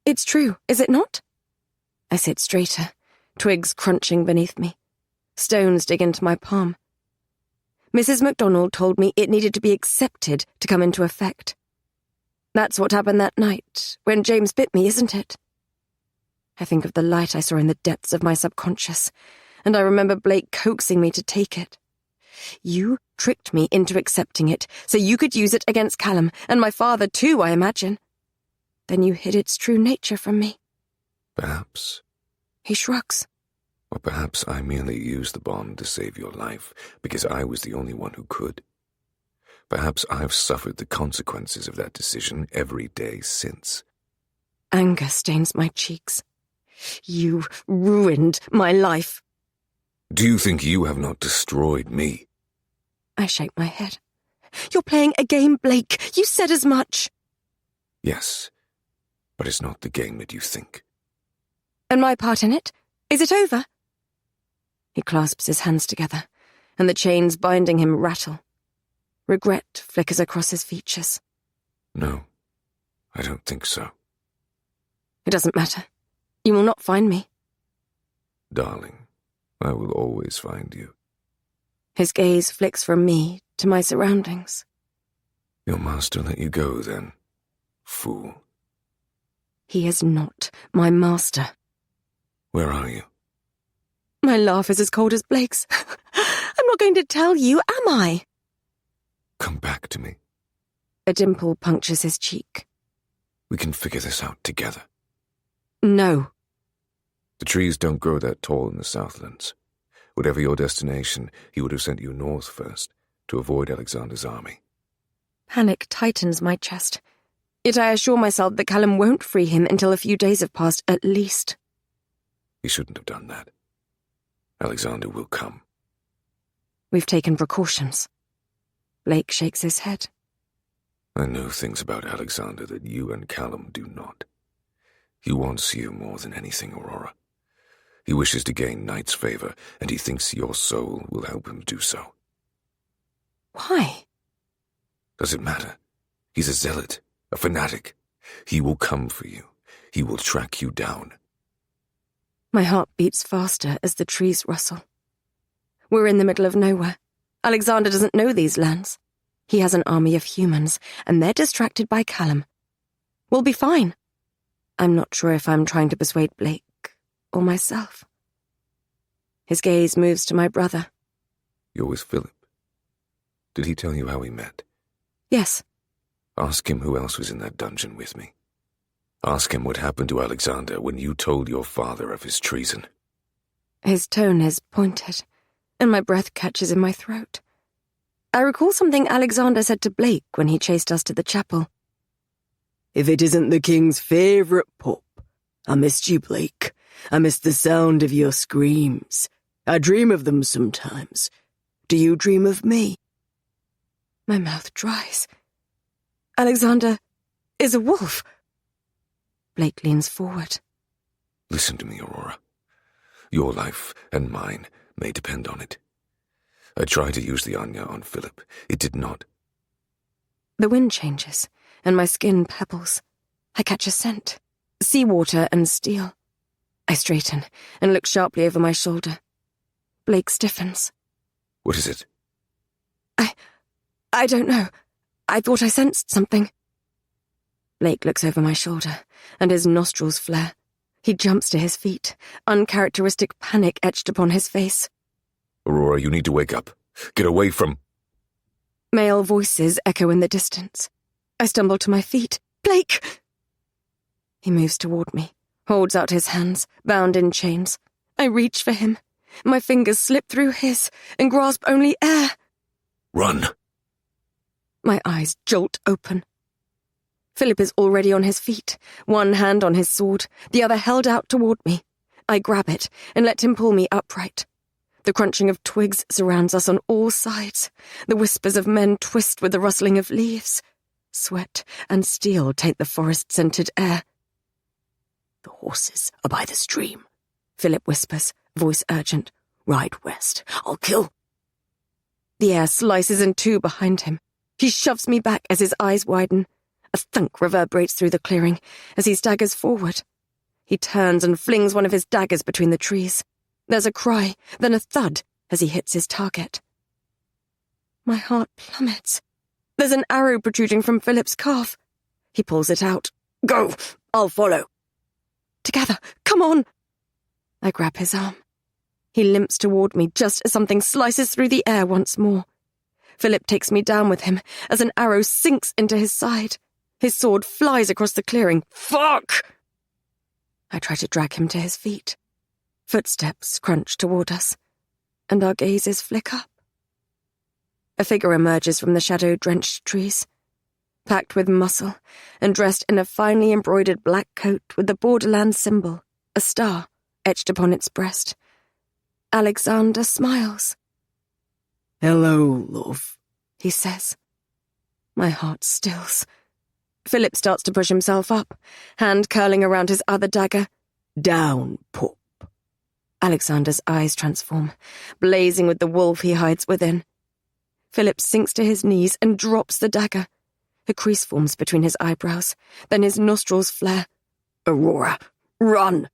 It's true, is it not? I sit straighter, twigs crunching beneath me. Stones dig into my palm. Mrs. MacDonald told me it needed to be accepted to come into effect. That's what happened that night, when James bit me, isn't it? I think of the light I saw in the depths of my subconscious, and I remember Blake coaxing me to take it. You tricked me into accepting it, so you could use it against Callum, and my father too, I imagine. Then you hid its true nature from me. Perhaps. He shrugs. Or perhaps I merely used the bond to save your life, because I was the only one who could. Perhaps I've suffered the consequences of that decision every day since. Anger stains my cheeks. You ruined my life. Do you think you have not destroyed me? I shake my head. You're playing a game, Blake. You said as much. Yes, but it's not the game that you think. And my part in it? Is it over? He clasps his hands together, and the chains binding him rattle. Regret flickers across his features. No, I don't think so. It doesn't matter. You will not find me. Darling, I will always find you. His gaze flicks from me to my surroundings. Your master let you go, then, fool. He is not my master. Where are you? My laugh is as cold as Blake's. I'm not going to tell you, am I? Come back to me. A dimple punctures his cheek. We can figure this out together. No. The trees don't grow that tall in the Southlands. Whatever your destination, he would have sent you north first, to avoid Alexander's army. Panic tightens my chest. Yet I assure myself that Callum won't free him until a few days have passed at least. He shouldn't have done that. Alexander will come. We've taken precautions. Blake shakes his head. I know things about Alexander that you and Callum do not. He wants you more than anything, Aurora. He wishes to gain Knight's favor, and he thinks your soul will help him do so. Why? Does it matter? He's a zealot, a fanatic. He will come for you. He will track you down. My heart beats faster as the trees rustle. We're in the middle of nowhere. Alexander doesn't know these lands. He has an army of humans, and they're distracted by Callum. We'll be fine. I'm not sure if I'm trying to persuade Blake or myself. His gaze moves to my brother. You're with Philip. Did he tell you how we met? Yes. Ask him who else was in that dungeon with me. Ask him what happened to Alexander when you told your father of his treason. His tone is pointed, and my breath catches in my throat. I recall something Alexander said to Blake when he chased us to the chapel. If it isn't the king's favourite pup, I missed you, Blake. I miss the sound of your screams. I dream of them sometimes. Do you dream of me? My mouth dries. Alexander is a wolf. Blake leans forward. Listen to me, Aurora. Your life and mine may depend on it. I tried to use the Anya on Philip. It did not. The wind changes, and my skin pebbles. I catch a scent. Seawater and steel. I straighten and look sharply over my shoulder. Blake stiffens. What is it? I don't know. I thought I sensed something. Blake looks over my shoulder, and his nostrils flare. He jumps to his feet, uncharacteristic panic etched upon his face. Aurora, you need to wake up. Get away from... Male voices echo in the distance. I stumble to my feet. Blake! He moves toward me, holds out his hands, bound in chains. I reach for him. My fingers slip through his and grasp only air. Run! My eyes jolt open. Philip is already on his feet, one hand on his sword, the other held out toward me. I grab it and let him pull me upright. The crunching of twigs surrounds us on all sides. The whispers of men twist with the rustling of leaves. Sweat and steel taint the forest-scented air. The horses are by the stream, Philip whispers, voice urgent. Ride west. I'll kill. The air slices in two behind him. He shoves me back as his eyes widen. A thunk reverberates through the clearing as he staggers forward. He turns and flings one of his daggers between the trees. There's a cry, then a thud as he hits his target. My heart plummets. There's an arrow protruding from Philip's calf. He pulls it out. Go! I'll follow. Together, come on! I grab his arm. He limps toward me just as something slices through the air once more. Philip takes me down with him as an arrow sinks into his side. His sword flies across the clearing. Fuck! I try to drag him to his feet. Footsteps crunch toward us, and our gazes flick up. A figure emerges from the shadow-drenched trees, packed with muscle and dressed in a finely embroidered black coat with the borderland symbol, a star, etched upon its breast. Alexander smiles. Hello, love, he says. My heart stills. Philip starts to push himself up, hand curling around his other dagger. Down, pup. Alexander's eyes transform, blazing with the wolf he hides within. Philip sinks to his knees and drops the dagger. A crease forms between his eyebrows, then his nostrils flare. Aurora, run!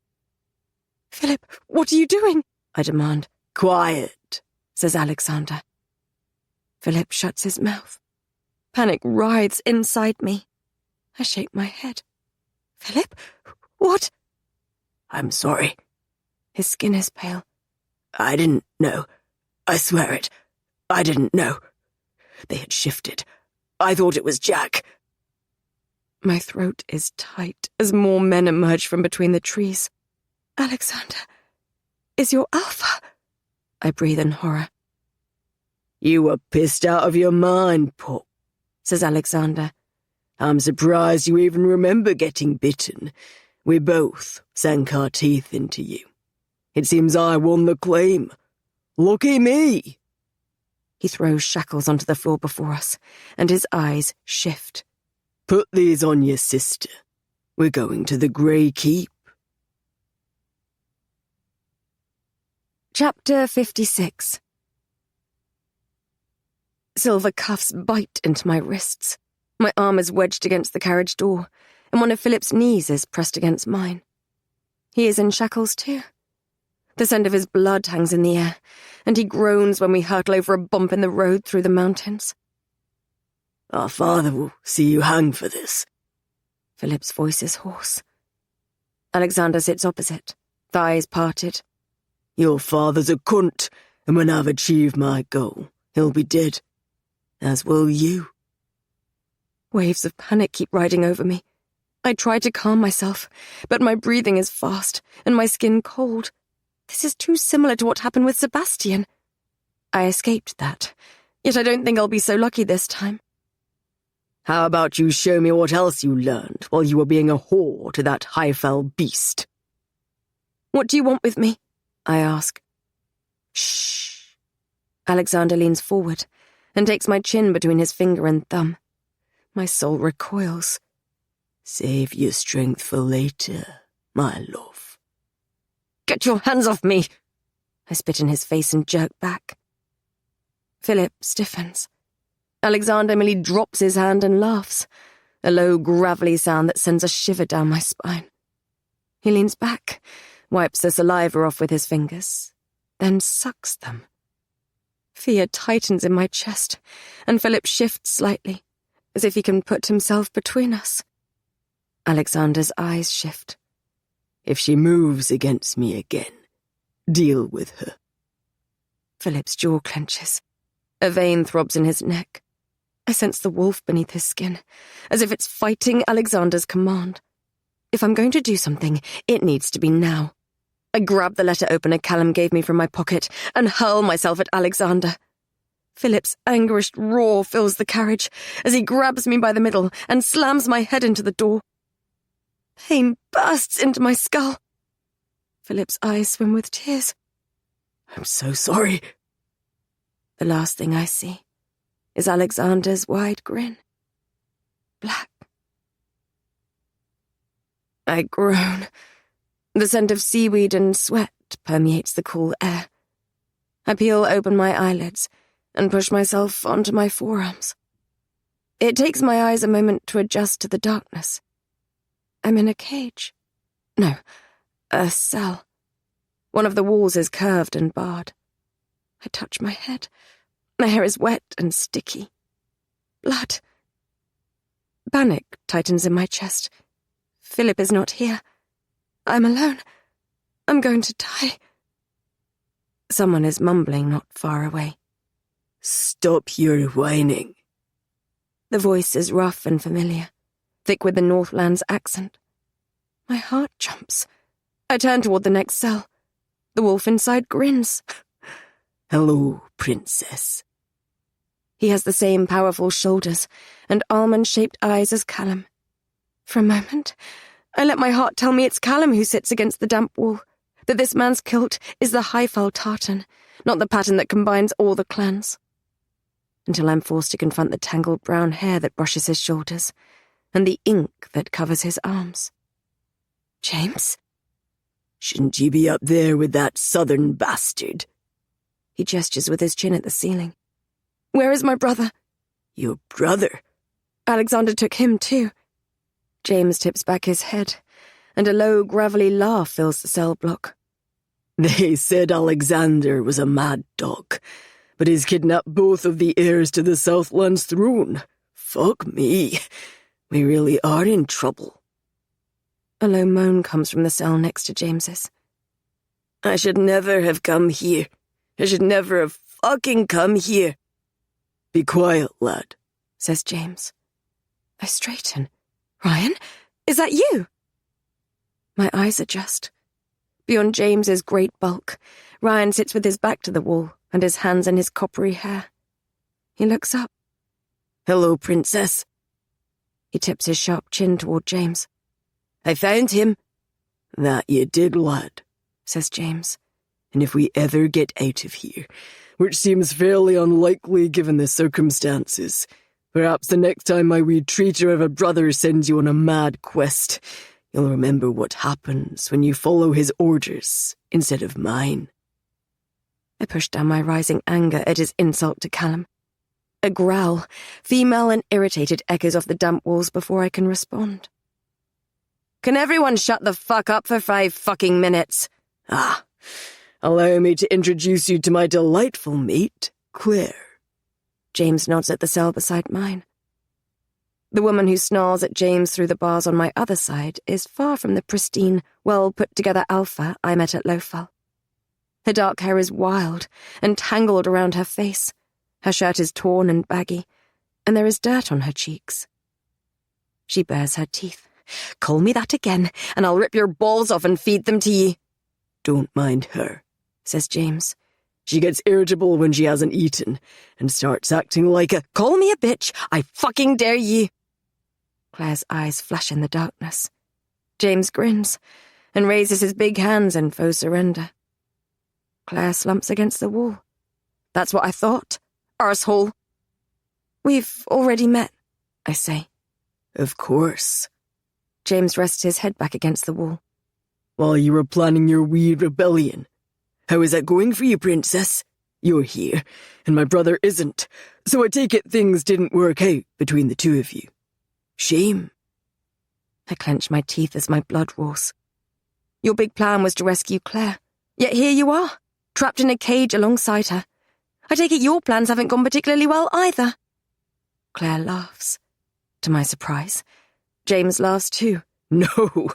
Philip, what are you doing? I demand. Quiet, says Alexander. Philip shuts his mouth. Panic writhes inside me. I shake my head. Philip? What? I'm sorry. His skin is pale. I didn't know. I swear it. I didn't know. They had shifted. I thought it was Jack. My throat is tight as more men emerge from between the trees. Alexander, is your Alpha? I breathe in horror. You were pissed out of your mind, pup, says Alexander. I'm surprised you even remember getting bitten. We both sank our teeth into you. It seems I won the claim. Lucky me. He throws shackles onto the floor before us, and his eyes shift. Put these on your sister. We're going to the Grey Keep. Chapter 56. Silver cuffs bite into my wrists. My arm is wedged against the carriage door, and one of Philip's knees is pressed against mine. He is in shackles too. The scent of his blood hangs in the air, and he groans when we hurtle over a bump in the road through the mountains. Our father will see you hang for this. Philip's voice is hoarse. Alexander sits opposite, thighs parted. Your father's a cunt, and when I've achieved my goal, he'll be dead. As will you. Waves of panic keep riding over me. I try to calm myself, but my breathing is fast and my skin cold. This is too similar to what happened with Sebastian. I escaped that, yet I don't think I'll be so lucky this time. How about you show me what else you learned while you were being a whore to that high-fell beast? What do you want with me? I ask. Shh. Alexander leans forward and takes my chin between his finger and thumb. My soul recoils. Save your strength for later, my love. Get your hands off me! I spit in his face and jerk back. Philip stiffens. Alexander merely drops his hand and laughs, a low, gravelly sound that sends a shiver down my spine. He leans back, wipes the saliva off with his fingers, then sucks them. Fear tightens in my chest, and Philip shifts slightly, as if he can put himself between us. Alexander's eyes shift. If she moves against me again, deal with her. Philip's jaw clenches. A vein throbs in his neck. I sense the wolf beneath his skin, as if it's fighting Alexander's command. If I'm going to do something, it needs to be now. I grab the letter opener Callum gave me from my pocket and hurl myself at Alexander. Philip's anguished roar fills the carriage as he grabs me by the middle and slams my head into the door. Pain bursts into my skull. Philip's eyes swim with tears. I'm so sorry. The last thing I see is Alexander's wide grin. Black. I groan. The scent of seaweed and sweat permeates the cool air. I peel open my eyelids and push myself onto my forearms. It takes my eyes a moment to adjust to the darkness. I'm in a cage. No, a cell. One of the walls is curved and barred. I touch my head. My hair is wet and sticky. Blood. Panic tightens in my chest. Philip is not here. I'm alone. I'm going to die. Someone is mumbling not far away. Stop your whining. The voice is rough and familiar, thick with the Northland's accent. My heart jumps. I turn toward the next cell. The wolf inside grins. Hello, princess. He has the same powerful shoulders and almond-shaped eyes as Callum. For a moment, I let my heart tell me it's Callum who sits against the damp wall, that this man's kilt is the Highfell tartan, not the pattern that combines all the clans. Until I'm forced to confront the tangled brown hair that brushes his shoulders, and the ink that covers his arms. James? Shouldn't you be up there with that southern bastard? He gestures with his chin at the ceiling. Where is my brother? Your brother? Alexander took him too. James tips back his head, and a low, gravelly laugh fills the cell block. They said Alexander was a mad dog, but he's kidnapped both of the heirs to the Southland's throne. Fuck me. We really are in trouble. A low moan comes from the cell next to James's. I should never have come here. I should never have fucking come here. Be quiet, lad, says James. I straighten. Ryan, is that you? My eyes adjust. Beyond James's great bulk, Ryan sits with his back to the wall and his hands in his coppery hair. He looks up. Hello, princess. He tips his sharp chin toward James. I found him. That you did, lad, says James. And if we ever get out of here, which seems fairly unlikely given the circumstances, perhaps the next time my wee treater of a brother sends you on a mad quest, you'll remember what happens when you follow his orders instead of mine. I push down my rising anger at his insult to Callum. A growl, female and irritated, echoes off the damp walls before I can respond. Can everyone shut the fuck up for 5 fucking minutes? Allow me to introduce you to my delightful mate, Claire. James nods at the cell beside mine. The woman who snarls at James through the bars on my other side is far from the pristine, well-put-together alpha I met at Lowfell. Her dark hair is wild and tangled around her face. Her shirt is torn and baggy, and there is dirt on her cheeks. She bares her teeth. Call me that again, and I'll rip your balls off and feed them to ye. Don't mind her, says James. She gets irritable when she hasn't eaten and starts acting like a— Call me a bitch, I fucking dare ye. Claire's eyes flash in the darkness. James grins and raises his big hands in faux surrender. Claire slumps against the wall. That's what I thought. Arsehole. We've already met, I say. Of course. James rests his head back against the wall. While you were planning your wee rebellion. How is that going for you, Princess? You're here, and my brother isn't, so I take it things didn't work out between the two of you. Shame. I clench my teeth as my blood roars. Your big plan was to rescue Claire, yet here you are, trapped in a cage alongside her. I take it your plans haven't gone particularly well either. Claire laughs. To my surprise, James laughs too. No,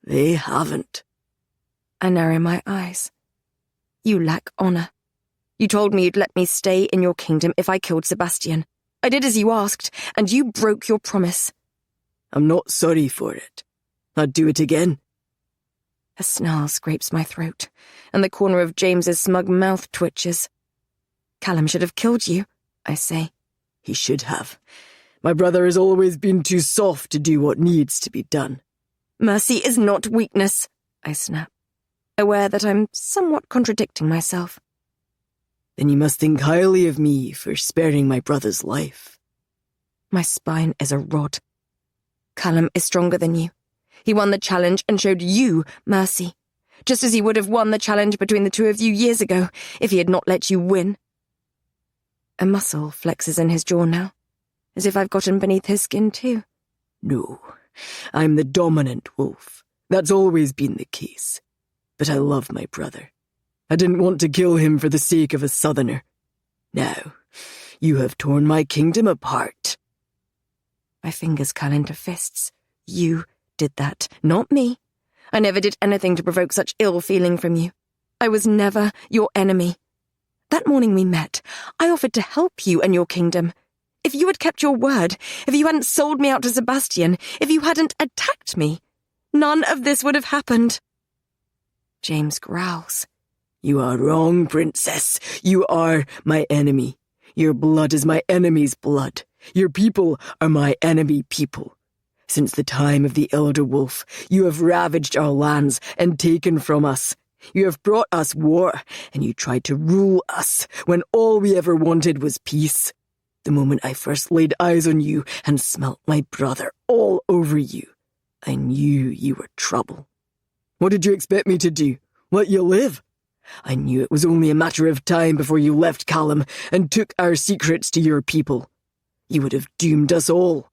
they haven't. I narrow my eyes. You lack honor. You told me you'd let me stay in your kingdom if I killed Sebastian. I did as you asked, and you broke your promise. I'm not sorry for it. I'd do it again. A snarl scrapes my throat, and the corner of James's smug mouth twitches. Callum should have killed you, I say. He should have. My brother has always been too soft to do what needs to be done. Mercy is not weakness, I snap, aware that I'm somewhat contradicting myself. Then you must think highly of me for sparing my brother's life. My spine is a rod. Callum is stronger than you. He won the challenge and showed you mercy, just as he would have won the challenge between the two of you years ago if he had not let you win. A muscle flexes in his jaw now, as if I've gotten beneath his skin too. No, I'm the dominant wolf. That's always been the case. But I love my brother. I didn't want to kill him for the sake of a southerner. Now, you have torn my kingdom apart. My fingers curl into fists. You did that, not me. I never did anything to provoke such ill feeling from you. I was never your enemy. That morning we met, I offered to help you and your kingdom. If you had kept your word, if you hadn't sold me out to Sebastian, if you hadn't attacked me, none of this would have happened. James growls. You are wrong, Princess. You are my enemy. Your blood is my enemy's blood. Your people are my enemy people. Since the time of the Elder Wolf, you have ravaged our lands and taken from us. You have brought us war, and you tried to rule us when all we ever wanted was peace. The moment I first laid eyes on you and smelt my brother all over you, I knew you were trouble. What did you expect me to do? Let you live? I knew it was only a matter of time before you left Callum and took our secrets to your people. You would have doomed us all.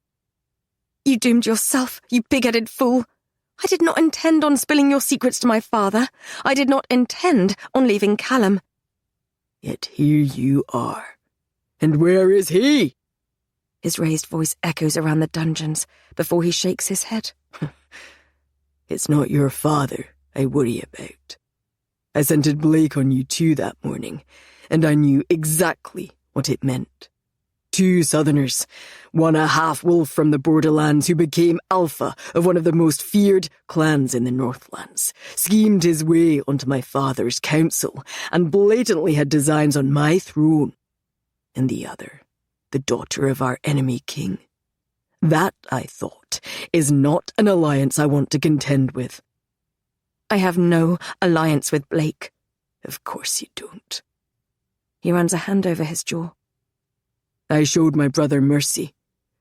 You doomed yourself, you pig-headed fool. I did not intend on spilling your secrets to my father. I did not intend on leaving Callum. Yet here you are. And where is he? His raised voice echoes around the dungeons before he shakes his head. It's not your father I worry about. I scented Blake on you too that morning, and I knew exactly what it meant. 2 southerners, one a half-wolf from the borderlands who became alpha of one of the most feared clans in the Northlands, schemed his way onto my father's council and blatantly had designs on my throne. And the other, the daughter of our enemy king. That, I thought, is not an alliance I want to contend with. I have no alliance with Blake. Of course you don't. He runs a hand over his jaw. I showed my brother mercy.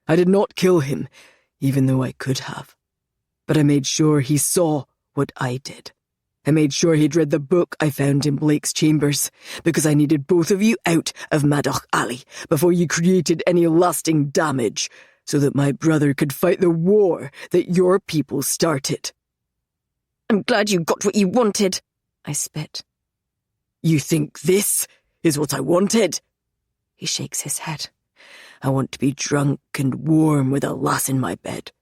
I did not kill him, even though I could have. But I made sure he saw what I did. I made sure he'd read the book I found in Blake's chambers, because I needed both of you out of Madoc Alley before you created any lasting damage, so that my brother could fight the war that your people started. I'm glad you got what you wanted, I spit. You think this is what I wanted? He shakes his head. I want to be drunk and warm with a lass in my bed.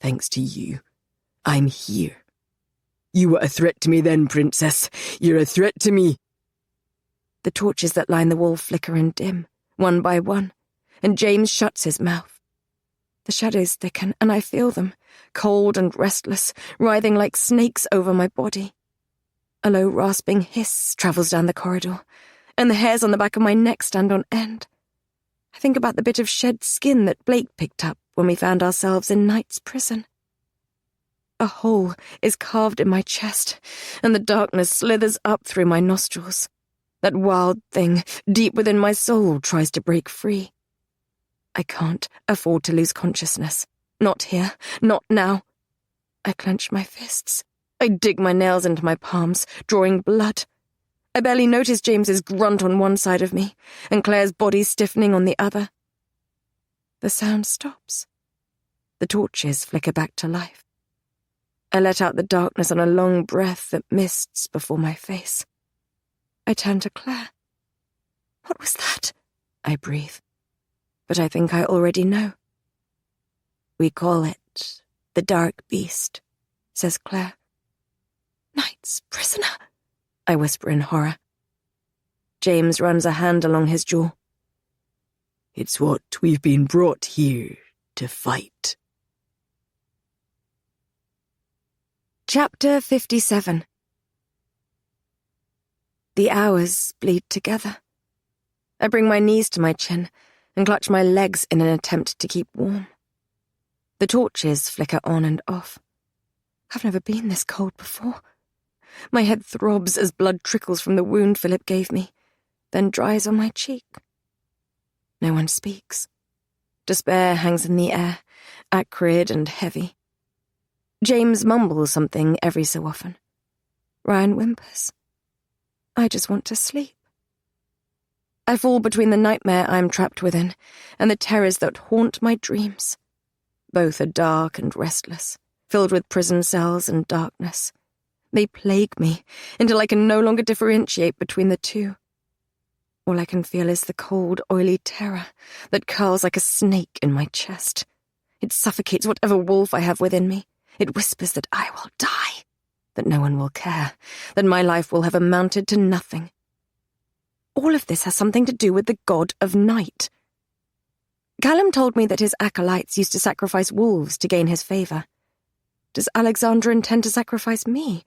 Thanks to you, I'm here. You were a threat to me then, Princess. You're a threat to me. The torches that line the wall flicker and dim, one by one, and James shuts his mouth. The shadows thicken, and I feel them, cold and restless, writhing like snakes over my body. A low rasping hiss travels down the corridor, and the hairs on the back of my neck stand on end. I think about the bit of shed skin that Blake picked up when we found ourselves in Knight's prison. A hole is carved in my chest, and the darkness slithers up through my nostrils. That wild thing, deep within my soul, tries to break free. I can't afford to lose consciousness. Not here, not now. I clench my fists. I dig my nails into my palms, drawing blood. I barely notice James's grunt on one side of me, and Claire's body stiffening on the other. The sound stops. The torches flicker back to life. I let out the darkness on a long breath that mists before my face. I turn to Claire. What was that? I breathe. But I think I already know. We call it the Dark Beast, says Claire. Knight's prisoner, I whisper in horror. James runs a hand along his jaw. It's what we've been brought here to fight. Chapter 57. The hours bleed together. I bring my knees to my chin and clutch my legs in an attempt to keep warm. The torches flicker on and off. I've never been this cold before. My head throbs as blood trickles from the wound Philip gave me, then dries on my cheek. No one speaks. Despair hangs in the air, acrid and heavy. James mumbles something every so often. Ryan whimpers. I just want to sleep. I fall between the nightmare I'm trapped within and the terrors that haunt my dreams. Both are dark and restless, filled with prison cells and darkness. They plague me until I can no longer differentiate between the two. All I can feel is the cold, oily terror that curls like a snake in my chest. It suffocates whatever wolf I have within me. It whispers that I will die, that no one will care, that my life will have amounted to nothing. All of this has something to do with the god of night. Callum told me that his acolytes used to sacrifice wolves to gain his favour. Does Alexander intend to sacrifice me?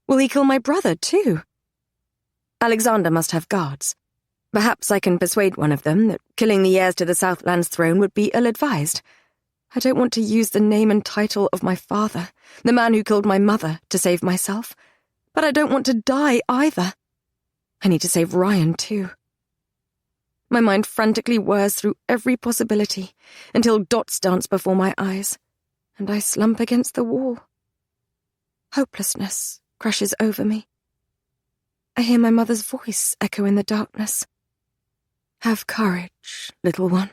Will he kill my brother, too? Alexander must have guards. Perhaps I can persuade one of them that killing the heirs to the Southland's throne would be ill-advised. I don't want to use the name and title of my father, the man who killed my mother, to save myself. But I don't want to die either. I need to save Ryan, too. My mind frantically whirs through every possibility until dots dance before my eyes, and I slump against the wall. Hopelessness crashes over me. I hear my mother's voice echo in the darkness. Have courage, little one.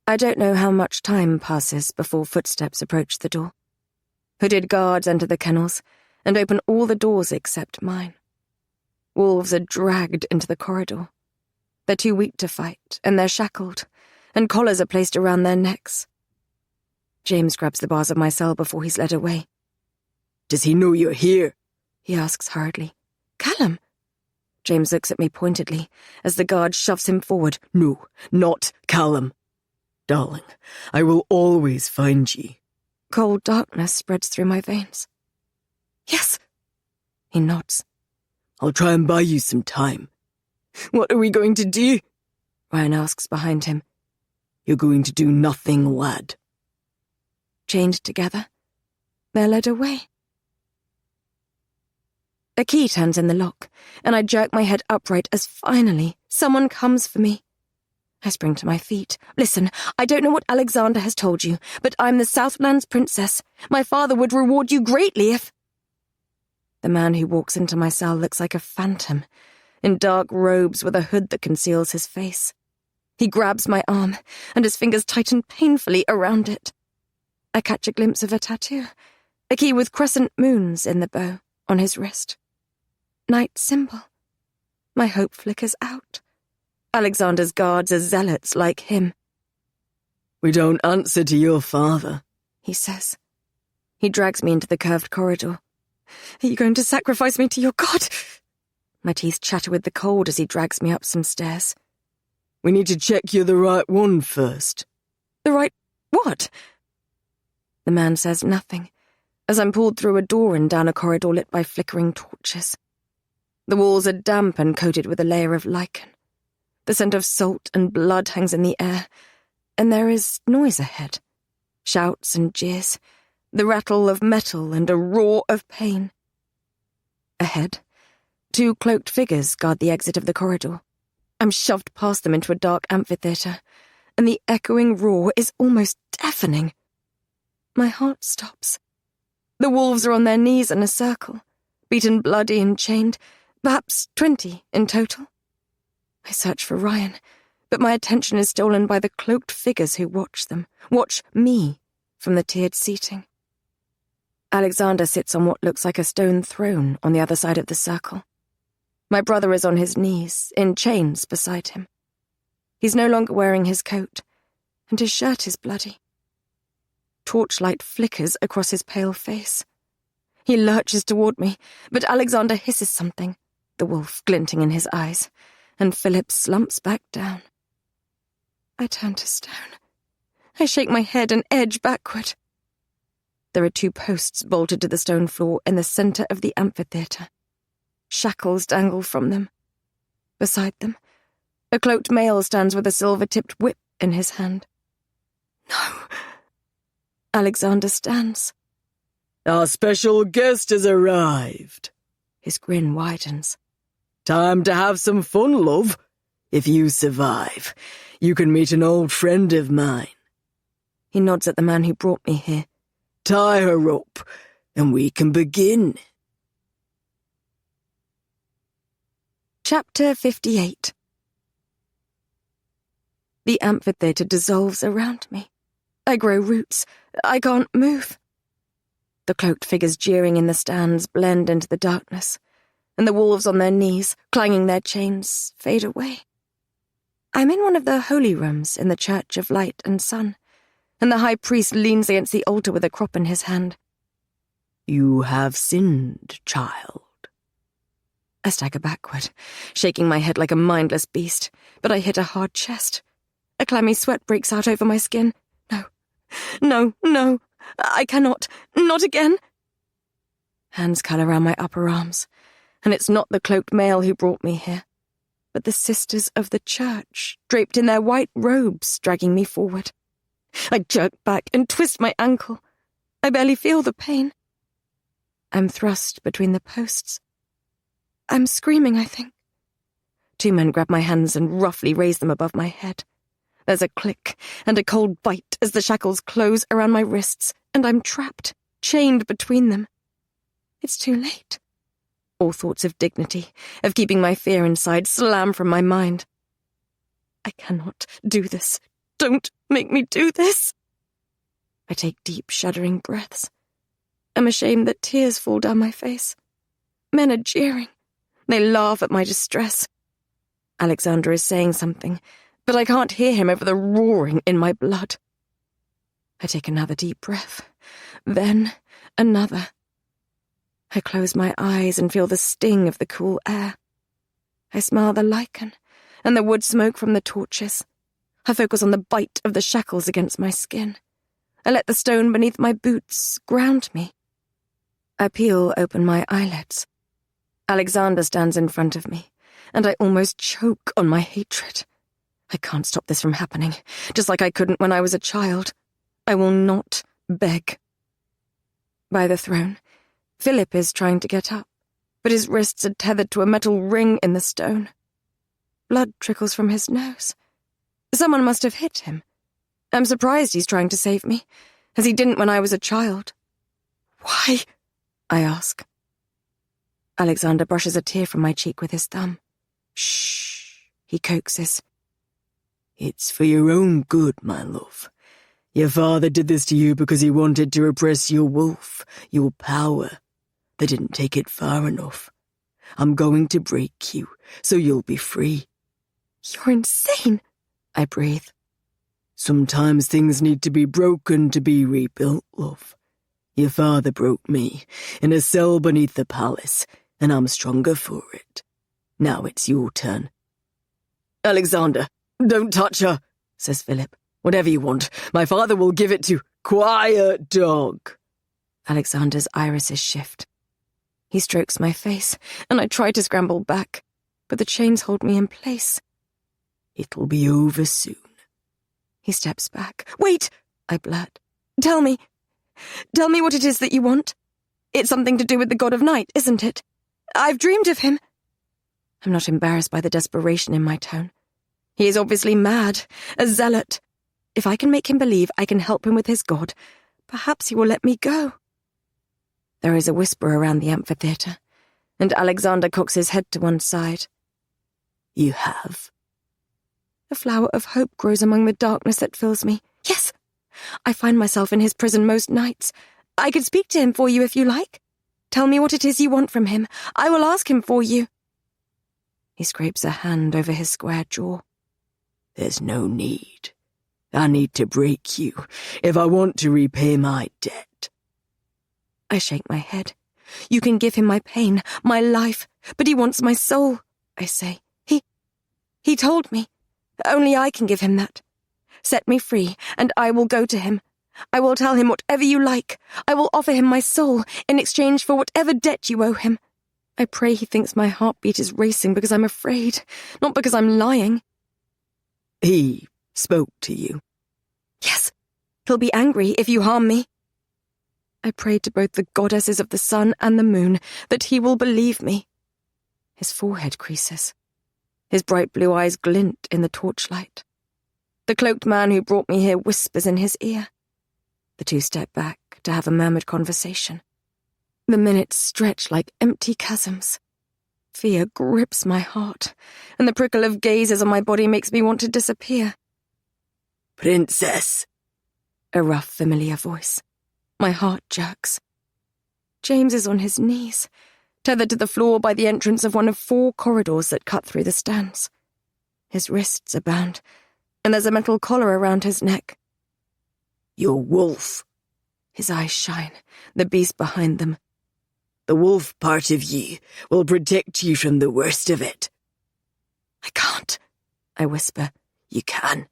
I don't know how much time passes before footsteps approach the door. Hooded guards enter the kennels and open all the doors except mine. Wolves are dragged into the corridor. They're too weak to fight, and they're shackled, and collars are placed around their necks. James grabs the bars of my cell before he's led away. Does he know you're here? He asks hurriedly. Callum? James looks at me pointedly as the guard shoves him forward. No, not Callum. Darling, I will always find ye. Cold darkness spreads through my veins. Yes. He nods. I'll try and buy you some time. What are we going to do? Ryan asks behind him. You're going to do nothing, lad. Chained together, they're led away. A key turns in the lock, and I jerk my head upright as finally someone comes for me. I spring to my feet. Listen, I don't know what Alexander has told you, but I'm the Southland's princess. My father would reward you greatly if... The man who walks into my cell looks like a phantom, in dark robes with a hood that conceals his face. He grabs my arm, and his fingers tighten painfully around it. I catch a glimpse of a tattoo, a key with crescent moons in the bow on his wrist. Night symbol. My hope flickers out. Alexander's guards are zealots like him. We don't answer to your father, he says. He drags me into the curved corridor. Are you going to sacrifice me to your god? My teeth chatter with the cold as he drags me up some stairs. We need to check you're the right one first. The right what? The man says nothing, as I'm pulled through a door and down a corridor lit by flickering torches. The walls are damp and coated with a layer of lichen. The scent of salt and blood hangs in the air, and there is noise ahead. Shouts and jeers, the rattle of metal and a roar of pain. Ahead, 2 cloaked figures guard the exit of the corridor. I'm shoved past them into a dark amphitheatre, and the echoing roar is almost deafening. My heart stops. The wolves are on their knees in a circle, beaten bloody and chained, perhaps 20 in total. I search for Ryan, but my attention is stolen by the cloaked figures who watch them, watch me from the tiered seating. Alexander sits on what looks like a stone throne on the other side of the circle. My brother is on his knees, in chains beside him. He's no longer wearing his coat, and his shirt is bloody. Torchlight flickers across his pale face. He lurches toward me, but Alexander hisses something, the wolf glinting in his eyes, and Philip slumps back down. I turn to stone. I shake my head and edge backward. There are 2 posts bolted to the stone floor in the centre of the amphitheatre. Shackles dangle from them. Beside them, a cloaked male stands with a silver-tipped whip in his hand. No. Alexander stands. Our special guest has arrived. His grin widens. Time to have some fun, love. If you survive, you can meet an old friend of mine. He nods at the man who brought me here. Tie her up, and we can begin. Chapter 58. The amphitheatre dissolves around me. I grow roots. I can't move. The cloaked figures jeering in the stands blend into the darkness, and the wolves on their knees, clanging their chains, fade away. I'm in one of the holy rooms in the Church of Light and Sun, and the high priest leans against the altar with a crop in his hand. You have sinned, child. I stagger backward, shaking my head like a mindless beast, but I hit a hard chest. A clammy sweat breaks out over my skin. No, I cannot. Not again. Hands curl around my upper arms, and it's not the cloaked male who brought me here, but the sisters of the church, draped in their white robes, dragging me forward. I jerk back and twist my ankle. I barely feel the pain. I'm thrust between the posts. I'm screaming, I think. 2 men grab my hands and roughly raise them above my head. There's a click and a cold bite as the shackles close around my wrists, and I'm trapped, chained between them. It's too late. All thoughts of dignity, of keeping my fear inside, slam from my mind. I cannot do this. Don't make me do this. I take deep, shuddering breaths. I'm ashamed that tears fall down my face. Men are jeering. They laugh at my distress. Alexander is saying something, but I can't hear him over the roaring in my blood. I take another deep breath, then another. I close my eyes and feel the sting of the cool air. I smell the lichen and the wood smoke from the torches. I focus on the bite of the shackles against my skin. I let the stone beneath my boots ground me. I peel open my eyelids. Alexander stands in front of me, and I almost choke on my hatred. I can't stop this from happening, just like I couldn't when I was a child. I will not beg. By the throne, Philip is trying to get up, but his wrists are tethered to a metal ring in the stone. Blood trickles from his nose. Someone must have hit him. I'm surprised he's trying to save me, as he didn't when I was a child. Why? I ask. Alexander brushes a tear from my cheek with his thumb. Shh, he coaxes. It's for your own good, my love. Your father did this to you because he wanted to repress your wolf, your power. They didn't take it far enough. I'm going to break you, so you'll be free. You're insane, I breathe. Sometimes things need to be broken to be rebuilt, love. Your father broke me in a cell beneath the palace, and I'm stronger for it. Now it's your turn. Alexander, don't touch her, says Philip. Whatever you want, my father will give it to... Quiet, dog. Alexander's irises shift. He strokes my face, and I try to scramble back, but the chains hold me in place. It'll be over soon. He steps back. Wait, I blurt. Tell me what it is that you want. It's something to do with the god of night, isn't it? I've dreamed of him. I'm not embarrassed by the desperation in my tone. He is obviously mad, a zealot. If I can make him believe I can help him with his god, perhaps he will let me go. There is a whisper around the amphitheatre, and Alexander cocks his head to one side. You have? A flower of hope grows among the darkness that fills me. Yes, I find myself in his prison most nights. I could speak to him for you if you like. Tell me what it is you want from him. I will ask him for you. He scrapes a hand over his square jaw. There's no need. I need to break you if I want to repay my debt. I shake my head. You can give him my pain, my life, but he wants my soul, I say. He told me. Only I can give him that. Set me free, and I will go to him. I will tell him whatever you like. I will offer him my soul in exchange for whatever debt you owe him. I pray he thinks my heartbeat is racing because I'm afraid, not because I'm lying. He spoke to you? Yes. He'll be angry if you harm me. I pray to both the goddesses of the sun and the moon that he will believe me. His forehead creases. His bright blue eyes glint in the torchlight. The cloaked man who brought me here whispers in his ear. The two step back to have a murmured conversation. The minutes stretch like empty chasms. Fear grips my heart, and the prickle of gazes on my body makes me want to disappear. Princess! A rough, familiar voice. My heart jerks. James is on his knees, tethered to the floor by the entrance of one of 4 corridors that cut through the stands. His wrists are bound, and there's a metal collar around his neck. Your wolf. His eyes shine, the beast behind them. The wolf part of you will protect you from the worst of it. I can't, I whisper. You can.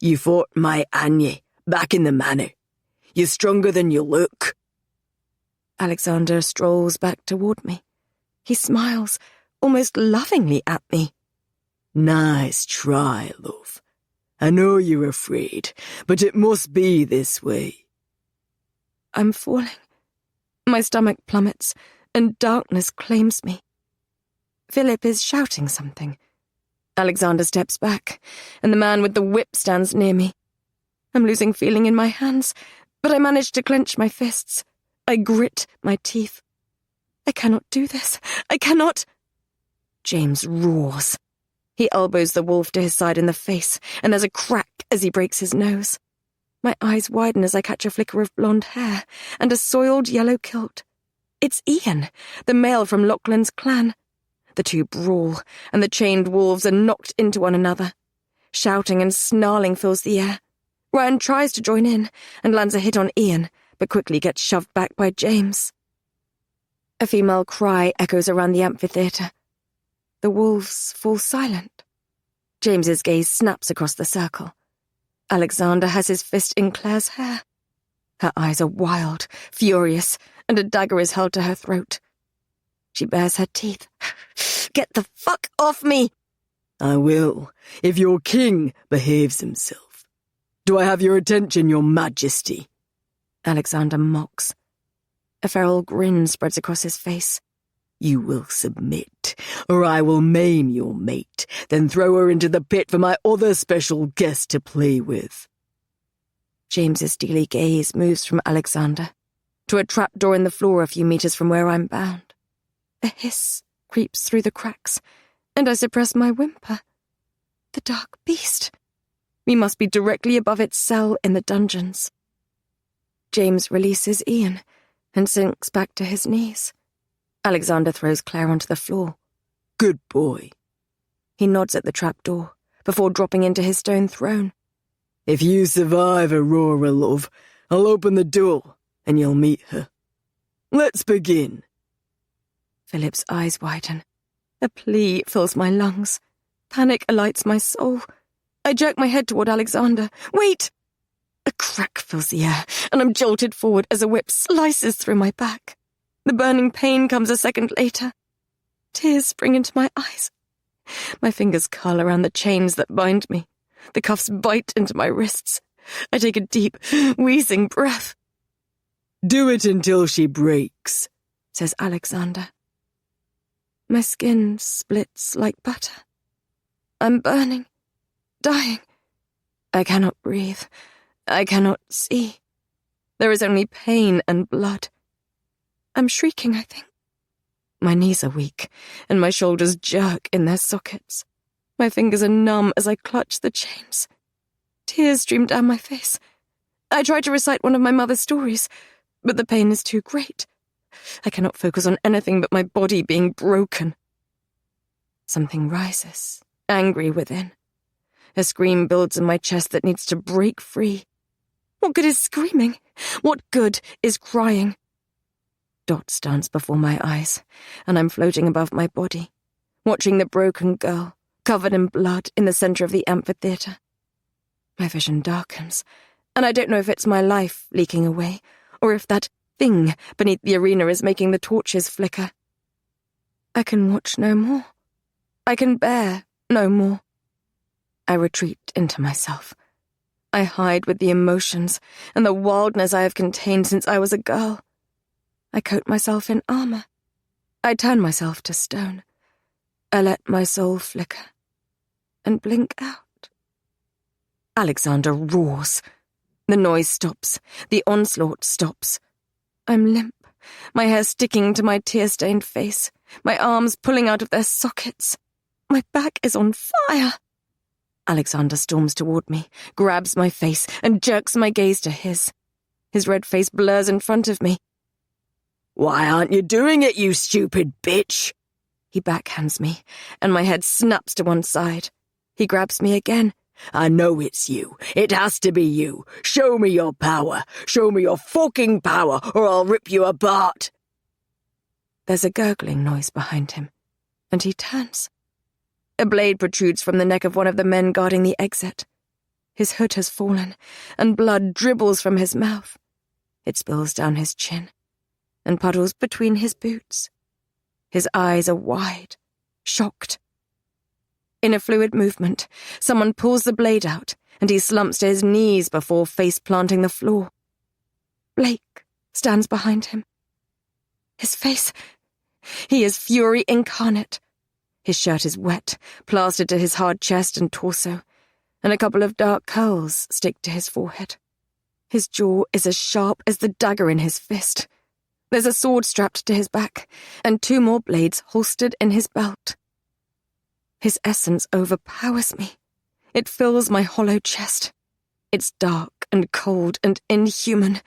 You fought my Anya back in the manor. You're stronger than you look. Alexander strolls back toward me. He smiles, almost lovingly at me. Nice try, love. I know you're afraid, but it must be this way. I'm falling. My stomach plummets, and darkness claims me. Philip is shouting something. Alexander steps back, and the man with the whip stands near me. I'm losing feeling in my hands, but I manage to clench my fists. I grit my teeth. I cannot do this. I cannot. James roars. He elbows the wolf to his side in the face, and there's a crack as he breaks his nose. My eyes widen as I catch a flicker of blonde hair and a soiled yellow kilt. It's Ian, the male from Lachlan's clan. The two brawl, and the chained wolves are knocked into one another. Shouting and snarling fills the air. Ryan tries to join in and lands a hit on Ian, but quickly gets shoved back by James. A female cry echoes around the amphitheatre. The wolves fall silent. James's gaze snaps across the circle. Alexander has his fist in Claire's hair. Her eyes are wild, furious, and a dagger is held to her throat. She bares her teeth. Get the fuck off me! I will, if your king behaves himself. Do I have your attention, your majesty? Alexander mocks. A feral grin spreads across his face. You will submit, or I will maim your mate, then throw her into the pit for my other special guest to play with. James's steely gaze moves from Alexander to a trapdoor in the floor a few meters from where I'm bound. A hiss creeps through the cracks, and I suppress my whimper. The dark beast. We must be directly above its cell in the dungeons. James releases Ian and sinks back to his knees. Alexander throws Claire onto the floor. Good boy. He nods at the trapdoor before dropping into his stone throne. If you survive, Aurora, love, I'll open the door and you'll meet her. Let's begin. Philip's eyes widen. A plea fills my lungs. Panic alights my soul. I jerk my head toward Alexander. Wait! A crack fills the air, and I'm jolted forward as a whip slices through my back. The burning pain comes a second later. Tears spring into my eyes. My fingers curl around the chains that bind me. The cuffs bite into my wrists. I take a deep, wheezing breath. Do it until she breaks, says Alexander. My skin splits like butter. I'm burning, dying. I cannot breathe. I cannot see. There is only pain and blood. I'm shrieking, I think. My knees are weak, and my shoulders jerk in their sockets. My fingers are numb as I clutch the chains. Tears stream down my face. I try to recite one of my mother's stories, but the pain is too great. I cannot focus on anything but my body being broken. Something rises, angry within. A scream builds in my chest that needs to break free. What good is screaming? What good is crying? Dots dance before my eyes, and I'm floating above my body, watching the broken girl, covered in blood, in the center of the amphitheater. My vision darkens, and I don't know if it's my life leaking away, or if that thing beneath the arena is making the torches flicker. I can watch no more. I can bear no more. I retreat into myself. I hide with the emotions and the wildness I have contained since I was a girl. I coat myself in armor. I turn myself to stone. I let my soul flicker and blink out. Alexander roars. The noise stops. The onslaught stops. I'm limp, my hair sticking to my tear-stained face, my arms pulling out of their sockets. My back is on fire. Alexander storms toward me, grabs my face, and jerks my gaze to his. His red face blurs in front of me. Why aren't you doing it, you stupid bitch? He backhands me, and my head snaps to one side. He grabs me again. I know it's you. It has to be you. Show me your power. Show me your fucking power, or I'll rip you apart. There's a gurgling noise behind him, and he turns. A blade protrudes from the neck of one of the men guarding the exit. His hood has fallen, and blood dribbles from his mouth. It spills down his chin, and puddles between his boots. His eyes are wide, shocked. In a fluid movement, someone pulls the blade out, and he slumps to his knees before face-planting the floor. Blake stands behind him. His face... he is fury incarnate. His shirt is wet, plastered to his hard chest and torso, and a couple of dark curls stick to his forehead. His jaw is as sharp as the dagger in his fist. There's a sword strapped to his back, and 2 more blades holstered in his belt. His essence overpowers me. It fills my hollow chest. It's dark and cold and inhuman,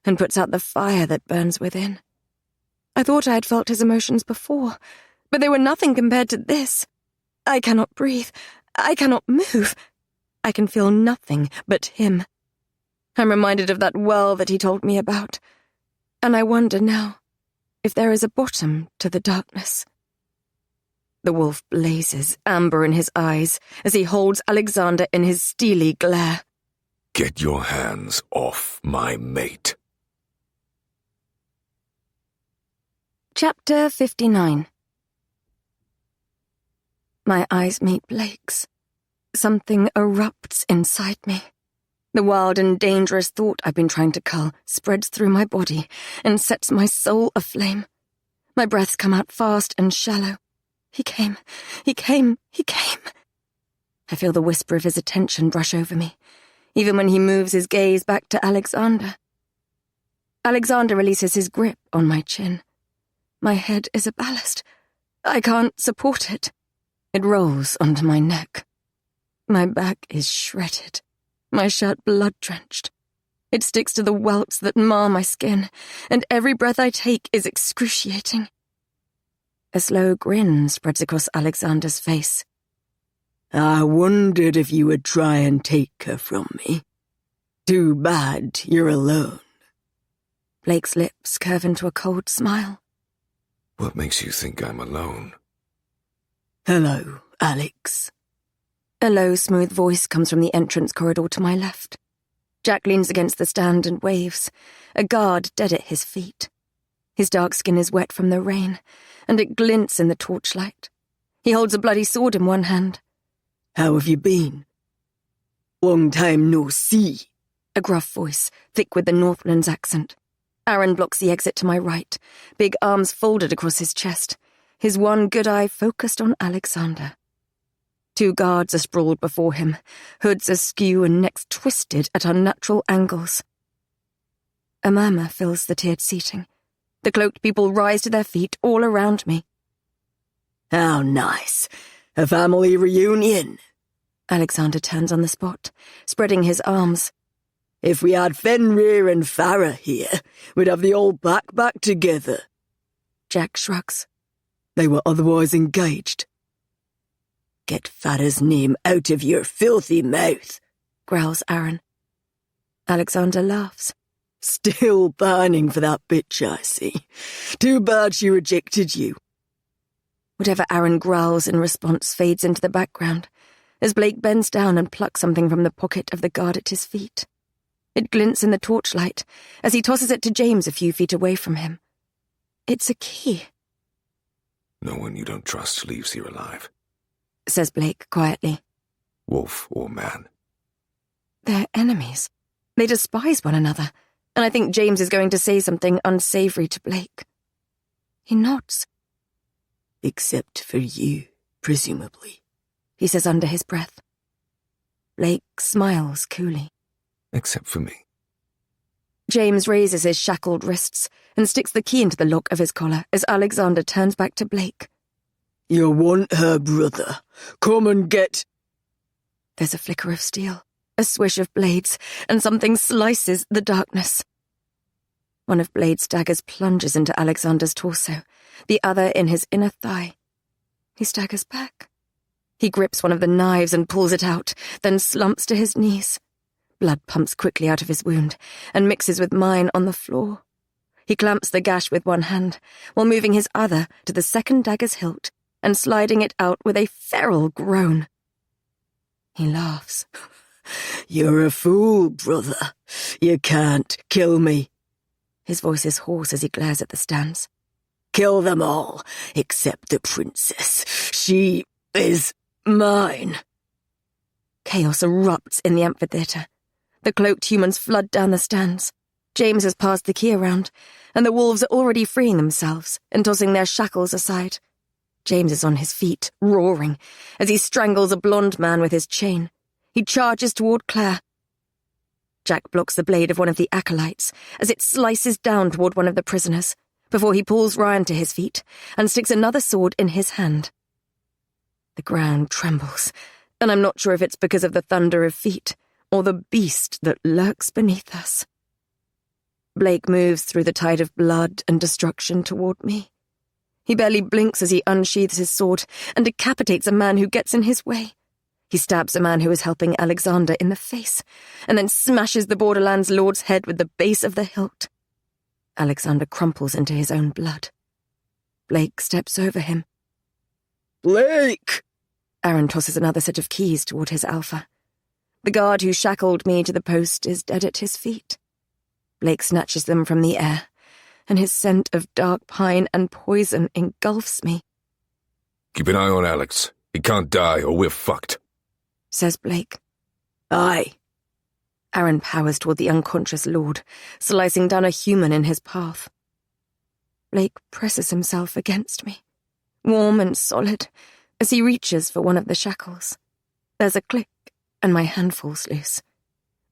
and puts out the fire that burns within. I thought I had felt his emotions before, but they were nothing compared to this. I cannot breathe. I cannot move. I can feel nothing but him. I'm reminded of that well that he told me about, and I wonder now if there is a bottom to the darkness. The wolf blazes, amber in his eyes, as he holds Alexander in his steely glare. Get your hands off my mate. Chapter 59. My eyes meet Blake's. Something erupts inside me. The wild and dangerous thought I've been trying to cull spreads through my body and sets my soul aflame. My breaths come out fast and shallow. He came. I feel the whisper of his attention brush over me, even when he moves his gaze back to Alexander. Alexander releases his grip on my chin. My head is a ballast. I can't support it. It rolls onto my neck. My back is shredded, my shirt blood-drenched. It sticks to the welts that mar my skin, and every breath I take is excruciating. A slow grin spreads across Alexander's face. I wondered if you would try and take her from me. Too bad you're alone. Blake's lips curve into a cold smile. What makes you think I'm alone? Hello, Alex. A low, smooth voice comes from the entrance corridor to my left. Jack leans against the stand and waves, a guard dead at his feet. His dark skin is wet from the rain, and it glints in the torchlight. He holds a bloody sword in one hand. How have you been? Long time no see. A gruff voice, thick with the Northlands accent. Aaron blocks the exit to my right, big arms folded across his chest, his one good eye focused on Alexander. 2 guards are sprawled before him, hoods askew and necks twisted at unnatural angles. A murmur fills the tiered seating. The cloaked people rise to their feet all around me. How nice. A family reunion. Alexander turns on the spot, spreading his arms. If we had Fenrir and Farah here, we'd have the old back together. Jack shrugs. They were otherwise engaged. Get Farah's name out of your filthy mouth, growls Aaron. Alexander laughs. Still pining for that bitch, I see. Too bad she rejected you. Whatever Aaron growls in response fades into the background, as Blake bends down and plucks something from the pocket of the guard at his feet. It glints in the torchlight as he tosses it to James a few feet away from him. It's a key. No one you don't trust leaves here alive. Says Blake quietly. Wolf or man. They're enemies. They despise one another, and I think James is going to say something unsavory to Blake. He nods. Except for you, presumably, he says under his breath. Blake smiles coolly. Except for me. James raises his shackled wrists and sticks the key into the lock of his collar as Alexander turns back to Blake. You want her, brother. Come and get... There's a flicker of steel, a swish of blades, and something slices the darkness. One of Blade's daggers plunges into Alexander's torso, the other in his inner thigh. He staggers back. He grips one of the knives and pulls it out, then slumps to his knees. Blood pumps quickly out of his wound and mixes with mine on the floor. He clamps the gash with one hand, while moving his other to the second dagger's hilt and sliding it out with a feral groan. He laughs. You're a fool, brother. You can't kill me. His voice is hoarse as he glares at the stands. Kill them all, except the princess. She is mine. Chaos erupts in the amphitheatre. The cloaked humans flood down the stands. James has passed the key around, and the wolves are already freeing themselves and tossing their shackles aside. James is on his feet, roaring, as he strangles a blonde man with his chain. He charges toward Claire. Jack blocks the blade of one of the acolytes as it slices down toward one of the prisoners, before he pulls Ryan to his feet and sticks another sword in his hand. The ground trembles, and I'm not sure if it's because of the thunder of feet or the beast that lurks beneath us. Blake moves through the tide of blood and destruction toward me. He barely blinks as he unsheathes his sword and decapitates a man who gets in his way. He stabs a man who is helping Alexander in the face, and then smashes the Borderlands lord's head with the base of the hilt. Alexander crumples into his own blood. Blake steps over him. Blake! Aaron tosses another set of keys toward his alpha. The guard who shackled me to the post is dead at his feet. Blake snatches them from the air, and his scent of dark pine and poison engulfs me. Keep an eye on Alex. He can't die or we're fucked, says Blake. Aye. Aaron powers toward the unconscious lord, slicing down a human in his path. Blake presses himself against me, warm and solid, as he reaches for one of the shackles. There's a click, and my hand falls loose.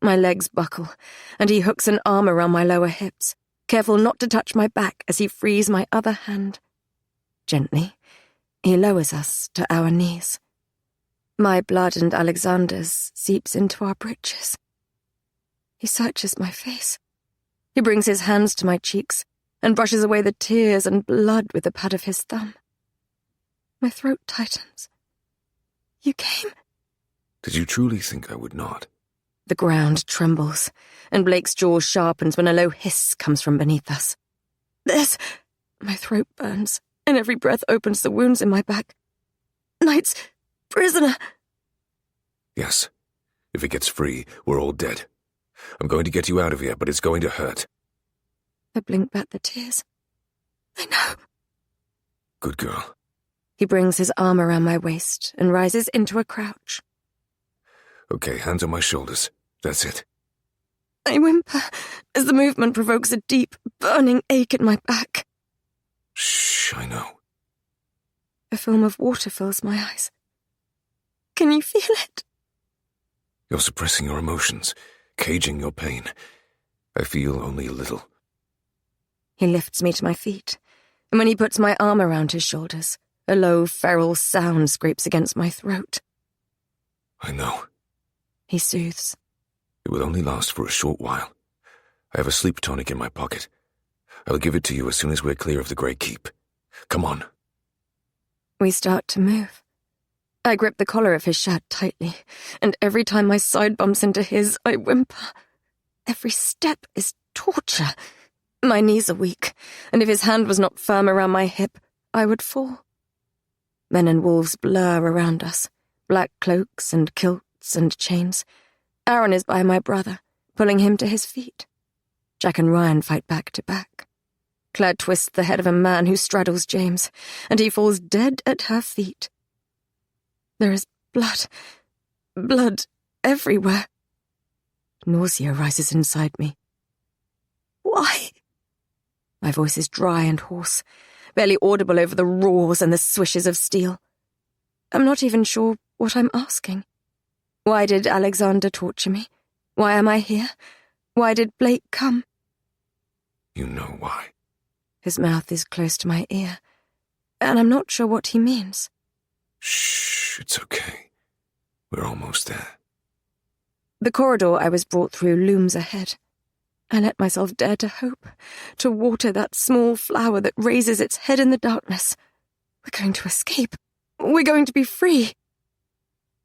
My legs buckle, and he hooks an arm around my lower hips, careful not to touch my back as he frees my other hand. Gently, he lowers us to our knees. My blood and Alexander's seeps into our breeches. He searches my face. He brings his hands to my cheeks and brushes away the tears and blood with the pad of his thumb. My throat tightens. You came? Did you truly think I would not? The ground trembles, and Blake's jaw sharpens when a low hiss comes from beneath us. There's... My throat burns, and every breath opens the wounds in my back. Knight's prisoner. Yes. If it gets free, we're all dead. I'm going to get you out of here, but it's going to hurt. I blink back the tears. I know. Good girl. He brings his arm around my waist and rises into a crouch. Okay, hands on my shoulders. That's it. I whimper as the movement provokes a deep, burning ache in my back. Shh, I know. A film of water fills my eyes. Can you feel it? You're suppressing your emotions, caging your pain. I feel only a little. He lifts me to my feet, and when he puts my arm around his shoulders, a low, feral sound scrapes against my throat. I know. He soothes. It will only last for a short while. I have a sleep tonic in my pocket. I'll give it to you as soon as we're clear of the Grey Keep. Come on. We start to move. I grip the collar of his shirt tightly, and every time my side bumps into his, I whimper. Every step is torture. My knees are weak, and if his hand was not firm around my hip, I would fall. Men and wolves blur around us, black cloaks and kilts and chains. Aaron is by my brother, pulling him to his feet. Jack and Ryan fight back to back. Claire twists the head of a man who straddles James, and he falls dead at her feet. There is blood everywhere. Nausea rises inside me. Why? My voice is dry and hoarse, barely audible over the roars and the swishes of steel. I'm not even sure what I'm asking. Why did Alexander torture me? Why am I here? Why did Blake come? You know why. His mouth is close to my ear, and I'm not sure what he means. Shh, it's okay. We're almost there. The corridor I was brought through looms ahead. I let myself dare to hope, to water that small flower that raises its head in the darkness. We're going to escape. We're going to be free.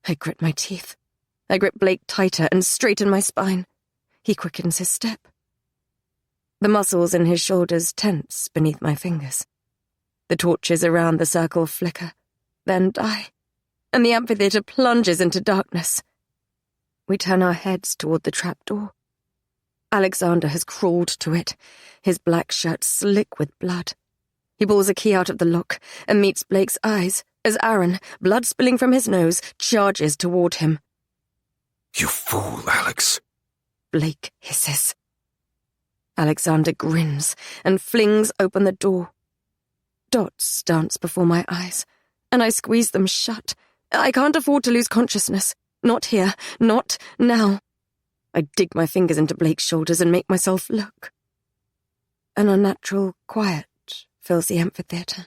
I grit my teeth. I grip Blake tighter and straighten my spine. He quickens his step. The muscles in his shoulders tense beneath my fingers. The torches around the circle flicker, then die, and the amphitheatre plunges into darkness. We turn our heads toward the trapdoor. Alexander has crawled to it, his black shirt slick with blood. He pulls a key out of the lock and meets Blake's eyes as Aaron, blood spilling from his nose, charges toward him. You fool, Alex. Blake hisses. Alexander grins and flings open the door. Dots dance before my eyes, and I squeeze them shut. I can't afford to lose consciousness. Not here. Not now. I dig my fingers into Blake's shoulders and make myself look. An unnatural quiet fills the amphitheatre.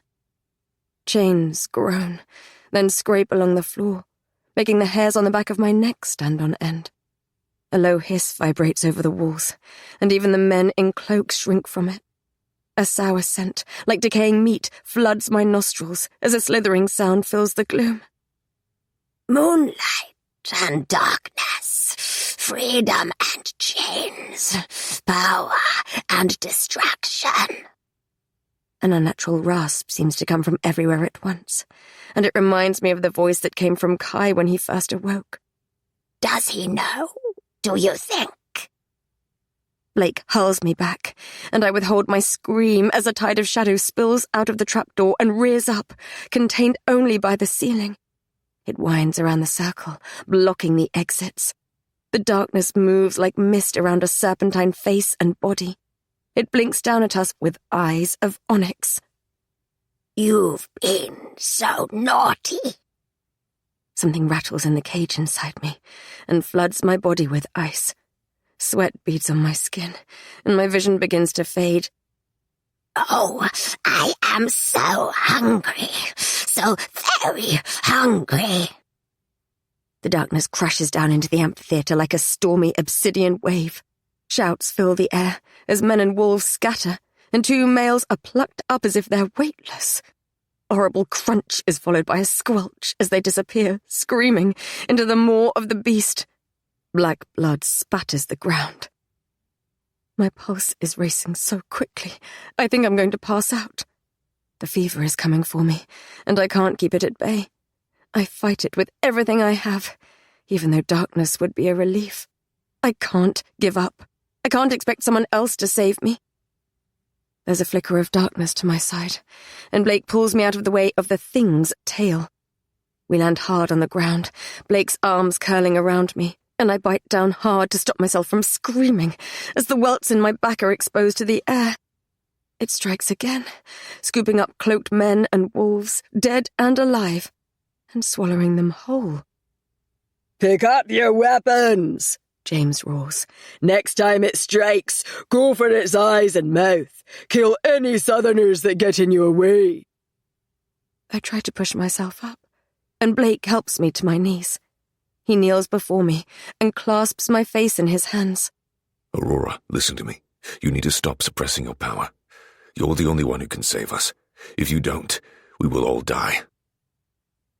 Chains groan, then scrape along the floor, making the hairs on the back of my neck stand on end. A low hiss vibrates over the walls, and even the men in cloaks shrink from it. A sour scent, like decaying meat, floods my nostrils as a slithering sound fills the gloom. Moonlight and darkness, freedom and chains, power and distraction. An unnatural rasp seems to come from everywhere at once, and it reminds me of the voice that came from Kai when he first awoke. Does he know? Do you think? Blake hurls me back, and I withhold my scream as a tide of shadow spills out of the trapdoor and rears up, contained only by the ceiling. It winds around the circle, blocking the exits. The darkness moves like mist around a serpentine face and body. It blinks down at us with eyes of onyx. You've been so naughty. Something rattles in the cage inside me and floods my body with ice. Sweat beads on my skin, and my vision begins to fade. Oh, I am so hungry. So very hungry. The darkness crashes down into the amphitheatre like a stormy obsidian wave. Shouts fill the air as men and wolves scatter, and two males are plucked up as if they're weightless. A horrible crunch is followed by a squelch as they disappear, screaming, into the maw of the beast. Black blood spatters the ground. My pulse is racing so quickly, I think I'm going to pass out. The fever is coming for me, and I can't keep it at bay. I fight it with everything I have, even though darkness would be a relief. I can't give up. I can't expect someone else to save me. There's a flicker of darkness to my side, and Blake pulls me out of the way of the thing's tail. We land hard on the ground, Blake's arms curling around me, and I bite down hard to stop myself from screaming as the welts in my back are exposed to the air. It strikes again, scooping up cloaked men and wolves, dead and alive, and swallowing them whole. Pick up your weapons, James roars. Next time it strikes, go for its eyes and mouth. Kill any southerners that get in your way. I try to push myself up, and Blake helps me to my knees. He kneels before me and clasps my face in his hands. Aurora, listen to me. You need to stop suppressing your power. You're the only one who can save us. If you don't, we will all die.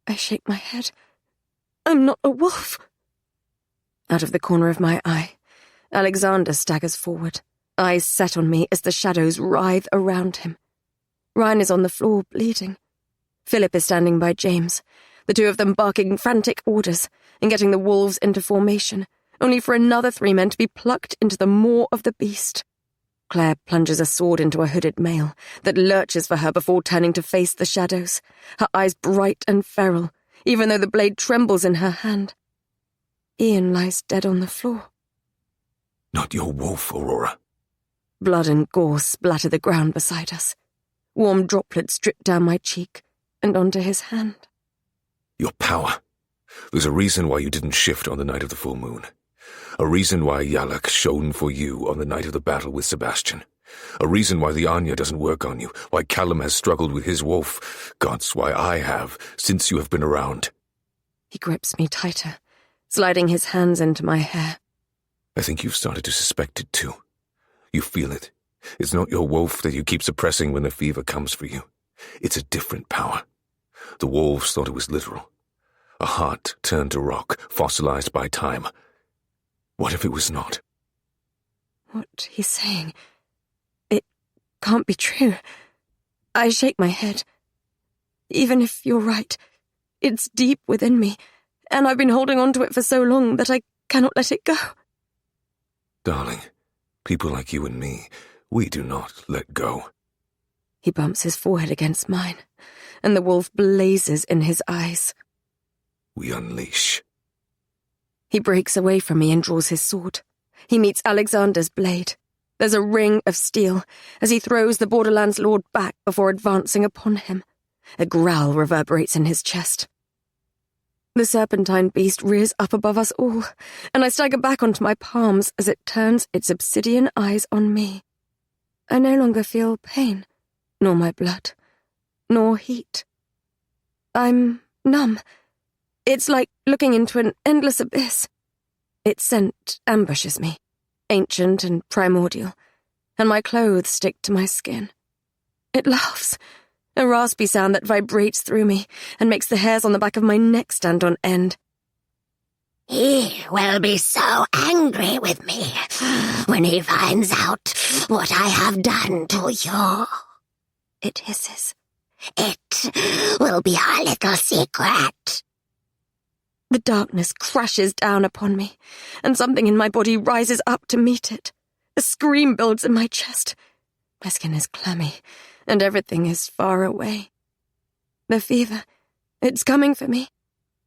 I shake my head. I'm not a wolf. Out of the corner of my eye, Alexander staggers forward, eyes set on me as the shadows writhe around him. Ryan is on the floor, bleeding. Philip is standing by James, the two of them barking frantic orders and getting the wolves into formation, only for another 3 men to be plucked into the maw of the beast. Claire plunges a sword into a hooded male that lurches for her before turning to face the shadows, her eyes bright and feral, even though the blade trembles in her hand. Ian lies dead on the floor. Not your wolf, Aurora. Blood and gore splatter the ground beside us. Warm droplets drip down my cheek and onto his hand. Your power. There's a reason why you didn't shift on the night of the full moon. A reason why Yalak shone for you on the night of the battle with Sebastian. A reason why the Anya doesn't work on you, why Callum has struggled with his wolf. Gods, why I have, since you have been around. He grips me tighter, sliding his hands into my hair. I think you've started to suspect it too. You feel it. It's not your wolf that you keep suppressing when the fever comes for you. It's a different power. The wolves thought it was literal. A heart turned to rock, fossilized by time. What if it was not? What he's saying, it can't be true. I shake my head. Even if you're right, it's deep within me, and I've been holding on to it for so long that I cannot let it go. Darling, people like you and me, we do not let go. He bumps his forehead against mine, and the wolf blazes in his eyes. We unleash. He breaks away from me and draws his sword. He meets Alexander's blade. There's a ring of steel as he throws the Borderlands Lord back before advancing upon him. A growl reverberates in his chest. The serpentine beast rears up above us all, and I stagger back onto my palms as it turns its obsidian eyes on me. I no longer feel pain, nor my blood, nor heat. I'm numb. It's like looking into an endless abyss. Its scent ambushes me, ancient and primordial, and my clothes stick to my skin. It laughs, a raspy sound that vibrates through me and makes the hairs on the back of my neck stand on end. He will be so angry with me when he finds out what I have done to you. It hisses. It will be our little secret. The darkness crashes down upon me, and something in my body rises up to meet it. A scream builds in my chest. My skin is clammy, and everything is far away. The fever, it's coming for me,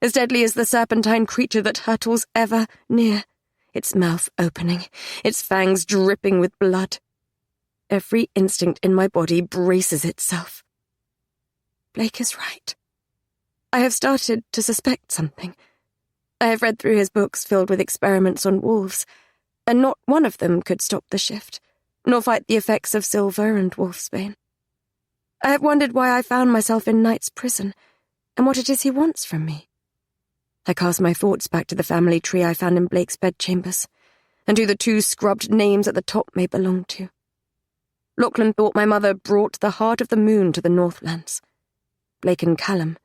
as deadly as the serpentine creature that hurtles ever near, its mouth opening, its fangs dripping with blood. Every instinct in my body braces itself. Blake is right. I have started to suspect something. I have read through his books filled with experiments on wolves, and not one of them could stop the shift, nor fight the effects of silver and wolfsbane. I have wondered why I found myself in Knight's prison, and what it is he wants from me. I cast my thoughts back to the family tree I found in Blake's bedchambers, and who the 2 scrubbed names at the top may belong to. Lachlan thought my mother brought the heart of the moon to the Northlands. Blake and Callum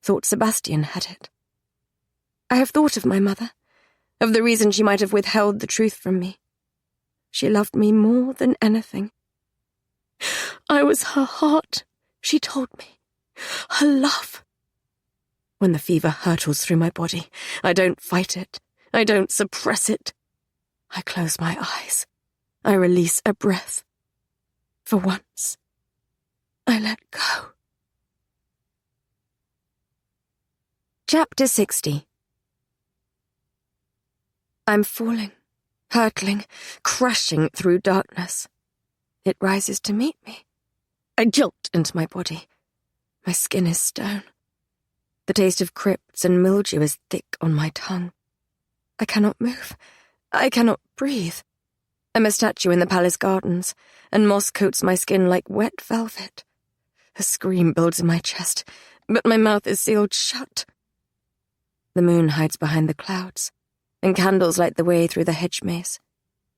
thought Sebastian had it. I have thought of my mother, of the reason she might have withheld the truth from me. She loved me more than anything. I was her heart, she told me. Her love. When the fever hurtles through my body, I don't fight it. I don't suppress it. I close my eyes. I release a breath. For once, I let go. Chapter 60. I'm falling, hurtling, crashing through darkness. It rises to meet me. I jolt into my body. My skin is stone. The taste of crypts and mildew is thick on my tongue. I cannot move. I cannot breathe. I'm a statue in the palace gardens, and moss coats my skin like wet velvet. A scream builds in my chest, but my mouth is sealed shut. The moon hides behind the clouds, and candles light the way through the hedge maze.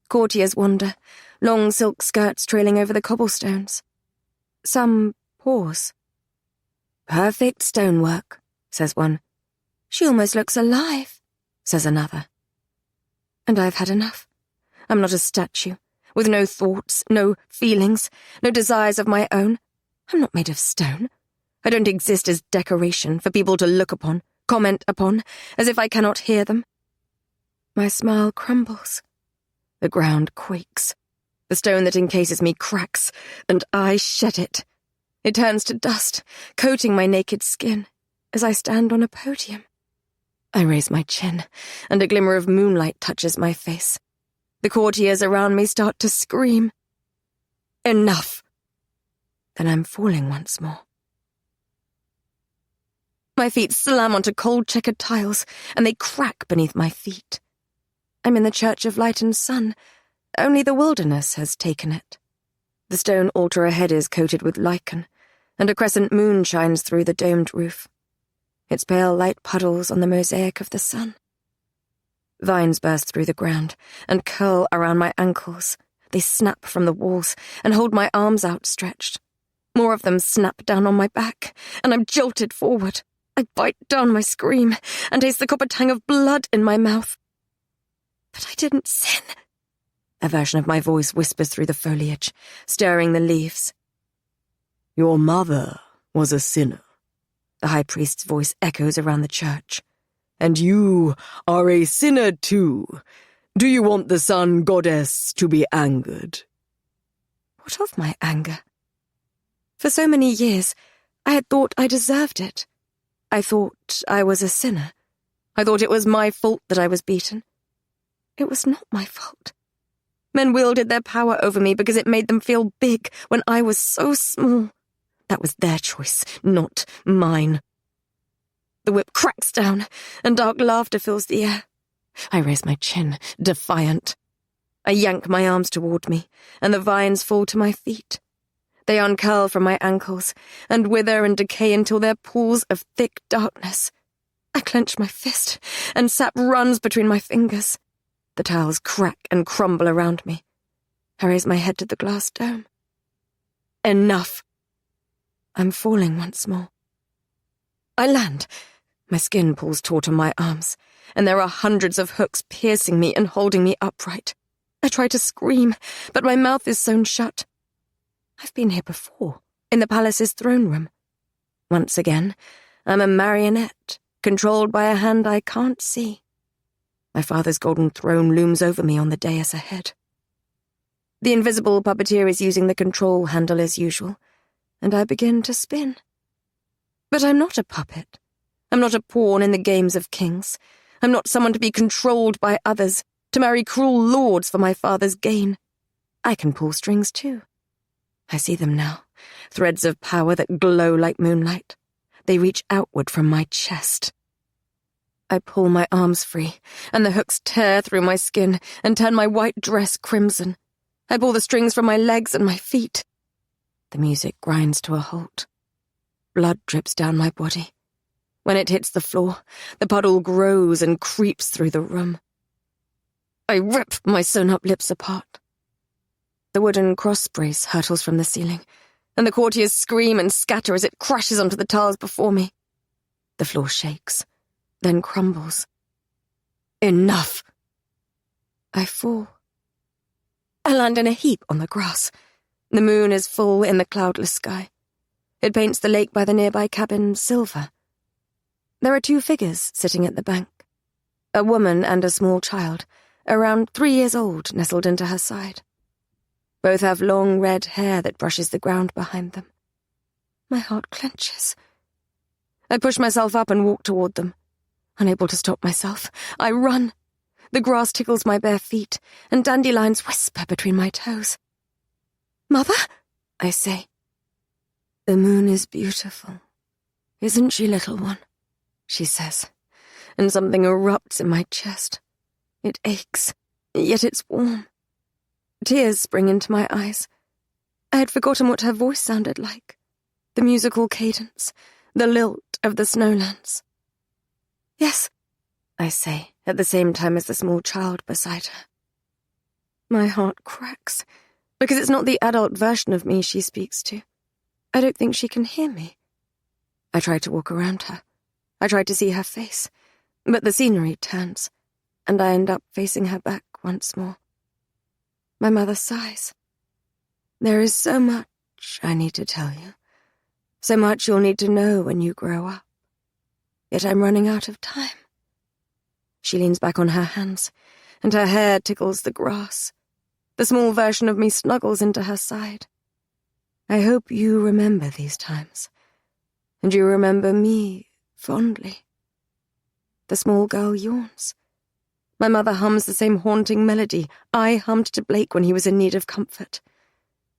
Courtiers wander, long silk skirts trailing over the cobblestones. Some pause. Perfect stonework, says one. She almost looks alive, says another. And I've had enough. I'm not a statue, with no thoughts, no feelings, no desires of my own. I'm not made of stone. I don't exist as decoration for people to look upon, comment upon, as if I cannot hear them. My smile crumbles. The ground quakes. The stone that encases me cracks, and I shed it. It turns to dust, coating my naked skin, as I stand on a podium. I raise my chin, and a glimmer of moonlight touches my face. The courtiers around me start to scream. Enough! Then I'm falling once more. My feet slam onto cold checkered tiles, and they crack beneath my feet. I'm in the Church of Light and Sun. Only the wilderness has taken it. The stone altar ahead is coated with lichen, and a crescent moon shines through the domed roof. Its pale light puddles on the mosaic of the sun. Vines burst through the ground and curl around my ankles. They snap from the walls and hold my arms outstretched. More of them snap down on my back, and I'm jolted forward. I bite down my scream and taste the copper tang of blood in my mouth. But I didn't sin. A version of my voice whispers through the foliage, stirring the leaves. Your mother was a sinner. The high priest's voice echoes around the church. And you are a sinner too. Do you want the sun goddess to be angered? What of my anger? For so many years, I had thought I deserved it. I thought I was a sinner. I thought it was my fault that I was beaten. It was not my fault. Men wielded their power over me because it made them feel big when I was so small. That was their choice, not mine. The whip cracks down, and dark laughter fills the air. I raise my chin, defiant. I yank my arms toward me, and the vines fall to my feet. They uncurl from my ankles, and wither and decay until they're pools of thick darkness. I clench my fist, and sap runs between my fingers. The tiles crack and crumble around me. I raise my head to the glass dome. Enough! I'm falling once more. I land. My skin pulls taut on my arms, and there are hundreds of hooks piercing me and holding me upright. I try to scream, but my mouth is sewn shut. I've been here before, in the palace's throne room. Once again, I'm a marionette, controlled by a hand I can't see. My father's golden throne looms over me on the dais ahead. The invisible puppeteer is using the control handle as usual, and I begin to spin. But I'm not a puppet. I'm not a pawn in the games of kings. I'm not someone to be controlled by others, to marry cruel lords for my father's gain. I can pull strings too. I see them now, threads of power that glow like moonlight. They reach outward from my chest. I pull my arms free, and the hooks tear through my skin and turn my white dress crimson. I pull the strings from my legs and my feet. The music grinds to a halt. Blood drips down my body. When it hits the floor, the puddle grows and creeps through the room. I rip my sewn-up lips apart. The wooden cross brace hurtles from the ceiling, and the courtiers scream and scatter as it crashes onto the tiles before me. The floor shakes, then crumbles. Enough, I fall. I land in a heap on the grass. The moon is full in the cloudless sky. It paints the lake by the nearby cabin silver. There are 2 figures sitting at the bank. A woman and a small child, around 3 years old, nestled into her side. Both have long red hair that brushes the ground behind them. My heart clenches. I push myself up and walk toward them. Unable to stop myself, I run. The grass tickles my bare feet, and dandelions whisper between my toes. "Mother?" I say. "The moon is beautiful. Isn't she, little one?" she says, and something erupts in my chest. It aches, yet it's warm. Tears spring into my eyes. I had forgotten what her voice sounded like. The musical cadence, the lilt of the snowlands. "Yes," I say, at the same time as the small child beside her. My heart cracks, because it's not the adult version of me she speaks to. I don't think she can hear me. I try to walk around her. I try to see her face, but the scenery turns, and I end up facing her back once more. My mother sighs. "There is so much I need to tell you. So much you'll need to know when you grow up. Yet I'm running out of time." She leans back on her hands, and her hair tickles the grass. The small version of me snuggles into her side. "I hope you remember these times, and you remember me fondly." The small girl yawns. My mother hums the same haunting melody I hummed to Blake when he was in need of comfort,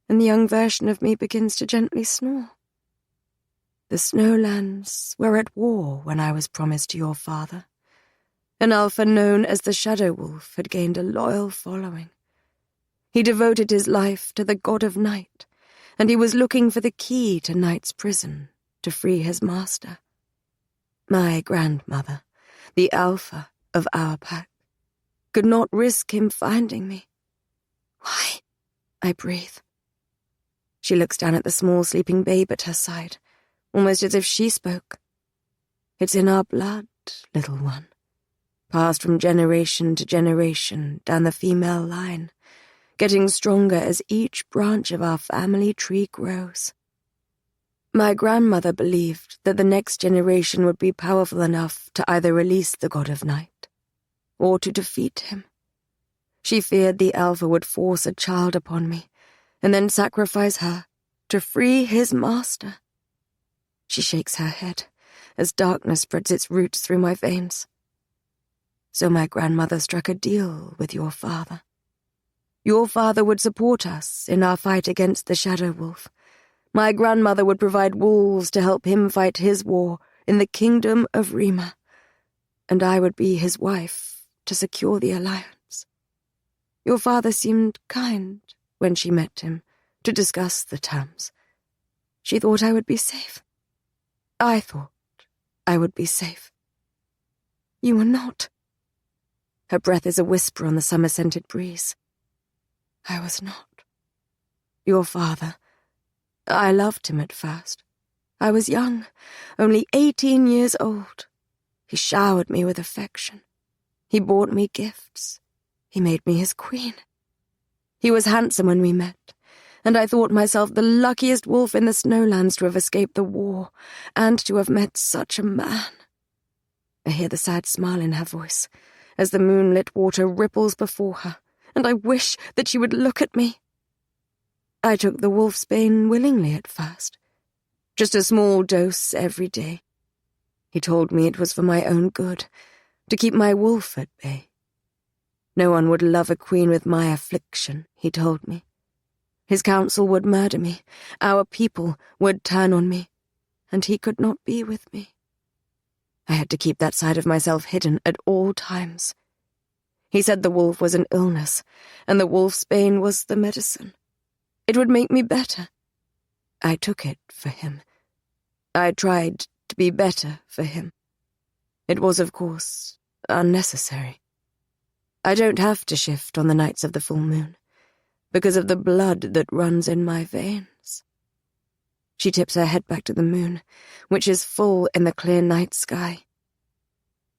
and the young version of me begins to gently snore. "The snowlands were at war when I was promised to your father. An alpha known as the Shadow Wolf had gained a loyal following. He devoted his life to the god of night, and he was looking for the key to Night's prison to free his master. My grandmother, the alpha of our pack, could not risk him finding me. Why?" I breathe. She looks down at the small sleeping babe at her side, almost as if she spoke. "It's in our blood, little one, passed from generation to generation down the female line, getting stronger as each branch of our family tree grows. My grandmother believed that the next generation would be powerful enough to either release the god of night or to defeat him. She feared the alpha would force a child upon me and then sacrifice her to free his master." She shakes her head as darkness spreads its roots through my veins. "So my grandmother struck a deal with your father. Your father would support us in our fight against the Shadow Wolf. My grandmother would provide wolves to help him fight his war in the kingdom of Rima, and I would be his wife to secure the alliance. Your father seemed kind when she met him to discuss the terms. She thought I would be safe. I thought I would be safe. You were not." Her breath is a whisper on the summer-scented breeze. "I was not. Your father, I loved him at first. I was young, only 18 years old. He showered me with affection. He bought me gifts. He made me his queen. He was handsome when we met, and I thought myself the luckiest wolf in the snowlands to have escaped the war and to have met such a man." I hear the sad smile in her voice as the moonlit water ripples before her, and I wish that she would look at me. I took the wolf's bane willingly at first, just a small dose every day. He told me it was for my own good, to keep my wolf at bay. No one would love a queen with my affliction, he told me. His council would murder me, our people would turn on me, and he could not be with me. I had to keep that side of myself hidden at all times. He said the wolf was an illness, and the wolf's bane was the medicine. It would make me better. I took it for him. I tried to be better for him. It was, of course, unnecessary. I don't have to shift on the nights of the full moon, because of the blood that runs in my veins. She tips her head back to the moon, which is full in the clear night sky.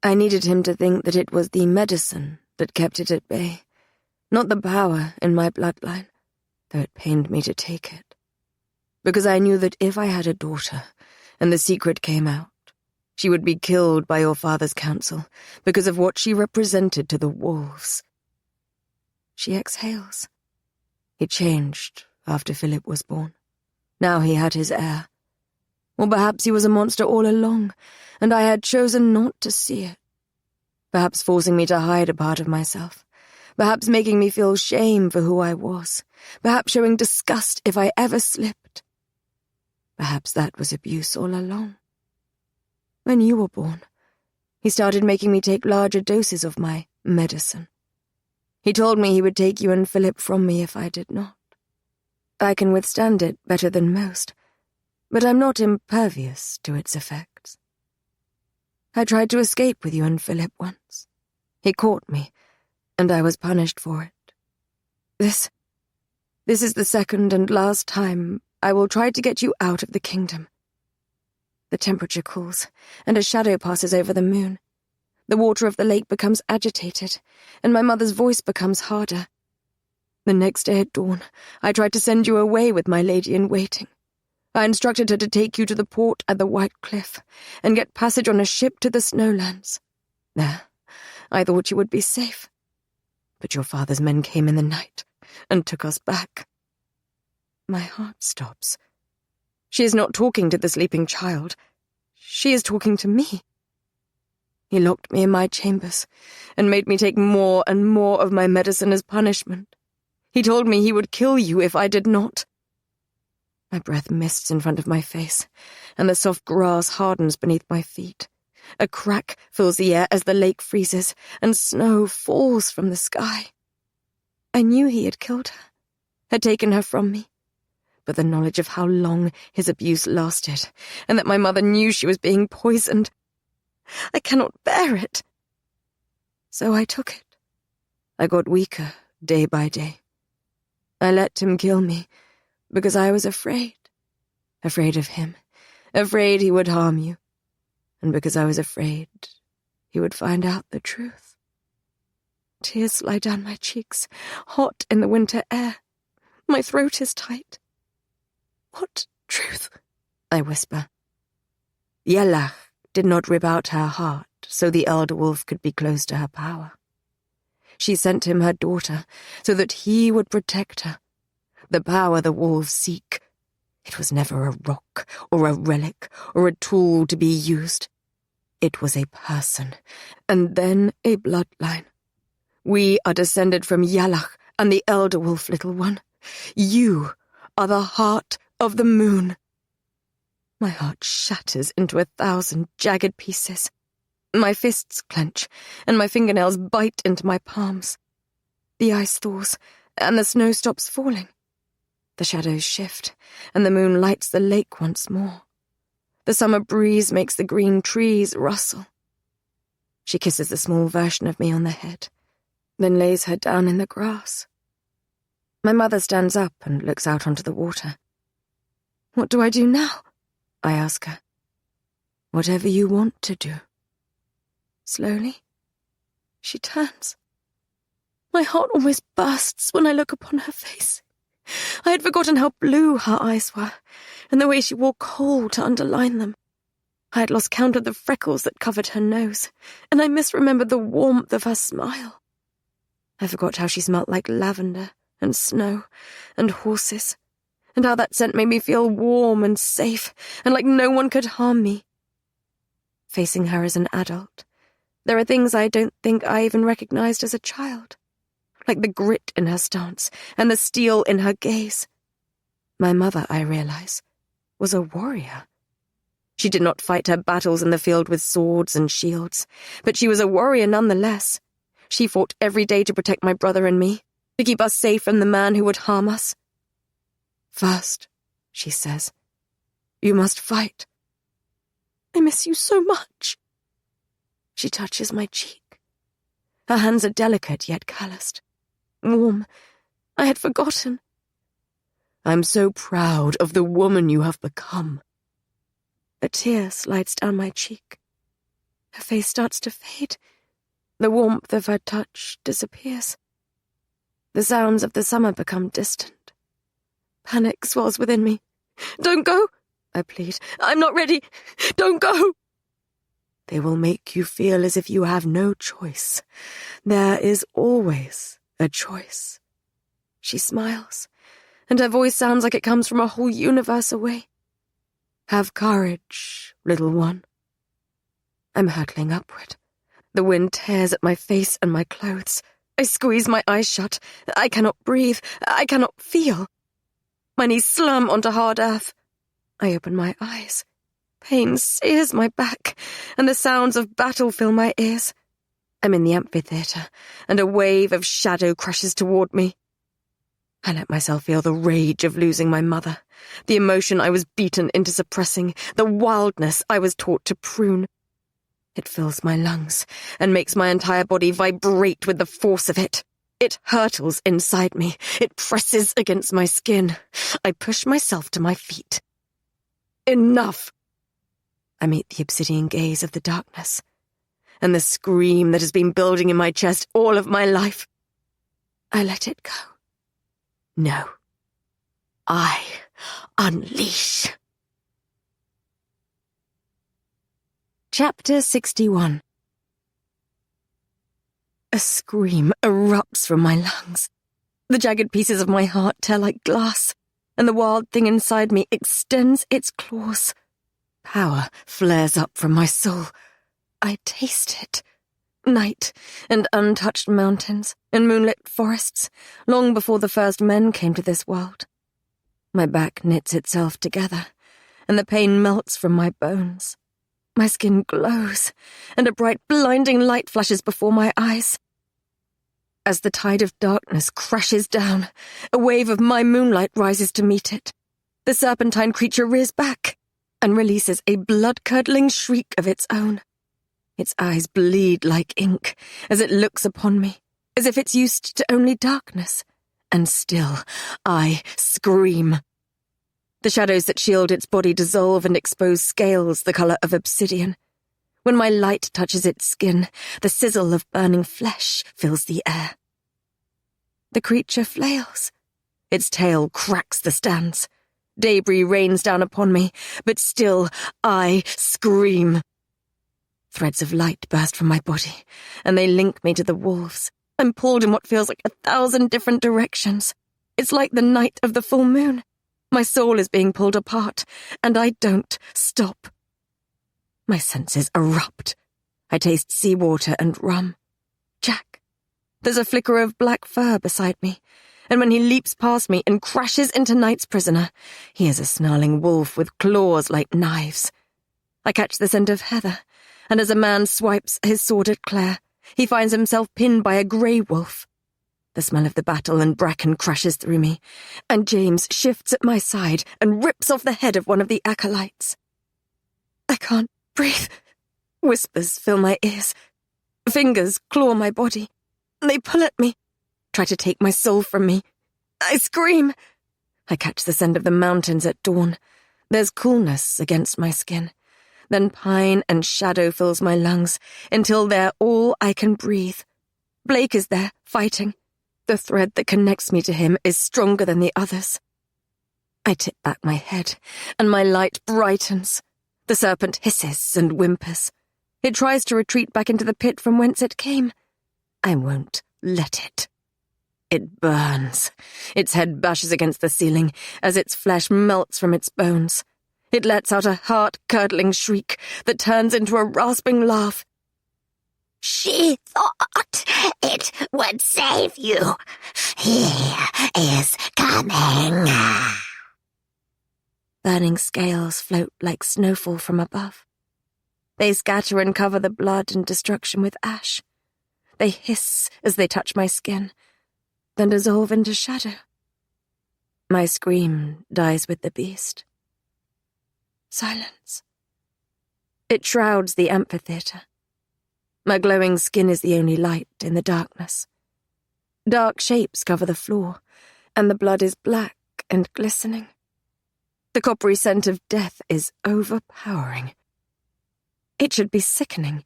I needed him to think that it was the medicine that kept it at bay, Not the power in my bloodline, though it pained me to take it. Because I knew that if I had a daughter, and the secret came out, she would be killed by your father's council because of what she represented to the wolves. She exhales. He changed after Philip was born. Now he had his heir. Or perhaps he was a monster all along, and I had chosen not to see it. Perhaps forcing me to hide a part of myself. Perhaps making me feel shame for who I was. Perhaps showing disgust if I ever slipped. Perhaps that was abuse all along. When you were born, he started making me take larger doses of my medicine. He told me he would take you and Philip from me if I did not. I can withstand it better than most, but I'm not impervious to its effects. I tried to escape with you and Philip once. He caught me, and I was punished for it. This is the second and last time I will try to get you out of the kingdom. The temperature cools, and a shadow passes over the moon. The water of the lake becomes agitated, and my mother's voice becomes harder. The next day at dawn, I tried to send you away with my lady-in-waiting. I instructed her to take you to the port at the White Cliff, and get passage on a ship to the Snowlands. There, I thought you would be safe. But your father's men came in the night, and took us back. My heart stops. She is not talking to the sleeping child. She is talking to me. He locked me in my chambers, and made me take more and more of my medicine as punishment. He told me he would kill you if I did not. My breath mists in front of my face, and the soft grass hardens beneath my feet. A crack fills the air as the lake freezes, and snow falls from the sky. I knew he had killed her, had taken her from me. But the knowledge of how long his abuse lasted, and that my mother knew she was being poisoned, I cannot bear it. So I took it. I got weaker day by day. I let him kill me because I was afraid. Afraid of him. Afraid he would harm you. And because I was afraid he would find out the truth. Tears slide down my cheeks, hot in the winter air. My throat is tight. What truth? I whisper. Yellach did not rip out her heart so the elder wolf could be close to her power. She sent him her daughter so that he would protect her. The power the wolves seek. It was never a rock or a relic or a tool to be used. It was a person, and then a bloodline. We are descended from Yallach and the elder wolf, little one. You are the heart of the moon. My heart shatters into 1,000 jagged pieces. My fists clench, and my fingernails bite into my palms. The ice thaws, and the snow stops falling. The shadows shift, and the moon lights the lake once more. The summer breeze makes the green trees rustle. She kisses the small version of me on the head, then lays her down in the grass. My mother stands up and looks out onto the water. What do I do now? I ask her. Whatever you want to do. Slowly, she turns. My heart almost bursts when I look upon her face. I had forgotten how blue her eyes were, and the way she wore kohl to underline them. I had lost count of the freckles that covered her nose, and I misremembered the warmth of her smile. I forgot how she smelt like lavender and snow and horses, and how that scent made me feel warm and safe, and like no one could harm me. Facing her as an adult, there are things I don't think I even recognized as a child, like the grit in her stance and the steel in her gaze. My mother, I realize, was a warrior. She did not fight her battles in the field with swords and shields, but she was a warrior nonetheless. She fought every day to protect my brother and me, to keep us safe from the man who would harm us. First, she says, you must fight. I miss you so much. She touches my cheek. Her hands are delicate yet calloused. Warm. I had forgotten. I'm so proud of the woman you have become. A tear slides down my cheek. Her face starts to fade. The warmth of her touch disappears. The sounds of the summer become distant. Panic swells within me. "Don't go," I plead. "I'm not ready. Don't go." "They will make you feel as if you have no choice. There is always a choice." She smiles, and her voice sounds like it comes from a whole universe away. "Have courage, little one." I'm hurtling upward. The wind tears at my face and my clothes. I squeeze my eyes shut. I cannot breathe. I cannot feel. My knees slam onto hard earth. I open my eyes. Pain sears my back, and the sounds of battle fill my ears. I'm in the amphitheatre, and a wave of shadow crashes toward me. I let myself feel the rage of losing my mother, the emotion I was beaten into suppressing, the wildness I was taught to prune. It fills my lungs and makes my entire body vibrate with the force of it. It hurtles inside me. It presses against my skin. I push myself to my feet. Enough! I meet the obsidian gaze of the darkness, and the scream that has been building in my chest all of my life. I let it go. No. I unleash. Chapter 61. A scream erupts from my lungs. The jagged pieces of my heart tear like glass, and the wild thing inside me extends its claws. Power flares up from my soul. I taste it. Night and untouched mountains and moonlit forests, long before the first men came to this world. My back knits itself together, and the pain melts from my bones. My skin glows, and a bright, blinding light flashes before my eyes. As the tide of darkness crashes down, a wave of my moonlight rises to meet it. The serpentine creature rears back and releases a blood-curdling shriek of its own. Its eyes bleed like ink as it looks upon me, as if it's used to only darkness. And still, I scream. The shadows that shield its body dissolve and expose scales the colour of obsidian. When my light touches its skin, the sizzle of burning flesh fills the air. The creature flails. Its tail cracks the stands. Debris rains down upon me, but still I scream. Threads of light burst from my body, and they link me to the wolves. I'm pulled in what feels like 1,000 different directions. It's like the night of the full moon. My soul is being pulled apart, and I don't stop. My senses erupt. I taste seawater and rum. Jack. There's a flicker of black fur beside me, and when he leaps past me and crashes into Night's prisoner, he is a snarling wolf with claws like knives. I catch the scent of heather, and as a man swipes his sword at Claire, he finds himself pinned by a grey wolf. The smell of the battle and bracken crashes through me, and James shifts at my side and rips off the head of one of the acolytes. I can't breathe. Whispers fill my ears. Fingers claw my body. They pull at me, try to take my soul from me. I scream. I catch the scent of the mountains at dawn. There's coolness against my skin. Then pine and shadow fills my lungs until they're all I can breathe. Blake is there, fighting. The thread that connects me to him is stronger than the others. I tip back my head, and my light brightens. The serpent hisses and whimpers. It tries to retreat back into the pit from whence it came. I won't let it. It burns. Its head bashes against the ceiling as its flesh melts from its bones. It lets out a heart-curdling shriek that turns into a rasping laugh. She thought it would save you. He is coming. Burning scales float like snowfall from above. They scatter and cover the blood and destruction with ash. They hiss as they touch my skin, then dissolve into shadow. My scream dies with the beast. Silence. It shrouds the amphitheatre. My glowing skin is the only light in the darkness. Dark shapes cover the floor, and the blood is black and glistening. The coppery scent of death is overpowering. It should be sickening,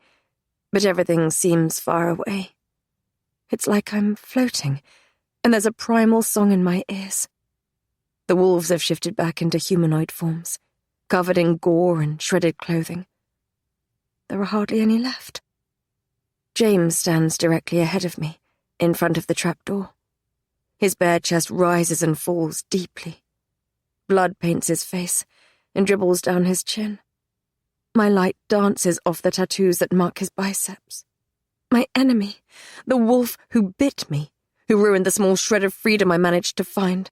but everything seems far away. It's like I'm floating, and there's a primal song in my ears. The wolves have shifted back into humanoid forms, covered in gore and shredded clothing. There are hardly any left. James stands directly ahead of me, in front of the trapdoor. His bare chest rises and falls deeply. Blood paints his face and dribbles down his chin. My light dances off the tattoos that mark his biceps. My enemy, the wolf who bit me, who ruined the small shred of freedom I managed to find.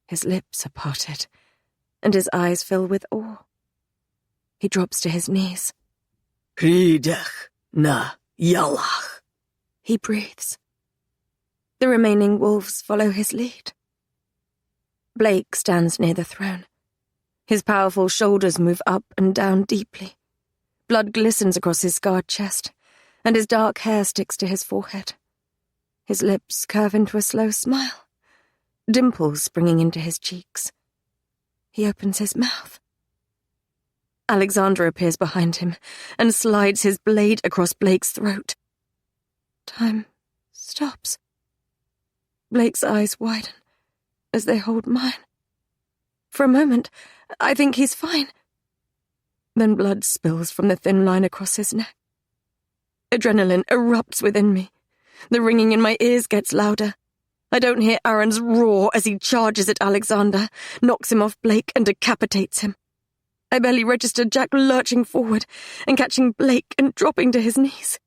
His lips are parted, and his eyes fill with awe. He drops to his knees. Ridach na yalach. He breathes. The remaining wolves follow his lead. Blake stands near the throne. His powerful shoulders move up and down deeply. Blood glistens across his scarred chest, and his dark hair sticks to his forehead. His lips curve into a slow smile, dimples springing into his cheeks. He opens his mouth. Alexander appears behind him and slides his blade across Blake's throat. Time stops. Blake's eyes widen as they hold mine. For a moment, I think he's fine. Then blood spills from the thin line across his neck. Adrenaline erupts within me. The ringing in my ears gets louder. I don't hear Aaron's roar as he charges at Alexander, knocks him off Blake and decapitates him. I barely register Jack lurching forward and catching Blake and dropping to his knees,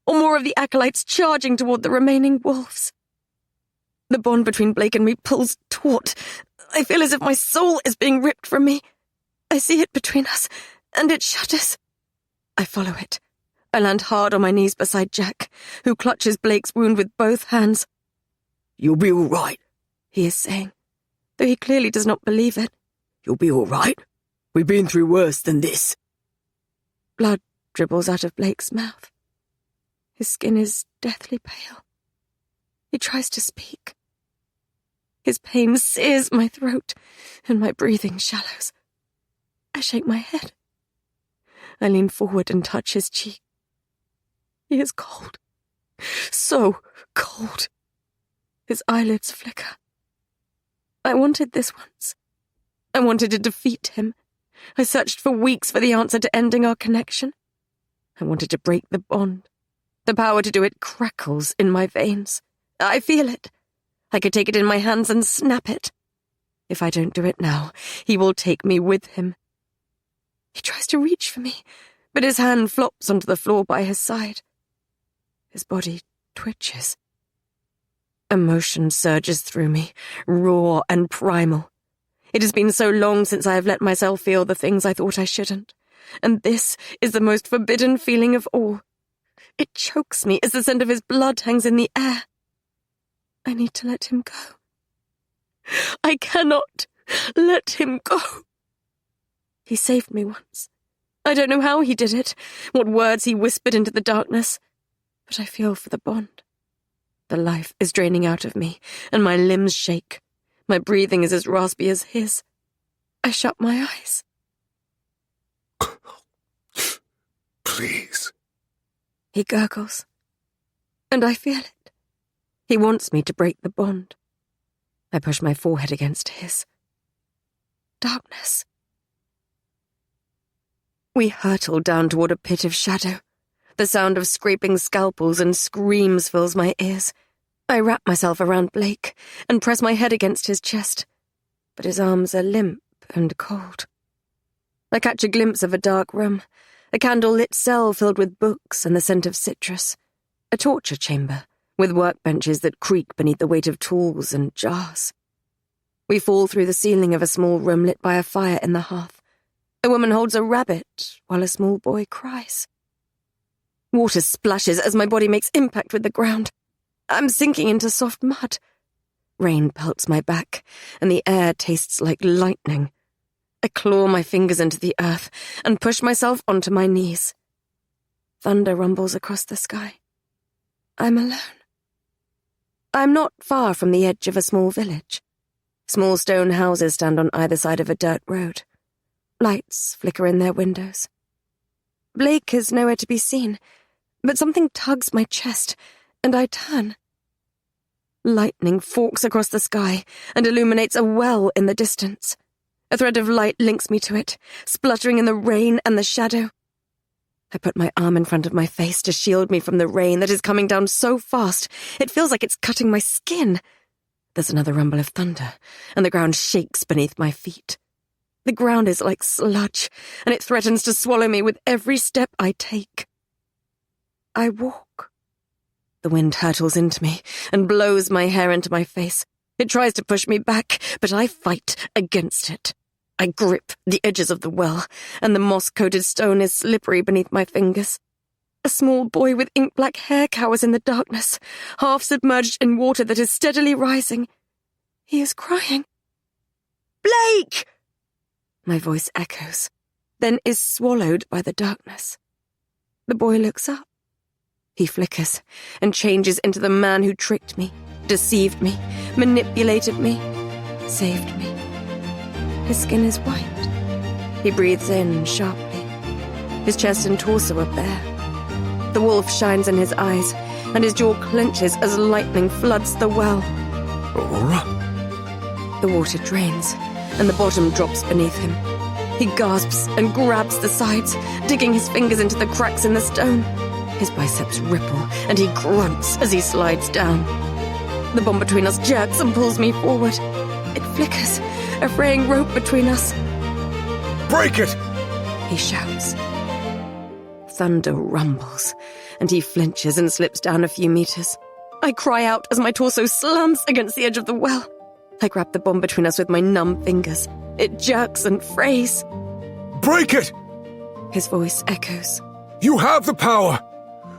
or more of the acolytes charging toward the remaining wolves. The bond between Blake and me pulls taut. I feel as if my soul is being ripped from me. I see it between us, and it shudders. I follow it. I land hard on my knees beside Jack, who clutches Blake's wound with both hands. You'll be all right, he is saying, though he clearly does not believe it. You'll be all right. We've been through worse than this. Blood dribbles out of Blake's mouth. His skin is deathly pale. He tries to speak. His pain sears my throat, and my breathing shallows. I shake my head. I lean forward and touch his cheek. He is cold. So cold. His eyelids flicker. I wanted this once. I wanted to defeat him. I searched for weeks for the answer to ending our connection. I wanted to break the bond. The power to do it crackles in my veins. I feel it. I could take it in my hands and snap it. If I don't do it now, he will take me with him. He tries to reach for me, but his hand flops onto the floor by his side. His body twitches. Emotion surges through me, raw and primal. It has been so long since I have let myself feel the things I thought I shouldn't, and this is the most forbidden feeling of all. It chokes me as the scent of his blood hangs in the air. I need to let him go. I cannot let him go. He saved me once. I don't know how he did it, what words he whispered into the darkness, but I feel for the bond. The life is draining out of me, and my limbs shake. My breathing is as raspy as his. I shut my eyes. Please. He gurgles. And I feel it. He wants me to break the bond. I push my forehead against his. Darkness. We hurtle down toward a pit of shadow. The sound of scraping scalpels and screams fills my ears. I wrap myself around Blake and press my head against his chest, but his arms are limp and cold. I catch a glimpse of a dark room, a candle-lit cell filled with books and the scent of citrus, a torture chamber with workbenches that creak beneath the weight of tools and jars. We fall through the ceiling of a small room lit by a fire in the hearth. A woman holds a rabbit while a small boy cries. Water splashes as my body makes impact with the ground. I'm sinking into soft mud. Rain pelts my back, and the air tastes like lightning. I claw my fingers into the earth and push myself onto my knees. Thunder rumbles across the sky. I'm alone. I'm not far from the edge of a small village. Small stone houses stand on either side of a dirt road. Lights flicker in their windows. Blake is nowhere to be seen, but something tugs my chest, and I turn. Lightning forks across the sky and illuminates a well in the distance. A thread of light links me to it, spluttering in the rain and the shadow. I put my arm in front of my face to shield me from the rain that is coming down so fast, it feels like it's cutting my skin. There's another rumble of thunder, and the ground shakes beneath my feet. The ground is like sludge, and it threatens to swallow me with every step I take. I walk. The wind hurtles into me and blows my hair into my face. It tries to push me back, but I fight against it. I grip the edges of the well, and the moss-coated stone is slippery beneath my fingers. A small boy with ink-black hair cowers in the darkness, half submerged in water that is steadily rising. He is crying. "Blake!" My voice echoes, then is swallowed by the darkness. The boy looks up. He flickers and changes into the man who tricked me, deceived me, manipulated me, saved me. His skin is white. He breathes in sharply. His chest and torso are bare. The wolf shines in his eyes, and his jaw clenches as lightning floods the well. Aurora? The water drains, and the bottom drops beneath him. He gasps and grabs the sides, digging his fingers into the cracks in the stone. His biceps ripple, and he grunts as he slides down. The bond between us jerks and pulls me forward. It flickers, a fraying rope between us. Break it! He shouts. Thunder rumbles, and he flinches and slips down a few meters. I cry out as my torso slams against the edge of the well. I grab the bond between us with my numb fingers. It jerks and frays. Break it! His voice echoes. You have the power!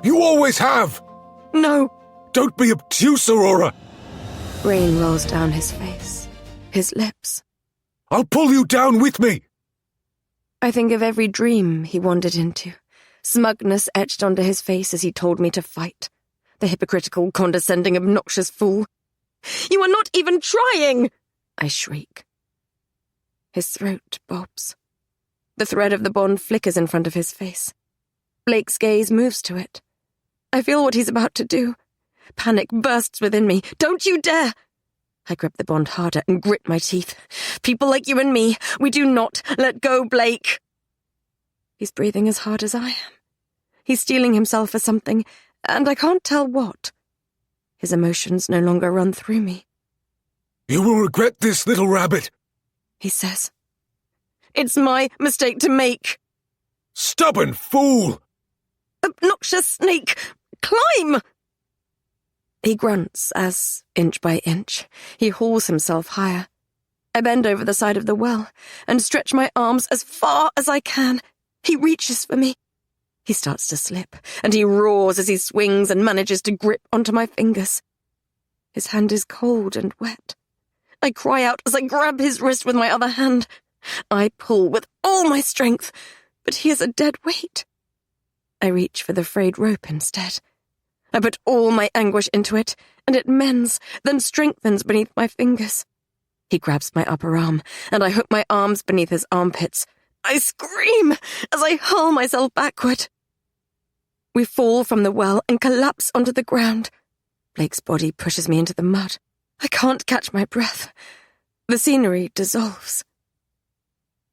You always have! No! Don't be obtuse, Aurora! Rain rolls down his face, his lips. I'll pull you down with me! I think of every dream he wandered into, smugness etched onto his face as he told me to fight. The hypocritical, condescending, obnoxious fool. "You are not even trying!" I shriek. His throat bobs. The thread of the bond flickers in front of his face. Blake's gaze moves to it. I feel what he's about to do. Panic bursts within me. "Don't you dare!" I grip the bond harder and grit my teeth. "People like you and me, we do not let go, Blake." He's breathing as hard as I am. He's steeling himself for something, and I can't tell what. His emotions no longer run through me. You will regret this, little rabbit, He says. "It's my mistake to make." Stubborn fool! "Obnoxious snake! Climb!" He grunts as, inch by inch, he hauls himself higher. I bend over the side of the well and stretch my arms as far as I can. He reaches for me. He starts to slip, and he roars as he swings and manages to grip onto my fingers. His hand is cold and wet. I cry out as I grab his wrist with my other hand. I pull with all my strength, but he is a dead weight. I reach for the frayed rope instead. I put all my anguish into it, and it mends, then strengthens beneath my fingers. He grabs my upper arm, and I hook my arms beneath his armpits. I scream as I hurl myself backward. We fall from the well and collapse onto the ground. Blake's body pushes me into the mud. I can't catch my breath. The scenery dissolves.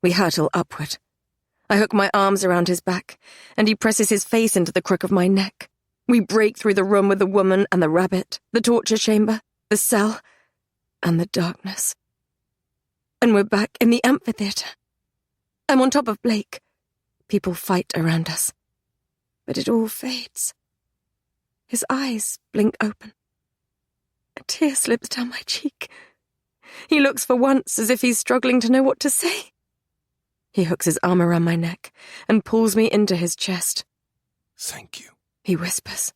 We hurtle upward. I hook my arms around his back, and he presses his face into the crook of my neck. We break through the room with the woman and the rabbit, the torture chamber, the cell, and the darkness. And we're back in the amphitheatre. I'm on top of Blake. People fight around us. But it all fades. His eyes blink open. A tear slips down my cheek. He looks for once as if he's struggling to know what to say. He hooks his arm around my neck and pulls me into his chest. Thank you, He whispers.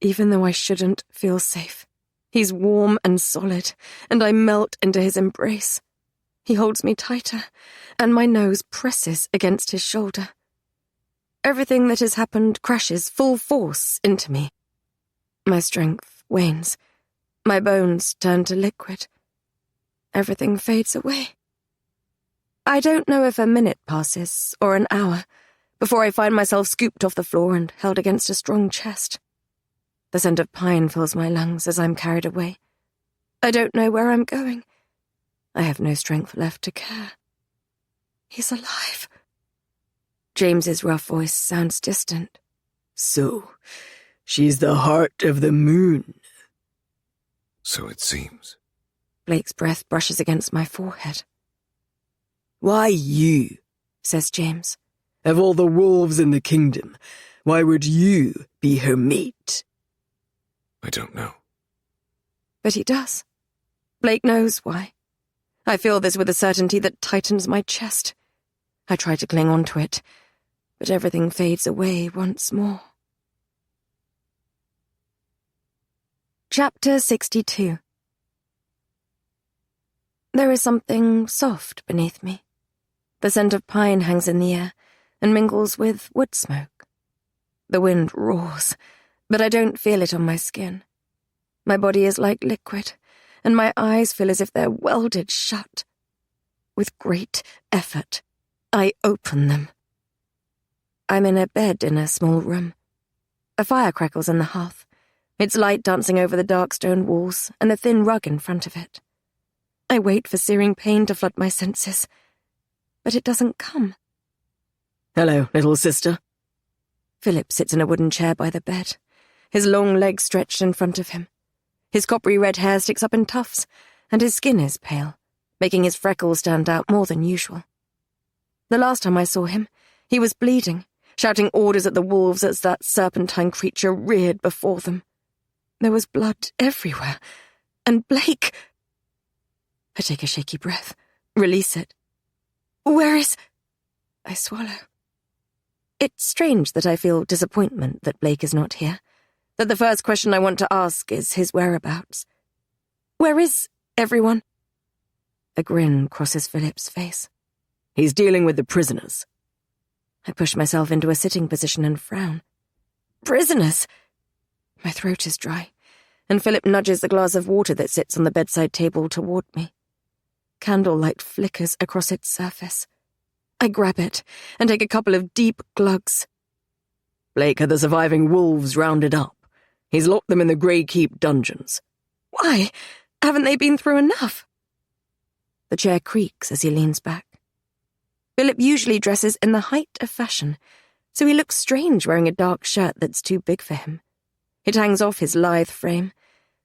Even though I shouldn't feel safe, he's warm and solid, and I melt into his embrace. He holds me tighter, and my nose presses against his shoulder. Everything that has happened crashes full force into me. My strength wanes. My bones turn to liquid. Everything fades away. I don't know if a minute passes or an hour before I find myself scooped off the floor and held against a strong chest. The scent of pine fills my lungs as I'm carried away. I don't know where I'm going. I have no strength left to care. He's alive. James's rough voice sounds distant. So, she's the heart of the moon. So it seems. Blake's breath brushes against my forehead. Why you? Says James. Of all the wolves in the kingdom, why would you be her mate? I don't know. But he does. Blake knows why. I feel this with a certainty that tightens my chest. I try to cling on to it, but everything fades away once more. Chapter 62. There is something soft beneath me. The scent of pine hangs in the air and mingles with wood smoke. The wind roars, but I don't feel it on my skin. My body is like liquid, and my eyes feel as if they're welded shut. With great effort, I open them. I'm in a bed in a small room. A fire crackles in the hearth, its light dancing over the dark stone walls and the thin rug in front of it. I wait for searing pain to flood my senses, but it doesn't come. Hello, little sister. Philip sits in a wooden chair by the bed, his long legs stretched in front of him. His coppery red hair sticks up in tufts, and his skin is pale, making his freckles stand out more than usual. The last time I saw him, he was bleeding, shouting orders at the wolves as that serpentine creature reared before them. There was blood everywhere, and Blake... I take a shaky breath, release it. Where is... I swallow. It's strange that I feel disappointment that Blake is not here, that the first question I want to ask is his whereabouts. Where is everyone? A grin crosses Philip's face. He's dealing with the prisoners. I push myself into a sitting position and frown. Prisoners! My throat is dry, and Philip nudges the glass of water that sits on the bedside table toward me. Candlelight flickers across its surface. I grab it and take a couple of deep glugs. Blake had the surviving wolves rounded up. He's locked them in the Grey Keep dungeons. Why? Haven't they been through enough? The chair creaks as he leans back. Philip usually dresses in the height of fashion, so he looks strange wearing a dark shirt that's too big for him. It hangs off his lithe frame,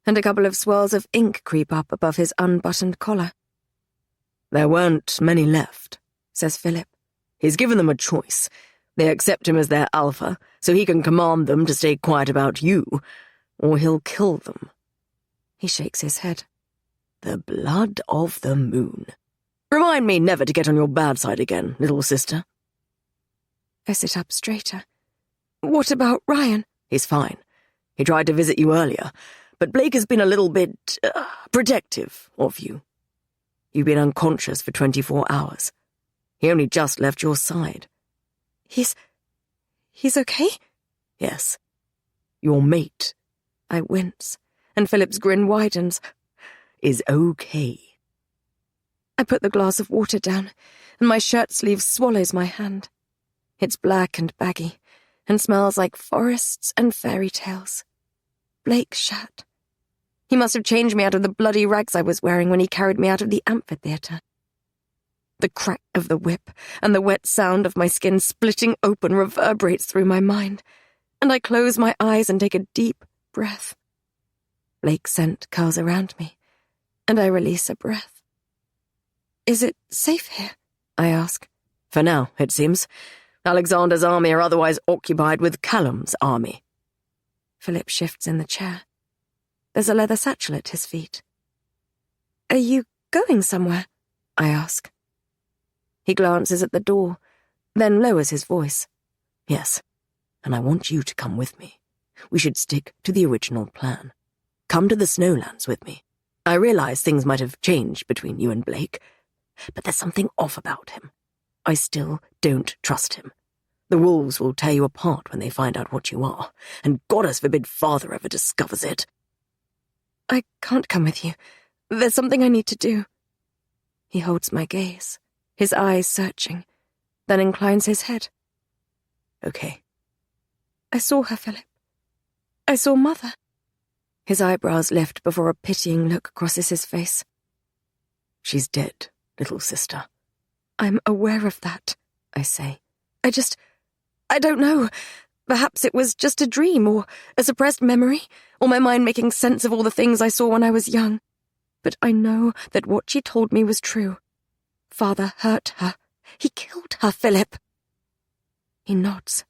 and a couple of swirls of ink creep up above his unbuttoned collar. There weren't many left, says Philip. He's given them a choice. They accept him as their alpha, so he can command them to stay quiet about you, or he'll kill them. He shakes his head. The blood of the moon. Remind me never to get on your bad side again, little sister. I sit up straighter. What about Ryan? He's fine. He tried to visit you earlier, but Blake has been a little bit protective of you. You've been unconscious for 24 hours. He only just left your side. He's okay? Yes. Your mate, I wince, and Philip's grin widens, is okay. I put the glass of water down, and my shirt sleeve swallows my hand. It's black and baggy, and smells like forests and fairy tales. Blake's shirt. He must have changed me out of the bloody rags I was wearing when he carried me out of the amphitheatre. The crack of the whip and the wet sound of my skin splitting open reverberates through my mind, and I close my eyes and take a deep breath. Blake's scent curls around me, and I release a breath. Is it safe here? I ask. For now, it seems. Alexander's army are otherwise occupied with Callum's army. Philip shifts in the chair. There's a leather satchel at his feet. Are you going somewhere? I ask. He glances at the door, then lowers his voice. Yes, and I want you to come with me. We should stick to the original plan. Come to the Snowlands with me. I realize things might have changed between you and Blake, but there's something off about him. I still don't trust him. The wolves will tear you apart when they find out what you are, and goddess forbid father ever discovers it. I can't come with you. There's something I need to do. He holds my gaze, his eyes searching, then inclines his head. Okay. I saw her, Philip. I saw Mother. His eyebrows lift before a pitying look crosses his face. She's dead, little sister. I'm aware of that, I say. I don't know. Perhaps it was just a dream, or a suppressed memory, or my mind making sense of all the things I saw when I was young. But I know that what she told me was true. Father hurt her. He killed her, Philip. He nods,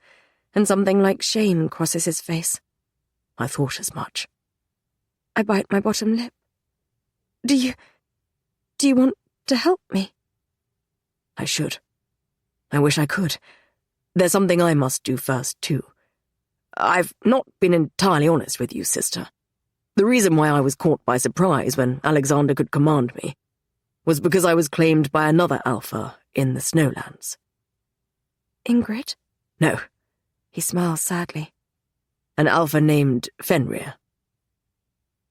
and something like shame crosses his face. I thought as much. I bite my bottom lip. Do you want to help me? I should. I wish I could. There's something I must do first, too. I've not been entirely honest with you, sister. The reason why I was caught by surprise when Alexander could command me was because I was claimed by another alpha in the Snowlands. Ingrid? No. He smiles sadly. An alpha named Fenrir.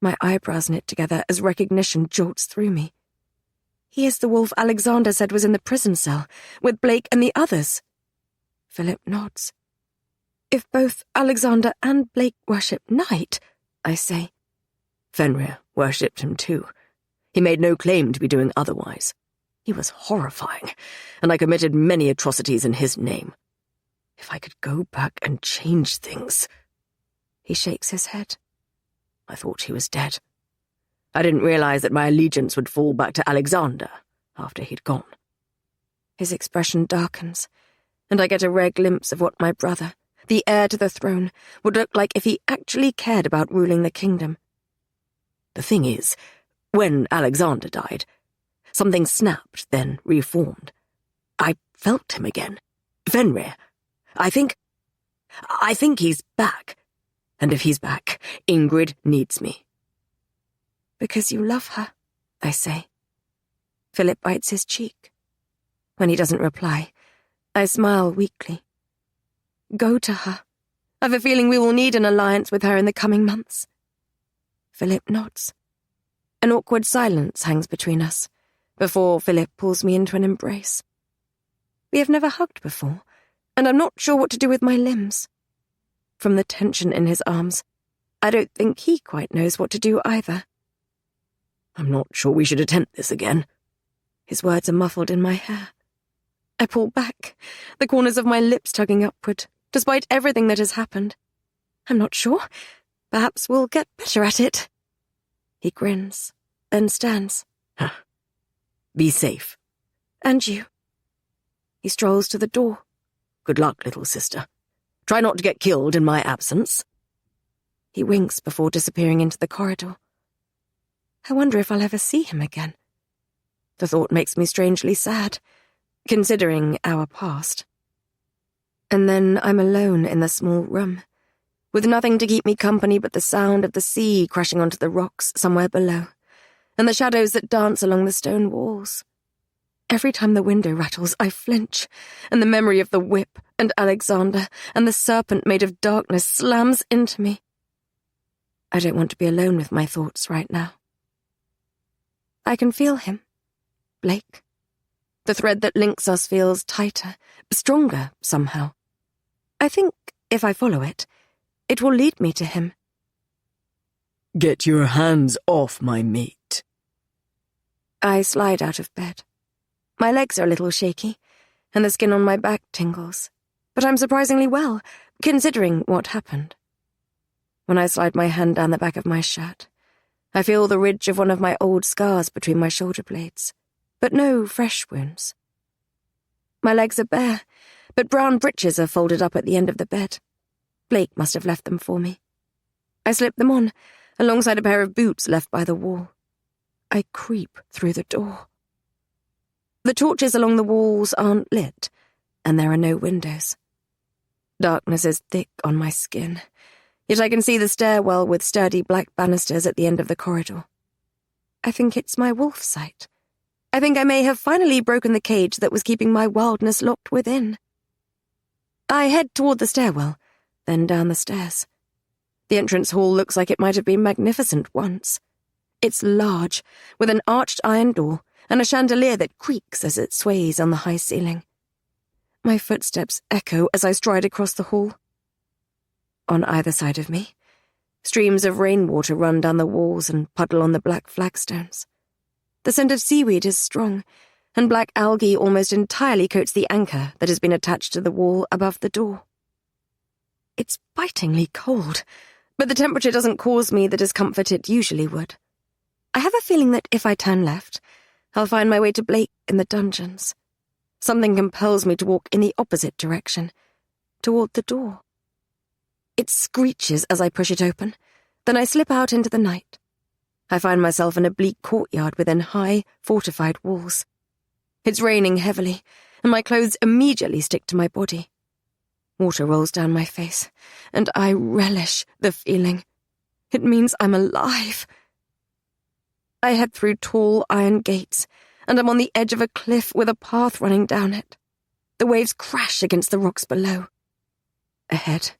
My eyebrows knit together as recognition jolts through me. He is the wolf Alexander said was in the prison cell, with Blake and the others. Philip nods. If both Alexander and Blake worship night, I say. Fenrir worshipped him too. He made no claim to be doing otherwise. He was horrifying, and I committed many atrocities in his name. If I could go back and change things... He shakes his head. I thought he was dead. I didn't realize that my allegiance would fall back to Alexander after he'd gone. His expression darkens, and I get a rare glimpse of what my brother, the heir to the throne, would look like if he actually cared about ruling the kingdom. The thing is, when Alexander died, something snapped, then reformed. I felt him again. Fenrir. I think he's back. And if he's back, Ingrid needs me. Because you love her, I say. Philip bites his cheek. When he doesn't reply, I smile weakly. Go to her. I've a feeling we will need an alliance with her in the coming months. Philip nods. An awkward silence hangs between us, before Philip pulls me into an embrace. We have never hugged before, and I'm not sure what to do with my limbs. From the tension in his arms, I don't think he quite knows what to do either. I'm not sure we should attempt this again. His words are muffled in my hair. I pull back, the corners of my lips tugging upward, despite everything that has happened. I'm not sure. Perhaps we'll get better at it. He grins, then stands. Be safe. And you. He strolls to the door. Good luck, little sister. Try not to get killed in my absence. He winks before disappearing into the corridor. I wonder if I'll ever see him again. The thought makes me strangely sad, considering our past. And then I'm alone in the small room, with nothing to keep me company but the sound of the sea crashing onto the rocks somewhere below, and the shadows that dance along the stone walls. Every time the window rattles, I flinch, and the memory of the whip and Alexander and the serpent made of darkness slams into me. I don't want to be alone with my thoughts right now. I can feel him, Blake. The thread that links us feels tighter, stronger somehow. I think if I follow it, it will lead me to him. Get your hands off my mate. I slide out of bed. My legs are a little shaky, and the skin on my back tingles. But I'm surprisingly well, considering what happened. When I slide my hand down the back of my shirt, I feel the ridge of one of my old scars between my shoulder blades, but no fresh wounds. My legs are bare, but brown breeches are folded up at the end of the bed. Blake must have left them for me. I slip them on, alongside a pair of boots left by the wall. I creep through the door. The torches along the walls aren't lit, and there are no windows. Darkness is thick on my skin, yet I can see the stairwell with sturdy black banisters at the end of the corridor. I think it's my wolf sight. I think I may have finally broken the cage that was keeping my wildness locked within. I head toward the stairwell, then down the stairs. The entrance hall looks like it might have been magnificent once. It's large, with an arched iron door and a chandelier that creaks as it sways on the high ceiling. My footsteps echo as I stride across the hall. On either side of me, Streams of rainwater run down the walls and puddle on the black flagstones. The scent of seaweed is strong, and black algae almost entirely coats the anchor that has been attached to the wall above the door. It's bitingly cold, but the temperature doesn't cause me the discomfort it usually would. I have a feeling that if I turn left, I'll find my way to Blake in the dungeons. Something compels me to walk in the opposite direction, toward the door. It screeches as I push it open, then I slip out into the night. I find myself in a bleak courtyard within high, fortified walls. It's raining heavily, and my clothes immediately stick to my body. Water rolls down my face, and I relish the feeling. It means I'm alive. I head through tall iron gates, and I'm on the edge of a cliff with a path running down it. The waves crash against the rocks below. Ahead,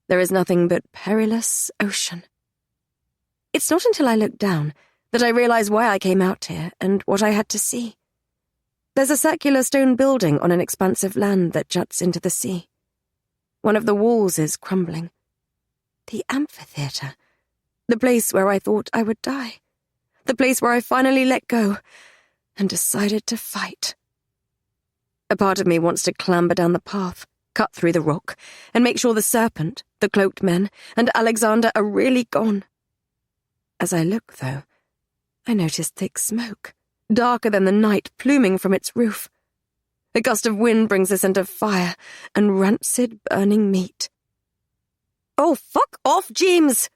there is nothing but perilous ocean. It's not until I look down that I realize why I came out here and what I had to see. There's a circular stone building on an expanse of land that juts into the sea. One of the walls is crumbling. The amphitheatre. The place where I thought I would die. The place where I finally let go and decided to fight. A part of me wants to clamber down the path, cut through the rock, and make sure the serpent, the cloaked men, and Alexander are really gone. As I look, though, I notice thick smoke, darker than the night, pluming from its roof. A gust of wind brings the scent of fire and rancid, burning meat. "Oh, fuck off, James!"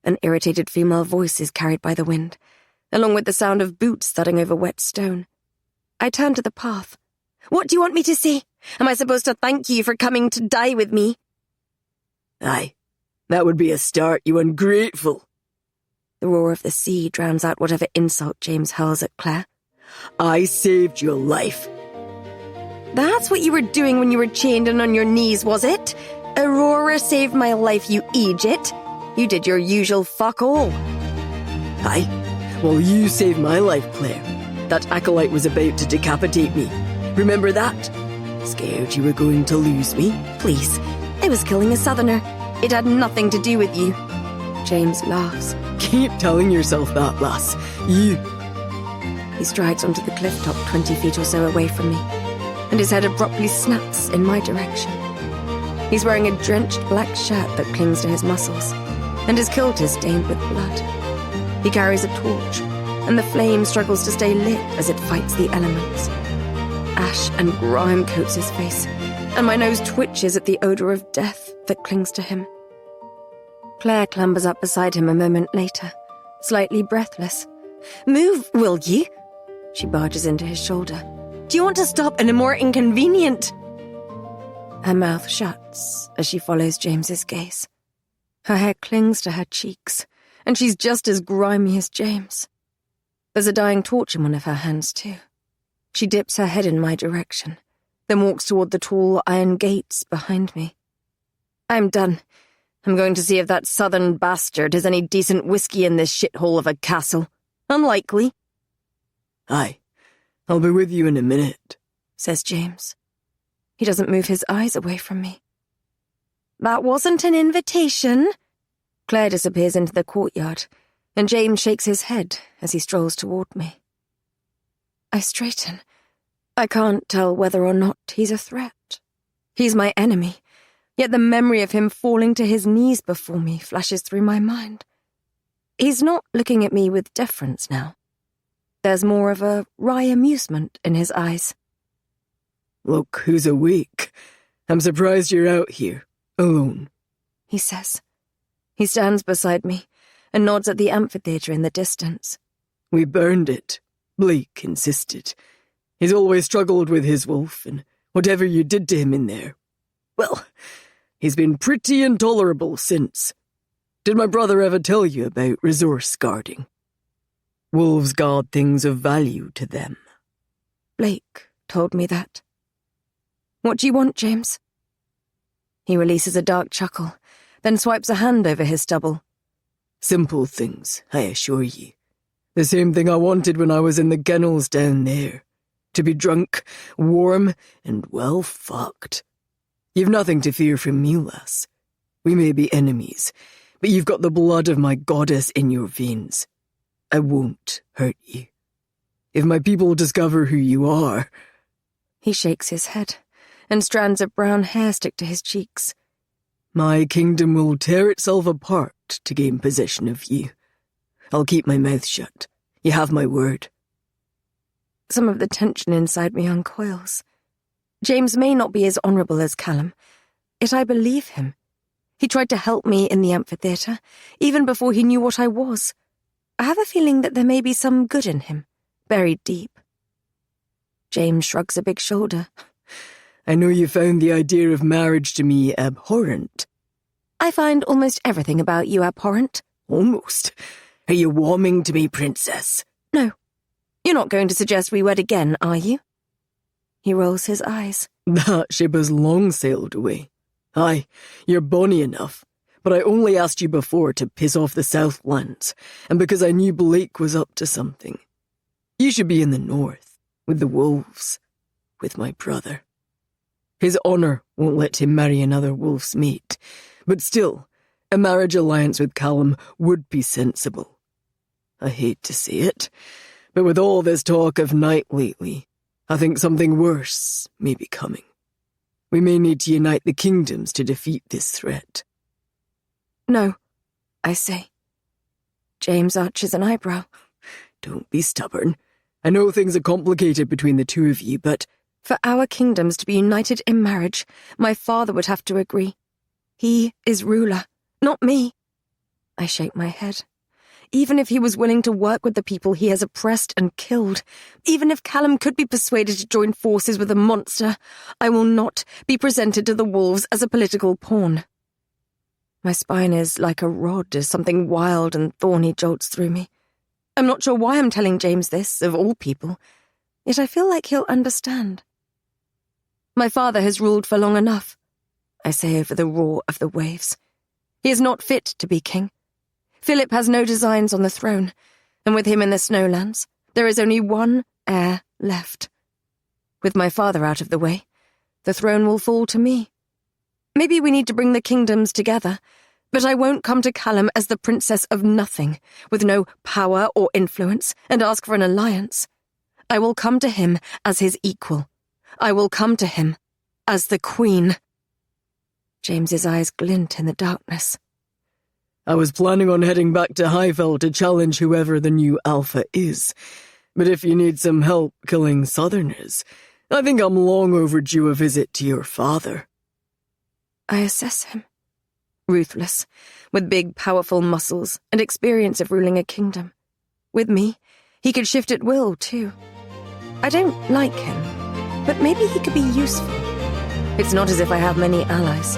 An irritated female voice is carried by the wind, along with the sound of boots thudding over wet stone. I turn to the path. "What do you want me to say? Am I supposed to thank you for coming to die with me?" Aye, that would be a start, you ungrateful. The roar of the sea drowns out whatever insult James hurls at Claire. I saved your life. That's what you were doing when you were chained and on your knees, was it? Aurora saved my life, you Egypt. You did your usual fuck all. Aye, well, you saved my life, Claire. That acolyte was about to decapitate me. Remember that? Scared you were going to lose me? Please, I was killing a southerner. It had nothing to do with you. James laughs. Keep telling yourself that, lass. You... He strides onto the cliff top 20 feet or so away from me, and his head abruptly snaps in my direction. He's wearing a drenched black shirt that clings to his muscles, and his kilt is stained with blood. He carries a torch, and the flame struggles to stay lit as it fights the elements. Ash and grime coats his face, and my nose twitches at the odour of death that clings to him. Claire clambers up beside him a moment later, slightly breathless. "Move, will you?" She barges into his shoulder. "Do you want to stop any more inconvenient?" Her mouth shuts as she follows James's gaze. Her hair clings to her cheeks, and she's just as grimy as James. There's a dying torch in one of her hands, too. She dips her head in my direction, then walks toward the tall iron gates behind me. "I'm done. I'm going to see if that southern bastard has any decent whiskey in this shithole of a castle. Unlikely." Aye, I'll be with you in a minute, says James. He doesn't move his eyes away from me. "That wasn't an invitation." Claire disappears into the courtyard, and James shakes his head as he strolls toward me. I straighten. I can't tell whether or not he's a threat. He's my enemy, yet the memory of him falling to his knees before me flashes through my mind. He's not looking at me with deference now. There's more of a wry amusement in his eyes. "Look who's awake. I'm surprised you're out here, alone," he says. He stands beside me and nods at the amphitheatre in the distance. "We burned it. Blake insisted. He's always struggled with his wolf, and whatever you did to him in there, well, he's been pretty intolerable since. Did my brother ever tell you about resource guarding? Wolves guard things of value to them." Blake told me that. "What do you want, James?" He releases a dark chuckle, then swipes a hand over his stubble. "Simple things, I assure ye. The same thing I wanted when I was in the kennels down there. To be drunk, warm, and well fucked. You've nothing to fear from me, lass. We may be enemies, but you've got the blood of my goddess in your veins. I won't hurt you. If my people discover who you are..." He shakes his head, and strands of brown hair stick to his cheeks. "My kingdom will tear itself apart to gain possession of you. I'll keep my mouth shut. You have my word." Some of the tension inside me uncoils. James may not be as honourable as Callum, yet I believe him. He tried to help me in the amphitheatre, even before he knew what I was. I have a feeling that there may be some good in him, buried deep. James shrugs a big shoulder. "I know you found the idea of marriage to me abhorrent." "I find almost everything about you abhorrent." "Almost. Are you warming to me, princess?" "No. You're not going to suggest we wed again, are you?" He rolls his eyes. "That ship has long sailed away. Aye, you're bonny enough, but I only asked you before to piss off the Southlands, and because I knew Blake was up to something. You should be in the north, with the wolves, with my brother. His honour won't let him marry another wolf's mate, but still, a marriage alliance with Callum would be sensible. I hate to say it, but with all this talk of night lately, I think something worse may be coming. We may need to unite the kingdoms to defeat this threat." "No," I say. James arches an eyebrow. "Don't be stubborn. I know things are complicated between the two of you, but for our kingdoms to be united in marriage, my father would have to agree. He is ruler, not me." I shake my head. Even if he was willing to work with the people he has oppressed and killed, even if Callum could be persuaded to join forces with a monster, I will not be presented to the wolves as a political pawn. My spine is like a rod as something wild and thorny jolts through me. I'm not sure why I'm telling James this, of all people, yet I feel like he'll understand. "My father has ruled for long enough," I say over the roar of the waves. "He is not fit to be king. Philip has no designs on the throne, and with him in the Snowlands, there is only one heir left. With my father out of the way, the throne will fall to me. Maybe we need to bring the kingdoms together, but I won't come to Callum as the princess of nothing, with no power or influence, and ask for an alliance. I will come to him as his equal. I will come to him as the queen." James's eyes glint in the darkness. "I was planning on heading back to Highfell to challenge whoever the new Alpha is, but if you need some help killing Southerners, I think I'm long overdue a visit to your father." I assess him. Ruthless, with big, powerful muscles and experience of ruling a kingdom. With me, he could shift at will, too. I don't like him, but maybe he could be useful. It's not as if I have many allies,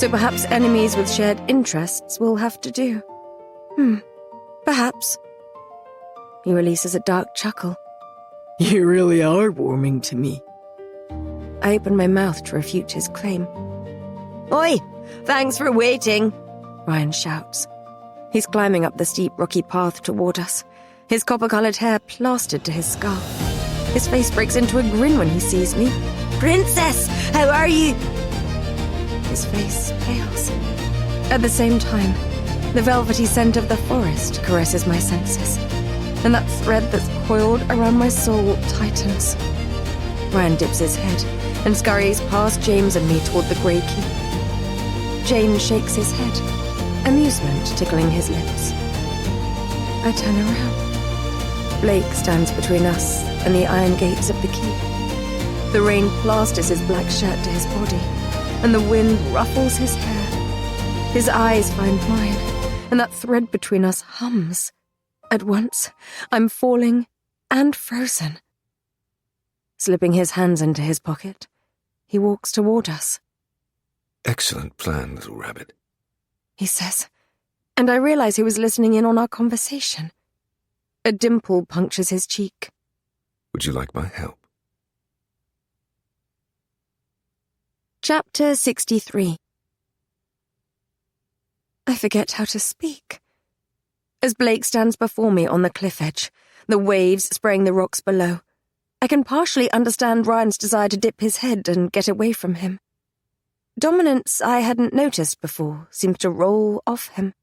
so perhaps enemies with shared interests will have to do. Perhaps. He releases a dark chuckle. "You really are warming to me." I open my mouth to refute his claim. "Oi! Thanks for waiting!" Ryan shouts. He's climbing up the steep, rocky path toward us, his copper-coloured hair plastered to his scarf. His face breaks into a grin when he sees me. "Princess, how are you?" His face pales. At the same time, the velvety scent of the forest caresses my senses, and that thread that's coiled around my soul tightens. Ryan dips his head and scurries past James and me toward the grey keep. James shakes his head, amusement tickling his lips. I turn around. Blake stands between us and the iron gates of the keep. The rain plasters his black shirt to his body, and the wind ruffles his hair. His eyes find mine, and that thread between us hums. At once, I'm falling and frozen. Slipping his hands into his pocket, he walks toward us. "Excellent plan, little rabbit," he says, and I realize he was listening in on our conversation. A dimple punctures his cheek. "Would you like my help?" Chapter 63. I forget how to speak. As Blake stands before me on the cliff edge, the waves spraying the rocks below, I can partially understand Ryan's desire to dip his head and get away from him. Dominance I hadn't noticed before seems to roll off him.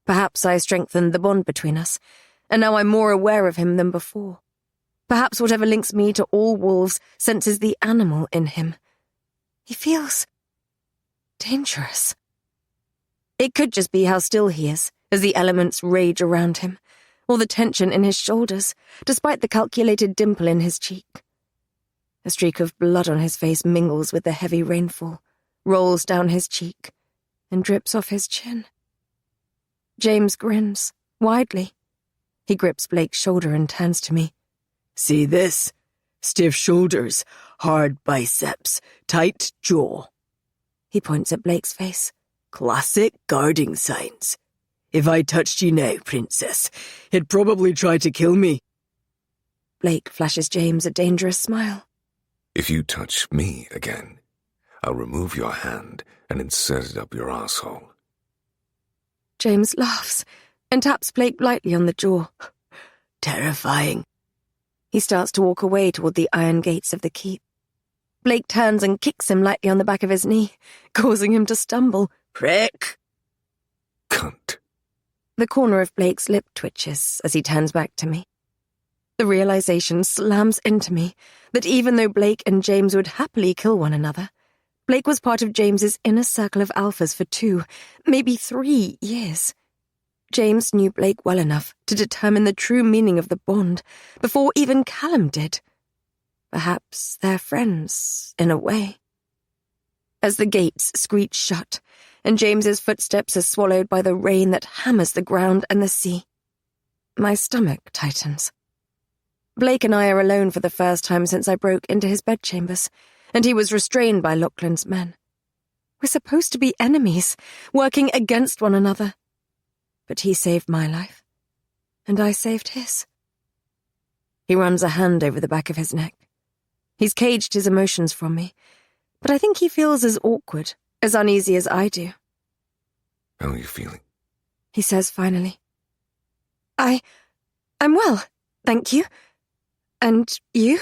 Perhaps I strengthened the bond between us, and now I'm more aware of him than before. Perhaps whatever links me to all wolves senses the animal in him. He feels dangerous. It could just be how still he is, as the elements rage around him, or the tension in his shoulders, despite the calculated dimple in his cheek. A streak of blood on his face mingles with the heavy rainfall, rolls down his cheek, and drips off his chin. James grins, widely. He grips Blake's shoulder and turns to me. See this? Stiff shoulders, hard biceps, tight jaw. He points at Blake's face. Classic guarding signs. If I touched you now, Princess, he'd probably try to kill me. Blake flashes James a dangerous smile. If you touch me again, I'll remove your hand and insert it up your asshole. James laughs and taps Blake lightly on the jaw. Terrifying. He starts to walk away toward the iron gates of the keep. Blake turns and kicks him lightly on the back of his knee, causing him to stumble. Prick! Cunt. The corner of Blake's lip twitches as he turns back to me. The realization slams into me that even though Blake and James would happily kill one another, Blake was part of James's inner circle of alphas for 2, maybe 3 years. James knew Blake well enough to determine the true meaning of the bond before even Callum did. Perhaps they're friends, in a way. As the gates screech shut, and James's footsteps are swallowed by the rain that hammers the ground and the sea, my stomach tightens. Blake and I are alone for the first time since I broke into his bedchambers, and he was restrained by Lachlan's men. We're supposed to be enemies, working against one another. But he saved my life, and I saved his. He runs a hand over the back of his neck. He's caged his emotions from me, but I think he feels as awkward, as uneasy as I do. How are you feeling? He says finally. I'm well, thank you. And you?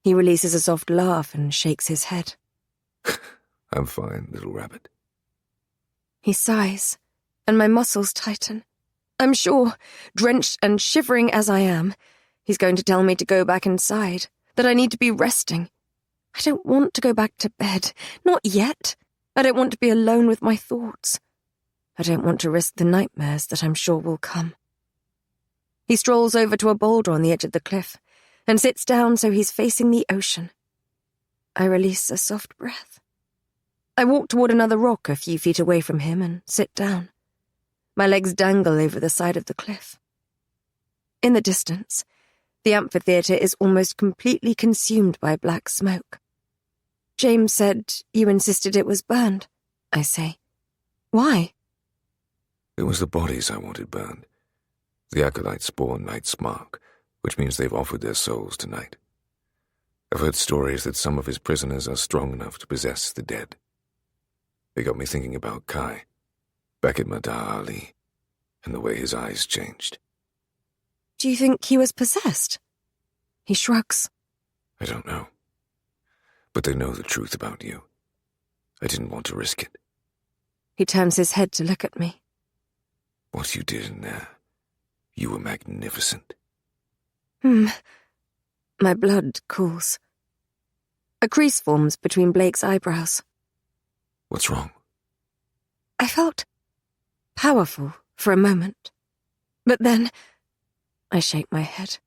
He releases a soft laugh and shakes his head. I'm fine, little rabbit. He sighs, and my muscles tighten. I'm sure, drenched and shivering as I am, he's going to tell me to go back inside, that I need to be resting. I don't want to go back to bed, not yet. I don't want to be alone with my thoughts. I don't want to risk the nightmares that I'm sure will come. He strolls over to a boulder on the edge of the cliff and sits down so he's facing the ocean. I release a soft breath. I walk toward another rock a few feet away from him and sit down. My legs dangle over the side of the cliff. In the distance, the amphitheatre is almost completely consumed by black smoke. James said you insisted it was burned, I say. Why? It was the bodies I wanted burned. The acolytes spawn Night's mark, which means they've offered their souls to Night. I've heard stories that some of his prisoners are strong enough to possess the dead. They got me thinking about Kai, back at Madar Ali, and the way his eyes changed. Do you think he was possessed? He shrugs. I don't know. But they know the truth about you. I didn't want to risk it. He turns his head to look at me. What you did in there, you were magnificent. My blood cools. A crease forms between Blake's eyebrows. What's wrong? I felt powerful for a moment. But then, I shake my head.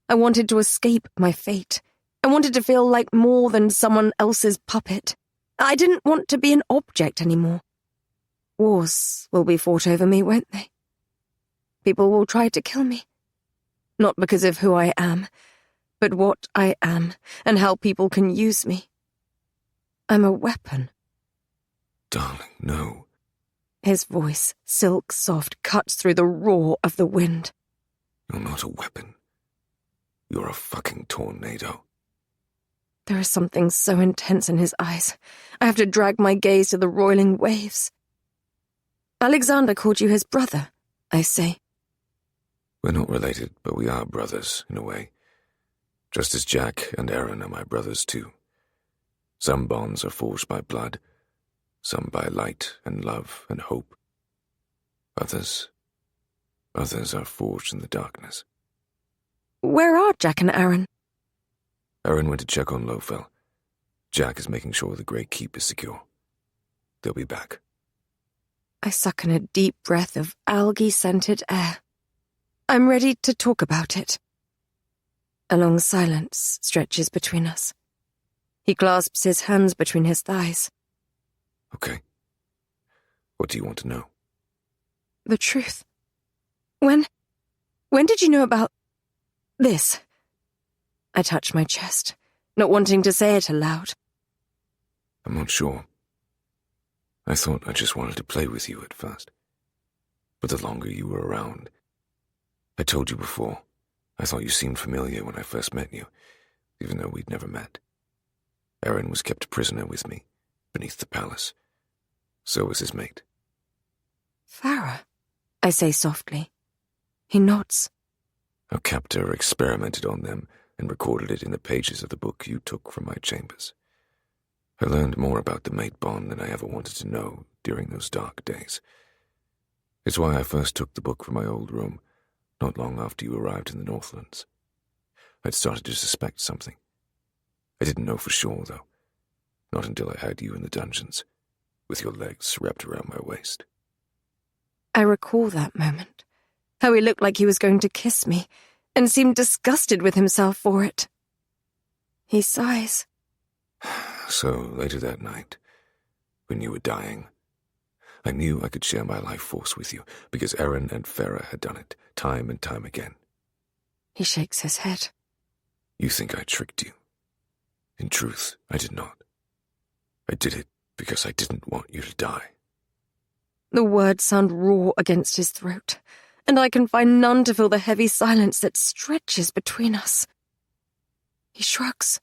I wanted to escape my fate. I wanted to feel like more than someone else's puppet. I didn't want to be an object anymore. Wars will be fought over me, won't they? People will try to kill me. Not because of who I am, but what I am and how people can use me. I'm a weapon. Darling, no. His voice, silk soft, cuts through the roar of the wind. You're not a weapon. You're a fucking tornado. There is something so intense in his eyes. I have to drag my gaze to the roiling waves. Alexander called you his brother, I say. We're not related, but we are brothers, in a way. Just as Jack and Aaron are my brothers, too. Some bonds are forged by blood, some by light and love and hope. Others are forged in the darkness. Where are Jack and Aaron? Aaron went to check on Lofel. Jack is making sure the Great Keep is secure. They'll be back. I suck in a deep breath of algae-scented air. I'm ready to talk about it. A long silence stretches between us. He clasps his hands between his thighs. Okay. What do you want to know? The truth. When did you know about this? I touch my chest, not wanting to say it aloud. I'm not sure. I thought I just wanted to play with you at first. But the longer you were around, I told you before, I thought you seemed familiar when I first met you, even though we'd never met. Aaron was kept prisoner with me, beneath the palace. So was his mate. Farah, I say softly. He nods. Our captor experimented on them and recorded it in the pages of the book you took from my chambers. I learned more about the mate bond than I ever wanted to know during those dark days. It's why I first took the book from my old room, not long after you arrived in the Northlands. I'd started to suspect something. I didn't know for sure, though. Not until I had you in the dungeons, with your legs wrapped around my waist. I recall that moment, how he looked like he was going to kiss me, and seemed disgusted with himself for it. He sighs. So, later that night, when you were dying, I knew I could share my life force with you, because Aaron and Farah had done it, time and time again. He shakes his head. You think I tricked you. In truth, I did not. I did it because I didn't want you to die. The words sound raw against his throat, and I can find none to fill the heavy silence that stretches between us. He shrugs.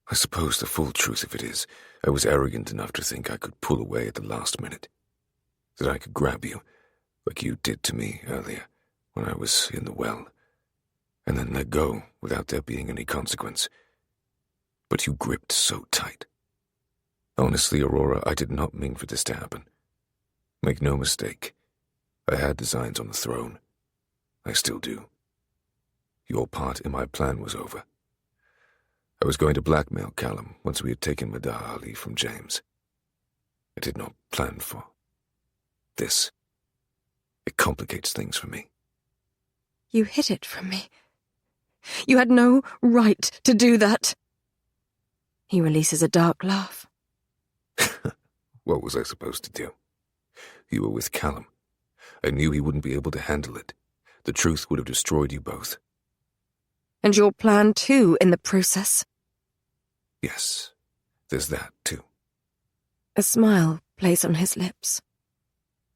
I suppose the full truth of it is, I was arrogant enough to think I could pull away at the last minute. That I could grab you, like you did to me earlier, when I was in the well, and then let go without there being any consequence. But you gripped so tight. Honestly, Aurora, I did not mean for this to happen. Make no mistake, I had designs on the throne. I still do. Your part in my plan was over. I was going to blackmail Callum once we had taken Madar Ali from James. I did not plan for this. It complicates things for me. You hid it from me. You had no right to do that. He releases a dark laugh. What was I supposed to do? You were with Callum. I knew he wouldn't be able to handle it. The truth would have destroyed you both. And your plan too, in the process. Yes, there's that too. A smile plays on his lips.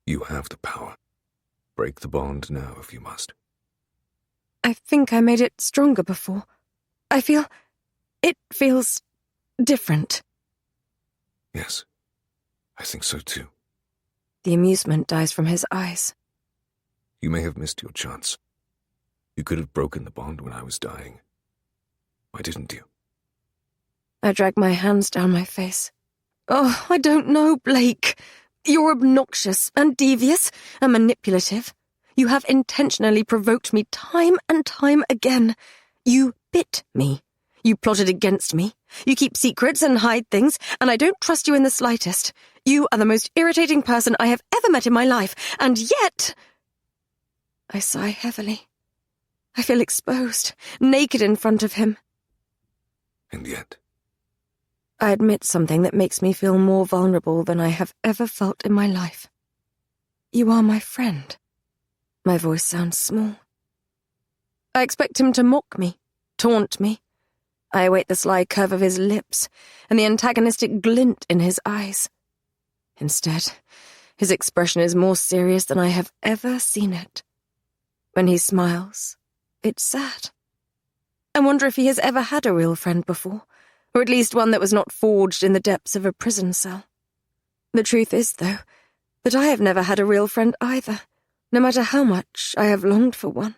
You have the power. Break the bond now if you must. I think I made it stronger before. It feels different. Yes, I think so too. The amusement dies from his eyes. You may have missed your chance. You could have broken the bond when I was dying. Why didn't you? I drag my hands down my face. Oh, I don't know, Blake. You're obnoxious and devious and manipulative. You have intentionally provoked me time and time again. You bit me. You plotted against me. You keep secrets and hide things, and I don't trust you in the slightest. You are the most irritating person I have ever met in my life, and yet... I sigh heavily. I feel exposed, naked in front of him. And yet... I admit something that makes me feel more vulnerable than I have ever felt in my life. You are my friend. My voice sounds small. I expect him to mock me, taunt me. I await the sly curve of his lips and the antagonistic glint in his eyes. Instead, his expression is more serious than I have ever seen it. When he smiles, it's sad. I wonder if he has ever had a real friend before, or at least one that was not forged in the depths of a prison cell. The truth is, though, that I have never had a real friend either, no matter how much I have longed for one.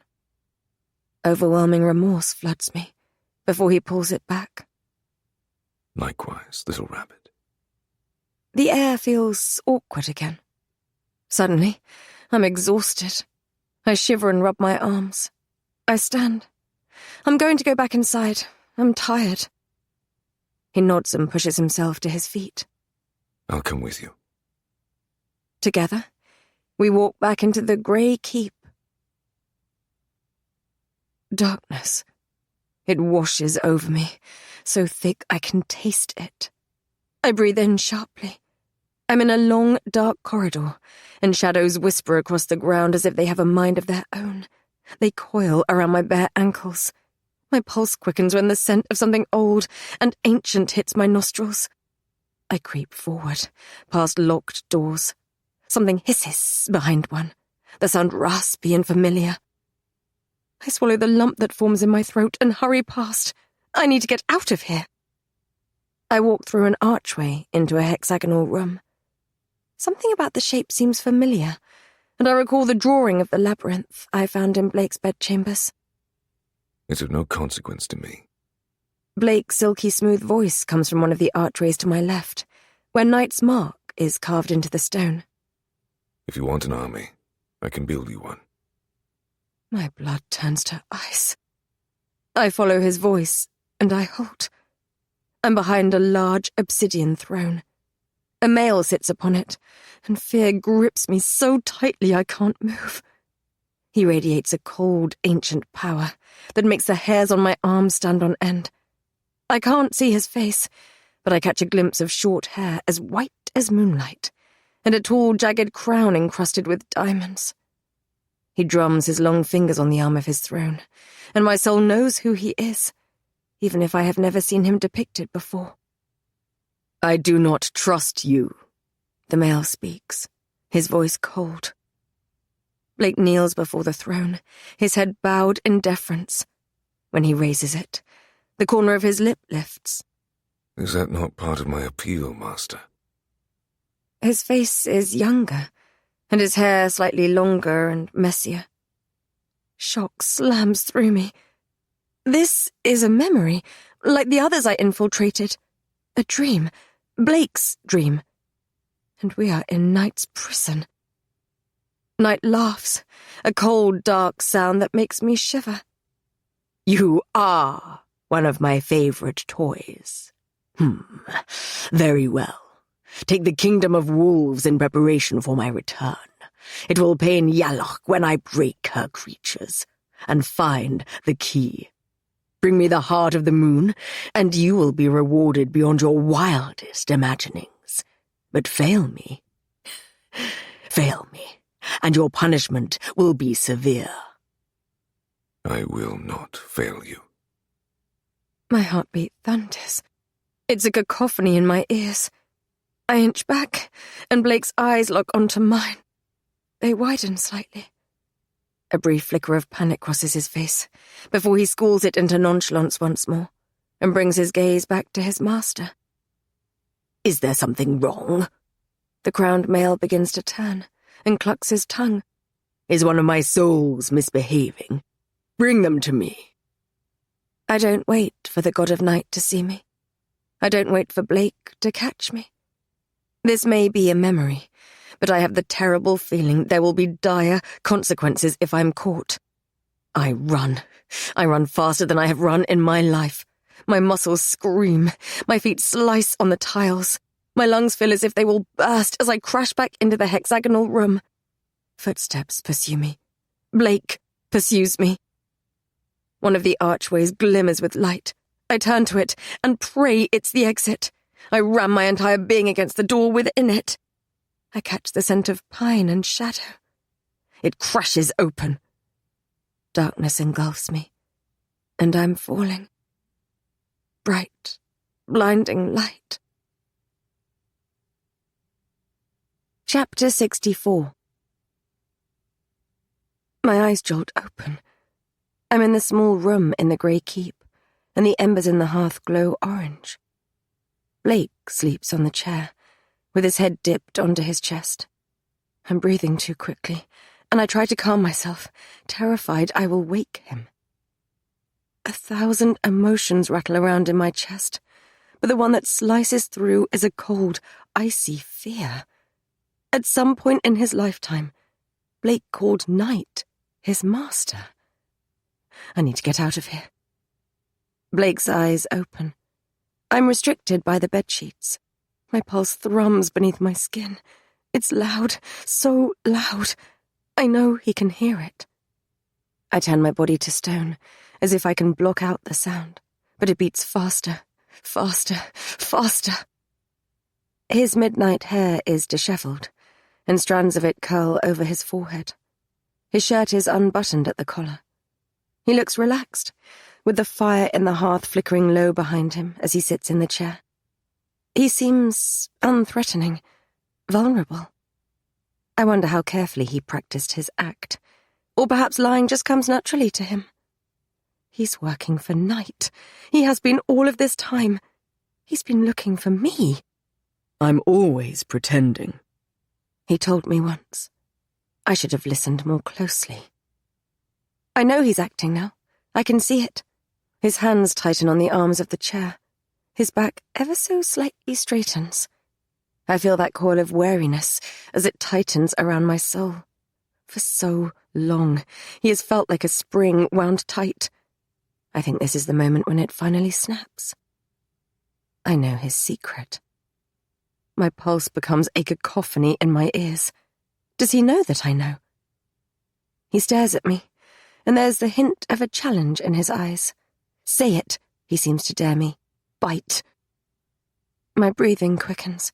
Overwhelming remorse floods me before he pulls it back. Likewise, little rabbit. The air feels awkward again. Suddenly, I'm exhausted. I shiver and rub my arms. I stand. I'm going to go back inside. I'm tired. He nods and pushes himself to his feet. I'll come with you. Together, we walk back into the grey keep. Darkness. It washes over me, so thick I can taste it. I breathe in sharply. I'm in a long, dark corridor, and shadows whisper across the ground as if they have a mind of their own. They coil around my bare ankles. My pulse quickens when the scent of something old and ancient hits my nostrils. I creep forward, past locked doors. Something hisses behind one, the sound raspy and familiar. I swallow the lump that forms in my throat and hurry past. I need to get out of here. I walk through an archway into a hexagonal room. Something about the shape seems familiar, and I recall the drawing of the labyrinth I found in Blake's bedchambers. It's of no consequence to me. Blake's silky smooth voice comes from one of the archways to my left, where Knight's mark is carved into the stone. If you want an army, I can build you one. My blood turns to ice. I follow his voice, and I halt. I'm behind a large obsidian throne. A male sits upon it, and fear grips me so tightly I can't move. He radiates a cold, ancient power that makes the hairs on my arms stand on end. I can't see his face, but I catch a glimpse of short hair as white as moonlight, and a tall, jagged crown encrusted with diamonds. He drums his long fingers on the arm of his throne, and my soul knows who he is, even if I have never seen him depicted before. I do not trust you. The male speaks, his voice cold. Blake kneels before the throne, his head bowed in deference. When he raises it, the corner of his lip lifts. Is that not part of my appeal, Master? His face is younger, and his hair slightly longer and messier. Shock slams through me. This is a memory, like the others I infiltrated. A dream, Blake's dream. And we are in Knight's prison. Knight laughs, a cold, dark sound that makes me shiver. You are one of my favorite toys. Very well. Take the Kingdom of Wolves in preparation for my return. It will pain Yalok when I break her creatures and find the key. Bring me the heart of the moon, and you will be rewarded beyond your wildest imaginings. But fail me, and your punishment will be severe. I will not fail you. My heartbeat thunders. It's a cacophony in my ears. I inch back, and Blake's eyes lock onto mine. They widen slightly. A brief flicker of panic crosses his face, before he schools it into nonchalance once more, and brings his gaze back to his master. Is there something wrong? The crowned male begins to turn, and clucks his tongue. Is one of my souls misbehaving? Bring them to me. I don't wait for the God of Night to see me. I don't wait for Blake to catch me. This may be a memory, but I have the terrible feeling there will be dire consequences if I'm caught. I run. I run faster than I have run in my life. My muscles scream. My feet slice on the tiles. My lungs feel as if they will burst as I crash back into the hexagonal room. Footsteps pursue me. Blake pursues me. One of the archways glimmers with light. I turn to it and pray it's the exit. I ram my entire being against the door within it. I catch the scent of pine and shadow. It crashes open. Darkness engulfs me, and I'm falling. Bright, blinding light. Chapter 64. My eyes jolt open. I'm in the small room in the grey keep, and the embers in the hearth glow orange. Blake sleeps on the chair, with his head dipped onto his chest. I'm breathing too quickly, and I try to calm myself, terrified I will wake him. 1,000 emotions rattle around in my chest, but the one that slices through is a cold, icy fear. At some point in his lifetime, Blake called Knight his master. I need to get out of here. Blake's eyes open. I'm restricted by the bedsheets. My pulse thrums beneath my skin. It's loud, so loud. I know he can hear it. I turn my body to stone, as if I can block out the sound, but it beats faster, faster, faster. His midnight hair is dishevelled, and strands of it curl over his forehead. His shirt is unbuttoned at the collar. He looks relaxed, with the fire in the hearth flickering low behind him as he sits in the chair. He seems unthreatening, vulnerable. I wonder how carefully he practiced his act, or perhaps lying just comes naturally to him. He's working for Knight. He has been all of this time. He's been looking for me. I'm always pretending, he told me once. I should have listened more closely. I know he's acting now. I can see it. His hands tighten on the arms of the chair. His back ever so slightly straightens. I feel that coil of wariness as it tightens around my soul. For so long, he has felt like a spring wound tight. I think this is the moment when it finally snaps. I know his secret. My pulse becomes a cacophony in my ears. Does he know that I know? He stares at me, and there's the hint of a challenge in his eyes. Say it, he seems to dare me. Bite. My breathing quickens.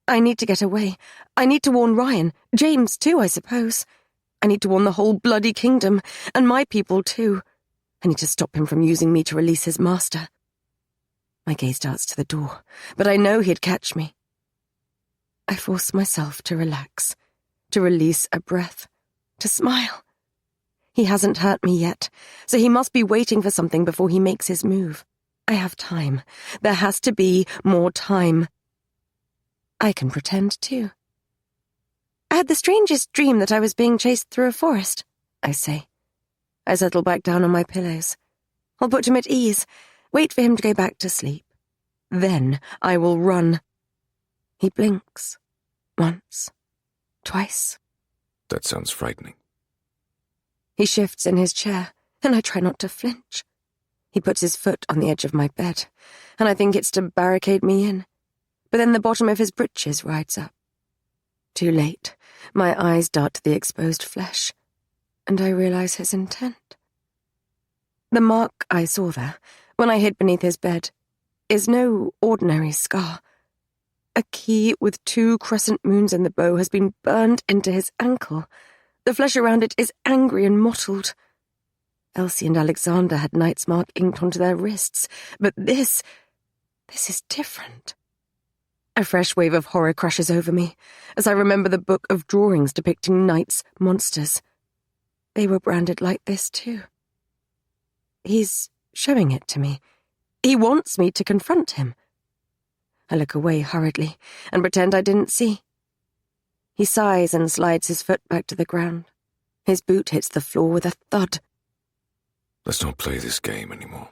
I need to get away. I need to warn Ryan, James too, I suppose. I need to warn the whole bloody kingdom, and my people too. I need to stop him from using me to release his master. My gaze darts to the door, but I know he'd catch me. I force myself to relax, to release a breath, to smile. He hasn't hurt me yet, so he must be waiting for something before he makes his move. I have time. There has to be more time. I can pretend too. I had the strangest dream that I was being chased through a forest, I say. I settle back down on my pillows. I'll put him at ease, wait for him to go back to sleep. Then I will run. He blinks. Once. Twice. That sounds frightening. He shifts in his chair, and I try not to flinch. He puts his foot on the edge of my bed, and I think it's to barricade me in. But then the bottom of his breeches rides up. Too late, my eyes dart to the exposed flesh, and I realize his intent. The mark I saw there, when I hid beneath his bed, is no ordinary scar. A key with 2 crescent moons in the bow has been burned into his ankle. The flesh around it is angry and mottled. Elsie and Alexander had Knight's mark inked onto their wrists, but this is different. A fresh wave of horror crashes over me as I remember the book of drawings depicting Knight's monsters. They were branded like this too. He's showing it to me. He wants me to confront him. I look away hurriedly and pretend I didn't see. He sighs and slides his foot back to the ground. His boot hits the floor with a thud. Let's not play this game anymore.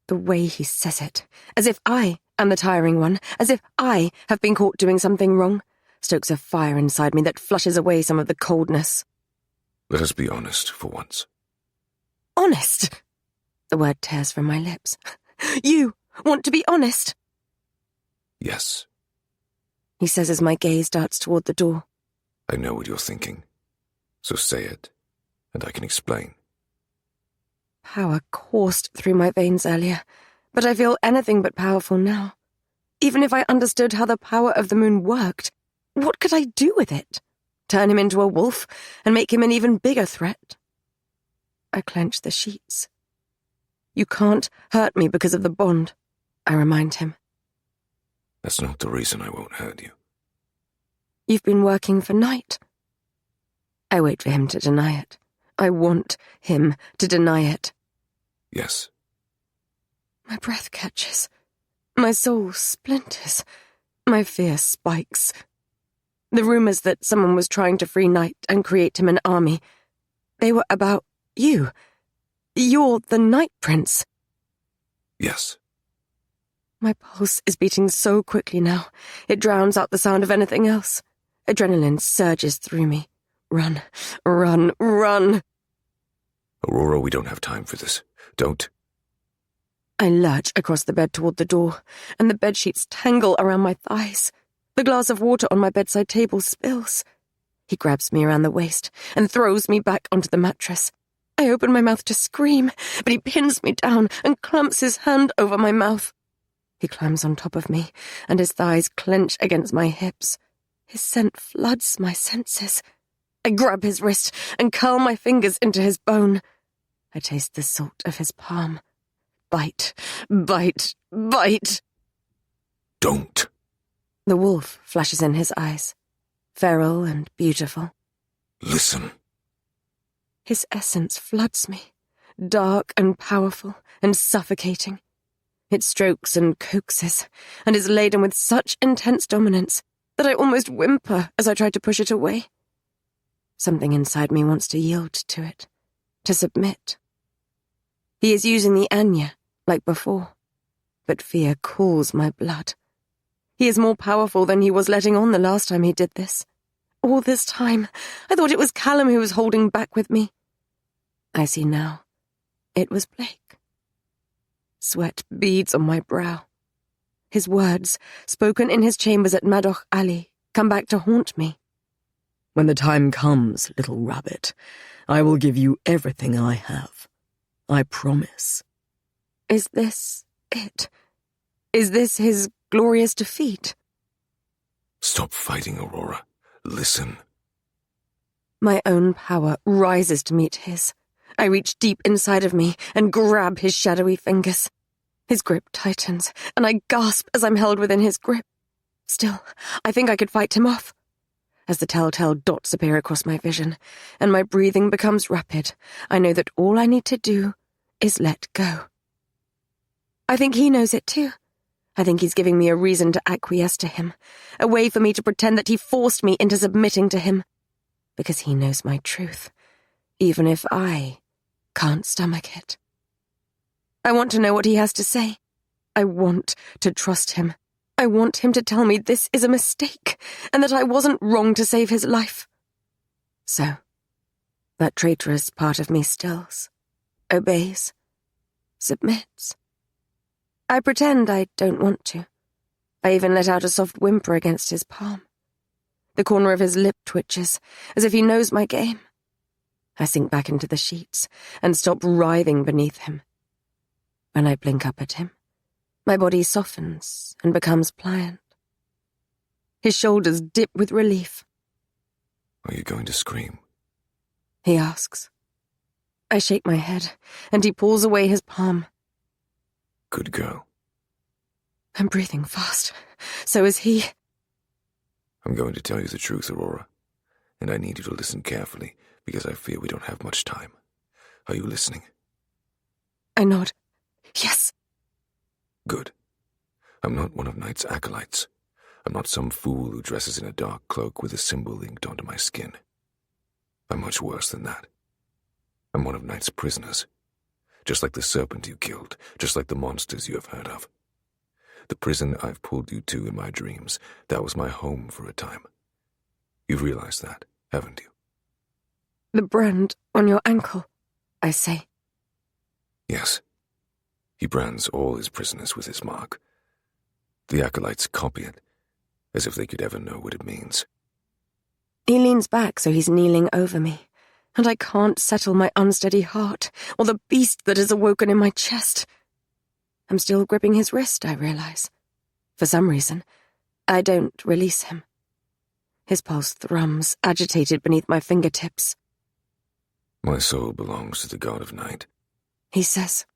The way he says it, as if I am the tiring one, as if I have been caught doing something wrong, stokes a fire inside me that flushes away some of the coldness. Let us be honest for once. Honest? The word tears from my lips. You want to be honest? Yes. He says as my gaze darts toward the door. I know what you're thinking. So say it, and I can explain. Power coursed through my veins earlier, but I feel anything but powerful now. Even if I understood how the power of the moon worked, what could I do with it? Turn him into a wolf and make him an even bigger threat? I clench the sheets. You can't hurt me because of the bond, I remind him. That's not the reason I won't hurt you. You've been working for Knight. I wait for him to deny it. I want him to deny it. Yes. My breath catches. My soul splinters. My fear spikes. The rumors that someone was trying to free Knight and create him an army, they were about you. You're the Night Prince. Yes. My pulse is beating so quickly now, it drowns out the sound of anything else. Adrenaline surges through me. Run, run, run! Aurora, we don't have time for this. Don't. I lurch across the bed toward the door, and the bedsheets tangle around my thighs. The glass of water on my bedside table spills. He grabs me around the waist and throws me back onto the mattress. I open my mouth to scream, but he pins me down and clamps his hand over my mouth. He climbs on top of me, and his thighs clench against my hips. His scent floods my senses. I grab his wrist and curl my fingers into his bone. I taste the salt of his palm. Bite, bite, bite. Don't. The wolf flashes in his eyes, feral and beautiful. Listen. His essence floods me, dark and powerful and suffocating. It strokes and coaxes, and is laden with such intense dominance that I almost whimper as I try to push it away. Something inside me wants to yield to it, to submit. He is using the Anya, like before, but fear cools my blood. He is more powerful than he was letting on the last time he did this. All this time, I thought it was Callum who was holding back with me. I see now. It was Blake. Sweat beads on my brow. His words, spoken in his chambers at Madoch Alley, come back to haunt me. When the time comes, little rabbit, I will give you everything I have. I promise. Is this it? Is this his glorious defeat? Stop fighting, Aurora. Listen. My own power rises to meet his. I reach deep inside of me and grab his shadowy fingers. His grip tightens, and I gasp as I'm held within his grip. Still, I think I could fight him off. As the telltale dots appear across my vision, and my breathing becomes rapid, I know that all I need to do is let go. I think he knows it too. I think he's giving me a reason to acquiesce to him, a way for me to pretend that he forced me into submitting to him, because he knows my truth, even if I can't stomach it. I want to know what he has to say. I want to trust him. I want him to tell me this is a mistake, and that I wasn't wrong to save his life. So, that traitorous part of me stills, obeys, submits. I pretend I don't want to. I even let out a soft whimper against his palm. The corner of his lip twitches, as if he knows my game. I sink back into the sheets and stop writhing beneath him. When I blink up at him, my body softens and becomes pliant. His shoulders dip with relief. Are you going to scream? He asks. I shake my head, and he pulls away his palm. Good girl. I'm breathing fast. So is he. I'm going to tell you the truth, Aurora, and I need you to listen carefully, because I fear we don't have much time. Are you listening? I nod. Yes. Good. I'm not one of Knight's acolytes. I'm not some fool who dresses in a dark cloak with a symbol inked onto my skin. I'm much worse than that. I'm one of Knight's prisoners. Just like the serpent you killed, just like the monsters you have heard of. The prison I've pulled you to in my dreams, that was my home for a time. You've realized that, haven't you? The brand on your ankle, I say. Yes. He brands all his prisoners with his mark. The acolytes copy it, as if they could ever know what it means. He leans back so he's kneeling over me, and I can't settle my unsteady heart or the beast that has awoken in my chest. I'm still gripping his wrist, I realize. For some reason, I don't release him. His pulse thrums, agitated beneath my fingertips. My soul belongs to the god of night, He says.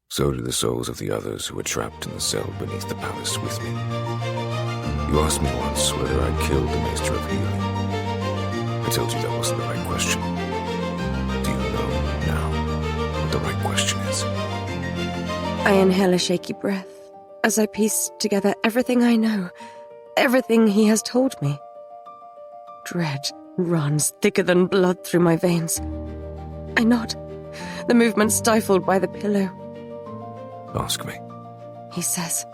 So do the souls of the others who were trapped in the cell beneath the palace with me. You asked me once whether I killed the Maester of Healing. I told you that wasn't the right question. Do you know now what the right question is? I inhale a shaky breath as I piece together everything I know, everything he has told me. Dread runs thicker than blood through my veins. I nod, the movement stifled by the pillow. Ask me. He says,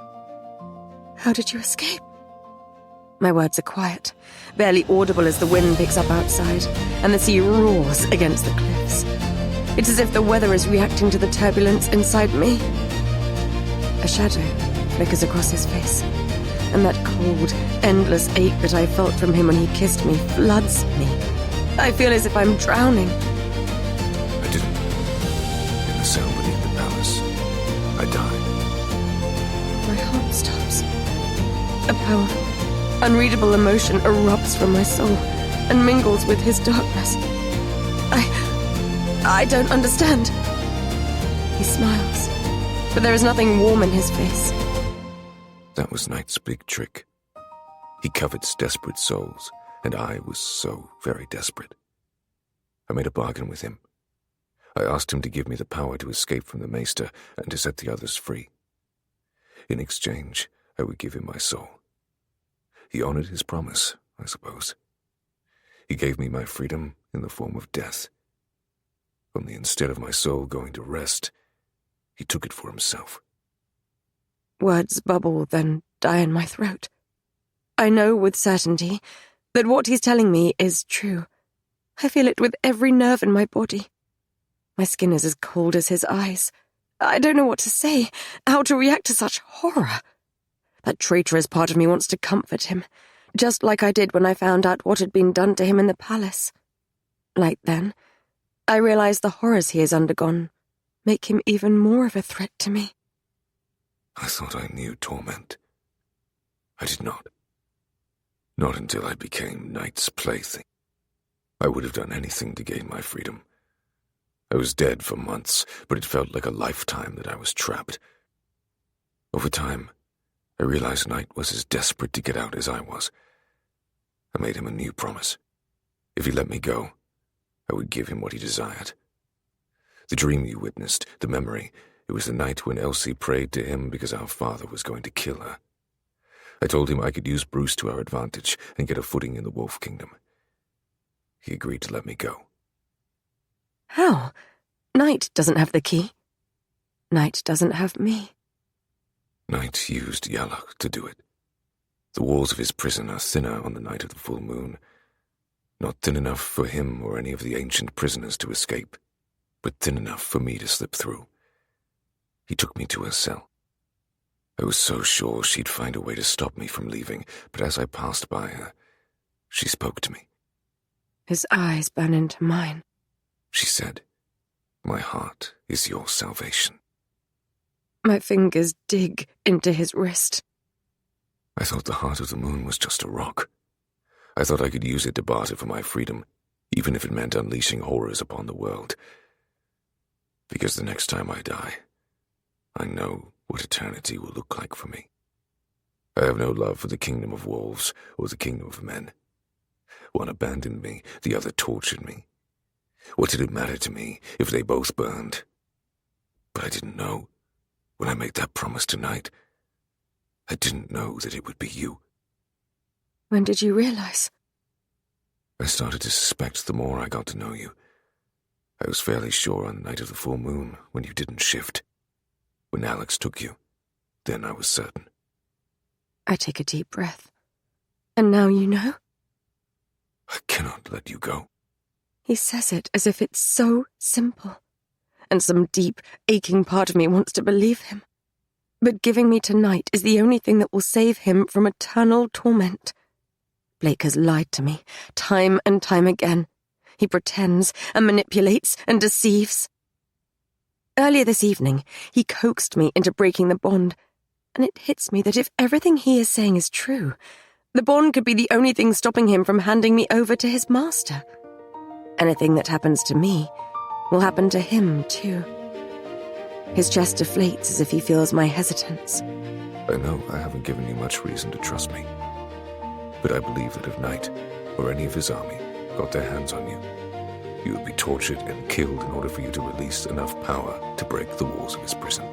"How did you escape?" My words are quiet, barely audible as the wind picks up outside, and the sea roars against the cliffs. It's as if the weather is reacting to the turbulence inside me. A shadow flickers across his face, and that cold, endless ache that I felt from him when he kissed me floods me. I feel as if I'm drowning. I didn't. In the cell beneath the palace, I died. My heart stops. A powerful, unreadable emotion erupts from my soul and mingles with his darkness. I don't understand. He smiles, but there is nothing warm in his face. That was Knight's big trick. He covets desperate souls, and I was so very desperate. I made a bargain with him. I asked him to give me the power to escape from the maester and to set the others free. In exchange, I would give him my soul. He honored his promise, I suppose. He gave me my freedom in the form of death. Only instead of my soul going to rest, he took it for himself. Words bubble, then die in my throat. I know with certainty that what he's telling me is true. I feel it with every nerve in my body. My skin is as cold as his eyes. I don't know what to say, how to react to such horror. That traitorous part of me wants to comfort him, just like I did when I found out what had been done to him in the palace. Like then, I realized the horrors he has undergone make him even more of a threat to me. I thought I knew torment. I did not. Not until I became Knight's plaything. I would have done anything to gain my freedom. I was dead for months, but it felt like a lifetime that I was trapped. Over time, I realized Knight was as desperate to get out as I was. I made him a new promise. If he let me go, I would give him what he desired. The dream you witnessed, the memory, it was the night when Elsie prayed to him because our father was going to kill her. I told him I could use Bruce to our advantage and get a footing in the Wolf Kingdom. He agreed to let me go. How? Knight doesn't have the key. Knight doesn't have me. Knight used Yalok to do it. The walls of his prison are thinner on the night of the full moon. Not thin enough for him or any of the ancient prisoners to escape, but thin enough for me to slip through. He took me to her cell. I was so sure she'd find a way to stop me from leaving, but as I passed by her, she spoke to me. His eyes burn into mine. She said, "My heart is your salvation." My fingers dig into his wrist. I thought the heart of the moon was just a rock. I thought I could use it to barter for my freedom, even if it meant unleashing horrors upon the world. Because the next time I die, I know what eternity will look like for me. I have no love for the kingdom of wolves or the kingdom of men. One abandoned me, the other tortured me. What did it matter to me if they both burned? But I didn't know. When I made that promise tonight, I didn't know that it would be you. When did you realize? I started to suspect the more I got to know you. I was fairly sure on the night of the full moon when you didn't shift. When Alex took you, then I was certain. I take a deep breath. And now you know? I cannot let you go. He says it as if it's so simple. And some deep, aching part of me wants to believe him. But giving me tonight is the only thing that will save him from eternal torment. Blake has lied to me, time and time again. He pretends and manipulates and deceives. Earlier this evening, he coaxed me into breaking the bond, and it hits me that if everything he is saying is true, the bond could be the only thing stopping him from handing me over to his master. Anything that happens to me will happen to him too. His chest deflates as if he feels my hesitance. I know I haven't given you much reason to trust me, but I believe that if Knight or any of his army got their hands on you, you would be tortured and killed in order for you to release enough power to break the walls of his prison.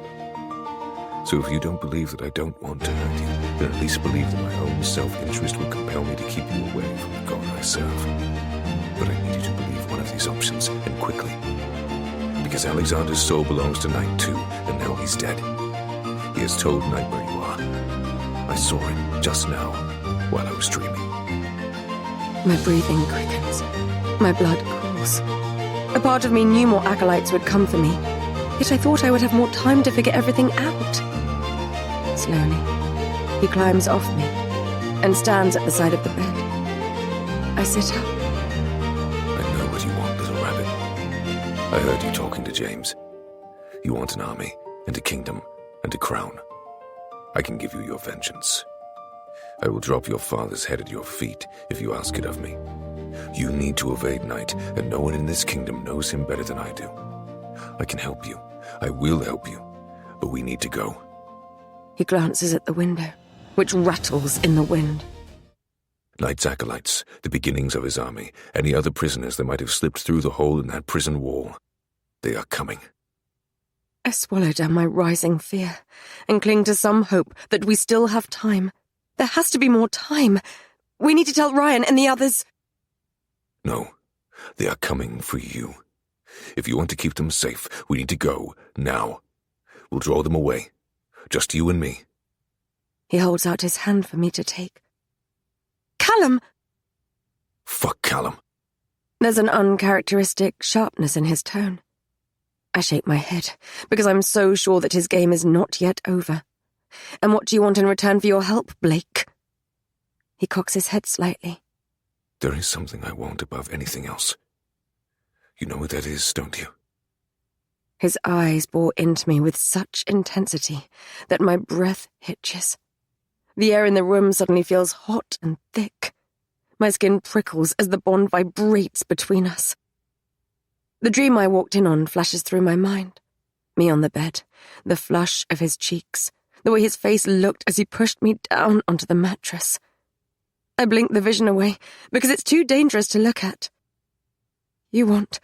So if you don't believe that I don't want to hurt you, then at least believe that my own self-interest would compel me to keep you away from the God I serve. But I need you to believe one of these options, and quickly. Because Alexander's soul belongs to Knight too, and now he's dead. He has told Knight where you are. I saw it just now. while I was dreaming. My breathing quickens. My blood cools. A part of me knew more acolytes would come for me, yet I thought I would have more time to figure everything out. Slowly, he climbs off me and stands at the side of the bed. I sit up. I know what you want, little rabbit. I heard you talking to James. You want an army, and a kingdom, and a crown. I can give you your vengeance. I will drop your father's head at your feet if you ask it of me. You need to evade Night, and no one in this kingdom knows him better than I do. I can help you. I will help you. But we need to go. He glances at the window, which rattles in the wind. Knight's acolytes, the beginnings of his army, any other prisoners that might have slipped through the hole in that prison wall. They are coming. I swallow down my rising fear and cling to some hope that we still have time. There has to be more time. We need to tell Ryan and the others. No, they are coming for you. If you want to keep them safe, we need to go, now. We'll draw them away. Just you and me. He holds out his hand for me to take. Callum! Fuck Callum. There's an uncharacteristic sharpness in his tone. I shake my head, because I'm so sure that his game is not yet over. And what do you want in return for your help, Blake? He cocks his head slightly. There is something I want above anything else. You know what that is, don't you? His eyes bore into me with such intensity that my breath hitches. The air in the room suddenly feels hot and thick. My skin prickles as the bond vibrates between us. The dream I walked in on flashes through my mind. Me on the bed, the flush of his cheeks, the way his face looked as he pushed me down onto the mattress. I blink the vision away because it's too dangerous to look at. You want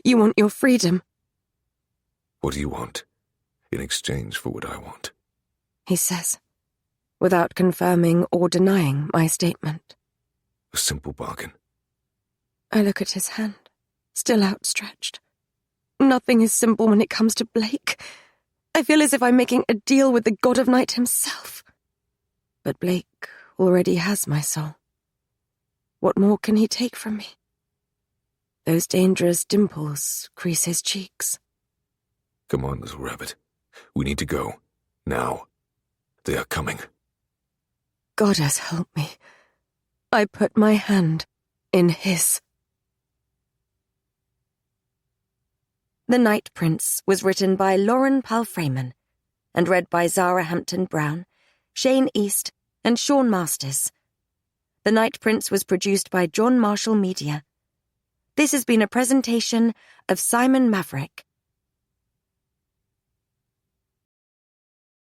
your freedom. What do you want, in exchange for what I want? He says, without confirming or denying my statement. A simple bargain. I look at his hand, still outstretched. Nothing is simple when it comes to Blake. I feel as if I'm making a deal with the god of night himself. But Blake already has my soul. What more can he take from me? Those dangerous dimples crease his cheeks. Come on, little rabbit. We need to go. Now. They are coming. Goddess help me. I put my hand in his. The Night Prince was written by Lauren Palphreyman and read by Zara Hampton-Brown, Shane East, and Sean Masters. The Night Prince was produced by John Marshall Media. This has been a presentation of Simon Maverick.